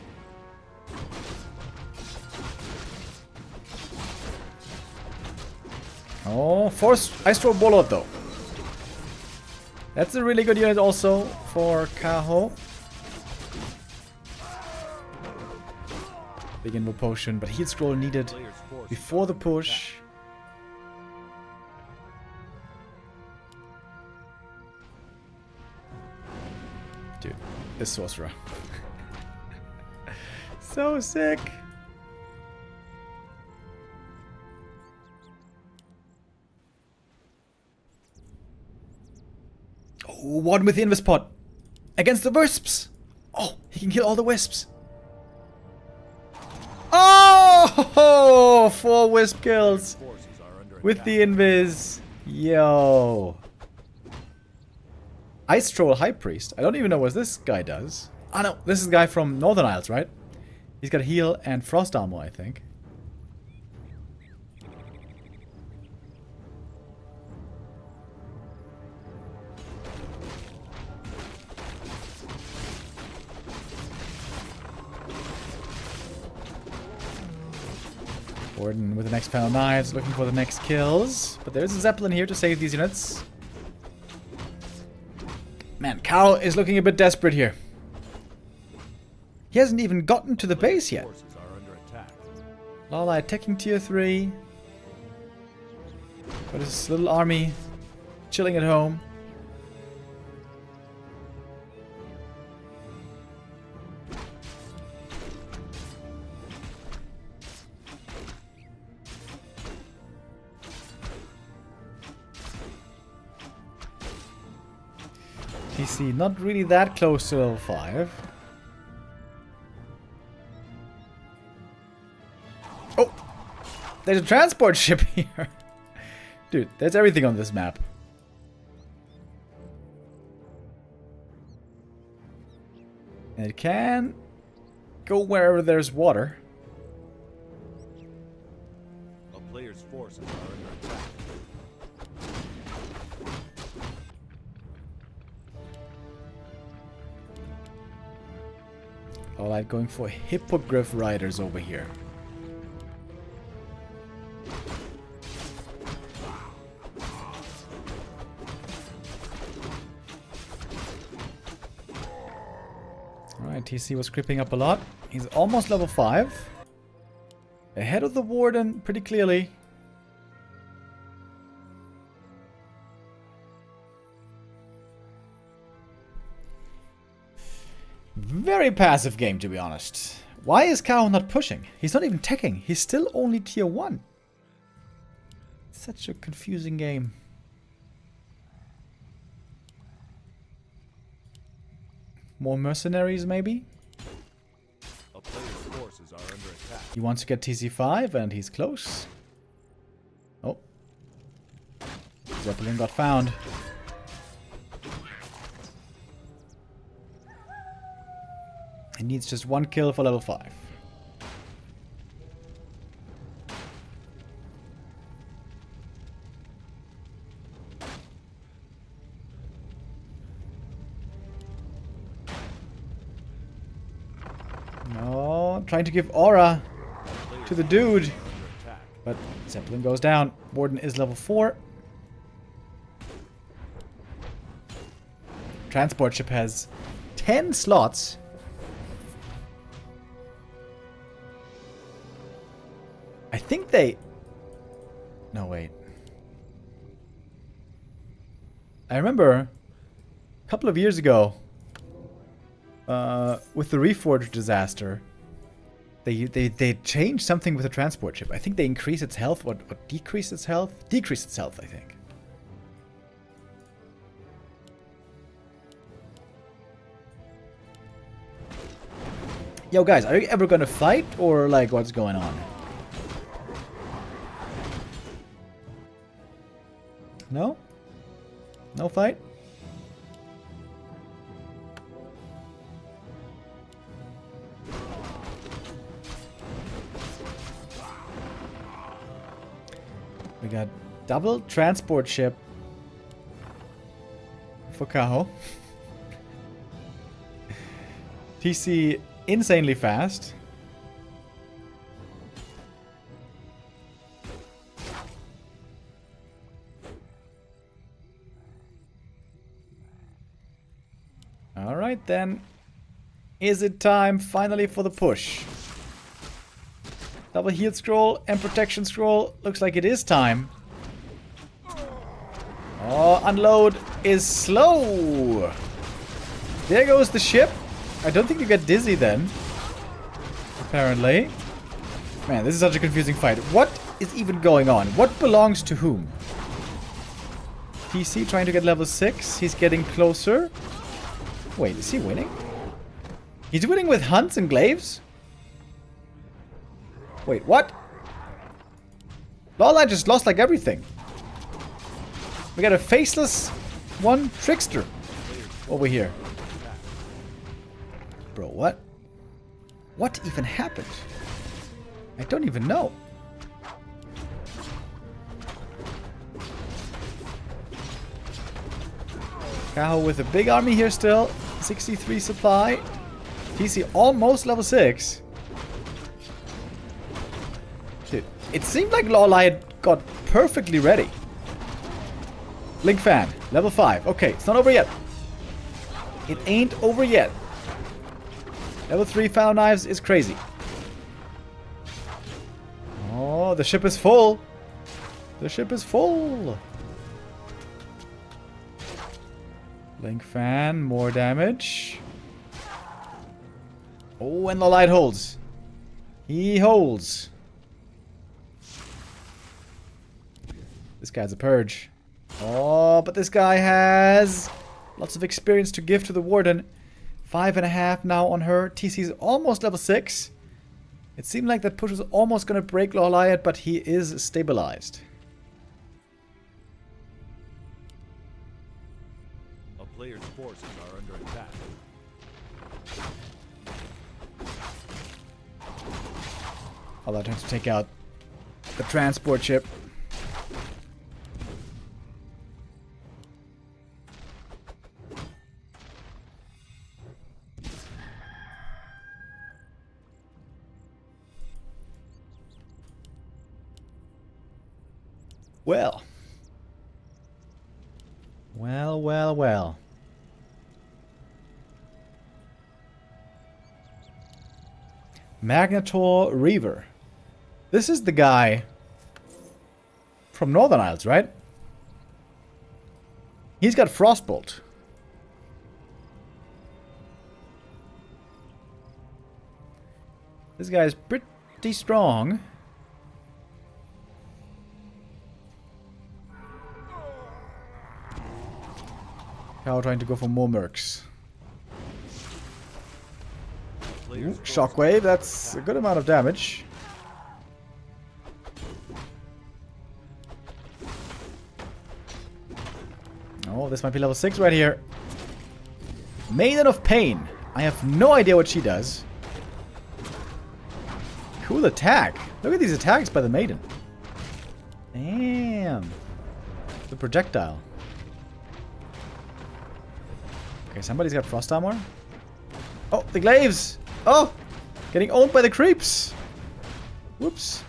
Oh, force Ice Throw Bullet though. That's a really good unit also for Kaho. Big invo potion, but heal scroll needed Player's forces before are the under push. Dude, this sorcerer. So sick. Oh, one with the invis pot. Against the wisps. Oh, he can kill all the wisps. Oh, 4 wisp kills forces are under with attack. the invis. Yo. Ice Troll High Priest. I don't even know what this guy does. Ah, no, this is the guy from Northern Isles, right? He's got heal and frost armor, I think. Warden with the next panel knives, looking for the next kills. But there's a Zeppelin here to save these units. Man, Carl is looking a bit desperate here. He hasn't even gotten to the base yet. Forces are under attack. Lala attacking tier 3. Got his little army chilling at home. TC not really that close to level 5. Oh! There's a transport ship here. Dude, there's everything on this map. And it can go wherever there's water. A player's forces are under attack. Alright, going for hippogriff riders over here. Alright, TC was creeping up a lot. He's almost level 5. Ahead of the Warden, pretty clearly. Very passive game, to be honest. Why is Kao not pushing? He's not even teching. He's still only tier 1. Such a confusing game. More mercenaries, maybe? A player's forces are under attack. He wants to get TC5, and he's close. Oh. Zeppelin got found. He needs just 1 kill for level 5. No, trying to give aura to the dude. But Zeppelin goes down. Warden is level 4. Transport ship has 10 slots. I think they... No, wait. I remember a couple of years ago, with the Reforged disaster, they changed something with the transport ship. I think they increased its health or decreased its health? Decreased its health, I think. Yo, guys, are you ever gonna fight, or like what's going on? No? No fight? We got double transport ship for Kaho. TC insanely fast. Alright then. Is it time finally for the push? Double heal scroll and protection scroll. Looks like it is time. Oh, unload is slow. There goes the ship. I don't think you get dizzy then. Apparently. Man, this is such a confusing fight. What is even going on? What belongs to whom? PC trying to get level 6. He's getting closer. Wait, is he winning? He's winning with hunts and glaives? Wait, what? LOL, I just lost like everything. We got a faceless one trickster over here. Bro, what? What even happened? I don't even know. Kaho with a big army here still. 63 supply. TC almost level 6. Dude, it seemed like Lawlight got perfectly ready. Blink Fan, level 5. Okay, it's not over yet. It ain't over yet. Level 3 Foul Knives is crazy. Oh, the ship is full. The ship is full. Blink Fan, more damage. Oh, and the light holds. He holds. This guy's a purge. Oh, but this guy has lots of experience to give to the Warden. 5.5 now on her. TC's almost level 6. It seemed like that push was almost going to break Lawliot, but he is stabilized. A player's forces are under attack. Although trying to take out the transport ship. Well. Well. Magnetor Reaver. This is the guy from Northern Isles, right? He's got Frostbolt. This guy is pretty strong. How trying to go for more mercs. Ooh, shockwave, that's a good amount of damage. Oh, this might be level 6 right here. Maiden of Pain. I have no idea what she does. Cool attack. Look at these attacks by the Maiden. Damn. The projectile. Okay, somebody's got frost armor. Oh, the glaives! Oh! Getting owned by the creeps! Whoops.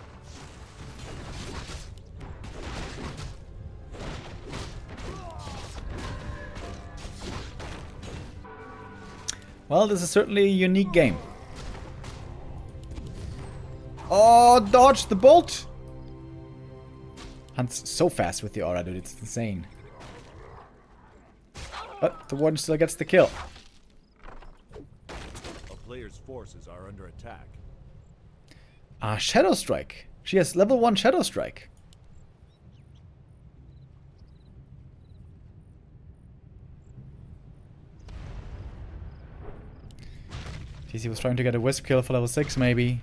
Well, this is certainly a unique game. Oh, dodge the bolt! Hunt's so fast with the aura, dude. It's insane. But the Warden still gets the kill. A player's forces are under attack. Ah, Shadow Strike. She has level 1 Shadow Strike. TC was trying to get a Wisp kill for level 6 maybe.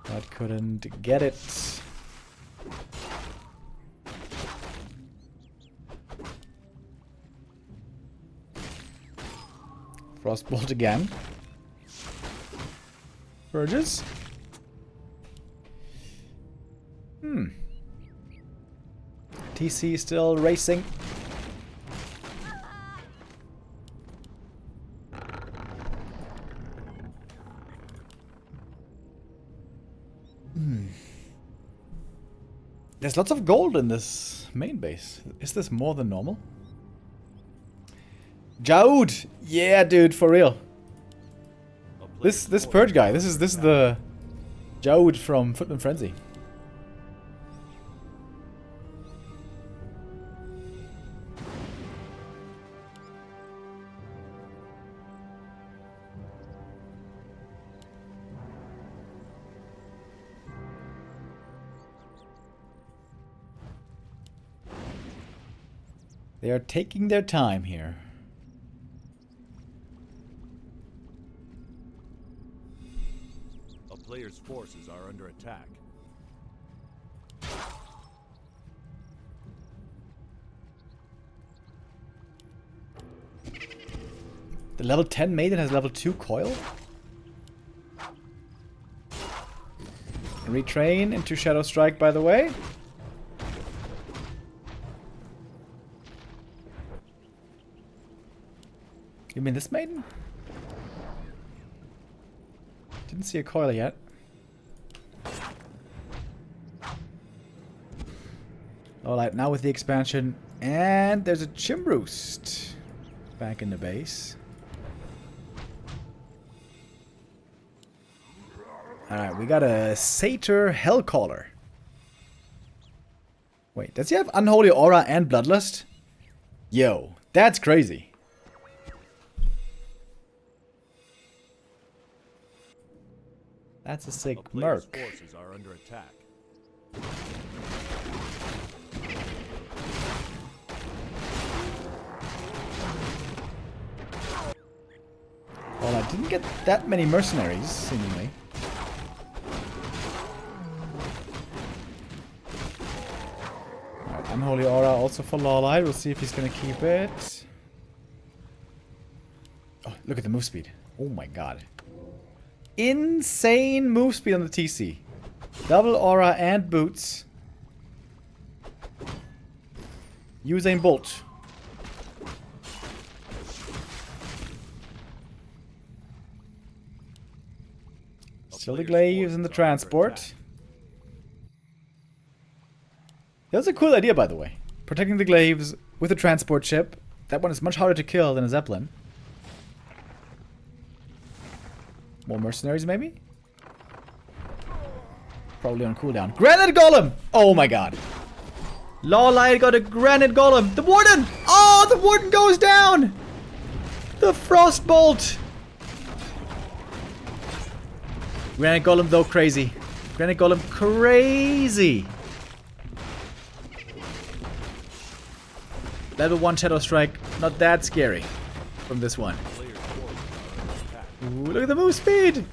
But couldn't get it. Frostbolt again. Burgess. TC still racing. There's lots of gold in this main base. Is this more than normal? Jaud! Yeah, dude, for real. This purge guy. This is the Jode from Footman Frenzy. They are taking their time here. A player's forces are under attack. The level 10 maiden has level 2 coil. Retrain into Shadow Strike, by the way. You mean this maiden? Didn't see a coil yet. Alright, now with the expansion. And there's a Chimbroost back in the base. Alright, we got a Satyr Hellcaller. Wait, does he have Unholy Aura and Bloodlust? Yo, that's crazy. That's a sick merc. Forces are under attack. Well, I didn't get that many mercenaries, seemingly. Alright, Unholy Aura also for Lawlight. We'll see if he's gonna keep it. Oh, look at the move speed. Oh my god. Insane move speed on the TC. Double Aura and boots. Usain Bolt. Still the glaives and the transport. That was a cool idea, by the way. Protecting the glaives with a transport ship. That one is much harder to kill than a Zeppelin. More mercenaries, maybe? Probably on cooldown. Granite Golem! Oh my god. Lawlight got a Granite Golem. The Warden! Oh, the Warden goes down! The Frostbolt! Granite Golem, though, crazy. Granite Golem, crazy! Level 1 Shadow Strike, not that scary from this one. Ooh, look at the move speed!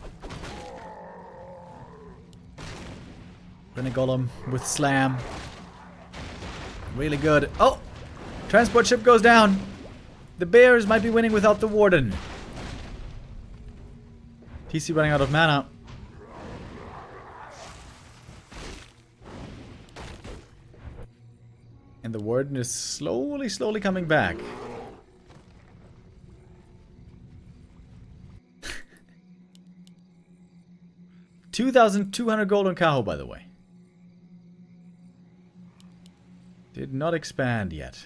Granite Golem with Slam. Really good. Oh! Transport ship goes down. The Bears might be winning without the Warden. TC running out of mana. And the Warden is slowly coming back. $2,200 gold on Kaho, by the way. Did not expand yet.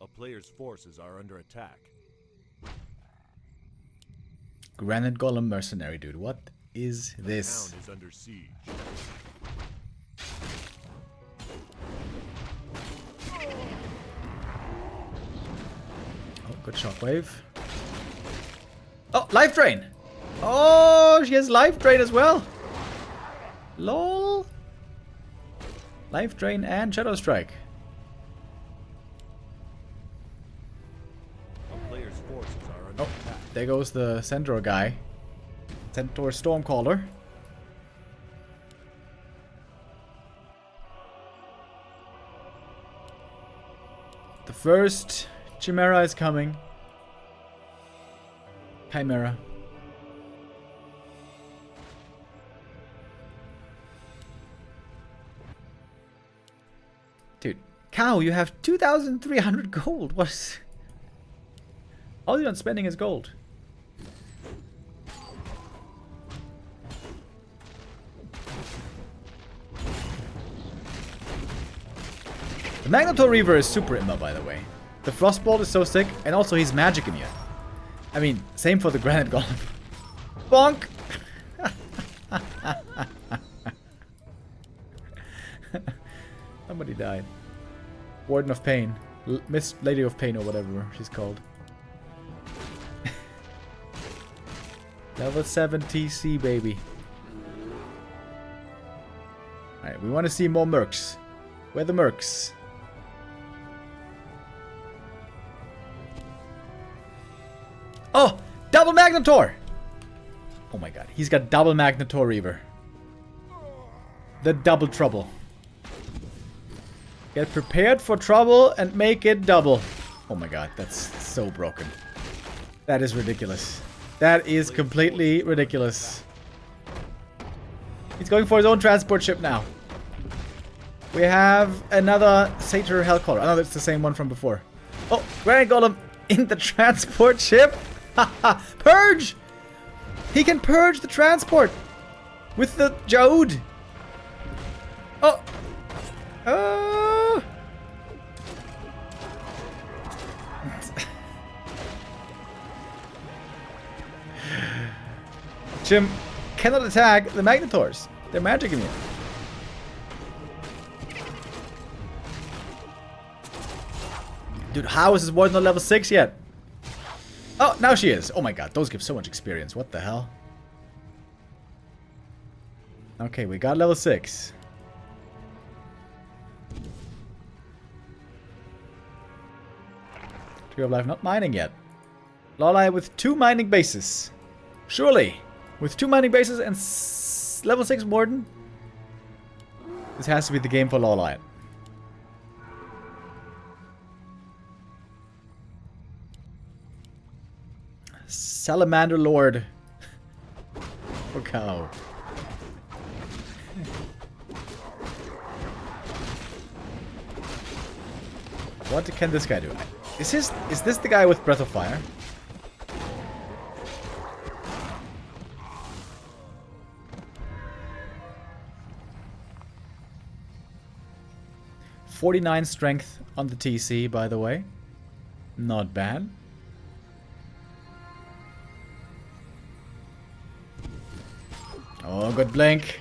A player's forces are under attack. Granite Golem Mercenary, dude. What is The this? town is under siege. Oh, good shockwave. Oh, Life Drain! Oh, she has Life Drain as well! LOL! Life Drain and Shadow Strike. A player's forces are under attack. There goes the Centaur guy. Centaur Stormcaller. The first Chimera is coming. Chimera. Dude, Cow, you have 2,300 gold. What is... All you're not spending is gold. The Magnetor Reaver is super imba, by the way. The Frostbolt is so sick, and also he's magic immune. I mean, same for the granite golem. Bonk! Somebody died. Warden of Pain. Miss Lady of Pain or whatever she's called. Level 7 TC, baby. Alright, we want to see more mercs. Where are the mercs? Oh! Double Magnetor! Oh my god, he's got double Magnetor Reaver. The double trouble. Get prepared for trouble and make it double. Oh my god, that's so broken. That is ridiculous. That is completely ridiculous. He's going for his own transport ship now. We have another Satyr Hellcaller. I know that's the same one from before. Oh, Granite Golem in the transport ship. Haha, purge! He can purge the transport with the Jode. Oh. Oh. Jim cannot attack the Magnetors. They're magic immune. Dude, how is this warden not level 6 yet? Oh, now she is. Oh my god, those give so much experience. What the hell? Okay, we got level 6. Tree of Life not mining yet. Lorelei with 2 mining bases. Surely, with 2 mining bases and level 6 warden, this has to be the game for Lorelei. Salamander Lord. Oh cow. What can this guy do? Is this the guy with Breath of Fire? .49 strength on the TC, by the way. Not bad. Oh, good blink.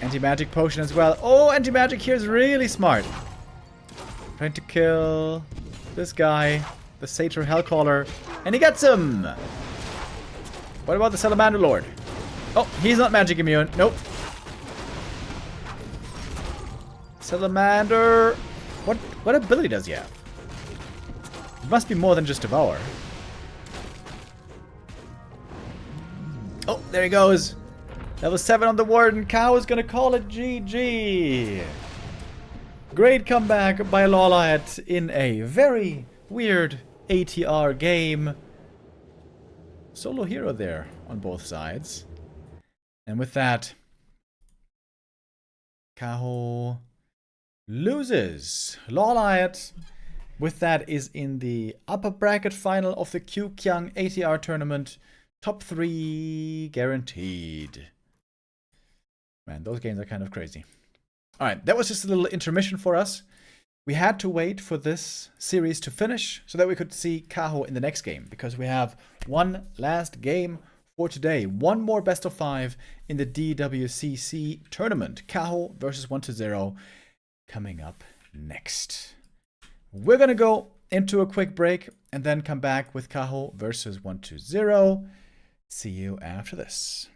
Anti-magic potion as well. Oh, anti-magic here is really smart. Trying to kill this guy, the Satyr Hellcaller, and he gets him! What about the Salamander Lord? Oh, he's not magic immune. Nope. Salamander... What ability does he have? It must be more than just Devour. Oh, there he goes. Level 7 on the Warden. Cow is gonna call it GG. Great comeback by Lawlight in a very weird ATR game. Solo hero there on both sides. And with that, Kaho loses. Lawlight, with that, is in the upper bracket final of the Kyukyang ATR tournament. Top 3 guaranteed. Man, those games are kind of crazy. Alright, that was just a little intermission for us. We had to wait for this series to finish so that we could see Kaho in the next game, because we have one last game for today. One more best of 5 in the DWCC tournament. Kaho versus 120 coming up next. We're gonna go into a quick break and then come back with Kaho versus 120. See you after this.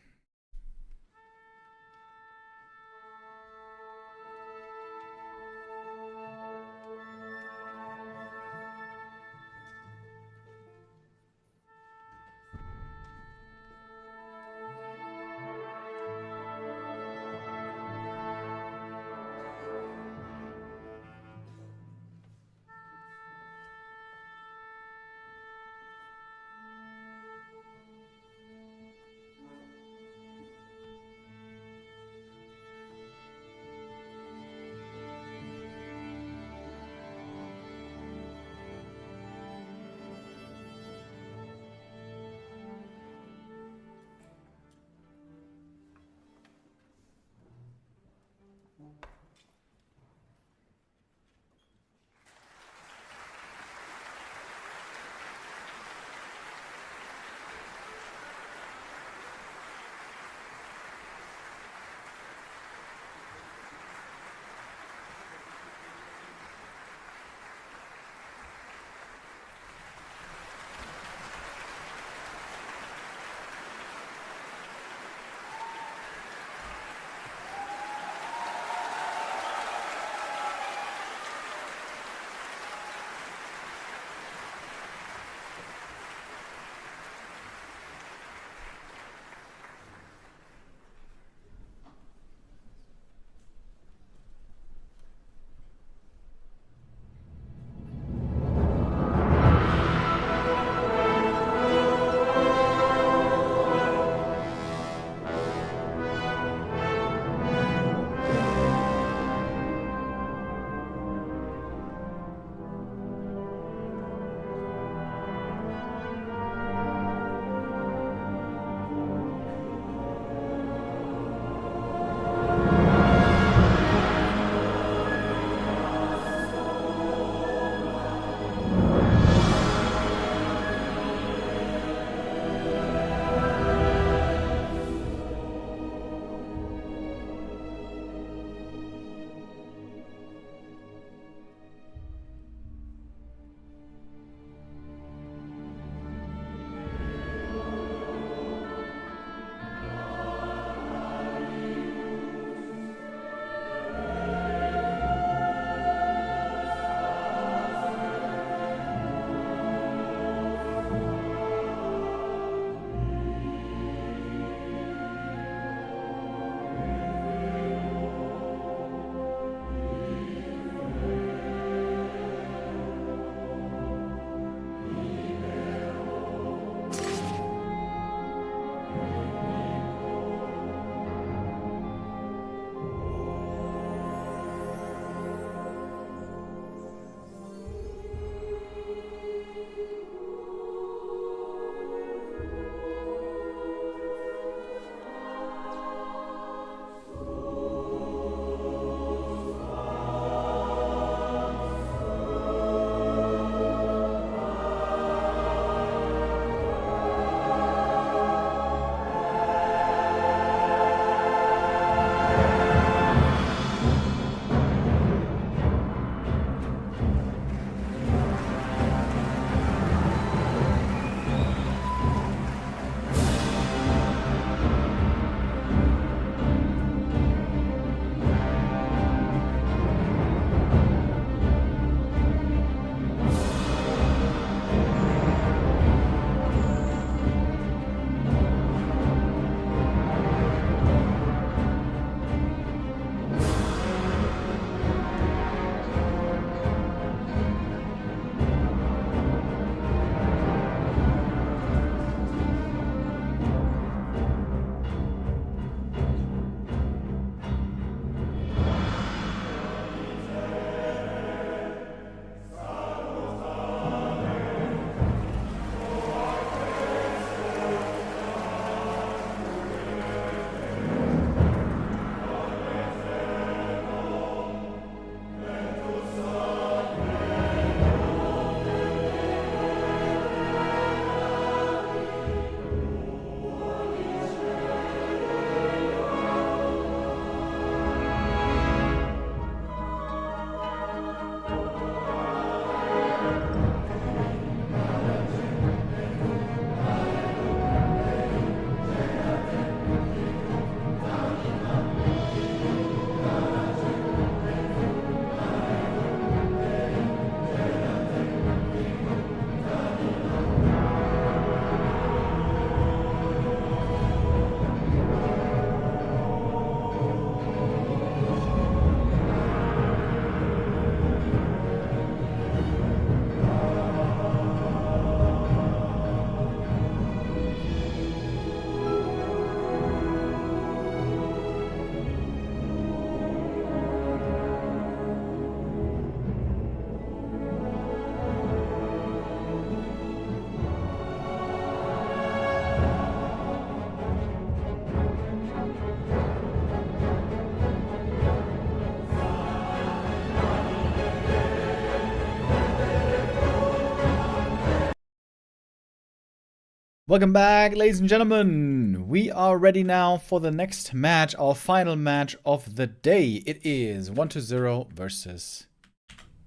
Welcome back, ladies and gentlemen. We are ready now for the next match, our final match of the day. It is 1-0 versus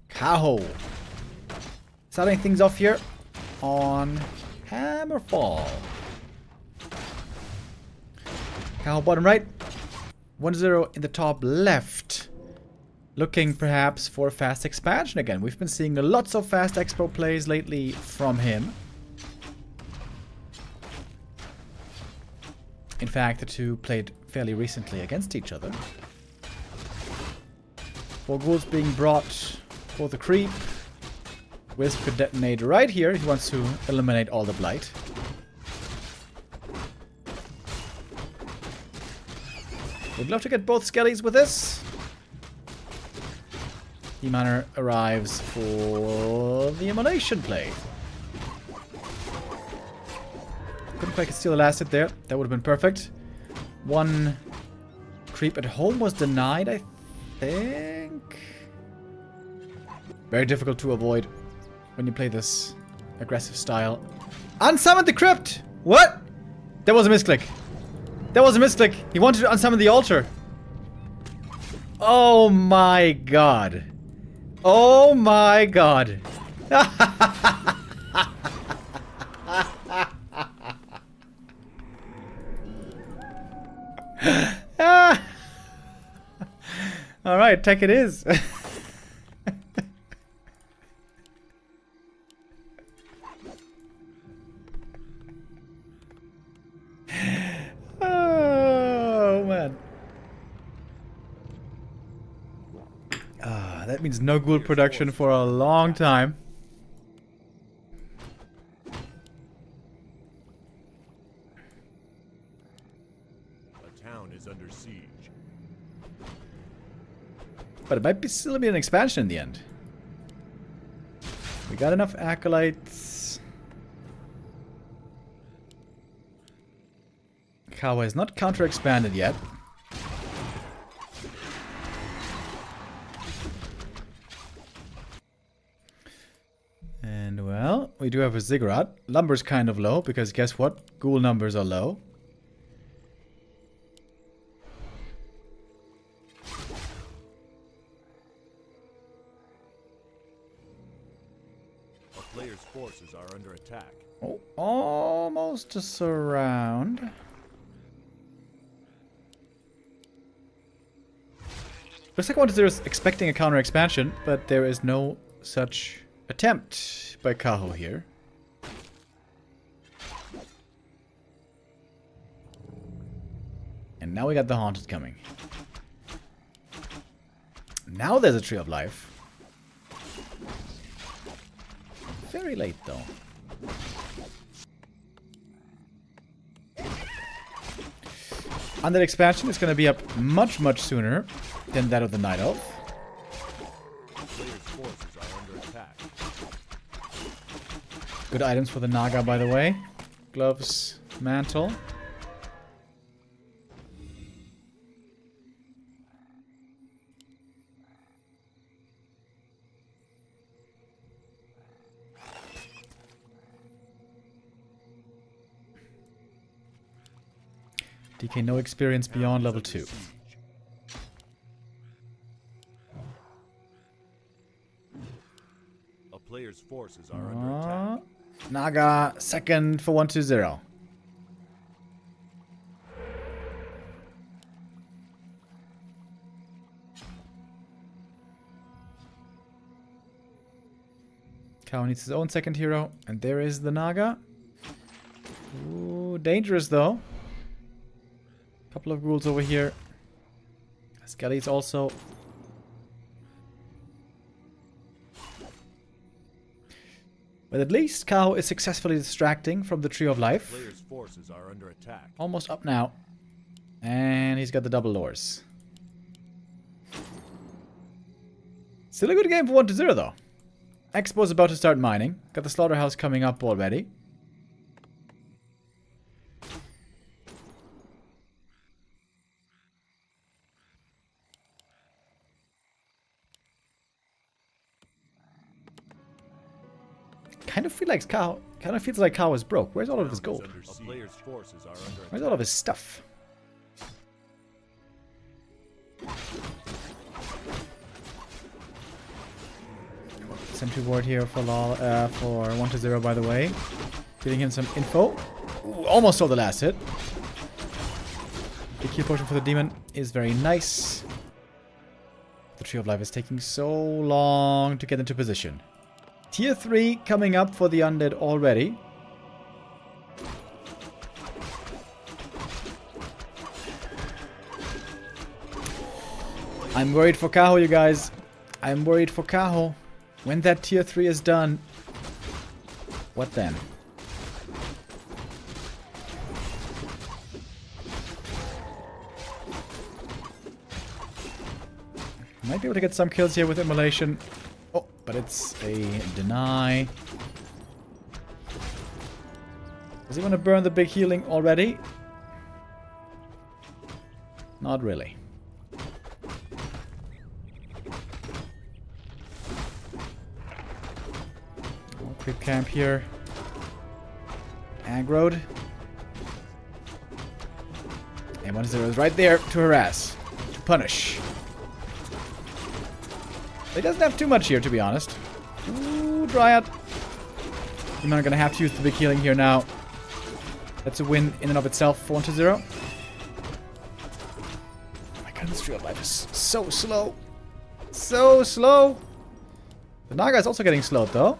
Kaho. Starting things off here on Hammerfall. Kaho bottom right, 1-0 in the top left. Looking perhaps for a fast expansion again. We've been seeing lots of fast expo plays lately from him. In fact, the two played fairly recently against each other. 4 ghouls being brought for the creep. Wisp could detonate right here. He wants to eliminate all the blight. Would love to get both skellies with this. E-Miner arrives for the immolation play. Couldn't quite steal the last hit there. That would have been perfect. One creep at home was denied, I think. Very difficult to avoid when you play this aggressive style. Unsummon the crypt! What? That was a misclick. That was a misclick. He wanted to unsummon the altar. Oh my god. Oh my god. Alright, tech it is. Oh man. That means no ghoul production for a long time. A town is under siege. But it might be still be an expansion in the end. We got enough acolytes. Kawa is not counter-expanded yet. And well, we do have a ziggurat. Lumber's kind of low because guess what? Ghoul numbers are low. A player's forces are under attack. Oh, almost a surround. Looks like 1-0 is expecting a counter expansion, but there is no such attempt by Kaho here. And now we got the Haunted coming. Now there's a Tree of Life. Very late though. And that expansion is going to be up much, much sooner than that of the Night Elf. Player's forces are under attack. Good items for the Naga, by the way. Gloves, mantle. DK no experience beyond level 2. A player's forces are under attack. Naga second for 1-0. Kao needs his own second hero, and there is the Naga. Ooh, dangerous though. Couple of ghouls over here. Skellies also. But at least Kao is successfully distracting from the Tree of Life. Player's forces are under attack. Almost up now. And he's got the double lures. Still a good game for 1-0 though. Expo's about to start mining. Got the slaughterhouse coming up already. kind of feels like Kao is broke. Where's all of his gold? A player's forces are under Where's all of his stuff? Sentry ward here for 1-0, by the way. Giving him some info. Ooh, almost saw the last hit. The kill potion for the demon is very nice. The Tree of Life is taking so long to get into position. Tier 3 coming up for the undead already. I'm worried for Kaho, you guys. I'm worried for Kaho. When that tier 3 is done, what then? Might be able to get some kills here with Immolation. Oh, but it's a deny. Does he want to burn the big healing already? Not really. Creep camp here. Aggroed. And 1-0 is right there to harass. To punish. He doesn't have too much here, to be honest. Ooh, Dryad. I'm not gonna have to use the big healing here now. That's a win in and of itself for 1-0. Oh my god, this Tree of Life is so slow. So slow. The Naga is also getting slowed, though.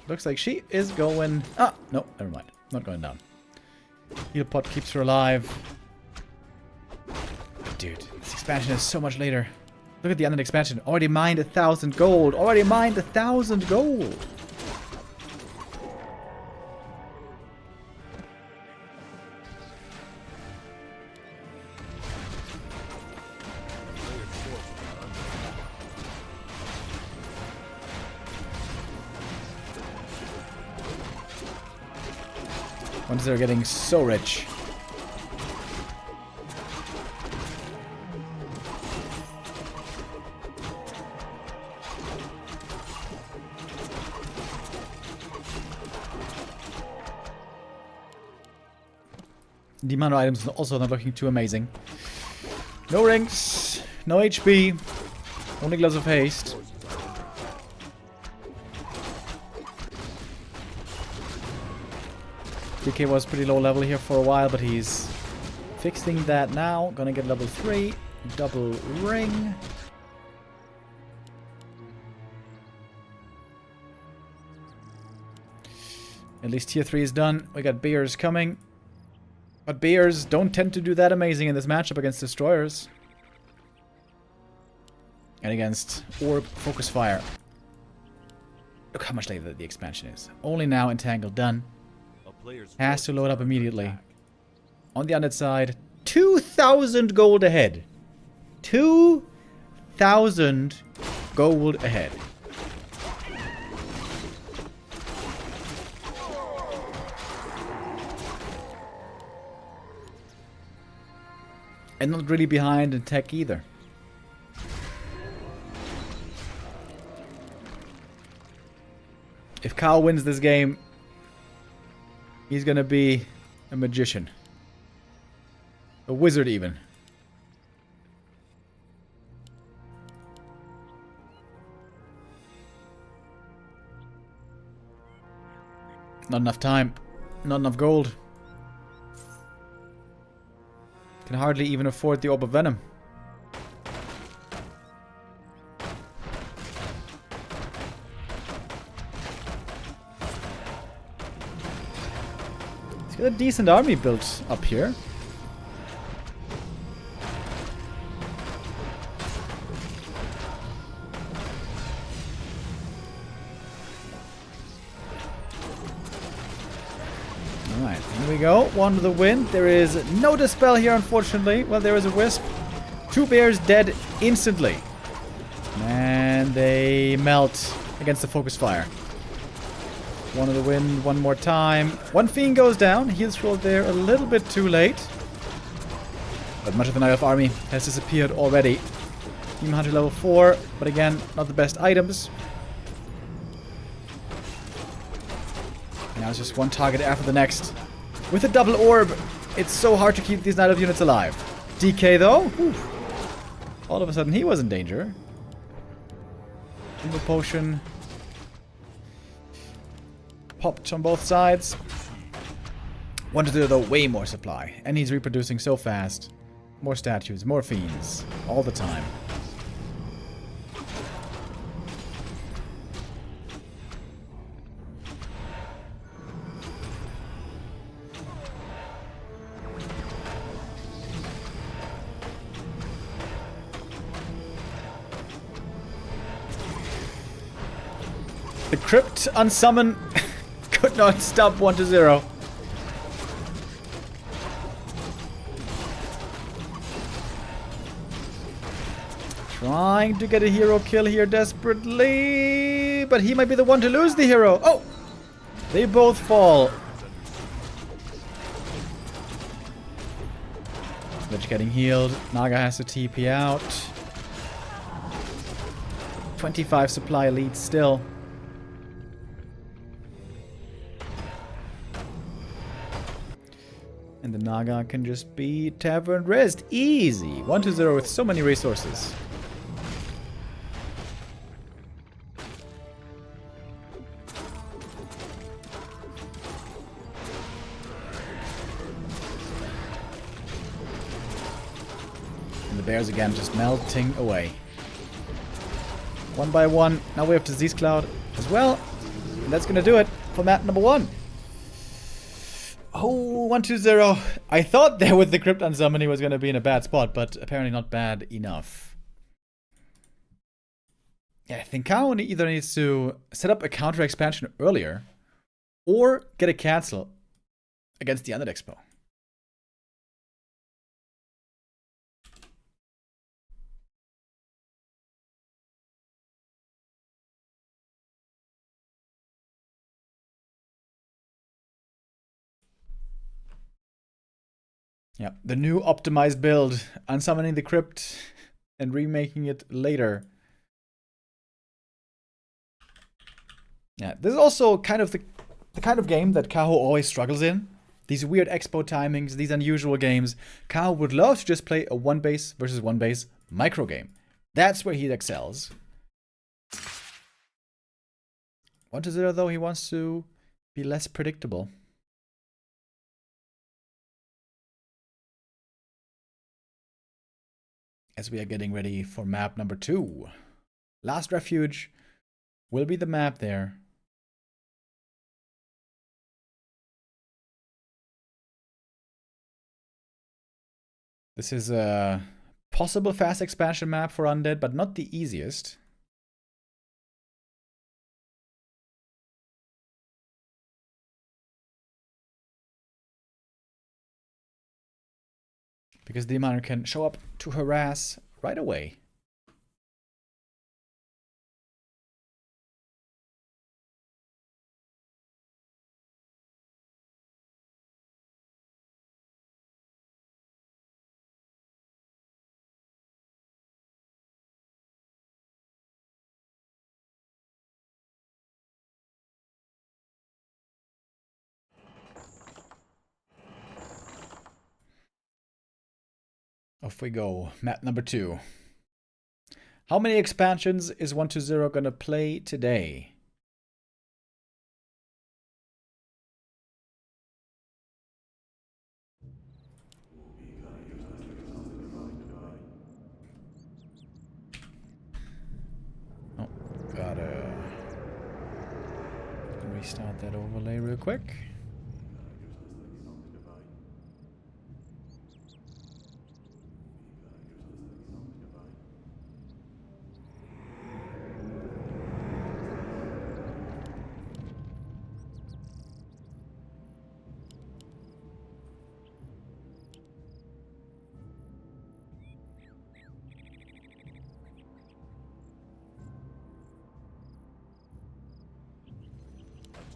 Looks like she is going... Ah, no, never mind. Not going down. Heal pot keeps her alive. But dude, this expansion is so much later. Look at the undead expansion. Already mined 1,000 gold. Already mined 1,000 gold. Once they're getting so rich. The amount of items is also not looking too amazing. No rings, no HP, only gloves of haste. DK was pretty low level here for a while, but he's fixing that now. Gonna get level 3. Double ring. At least tier 3 is done. We got bears coming. But bears don't tend to do that amazing in this matchup against destroyers. And against orb focus fire. Look how much later the expansion is. Only now entangled done. Has to load up immediately. On the undead side, 2,000 gold ahead. 2,000 gold ahead. And not really behind in tech either. If Kyle wins this game, he's gonna be a magician. A wizard even. Not enough time. Not enough gold. Can hardly even afford the Orb of Venom. He's got a decent army built up here. Alright, here we go. One to the win. There is no dispel here, unfortunately. Well, there is a wisp. 2 bears dead instantly. And they melt against the focus fire. One of the win one more time. One fiend goes down. Heals rolled there a little bit too late. But much of the Night Elf army has disappeared already. Team Hunter level 4, but again, not the best items. it's just one target after the next. With a double orb, it's so hard to keep these Night Elf units alive. DK though, whew. All of a sudden he was in danger. Single potion. Popped on both sides. 1-0 though, way more supply. And he's reproducing so fast. More statues, more fiends. All the time. The crypt unsummon could not stop 1-0. Trying to get a hero kill here desperately, but he might be the one to lose the hero. Oh! They both fall. Lich getting healed. Naga has to TP out. 25 supply lead still. And the Naga can just be Tavern Rest. Easy. 1-0 with so many resources. And the bears again just melting away. One by one. Now we have Disease Cloud as well. And that's going to do it for map number 1. Oh, 1-2-0. I thought there with the Crypt Unsummon he was going to be in a bad spot, but apparently not bad enough. Yeah, I think Kao either needs to set up a counter expansion earlier or get a cancel against the Undead Expo. Yeah, the new optimized build, unsummoning the crypt and remaking it later. Yeah, this is also kind of the kind of game that Kaho always struggles in. These weird expo timings, these unusual games. Kaho would love to just play a 1-base versus 1-base micro game. That's where he excels. 1-0 though, he wants to be less predictable. As we are getting ready for map number 2. Last Refuge will be the map there. This is a possible fast expansion map for Undead, but not the easiest. Because the Demon can show up to harass right away. Off we go. Map number 2. How many expansions is 1-0 gonna play today? Oh, gotta restart that overlay real quick.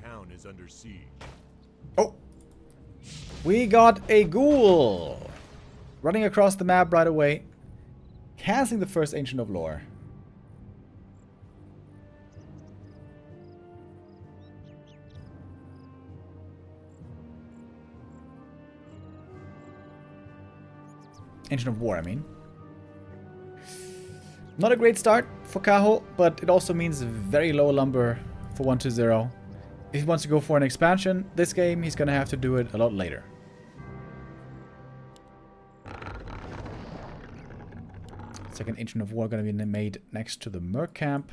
Town is under siege. Oh! We got a ghoul! Running across the map right away. Canceling the first Ancient of Lore. Engine of War, I mean. Not a great start for Kaho, but it also means very low lumber for 120. If he wants to go for an expansion this game, he's going to have to do it a lot later. Second Engine of War going to be made next to the Merc camp.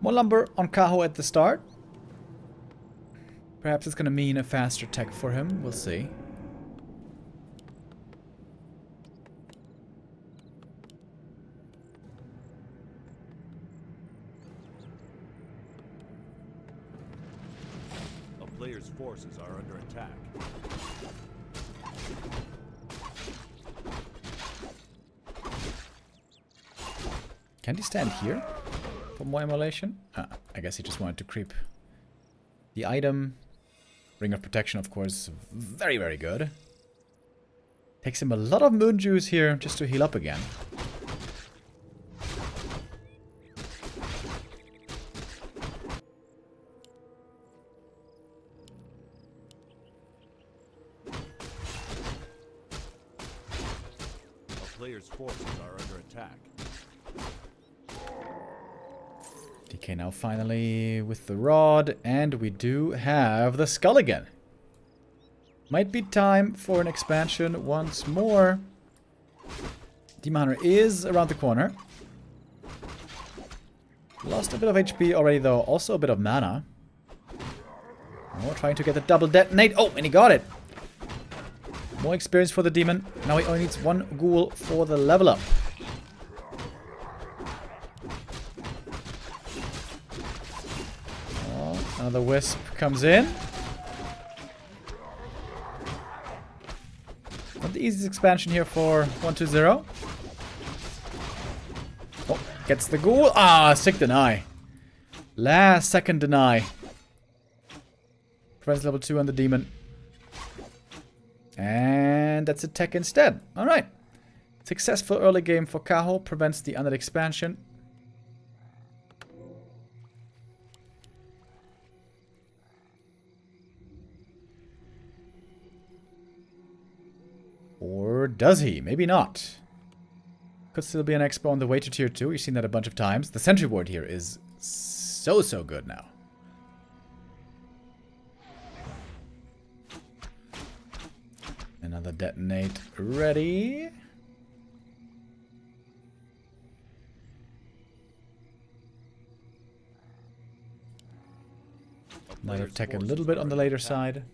More lumber on Kaho at the start. Perhaps it's going to mean a faster tech for him. We'll see. A player's forces are under attack. Can he stand here for more immolation? I guess he just wanted to creep the item. Ring of Protection, of course, very, very good. Takes him a lot of moon juice here just to heal up again. A player's forces are under attack. DK now finally with the rod, and we do have the skull again. Might be time for an expansion once more. Demon Hunter is around the corner. Lost a bit of HP already though, also a bit of mana. Oh, trying to get the double detonate. Oh, and he got it. More experience for the demon. Now he only needs one ghoul for the level up. Another wisp comes in. Not the easiest expansion here for 120. Oh, gets the ghoul. Ah, sick deny. Last second deny. Prevents level 2 on the demon. And that's a tech instead. Alright. Successful early game for Kaho. Prevents the undead expansion. Or does he? Maybe not. Could still be an expo on the way to tier 2. You've seen that a bunch of times. The sentry ward here is so good now. Another detonate ready. Might have taken a little bit on the later side.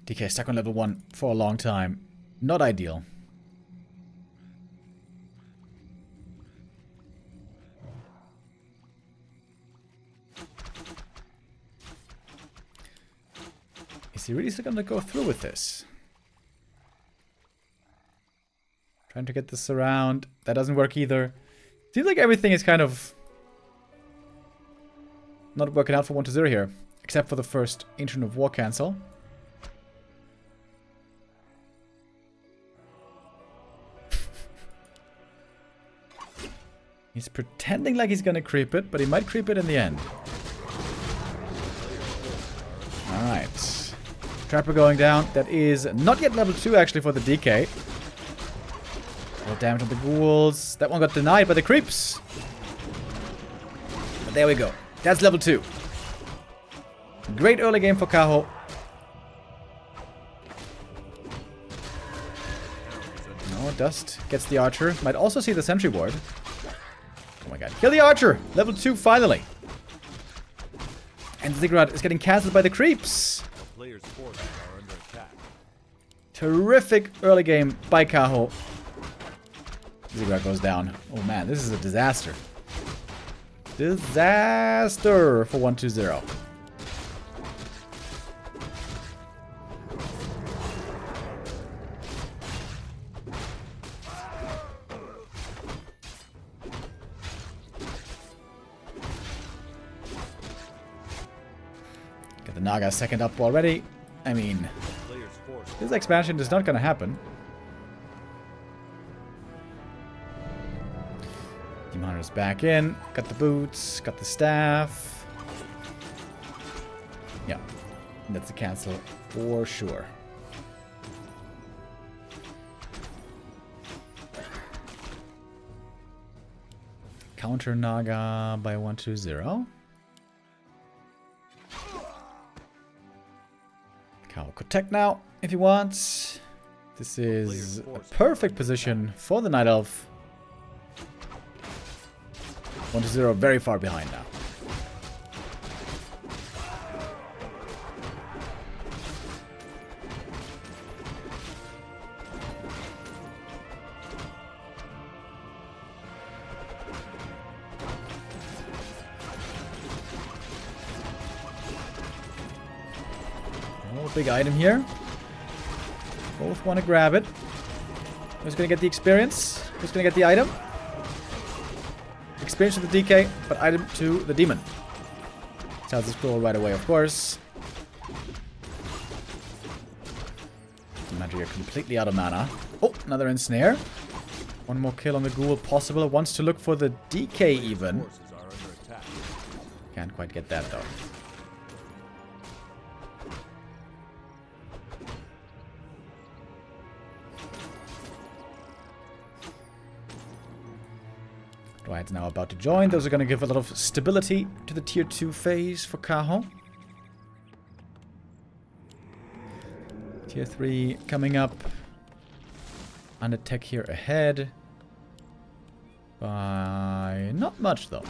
DK stuck on level 1 for a long time. Not ideal. Is he really still gonna go through with this? Trying to get this around. That doesn't work either. Seems like everything is kind of not working out for 120 here. Except for the first Ancient of War cancel. He's pretending like he's gonna creep it, but he might creep it in the end. Alright. Trapper going down. That is not yet level 2 actually for the DK. No damage on the ghouls. That one got denied by the creeps. But there we go. That's level 2. Great early game for Kaho. No, Dust gets the archer. Might also see the sentry ward. Oh my god. Kill the archer! Level 2 finally. And Ziggurat is getting cancelled by the creeps. Players' forces are under attack. Terrific early game by Kaho. Ziggurat goes down. Oh man, this is a disaster. Disaster for 120. The Naga second up already. I mean, Player's force this expansion is not gonna happen. Team Hunter's back in. Got the boots, got the staff. Yeah, that's a cancel for sure. Counter Naga by 1-2-0. Cow could tech now if he wants. This is a perfect position for the Night Elf. 1-0, very far behind now. Oh, big item here. Both want to grab it. Who's going to get the experience? Who's going to get the item? Experience to the DK, but item to the demon. Tells the scroll right away, of course. Imagine you're completely out of mana. Oh, another ensnare. One more kill on the ghoul possible. Wants to look for the DK even. forces are under attack. Can't quite get that though. Dryad's now about to join. Those are going to give a lot of stability to the tier 2 phase for Kaho. Tier 3 coming up. Under tech here ahead. By not much though.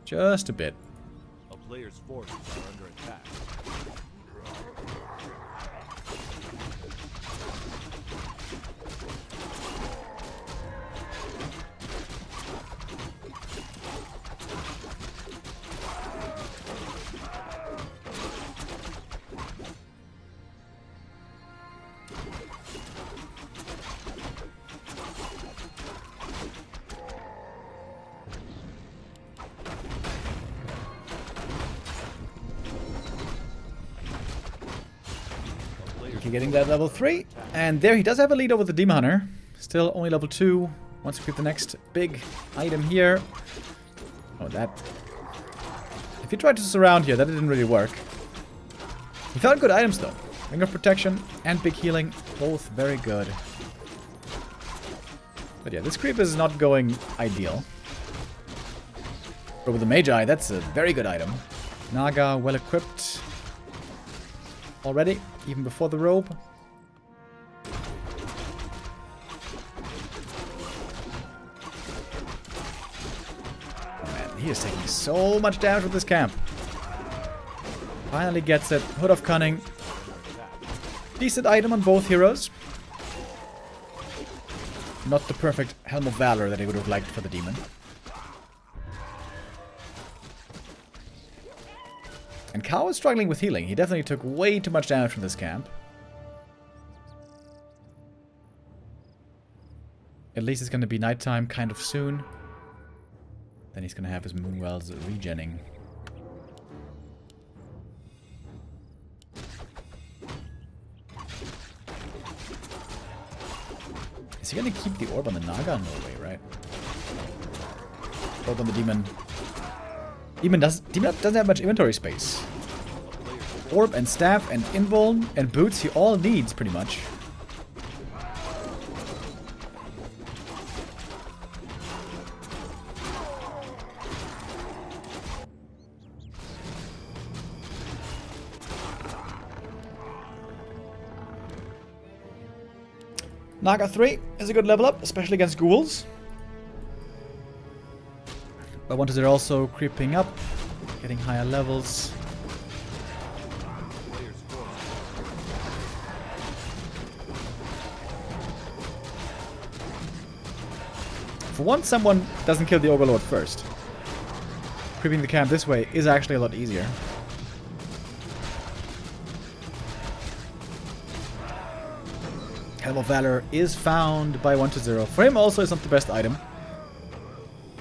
Just a bit. A player's forces are under attack. Getting that level 3. And there he does have a lead over the Demon Hunter. Still only level 2. Wants to get the next big item here. Oh, that. If he tried to surround here, that didn't really work. He found good items though. Ring of Protection and big healing. Both very good. But yeah, this creep is not going ideal. But with the Magi, that's a very good item. Naga well equipped. Already, even before the robe. Oh man, he is taking so much damage with this camp. Finally gets it. Hood of Cunning. Decent item on both heroes. Not the perfect Helm of Valor that he would have liked for the demon. And Kao is struggling with healing. He definitely took way too much damage from this camp. At least it's going to be nighttime kind of soon. Then he's going to have his Moonwells regenning. Is he going to keep the orb on the Naga? No way, right? Orb on the demon. Demon doesn't have much inventory space. Orb and staff and invuln and boots he all needs pretty much. Naga 3 is a good level up, especially against ghouls. But wanted they're also creeping up, getting higher levels. For once, someone doesn't kill the Overlord first. Creeping the camp this way is actually a lot easier. Helm of Valor is found by 1-0. For him also, it's not the best item.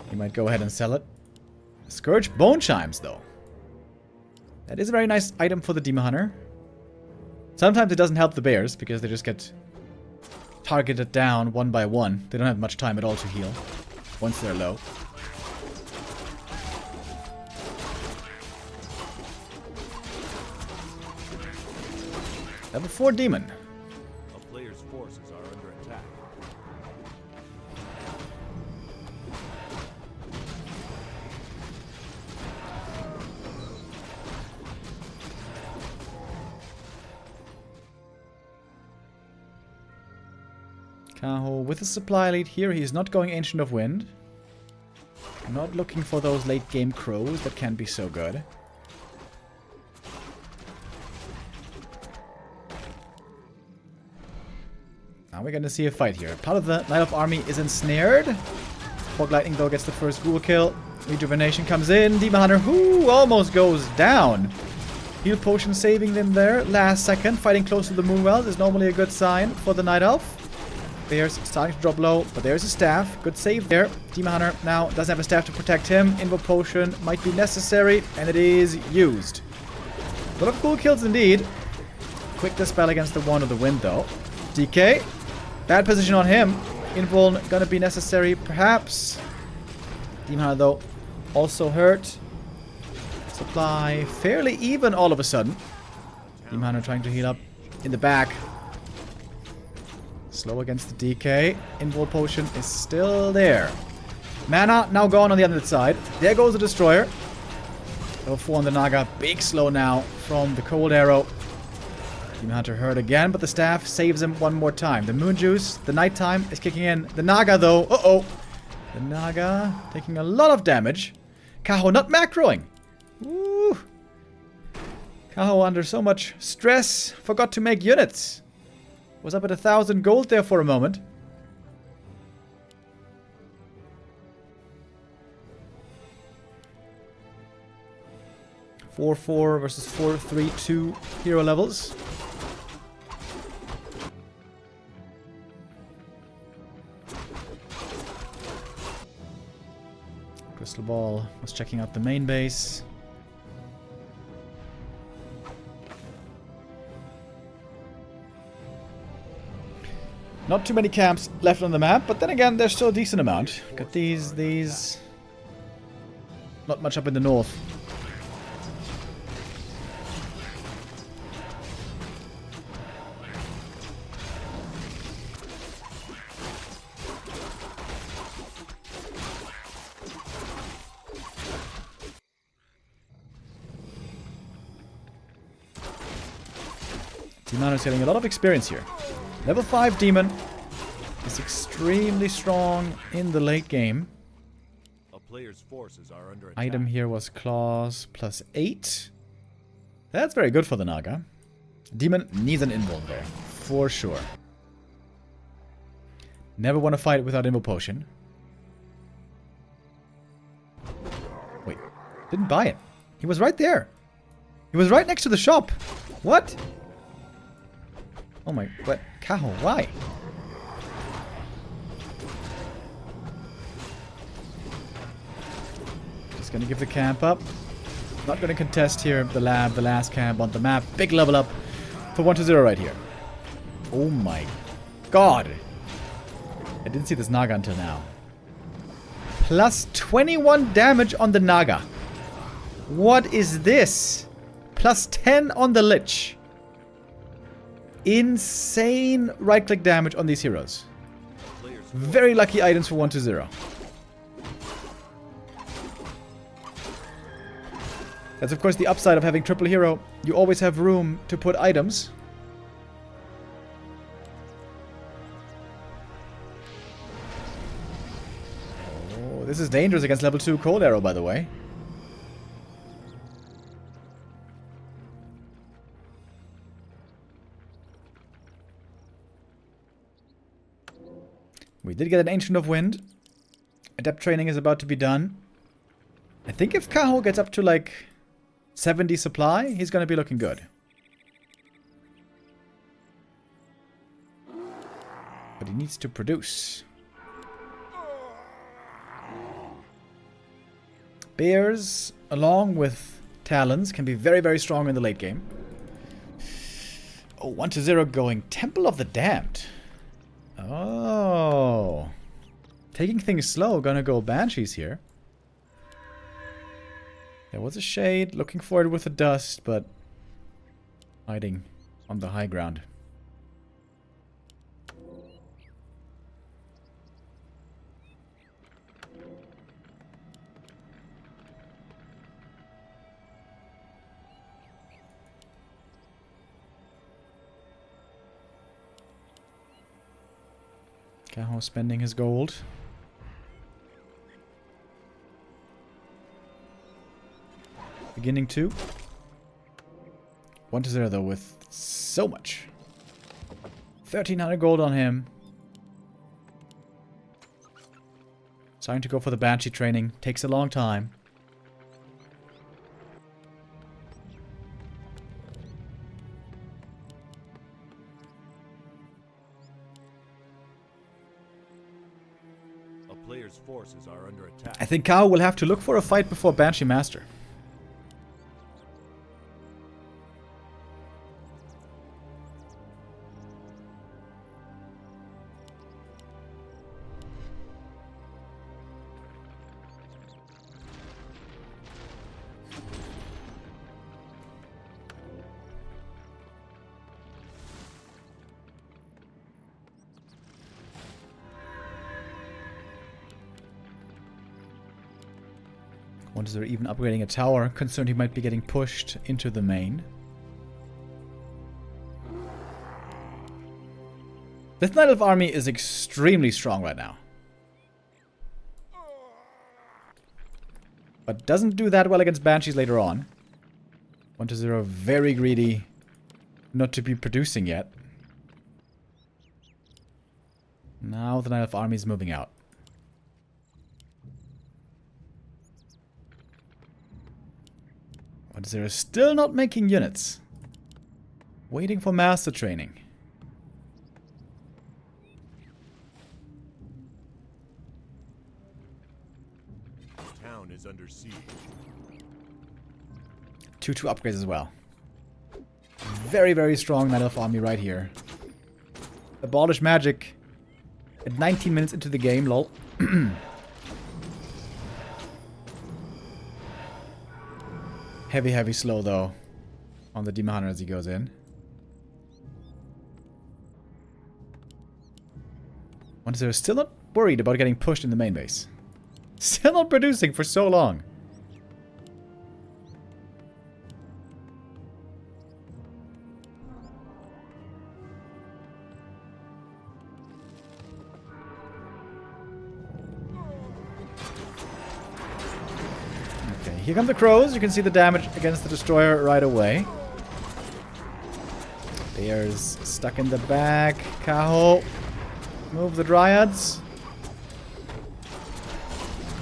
He might go ahead and sell it. Scourge Bone Chimes, though. That is a very nice item for the Demon Hunter. Sometimes it doesn't help the bears, because they just get targeted down one by one. They don't have much time at all to heal once they're low. Level 4 Demon. A player's forces are under attack. Kaho with a supply lead here. He's not going Ancient of Wind. Not looking for those late game crows that can be so good. Now we're gonna see a fight here. Part of the Night Elf army is ensnared. Fog Lightning though gets the first ghoul kill. Rejuvenation comes in. Demon Hunter, who almost goes down. Heal Potion saving them there. Last second. Fighting close to the Moonwell is normally a good sign for the Night Elf. Bears starting to drop low, but there's a staff. Good save there. Demon Hunter now doesn't have a staff to protect him. Invo Potion might be necessary, and it is used. A lot of cool kills indeed. Quick dispel against the Wand of the Wind though. DK. Bad position on him. Invuln gonna be necessary, perhaps. Demon Hunter though also hurt. Supply fairly even all of a sudden. Demon Hunter trying to heal up in the back. Slow against the DK. Invul Potion is still there. Mana now gone on the other side. There goes the Destroyer. Level 4 on the Naga. Big slow now from the Cold Arrow. Demon Hunter hurt again, but the staff saves him one more time. The Moon Juice, the Nighttime is kicking in. The Naga though, uh-oh. The Naga taking a lot of damage. Kaho not macroing. Woo. Kaho under so much stress, forgot to make units. Was up at 1,000 gold there for a moment. (4-4) versus 4-3-2 hero levels. Crystal Ball was checking out the main base. Not too many camps left on the map, but then again, there's still a decent amount. Got these. Not much up in the north. Demon is getting a lot of experience here. Level 5 Demon is extremely strong in the late game. A player's forces are under attack. Item here was Claws plus 8. That's very good for the Naga. Demon needs an Invuln there, for sure. Never want to fight without Invo Potion. Wait, didn't buy it. He was right there. He was right next to the shop. What? Oh my, what? Kaho, why? Just gonna give the camp up. Not gonna contest here the lab, the last camp on the map. Big level up for 1-0 right here. Oh my god. I didn't see this Naga until now. Plus 21 damage on the Naga. What is this? Plus 10 on the Lich. Insane right-click damage on these heroes. Very lucky items for 1-0. That's of course the upside of having triple hero. You always have room to put items. Oh, this is dangerous against level 2 Cold Arrow, by the way. We did get an Ancient of Wind. Adept training is about to be done. I think if Kaho gets up to like 70 supply, he's gonna be looking good. But he needs to produce. Bears, along with talons can be very, very strong in the late game. Oh, 1-0 going Temple of the Damned. Oh. Taking things slow, gonna go Banshees here. There was a shade, looking for it with the dust, but hiding on the high ground. Kaho spending his gold. Beginning 2. 1-0 though with so much. 1300 gold on him. Starting to go for the Banshee training. Takes a long time. A player's forces are under attack. I think Kaho will have to look for a fight before Banshee Master. Wonder they're even upgrading a tower. Concerned he might be getting pushed into the main. This Night Elf army is extremely strong right now. But doesn't do that well against Banshees later on. 1-0, very greedy. Not to be producing yet. Now the Night Elf army is moving out. But they're still not making units. Waiting for master training. The town is under siege. 2-2 upgrades as well. Very, very strong Night Elf army right here. Abolish magic. At 19 minutes into the game, lol. Heavy, heavy slow, though, on the Demon Hunter as he goes in. 1-0 still not worried about getting pushed in the main base. Still not producing for so long. Here come the crows. You can see the damage against the destroyer right away. Bears stuck in the back. Kaho. Move the dryads.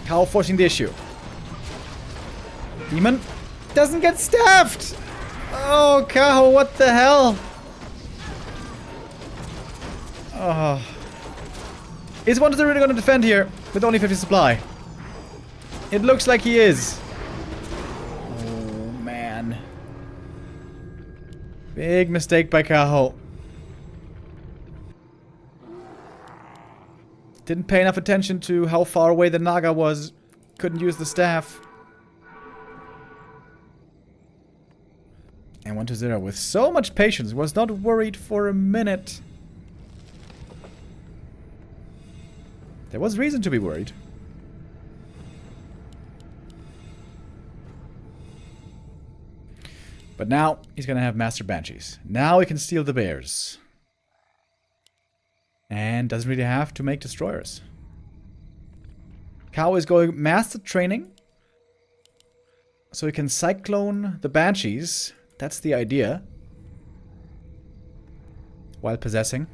Kaho forcing the issue. Demon doesn't get staffed. Oh, Kaho, what the hell? Oh. Is Wonders really going to defend here with only 50 supply? It looks like he is. Big mistake by Kaho. Didn't pay enough attention to how far away the Naga was. Couldn't use the staff. And 1-0 with so much patience. Was not worried for a minute. There was reason to be worried. But now, he's going to have Master Banshees. Now he can steal the bears. And doesn't really have to make destroyers. Kaho is going Master Training. So he can Cyclone the Banshees. That's the idea. While possessing.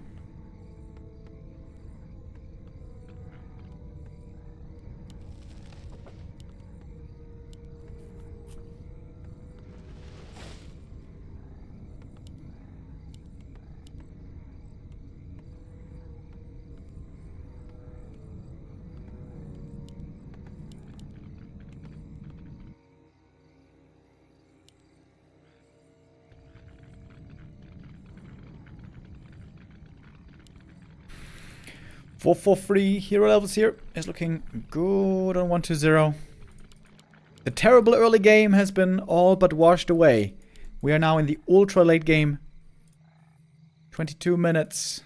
443 hero levels here is looking good on 120. The terrible early game has been all but washed away. We are now in the ultra late game. 22 minutes.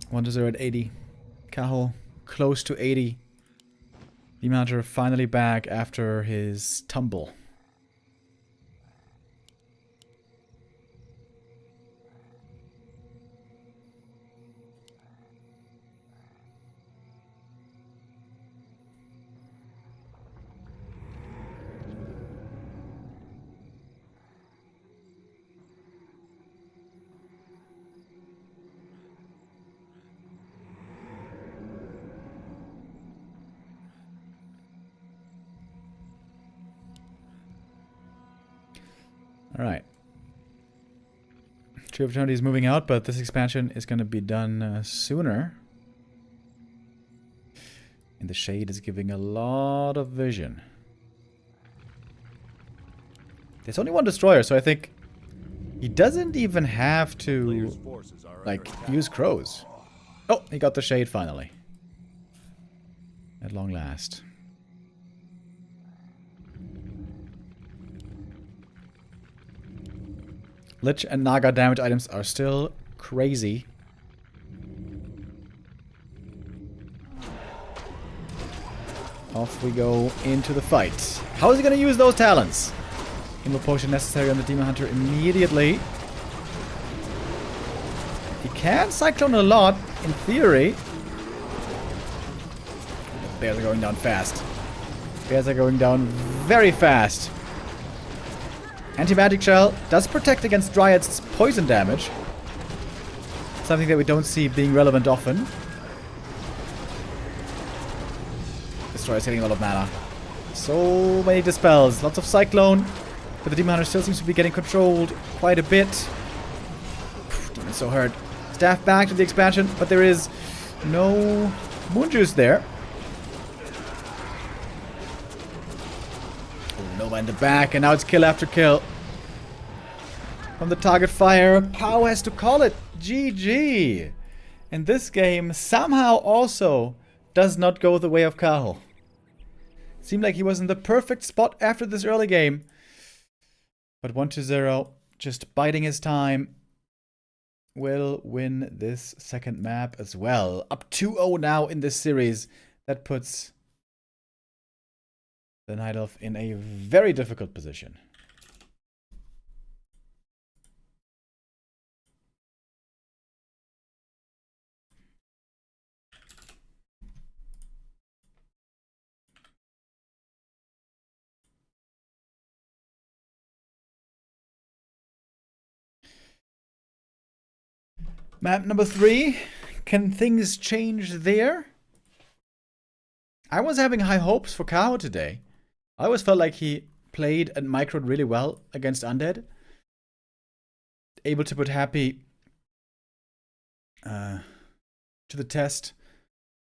One to 0 at 80. Cajo close to 80. Demon Hunter finally back after his tumble. Alright. Tree Opportunity is moving out, but this expansion is going to be done sooner. And the shade is giving a lot of vision. There's only one destroyer, so I think he doesn't even have to, like, use crows. Oh, he got the shade finally. At long last. Lich and Naga damage items are still crazy. Off we go into the fight. How is he going to use those talents? Heal potion necessary on the Demon Hunter immediately. He can cyclone a lot, in theory. The bears are going down fast. Bears are going down very fast. Anti-magic shell does protect against Dryad's poison damage. Something that we don't see being relevant often. Destroyer's hitting a lot of mana. So many dispels. Lots of cyclone. But the Demon Hunter still seems to be getting controlled quite a bit. Demon's so hurt. Staff back to the expansion, but there is no moon juice there. Nova in the back, and now it's kill after kill. From the target fire, Pow has to call it GG. And this game somehow also does not go the way of Cajo. Seemed like he was in the perfect spot after this early game. But 1-0, just biding his time, will win this second map as well. Up 2-0 now in this series. That puts the Night Elf in a very difficult position. Map number 3. Can things change there? I was having high hopes for Cajo today. I always felt like he played and microed really well against Undead. Able to put Happy to the test.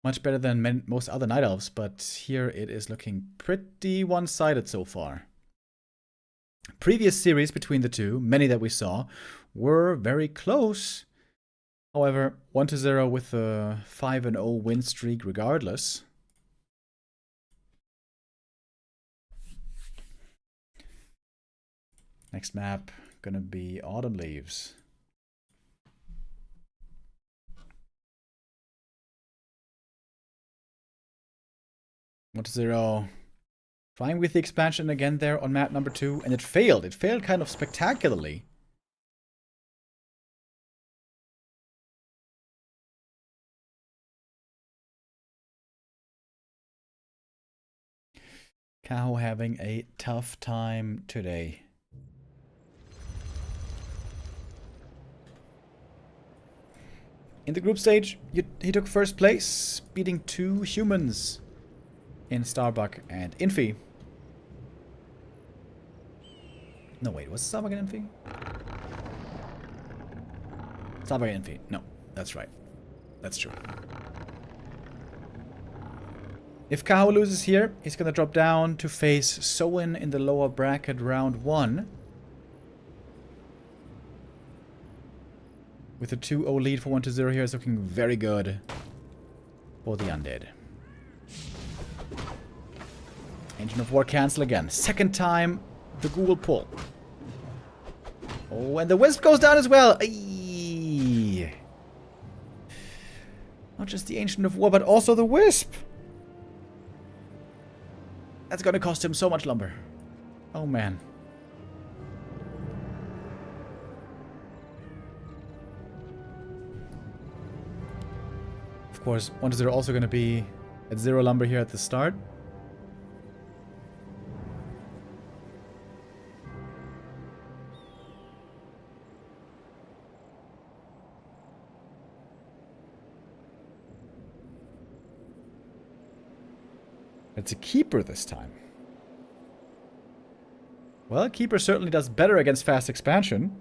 Much better than most other Night Elves, but here it is looking pretty one-sided so far. Previous series between the two, many that we saw, were very close. However, 1-0 with a 5-0 win streak regardless. Next map, gonna be Autumn Leaves. One to 0. Trying with the expansion again there on map number 2, and it failed. It failed kind of spectacularly. Cajo having a tough time today. In the group stage, he took first place, beating 2 humans in Starbuck and Infi. No, wait, was it Starbuck and Infi? Starbuck and Infi. No, that's right. That's true. If Kaho loses here, he's gonna drop down to face Soin in the lower bracket round 1. With a 2-0 lead for 1-0 here, is looking very good for the Undead. Ancient of War cancel again. Second time the Ghoul pull. Oh, and the Wisp goes down as well. Aye. Not just the Ancient of War, but also the Wisp. That's gonna cost him so much lumber. Oh, man. Of course, 1-0 also gonna be at 0 lumber here at the start. It's a Keeper this time. Well, Keeper certainly does better against fast expansion.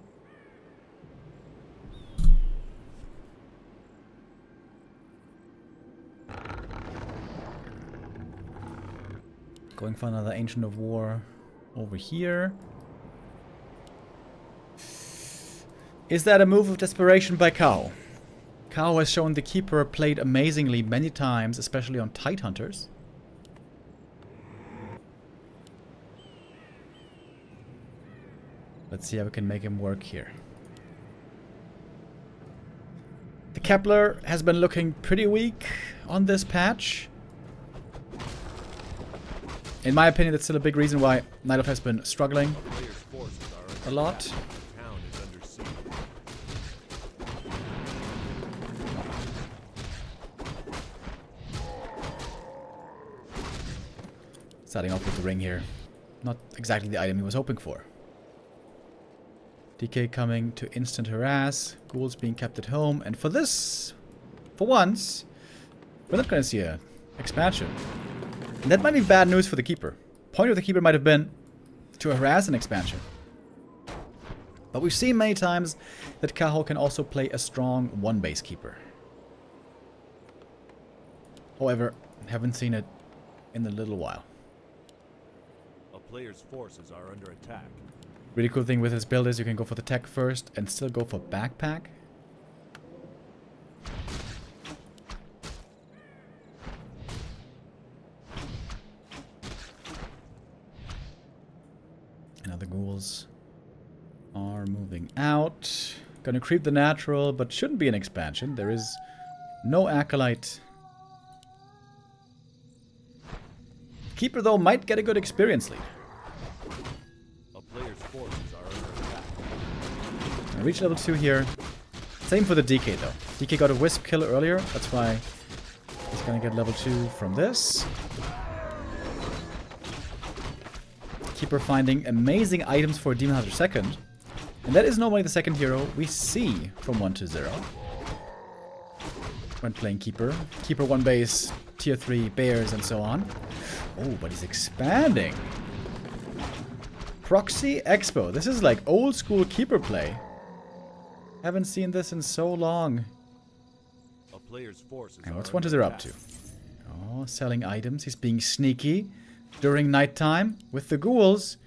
Going for another Ancient of War over here. Is that a move of desperation by Kao? Kao has shown the Keeper played amazingly many times, especially on Tide Hunters. Let's see how we can make him work here. The Kepler has been looking pretty weak on this patch. In my opinion, that's still a big reason why Night Elf has been struggling a lot. Starting off with the ring here. Not exactly the item he was hoping for. DK coming to instant harass. Ghouls being kept at home. And for this, for once, we're not going to see an expansion. And that might be bad news for the Keeper. Point of the Keeper might have been to harass an expansion. But we've seen many times that Kaho can also play a strong one-base Keeper. However, haven't seen it in a little while. A player's forces are under attack. Really cool thing with this build is you can go for the tech first and still go for backpack. And now the ghouls are moving out. Gonna creep the natural, but shouldn't be an expansion. There is no acolyte. Keeper, though, might get a good experience lead. Reach level 2 here. Same for the DK though. DK got a Wisp kill earlier. That's why he's gonna get level 2 from this. Keeper finding amazing items for Demon Hunter 2nd. And that is normally the second hero we see from 1-0. When playing Keeper. Keeper 1 base, tier 3 bears and so on. Oh, but he's expanding. Proxy Expo. This is like old school Keeper play. Haven't seen this in so long. A player's forces and what's 1-0 up to? Oh, selling items. He's being sneaky during nighttime with the ghouls.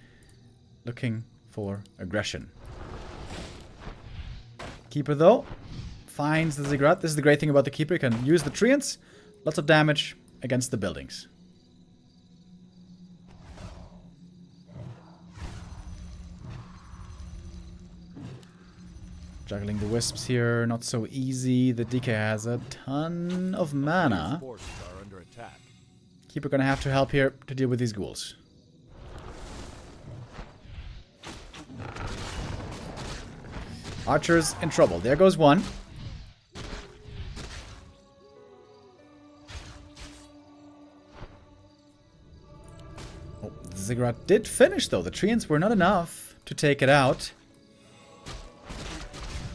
Looking for aggression. Keeper, though, finds the Ziggurat. This is the great thing about the Keeper. You can use the Treants. Lots of damage against the buildings. Juggling the Wisps here, not so easy. The DK has a ton of mana. Keeper gonna have to help here to deal with these ghouls. Archer's in trouble. There goes one. Oh, the Ziggurat did finish though. The Treants were not enough to take it out.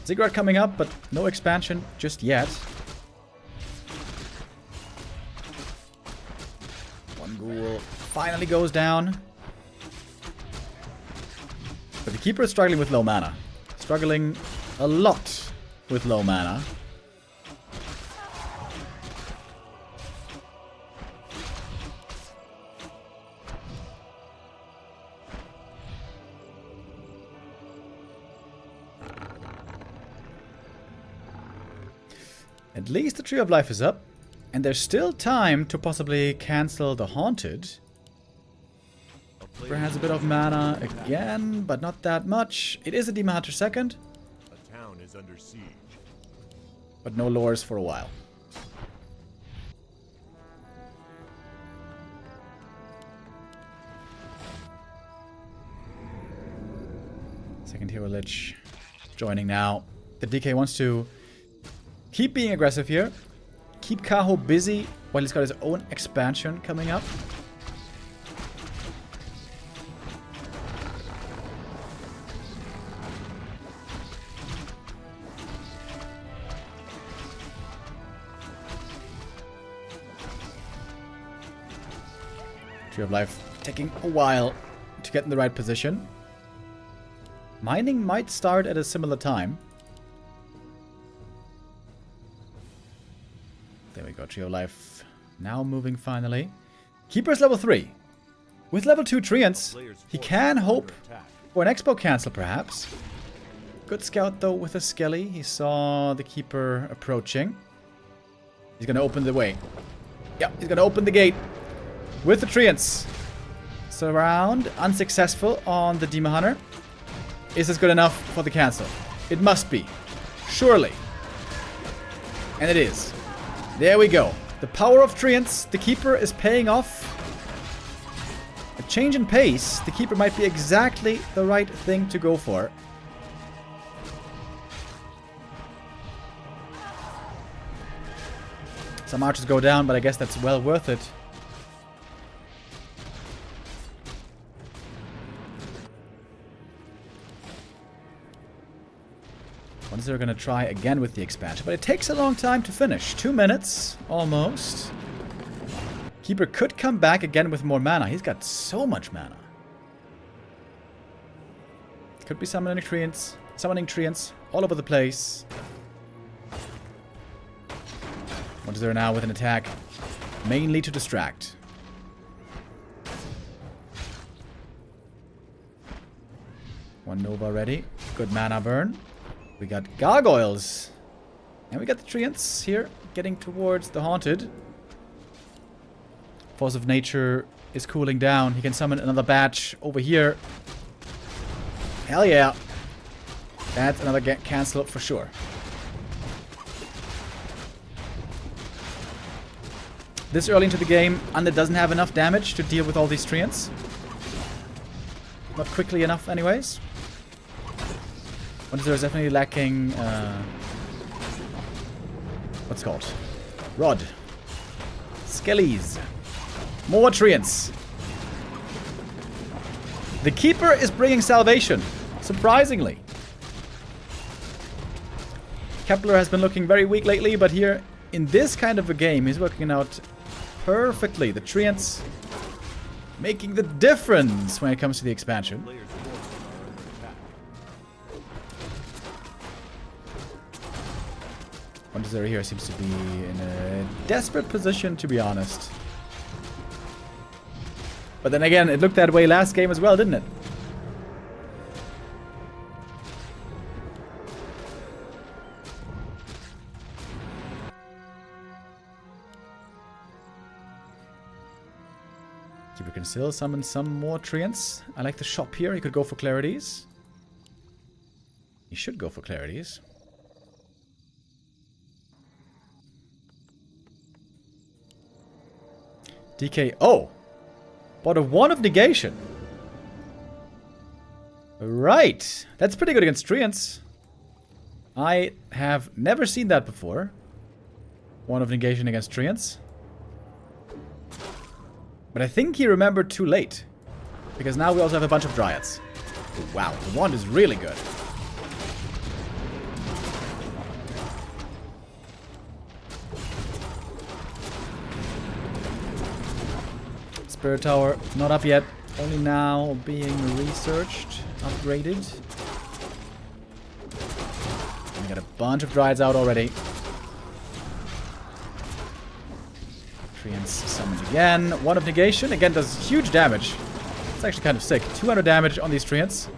Ziggurat coming up, but no expansion just yet. One ghoul finally goes down. But the Keeper is struggling with low mana. Struggling a lot with low mana. At least the Tree of Life is up. And there's still time to possibly cancel the Haunted. Keeper has a bit of mana again, but not that much. It is a Demon Hunter second. A town is under siege. But no lures for a while. Second Hero Lich joining now. The DK wants to keep being aggressive here. Keep Kaho busy while he's got his own expansion coming up. Tree of Life taking a while to get in the right position. Mining might start at a similar time. There we go, Tree of Life now moving finally. Keeper's level 3. With level 2 Treants, he can hope for an Expo cancel perhaps. Good scout though with a Skelly. He saw the Keeper approaching. He's gonna open the way. Yeah, he's gonna open the gate with the Treants. Surround, unsuccessful on the Demon Hunter. Is this good enough for the cancel? It must be. Surely. And it is. There we go. The power of Treants. The Keeper is paying off. A change in pace. The Keeper might be exactly the right thing to go for. Some archers go down, but I guess that's well worth it. Once they're going to try again with the expansion, but it takes a long time to finish. 2 minutes, almost. Keeper could come back again with more mana. He's got so much mana. Could be summoning treants all over the place. Once they're now with an attack, mainly to distract. One Nova ready. Good mana burn. We got Gargoyles. And we got the Treants here, getting towards the Haunted. Force of Nature is cooling down. He can summon another batch over here. Hell yeah. That's another cancel for sure. This early into the game, Undead doesn't have enough damage to deal with all these Treants. Not quickly enough anyways. Wonder is definitely lacking, what's it called? Rod. Skellies. More Treants. The Keeper is bringing salvation, surprisingly. Kepler has been looking very weak lately, but here, in this kind of a game, he's working out perfectly. The Treants making the difference when it comes to the expansion. Wonder here seems to be in a desperate position, to be honest. But then again, it looked that way last game as well, didn't it? Keeper can still summon some more Treants. I like the shop here. He could go for Clarities. He should go for Clarities. DK. Oh! Bought a 1 of negation. Right. That's pretty good against Treants. I have never seen that before. 1 of negation against Treants. But I think he remembered too late. Because now we also have a bunch of Dryads. Oh, wow, the 1 is really good. Spirit Tower, not up yet. Only now being researched, upgraded. We got a bunch of Dryads out already. Treants summoned again. 1 of negation. Again, does huge damage. It's actually kind of sick. 200 damage on these Treants.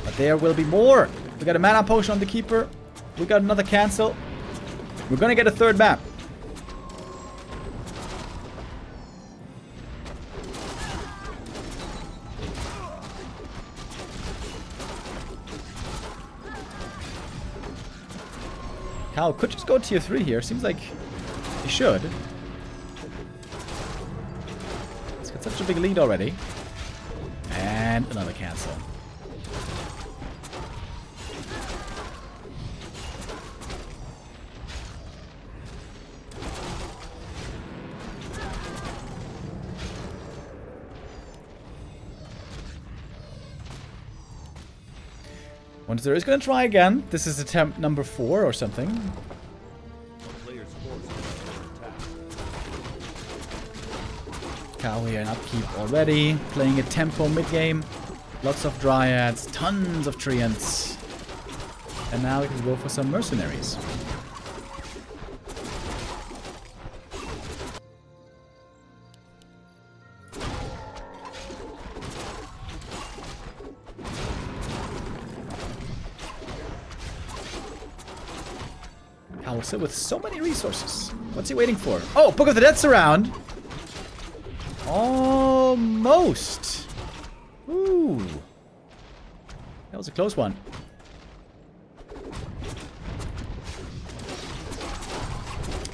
But there will be more. We got a mana potion on the keeper. We got another cancel. We're gonna get a third map. Cal could just go tier 3 here. Seems like he should. He's got such a big lead already. And another cancel. Once there is going to try again. This is attempt number 4 or something. Player's forces are under attack. Cow here in upkeep already. Playing a tempo mid-game. Lots of dryads. Tons of treants. And now we can go for some mercenaries. With so many resources. What's he waiting for? Oh, Book of the Dead's around. Almost. Ooh. That was a close one.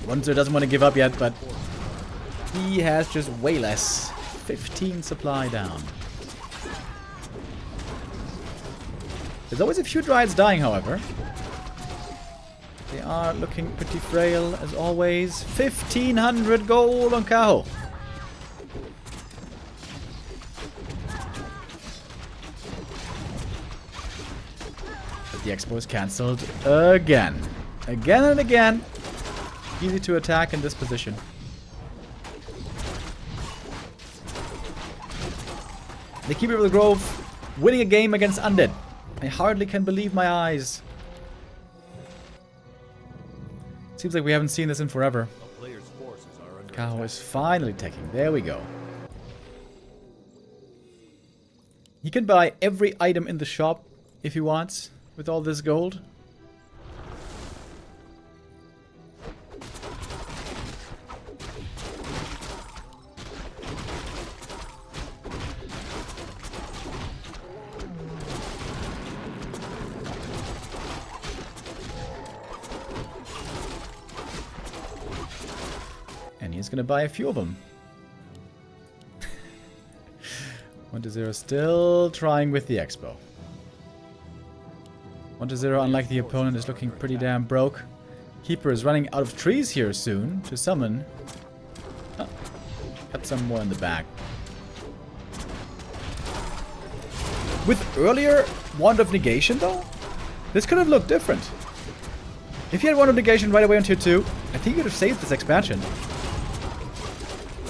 Wonder doesn't want to give up yet, but he has just way less. 15 supply down. There's always a few Dryads dying, however. They are looking pretty frail, as always. 1,500 gold on Kaho. But the expo is cancelled again. Again and again. Easy to attack in this position. The Keeper of the Grove winning a game against Undead. I hardly can believe my eyes. Seems like we haven't seen this in forever. A player's forces are under Kaho attack. is finally taking. There we go. He can buy every item in the shop if he wants with all this gold. And he's gonna buy a few of them. 1-0 still trying with the expo. 1-0, unlike the opponent, is looking pretty damn broke. Keeper is running out of trees here soon to summon. Oh, got some more in the back. With earlier Wand of Negation though, this could have looked different. If he had Wand of Negation right away on tier 2, I think he would have saved this expansion.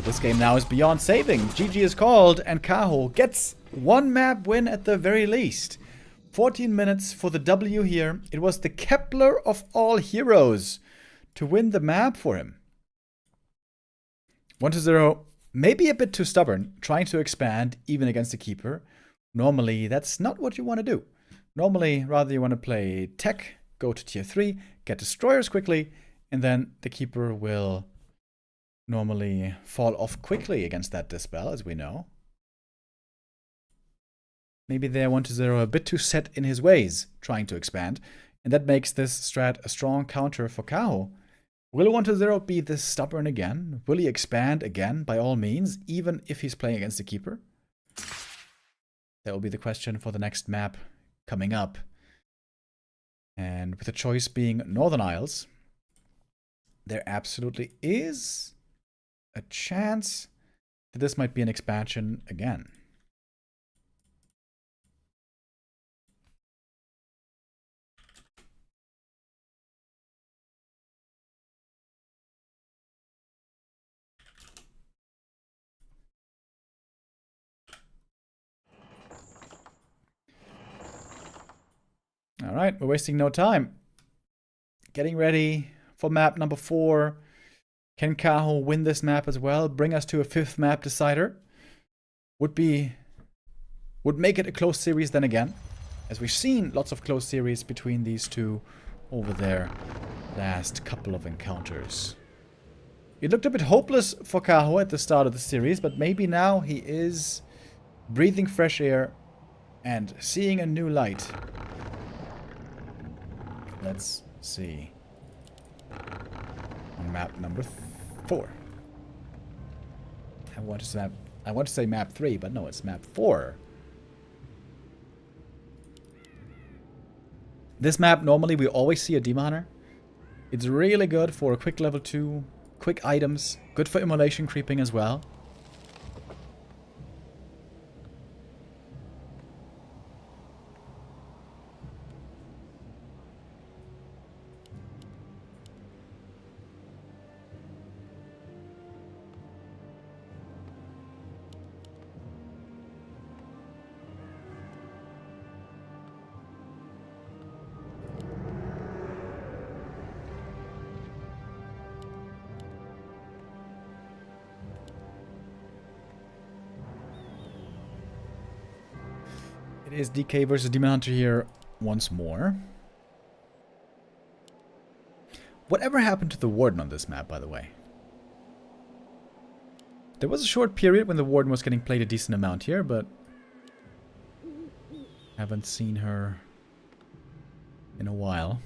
This game now is beyond saving. GG is called, and Kaho gets one map win at the very least. 14 minutes for the W here. It was the Kepler of all heroes to win the map for him. 1-0, maybe a bit too stubborn, trying to expand even against the Keeper. Normally, that's not what you want to do. Normally, rather you want to play tech, go to tier 3, get destroyers quickly, and then the Keeper will normally fall off quickly against that Dispel, as we know. Maybe they're 1-0 a bit too set in his ways, trying to expand, and that makes this strat a strong counter for Kaho. Will 1-0 be this stubborn again? Will he expand again, by all means, even if he's playing against the Keeper? That will be the question for the next map coming up. And with the choice being Northern Isles, there absolutely is a chance that this might be an expansion again. All right, we're wasting no time. Getting ready for map number 4. Can Kaho win this map as well? Bring us to a 5th map decider. Would make it a close series then again. As we've seen lots of close series between these two over their last couple of encounters. It looked a bit hopeless for Kaho at the start of the series, but maybe now he is breathing fresh air and seeing a new light. Let's see. On map number 4. I want to say map 3, but no, it's map 4. This map, normally we always see a Demon Hunter. It's really good for a quick level 2, quick items, good for immolation creeping as well. It is DK versus Demon Hunter here once more. Whatever happened to the Warden on this map, by the way? There was a short period when the Warden was getting played a decent amount here, but haven't seen her in a while.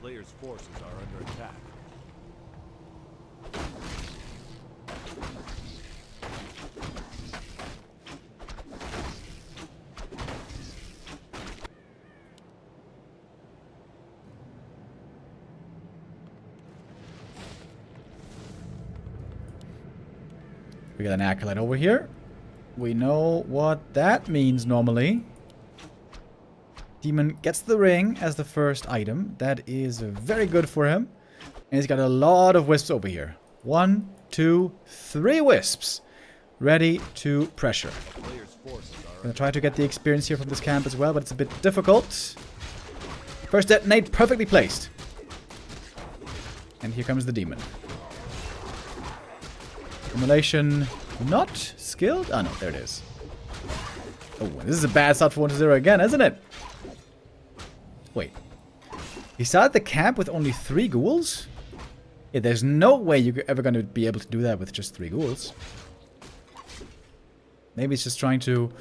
Players' forces are under attack. We got an Acolyte over here. We know what that means normally. Demon gets the ring as the first item. That is very good for him. And he's got a lot of wisps over here. 1, 2, 3 wisps. Ready to pressure. Gonna try to get the experience here from this camp as well, but it's a bit difficult. First detonate, perfectly placed. And here comes the demon. Immolation not skilled? Oh no, there it is. Oh, this is a bad start for 1-0 again, isn't it? Wait. He started the camp with only 3 ghouls? Yeah, there's no way you're ever going to be able to do that with just 3 ghouls. Maybe he's just trying to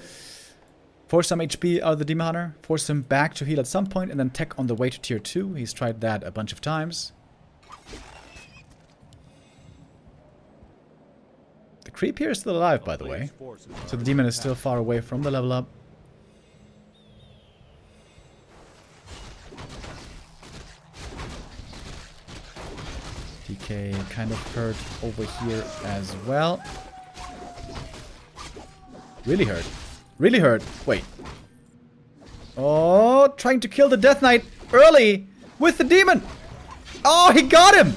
force some HP out of the Demon Hunter, force him back to heal at some point, and then tech on the way to tier 2. He's tried that a bunch of times. The creep here is still alive, by the way. So the demon is still far away from the level up. DK kind of hurt over here as well. Really hurt. Really hurt. Wait. Oh, trying to kill the Death Knight early with the demon. Oh, he got him.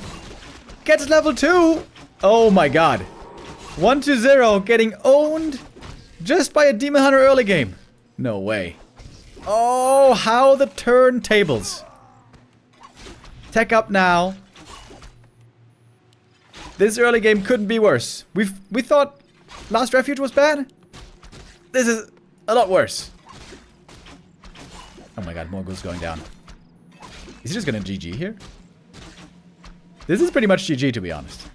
Gets level 2. Oh my god. 1-0 getting owned just by a Demon Hunter early game. No way. Oh, how the turntables. Tech up now. This early game couldn't be worse. We thought Last Refuge was bad. This is a lot worse. Oh my god, more ghouls going down. Is he just gonna GG here? This is pretty much GG, to be honest.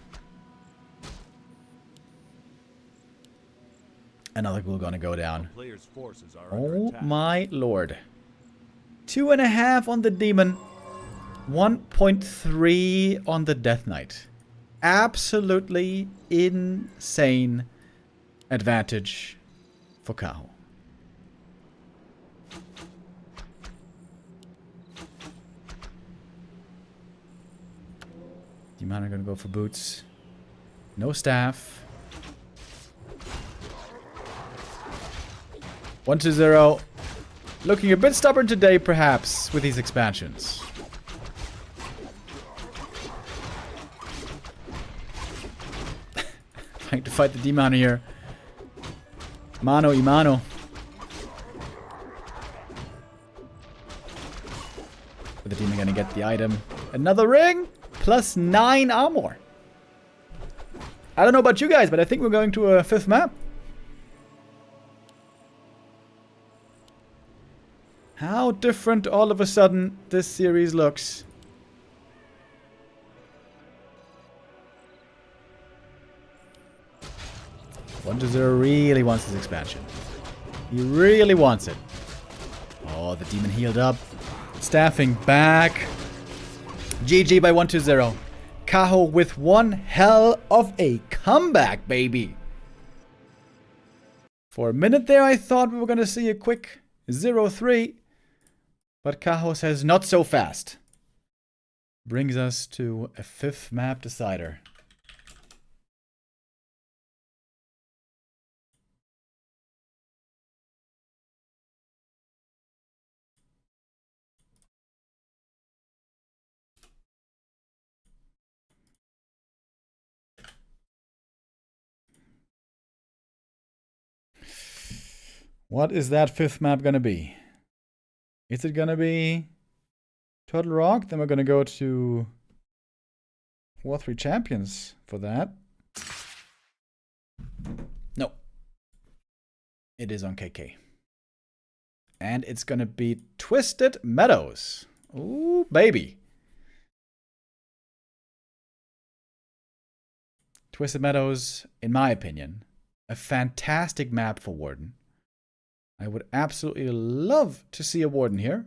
Another ghoul gonna go down. Oh my lord. 2.5 on the demon. 1.3 on the Death Knight. Absolutely insane advantage for Kaho. Demon are gonna go for boots. No staff. 1-0. Looking a bit stubborn today, perhaps, with these expansions. Trying to fight the demon here. Mano y mano. But the demon gonna get the item. Another ring! plus 9 armor. I don't know about you guys, but I think we're going to a 5th map. How different all of a sudden this series looks. Fortitude really wants this expansion. He really wants it. Oh, the demon healed up. Staffing back. GG by 1-0. Kaho with one hell of a comeback, baby. For a minute there, I thought we were going to see a quick 0-3. But Kaho says not so fast. Brings us to a 5th map decider. What is that 5th map gonna be? Is it gonna be Turtle Rock? Then we're gonna go to War 3 Champions for that. No. It is on KK. And it's gonna be Twisted Meadows. Ooh, baby. Twisted Meadows, in my opinion, a fantastic map for Warden. I would absolutely love to see a Warden here.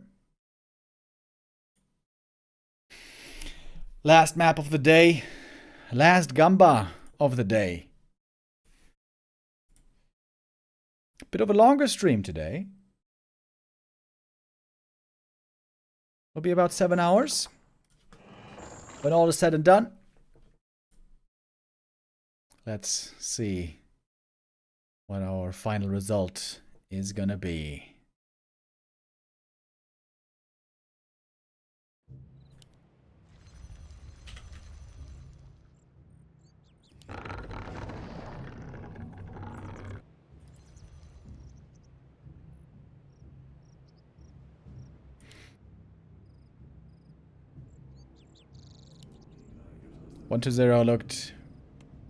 Last map of the day. Last Gamba of the day. Bit of a longer stream today. Will be about 7 hours. When all is said and done. Let's see what our final result is gonna be. One to 0 looked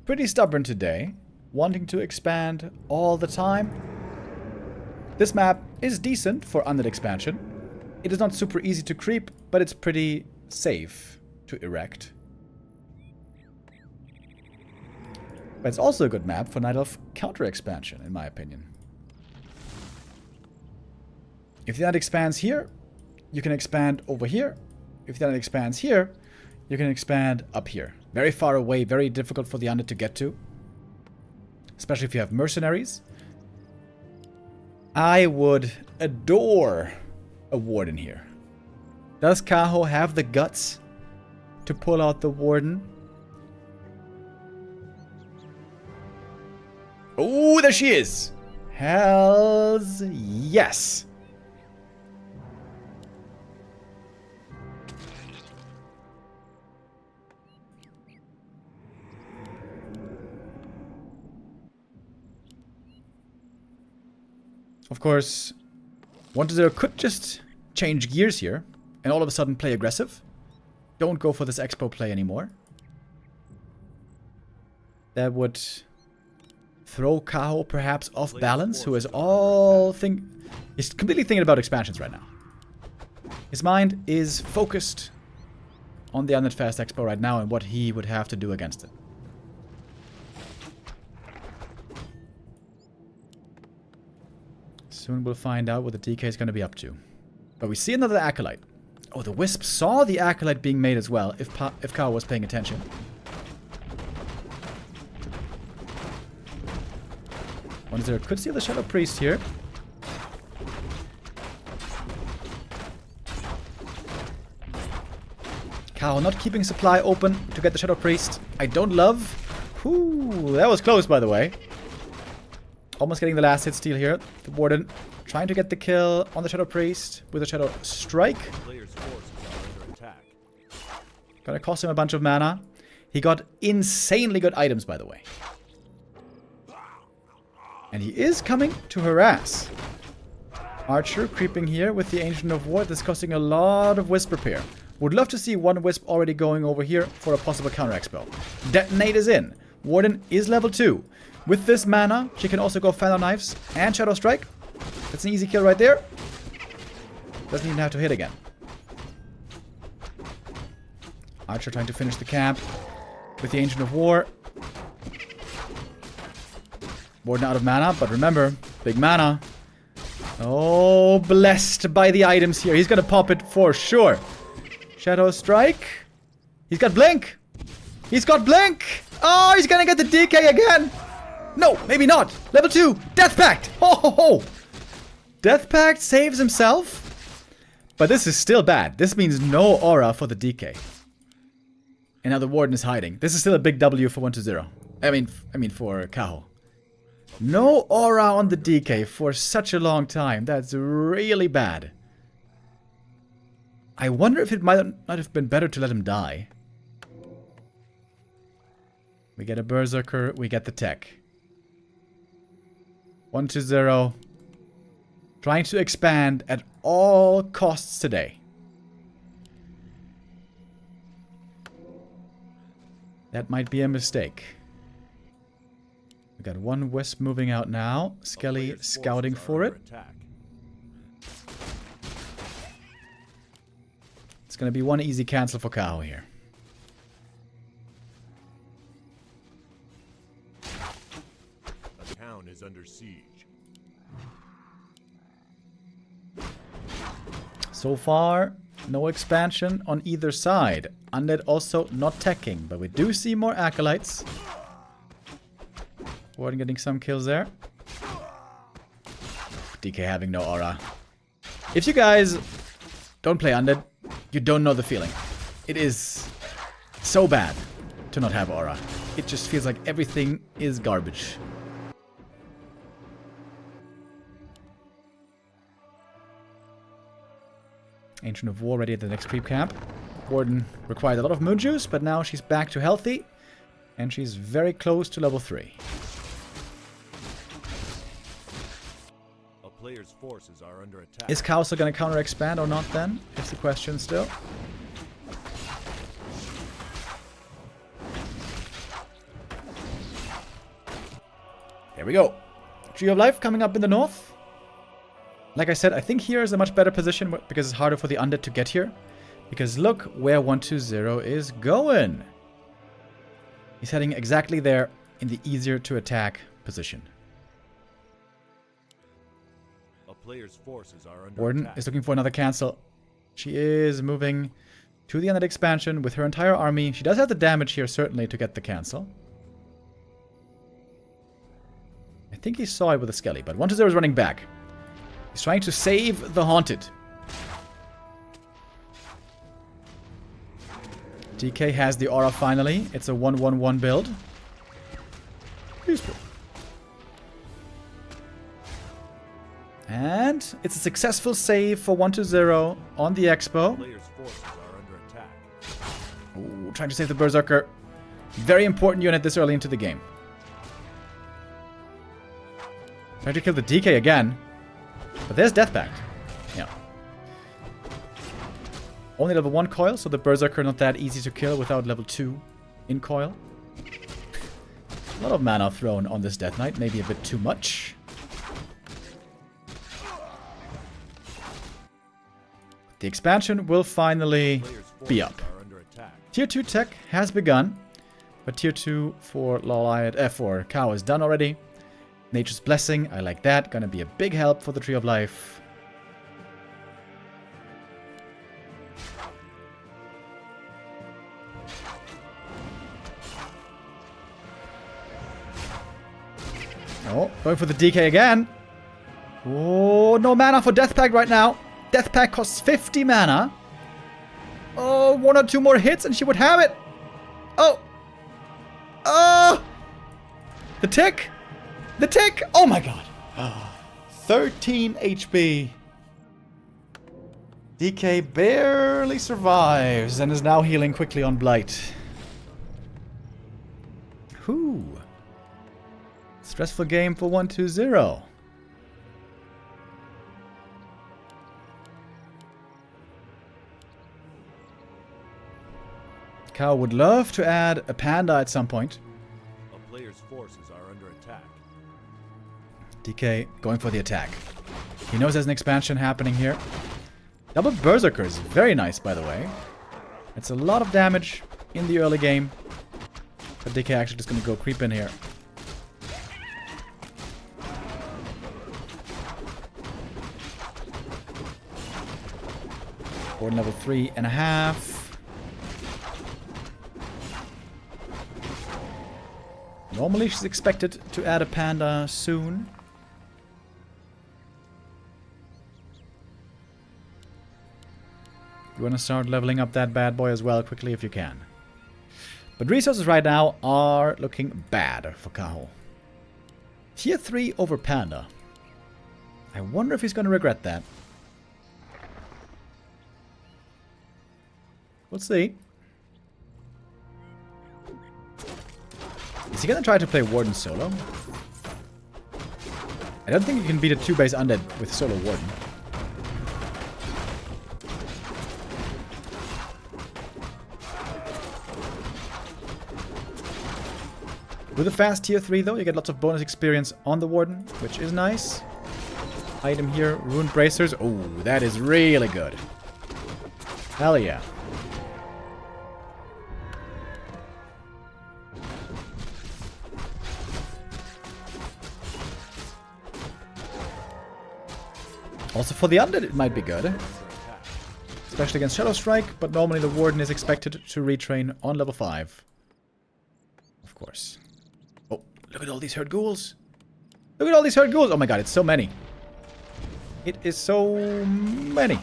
pretty stubborn today, wanting to expand all the time. This map is decent for undead expansion. It is not super easy to creep, but it's pretty safe to erect. But it's also a good map for Night Elf counter expansion, in my opinion. If the undead expands here, you can expand over here. If the undead expands here, you can expand up here. Very far away, very difficult for the undead to get to. Especially if you have mercenaries. I would adore a Warden here. Does Kaho have the guts to pull out the Warden? Oh, there she is! Hells yes! Of course, 1-0 could just change gears here and all of a sudden play aggressive. Don't go for this expo play anymore. That would throw Kaho perhaps off balance, who is he's completely thinking about expansions right now. His mind is focused on the Undead Fast Expo right now and what he would have to do against it. Soon we'll find out what the DK is going to be up to. But we see another Acolyte. Oh, the Wisp saw the Acolyte being made as well, if Kaho was paying attention. One there could steal the Shadow Priest here. Kaho not keeping supply open to get the Shadow Priest. I don't love. Whew, that was close, by the way. Almost getting the last hit steal here. The Warden trying to get the kill on the Shadow Priest with a Shadow Strike. Gonna cost him a bunch of mana. He got insanely good items, by the way. And he is coming to harass. Archer creeping here with the Ancient of War. This is costing a lot of Wisp repair. Would love to see one Wisp already going over here for a possible counter expo. Detonate is in. Warden is level 2. With this mana, she can also go Feather Knives and Shadow Strike. That's an easy kill right there. Doesn't even have to hit again. Archer trying to finish the camp with the Ancient of War. Warden out of mana, but remember, big mana. Oh, blessed by the items here. He's gonna pop it for sure. Shadow Strike. He's got Blink. He's got Blink. Oh, he's gonna get the DK again. No, maybe not. Level 2. Death Pact. Ho ho ho. Death Pact saves himself. But this is still bad. This means no aura for the DK. And now the Warden is hiding. This is still a big W for 1-0. I mean for Kaho. No aura on the DK for such a long time. That's really bad. I wonder if it might not have been better to let him die. We get a Berserker, we get the tech. 1-0. Trying to expand at all costs today. That might be a mistake. We got one Wisp moving out now. Skelly scouting for it. It's going to be one easy cancel for Kaho here. The town is under siege. So far, no expansion on either side. Undead also not teching, but we do see more Acolytes. Warden getting some kills there. DK having no aura. If you guys don't play Undead, you don't know the feeling. It is so bad to not have aura. It just feels like everything is garbage. Ancient of War ready at the next creep camp. Warden required a lot of moon juice, but now she's back to healthy. And she's very close to level 3. A player's forces are under attack. Is Kaho still going to counter expand or not then? Is the question still. There we go. Tree of Life coming up in the north. Like I said, I think here is a much better position because it's harder for the undead to get here. Because look where 1-2-0 is going. He's heading exactly there in the easier to attack position. A player's forces are under Warden attack. is looking for another cancel. She is moving to the undead expansion with her entire army. She does have the damage here certainly to get the cancel. I think he saw it with a Skelly, but 1-0 is running back. He's trying to save the Haunted. DK has the aura finally. It's a 1-1-1 build. Peaceful. And it's a successful save for 1-0 on the Expo. Player's forces are under attack. Ooh, trying to save the Berserker. Very important unit this early into the game. Trying to kill the DK again. But there's Death Pact. Yeah. Only level 1 coil, so the Berserker not that easy to kill without level 2 in coil. A lot of mana thrown on this Death Knight, maybe a bit too much. The expansion will finally be up. Are under attack. Tier 2 tech has begun, but Tier 2 for for Kaho is done already. Nature's Blessing, I like that. Gonna be a big help for the Tree of Life. Oh, going for the DK again. Oh, no mana for Death Pact right now. Death Pact costs 50 mana. Oh, 1 or 2 more hits and she would have it. Oh. Oh. The tick. The tick. Oh my god. 13 HP. DK barely survives and is now healing quickly on Blight. Whew. Stressful game for 1-2-0. Cow would love to add a panda at some point. A player's forces are under attack. DK going for the attack. He knows there's an expansion happening here. Double Berserkers, very nice by the way. It's a lot of damage in the early game. But DK actually just gonna go creep in here. Warden level 3.5. Normally she's expected to add a panda soon. You want to start leveling up that bad boy as well quickly if you can. But resources right now are looking bad for Kaho. Tier 3 over panda. I wonder if he's going to regret that. We'll see. Is he going to try to play Warden solo? I don't think you can beat a 2-base undead with solo Warden. With a fast tier 3 though, you get lots of bonus experience on the Warden, which is nice. Item here, Ruined Bracers. Oh, that is really good. Hell yeah. Also for the undead it might be good. Especially against Shadow Strike, but normally the Warden is expected to retrain on level 5. Of course. Oh, look at all these herd ghouls. Look at all these herd ghouls. Oh my god, it's so many. It is so many.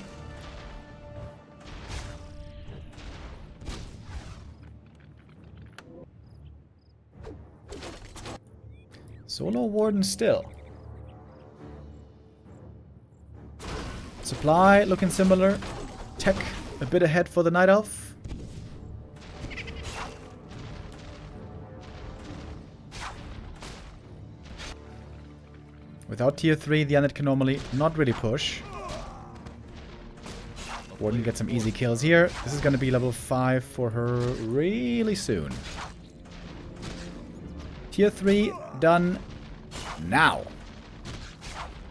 Solo Warden still. Supply looking similar. Tech a bit ahead for the Night Elf. Without tier 3, the undead can normally not really push. Warden gets some easy kills here. This is going to be level 5 for her really soon. Tier 3 done now.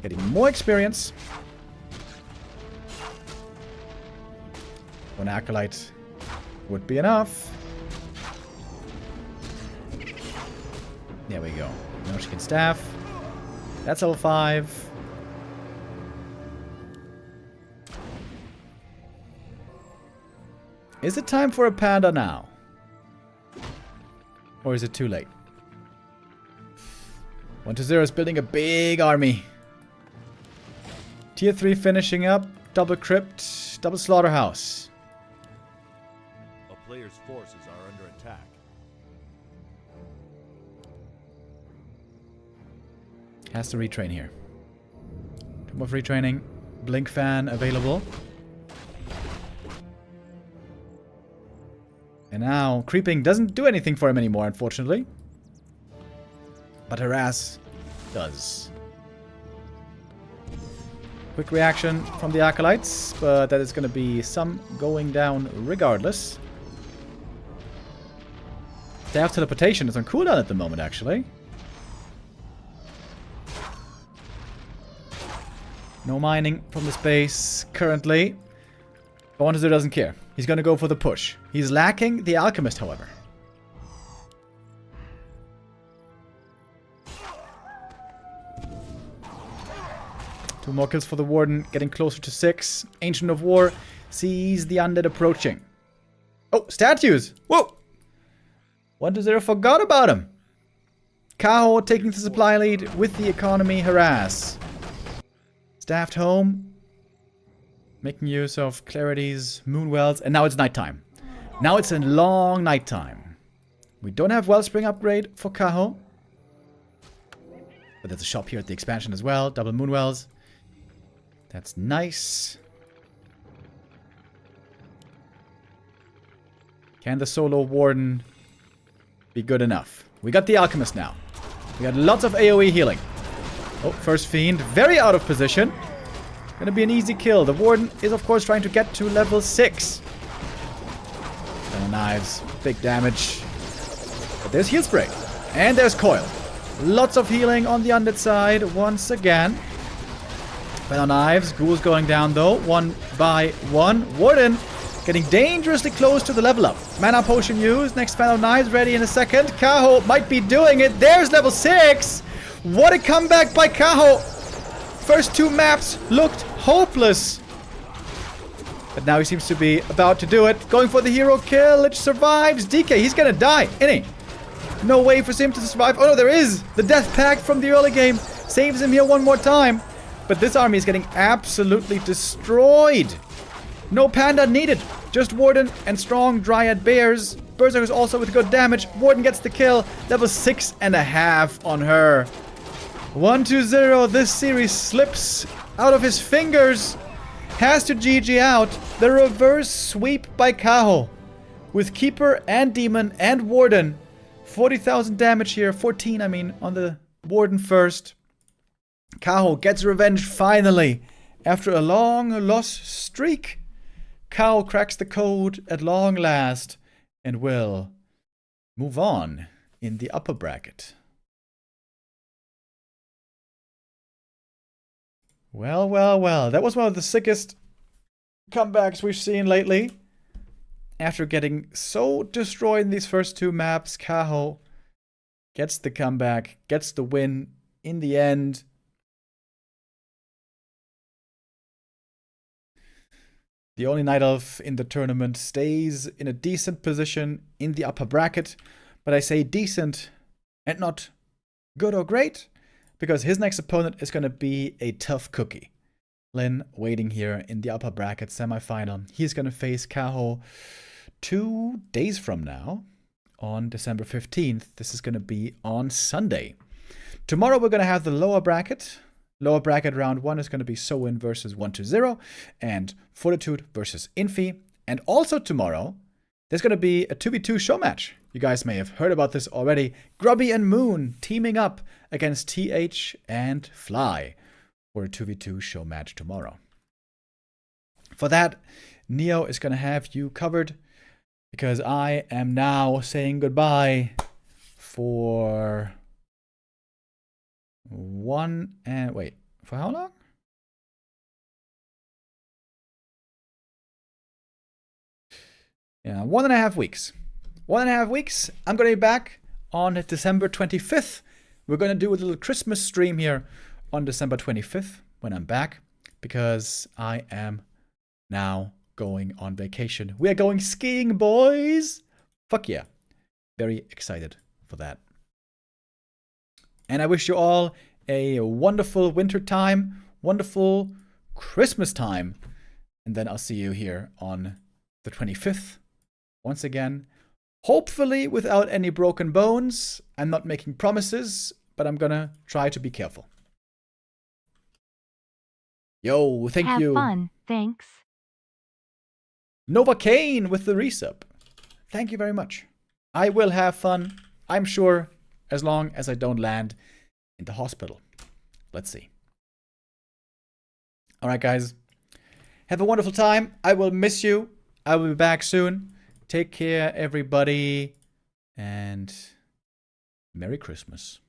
Getting more experience. One Acolyte would be enough. There we go. Now she can staff. That's level 5. Is it time for a panda now? Or is it too late? 1-0 is building a big army. Tier 3 finishing up. Double crypt. Double slaughterhouse. A player's forces are under attack. Has to retrain here. Tomb of retraining. Blink fan available. And now creeping doesn't do anything for him anymore, unfortunately. But harass does. Quick reaction from the Acolytes, but that is going to be some going down regardless. Staff teleportation is on cooldown at the moment, actually. No mining from the space currently. Fortitude doesn't care. He's going to go for the push. He's lacking the Alchemist, however. Two more kills for the Warden, getting closer to 6. Ancient of War sees the undead approaching. Oh, statues! Whoa! 1-0 forgot about him. Kaho taking the supply lead with the economy harass. Staffed home. Making use of Clarity's Moonwells. And now it's nighttime. Now it's a long nighttime. We don't have Wellspring upgrade for Kaho. But there's a shop here at the expansion as well. Double Moonwells. That's nice. Can the solo Warden be good enough? We got the Alchemist now. We got lots of AoE healing. Oh, first Fiend. Very out of position. Gonna be an easy kill. The Warden is, of course, trying to get to level 6. Final Knives, big damage. But there's Heal Spray. And there's Coil. Lots of healing on the undead side once again. Final Knives, Ghouls going down though, one by one. Warden getting dangerously close to the level up. Mana Potion used, next Final Knives ready in a second. Kaho might be doing it. There's level 6! What a comeback by Kaho! First 2 maps looked hopeless. But now he seems to be about to do it. Going for the hero kill, it survives. DK, he's gonna die, isn't he? No way for him to survive. Oh no, there is! The Death Pact from the early game saves him here one more time. But this army is getting absolutely destroyed. No Panda needed. Just Warden and strong Dryad Bears. Berserkers also with good damage. Warden gets the kill. Level 6.5 on her. 1-2-0. This series slips out of his fingers. Has to GG out. The reverse sweep by Kaho. With Keeper and Demon and Warden. 40,000 damage here. 14, I mean, on the Warden first. Kaho gets revenge finally. After a long loss streak. Kaho cracks the code at long last. And will move on in the upper bracket. Well, well, well. That was one of the sickest comebacks we've seen lately. After getting so destroyed in these first 2 maps, Kaho gets the comeback, gets the win in the end. The only Night Elf in the tournament stays in a decent position in the upper bracket. But I say decent and not good or great, because his next opponent is going to be a tough cookie. Lin waiting here in the upper bracket semifinal. He's going to face Kaho 2 days from now on December 15th. This is going to be on Sunday. Tomorrow we're going to have the lower bracket. Lower bracket round 1 is going to be Sowin versus 1-2-0 and Fortitude versus Infi. And also tomorrow, there's going to be a 2v2 show match. You guys may have heard about this already. Grubby and Moon teaming up against TH and Fly for a 2v2 show match tomorrow. For that, Neo is going to have you covered because I am now saying goodbye for for how long? Yeah, 1.5 weeks. 1.5 weeks. I'm going to be back on December 25th. We're going to do a little Christmas stream here on December 25th when I'm back, because I am now going on vacation. We are going skiing, boys! Fuck yeah. Very excited for that. And I wish you all a wonderful winter time, wonderful Christmas time. And then I'll see you here on the 25th. Once again, hopefully without any broken bones. I'm not making promises, but I'm gonna try to be careful. Yo, thank you. Have fun, thanks. Nova Kane with the resub. Thank you very much. I will have fun, I'm sure, as long as I don't land in the hospital. Let's see. Alright, guys. Have a wonderful time. I will miss you. I will be back soon. Take care, everybody. And Merry Christmas.